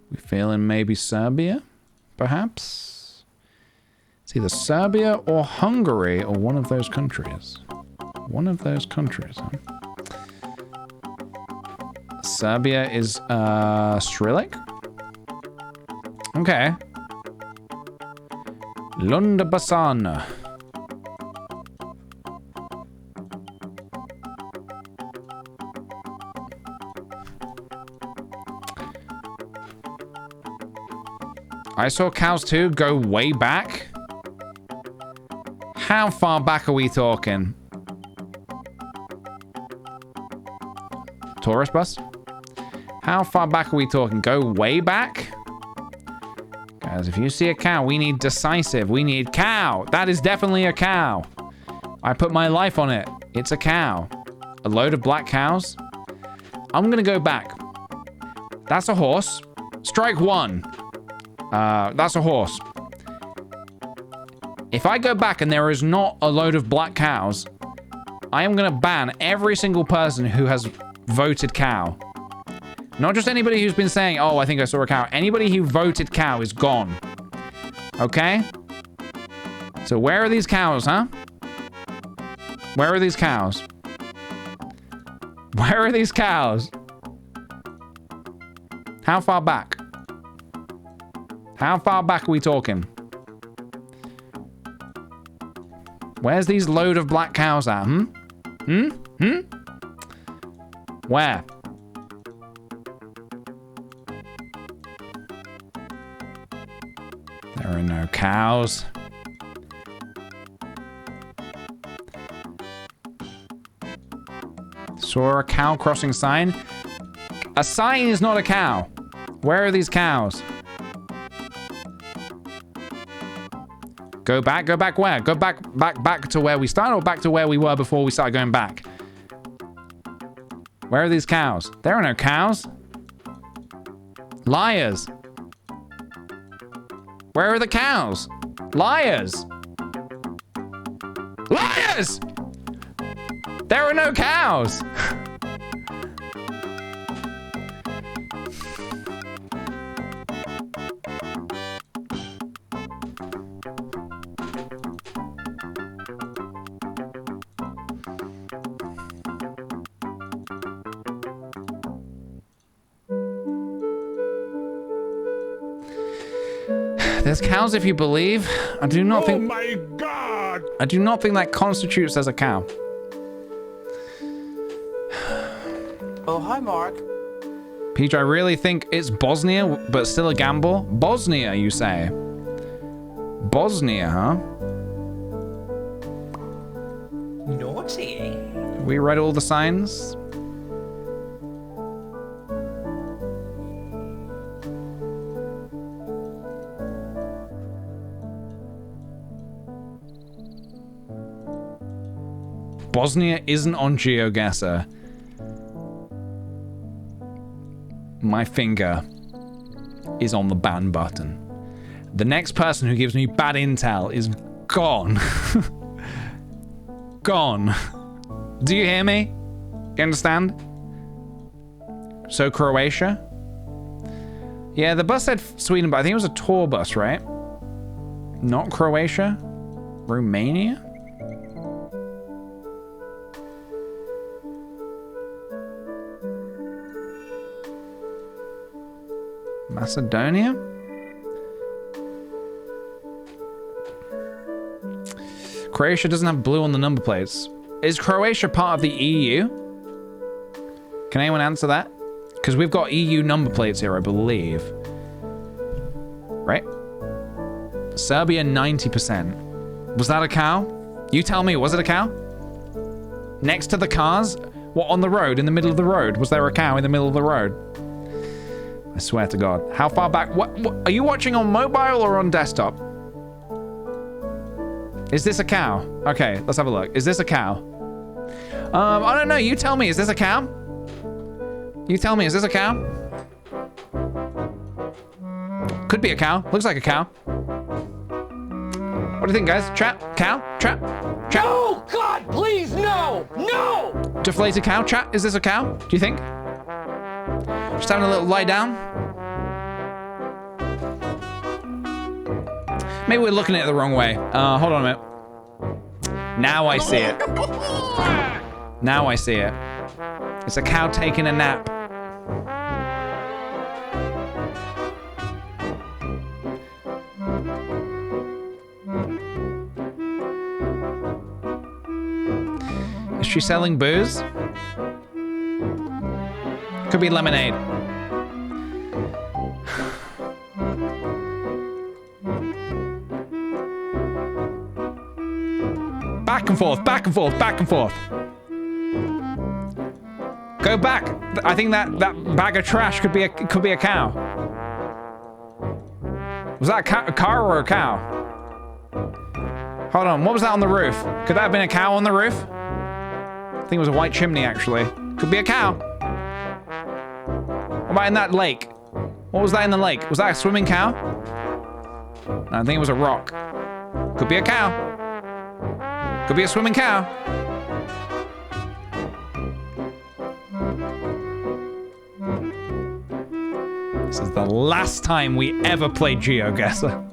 We feeling maybe Serbia, perhaps? It's either Serbia or Hungary or one of those countries. One of those countries, huh? Serbia is Srilik. Okay. Lunda Basana. I saw cows too. Go way back. How far back are we talking? Tourist bus? How far back are we talking? Go way back? Guys, if you see a cow, we need decisive. We need cow. That is definitely a cow. I put my life on it. It's a cow. A load of black cows. I'm gonna go back. That's a horse. Strike one. That's a horse. If I go back and there is not a load of black cows, I am gonna ban every single person who has voted cow. Not just anybody who's been saying, oh, I think I saw a cow. Anybody who voted cow is gone. Okay? So where are these cows, huh? Where are these cows? Where are these cows? How far back? How far back are we talking? Where's these load of black cows at, Where? There are no cows. Saw a cow crossing sign. A sign is not a cow. Where are these cows? Go back where? Go back to where we started or back to where we were before we started going back? Where are these cows? There are no cows. Liars. Where are the cows? Liars. Liars! There are no cows. There's cows if you believe. I do not think. Oh my God! I do not think that constitutes as a cow. Oh, hi, Mark. Peach, I really think it's Bosnia, but still a gamble. Bosnia, you say? Bosnia, huh? Naughty. We read all the signs. Bosnia isn't on GeoGuessr. My finger is on the ban button. The next person who gives me bad intel is gone. Gone. Do you hear me? You understand? So Croatia? Yeah, the bus said Sweden, but I think it was a tour bus, right? Not Croatia? Romania? Macedonia? Croatia doesn't have blue on the number plates. Is Croatia part of the EU? Can anyone answer that? Because we've got EU number plates here, I believe. Right? Serbia, 90%. Was that a cow? You tell me, was it a cow? Next to the cars? What, on the road, in the middle of the road? Was there a cow in the middle of the road? I swear to God. How far back? What are you watching on mobile or on desktop? Is this a cow? Okay, let's have a look. Is this a cow? I don't know. You tell me. Is this a cow? You tell me. Is this a cow? Could be a cow. Looks like a cow. What do you think, guys? Chat? Cow? Chat? Chat? No! God, please, no! No! Deflated cow? Chat? Is this a cow? Do you think? Just having a little lie down. Maybe we're looking at it the wrong way. Hold on a minute. Now I see it. Now I see it. It's a cow taking a nap. Is she selling booze? Could be lemonade. Back and forth, back and forth, back and forth. Go back. I think that bag of trash could be a cow. Was that a car or a cow? Hold on, what was that on the roof? Could that have been a cow on the roof? I think it was a white chimney, actually. Could be a cow. What about in that lake? What was that in the lake? Was that a swimming cow? No, I think it was a rock. Could be a cow. Could be a swimming cow. This is the last time we ever played GeoGuessr.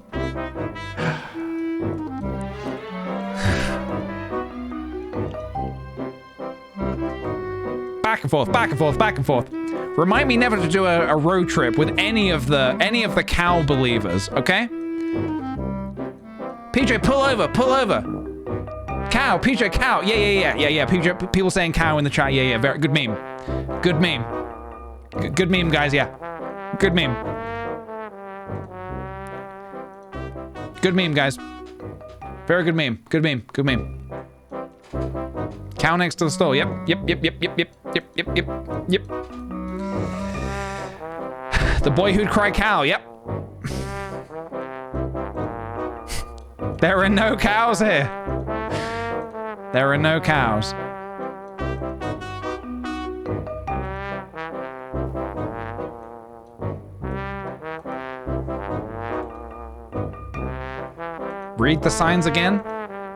Back and forth, back and forth, back and forth. Remind me never to do a road trip with any of the cow believers, okay? PJ, pull over, pull over. Cow, PJ, cow. Yeah. PJ, people saying cow in the chat. Yeah. Very good meme. Good meme. Good meme, guys. Yeah. Good meme. Good meme, guys. Very good meme. Good meme. Good meme. Cow next to the store. Yep. The boy who'd cry cow. Yep. There are no cows here. There are no cows. Read the signs again?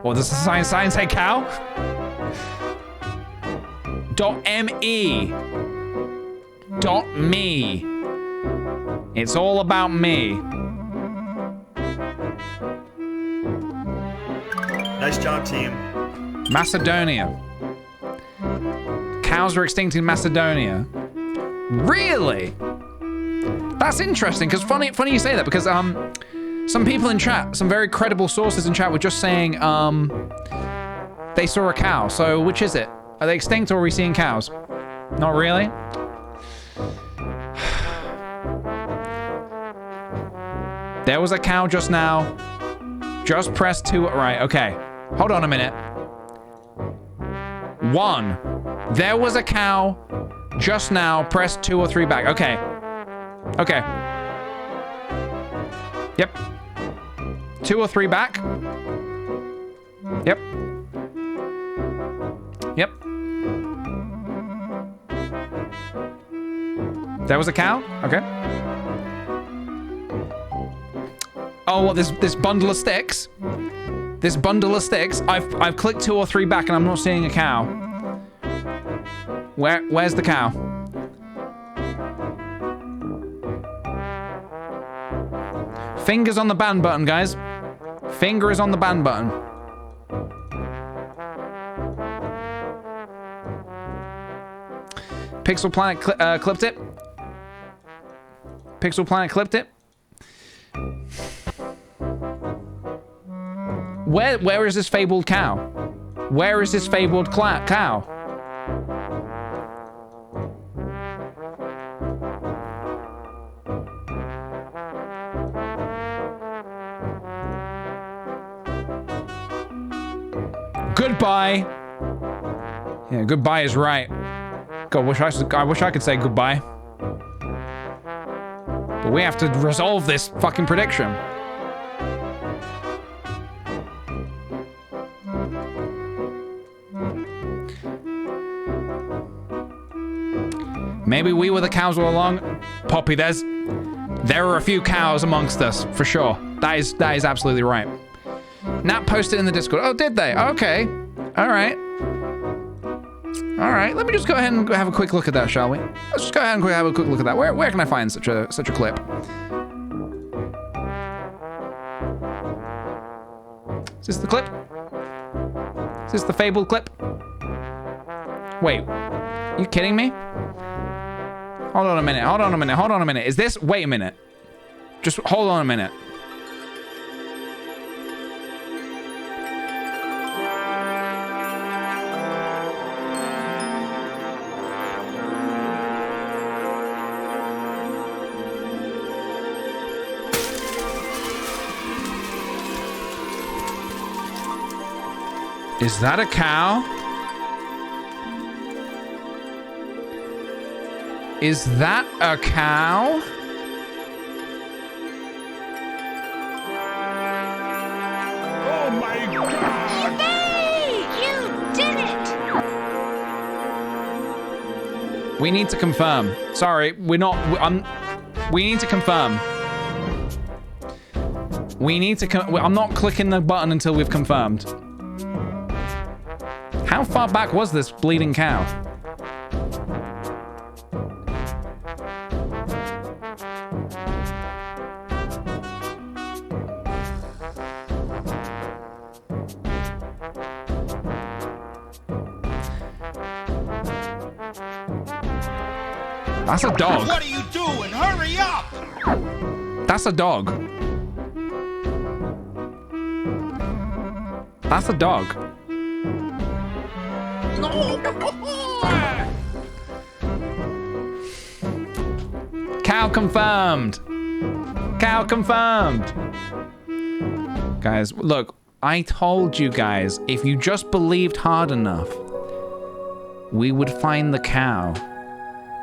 Or does the sign say cow? .me. .me. It's all about me. Nice job, team. Macedonia. Cows are extinct in Macedonia. Really? That's interesting, because funny you say that, because some people in chat, some very credible sources in chat were just saying they saw a cow. So which is it? Are they extinct or are we seeing cows? Not really? There was a cow just now. Just press 2. Right, okay. Hold on a minute. 1. There was a cow just now. Press 2 or 3 back. Okay. Okay. Yep. 2 or 3 back. Yep. Yep. There was a cow? Okay. Oh, what, this bundle of sticks? This bundle of sticks? I've clicked 2 or 3 back and I'm not seeing a cow. Where's the cow? Fingers on the ban button, guys. Finger is on the ban button. Pixel Planet clipped it. Pixel Planet clipped it. Where is this fabled cow? Where is this fabled cow? Goodbye. Yeah, goodbye is right. God, I wish I could say goodbye. But we have to resolve this fucking prediction. Maybe we were the cows all along. Poppy, there are a few cows amongst us, for sure. That is absolutely right. Nat posted in the Discord. Oh, did they? Okay. All right. All right. Let me just go ahead and have a quick look at that, shall we? Let's just go ahead and have a quick look at that. Where can I find such a clip? Is this the clip? Is this the fabled clip? Wait. Are you kidding me? Hold on a minute. Hold on a minute. Hold on a minute. Is this... Wait a minute. Just hold on a minute. Is that a cow? Is that a cow? Oh my god! Hey, you did it! We need to confirm. Sorry, we're not. We need to confirm. We need to. I'm not clicking the button until we've confirmed. How far back was this bleeding cow? That's a dog. What are you doing? Hurry up! That's a dog. That's a dog. Cow confirmed. Cow confirmed. Guys, look, I told you guys, if you just believed hard enough, we would find the cow.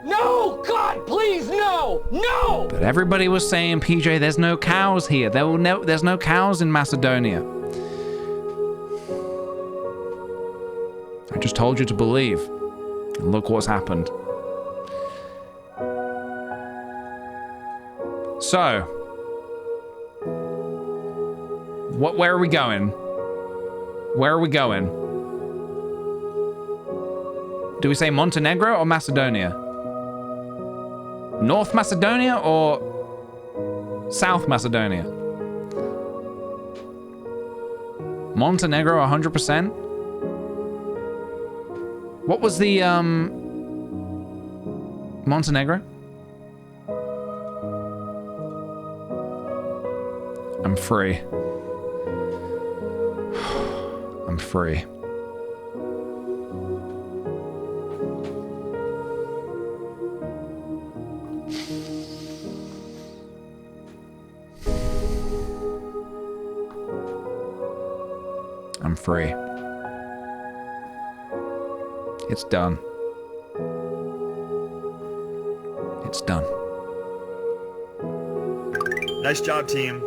No! God, please, no! No! But everybody was saying, PJ, there's no cows here. There's no cows in Macedonia. I just told you to believe. And look what's happened. So, where are we going? Where are we going? Do we say Montenegro or Macedonia? North Macedonia or South Macedonia? Montenegro 100%? What was the Montenegro? I'm free. I'm free. I'm free. It's done. It's done. Nice job, team.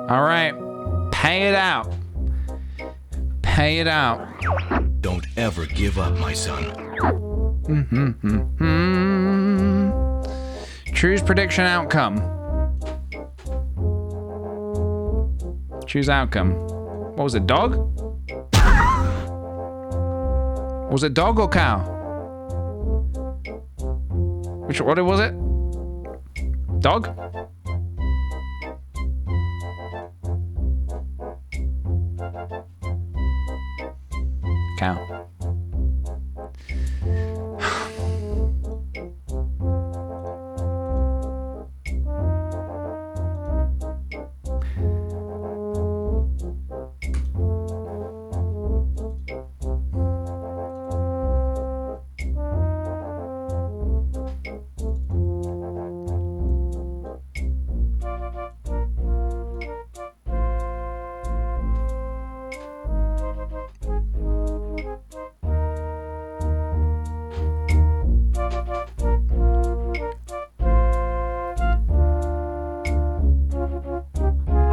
All right, pay it out. Pay it out. Don't ever give up, my son. Choose prediction outcome. Choose outcome. What was it, dog? Was it dog or cow? What was it? Dog? Cow.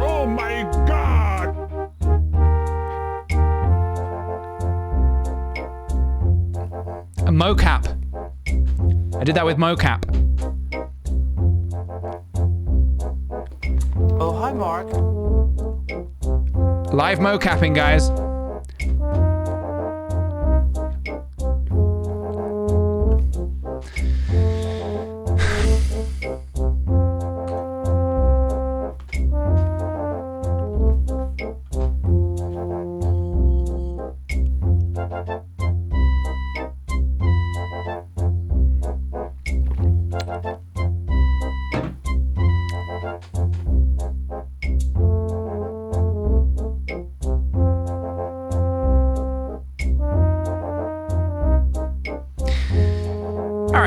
Oh my god! A mocap. I did that with mocap. Oh, hi, Mark. Live mocapping, guys.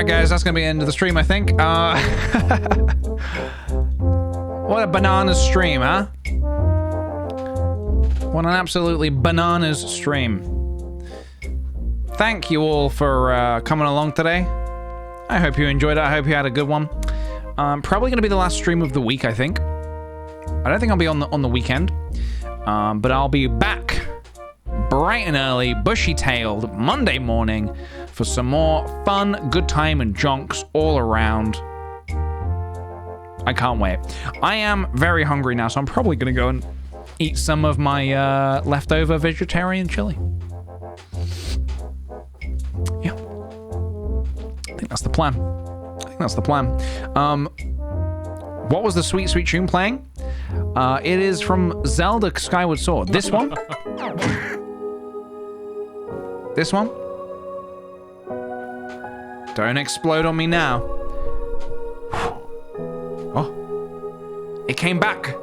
right, guys, that's going to be the end of the stream, I think. What a bananas stream, huh? What an absolutely bananas stream. Thank you all for coming along today. I hope you enjoyed it. I hope you had a good one. Probably going to be the last stream of the week, I think. I don't think I'll be on the weekend. But I'll be back bright and early, bushy-tailed, Monday morning for some more fun, good time, and jonks all around. I can't wait. I am very hungry now, so I'm probably going to go and eat some of my leftover vegetarian chili. Yeah. I think that's the plan. What was the sweet, sweet tune playing? It is from Zelda Skyward Sword. This one? This one? Don't explode on me now. Oh. It came back.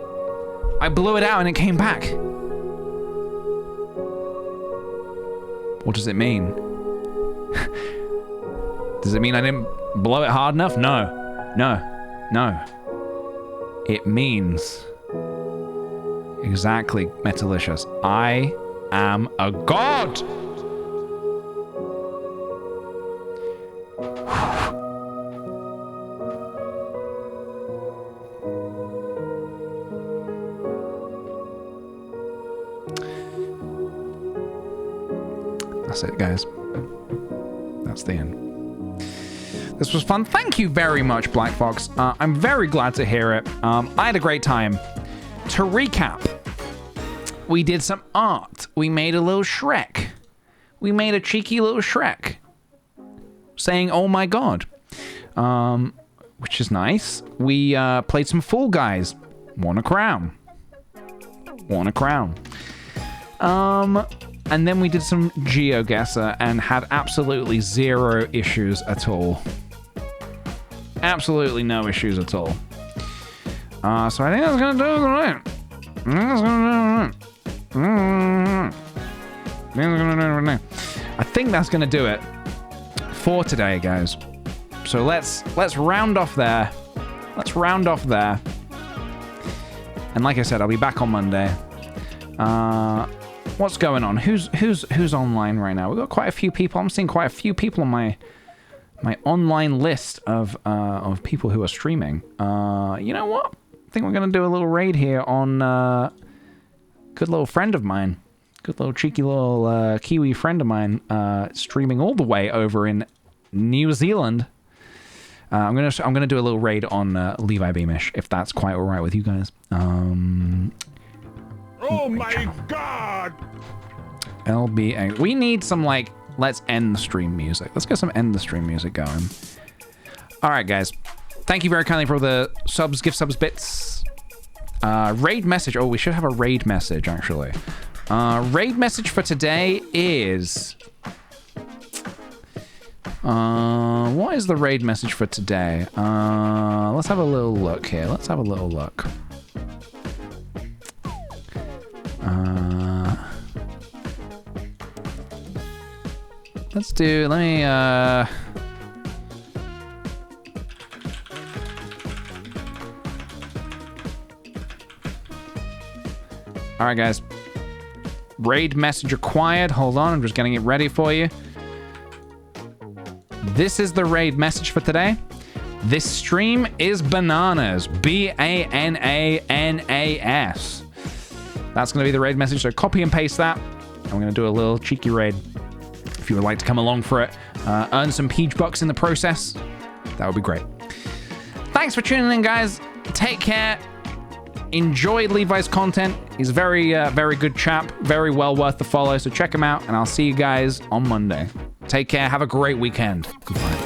I blew it out and it came back. What does it mean? Does it mean I didn't blow it hard enough? No. It means exactly, Metalicious. I am a god. That's it, guys. That's the end. This was fun. Thank you very much, Black Fox. I'm very glad to hear it. I had a great time. To recap, we did some art. We made a little Shrek. We made a cheeky little Shrek saying, oh my god. Which is nice. We played some Fall Guys. Won a crown. And then we did some GeoGuessr and had absolutely zero issues at all. Absolutely no issues at all. So I think that's gonna do it. I think that's gonna do it for today, guys. So let's round off there. And like I said, I'll be back on Monday. What's going on? Who's online right now? We've got quite a few people. I'm seeing quite a few people on my online list of people who are streaming. You know what? I think we're gonna do a little raid here on good little friend of mine, good little cheeky little Kiwi friend of mine, streaming all the way over in New Zealand. I'm gonna do a little raid on Levi Beamish, if that's quite all right with you guys. Oh my god! LB. We need some, like, let's end the stream music. Let's get some end the stream music going. All right, guys. Thank you very kindly for the subs, gift subs bits. Raid message. Oh, we should have a raid message, actually. Raid message for today is... what is the raid message for today? Let's have a little look here. Let's have a little look. Let me, all right, guys. Raid message acquired. Hold on, I'm just getting it ready for you. This is the raid message for today. This stream is bananas. B-A-N-A-N-A-S. That's going to be the raid message, so copy and paste that. I'm going to do a little cheeky raid. If you would like to come along for it, earn some Peach Bucks in the process, that would be great. Thanks for tuning in, guys. Take care. Enjoy Levi's content. He's a very, very good chap. Very well worth the follow, so check him out, and I'll see you guys on Monday. Take care. Have a great weekend. Goodbye.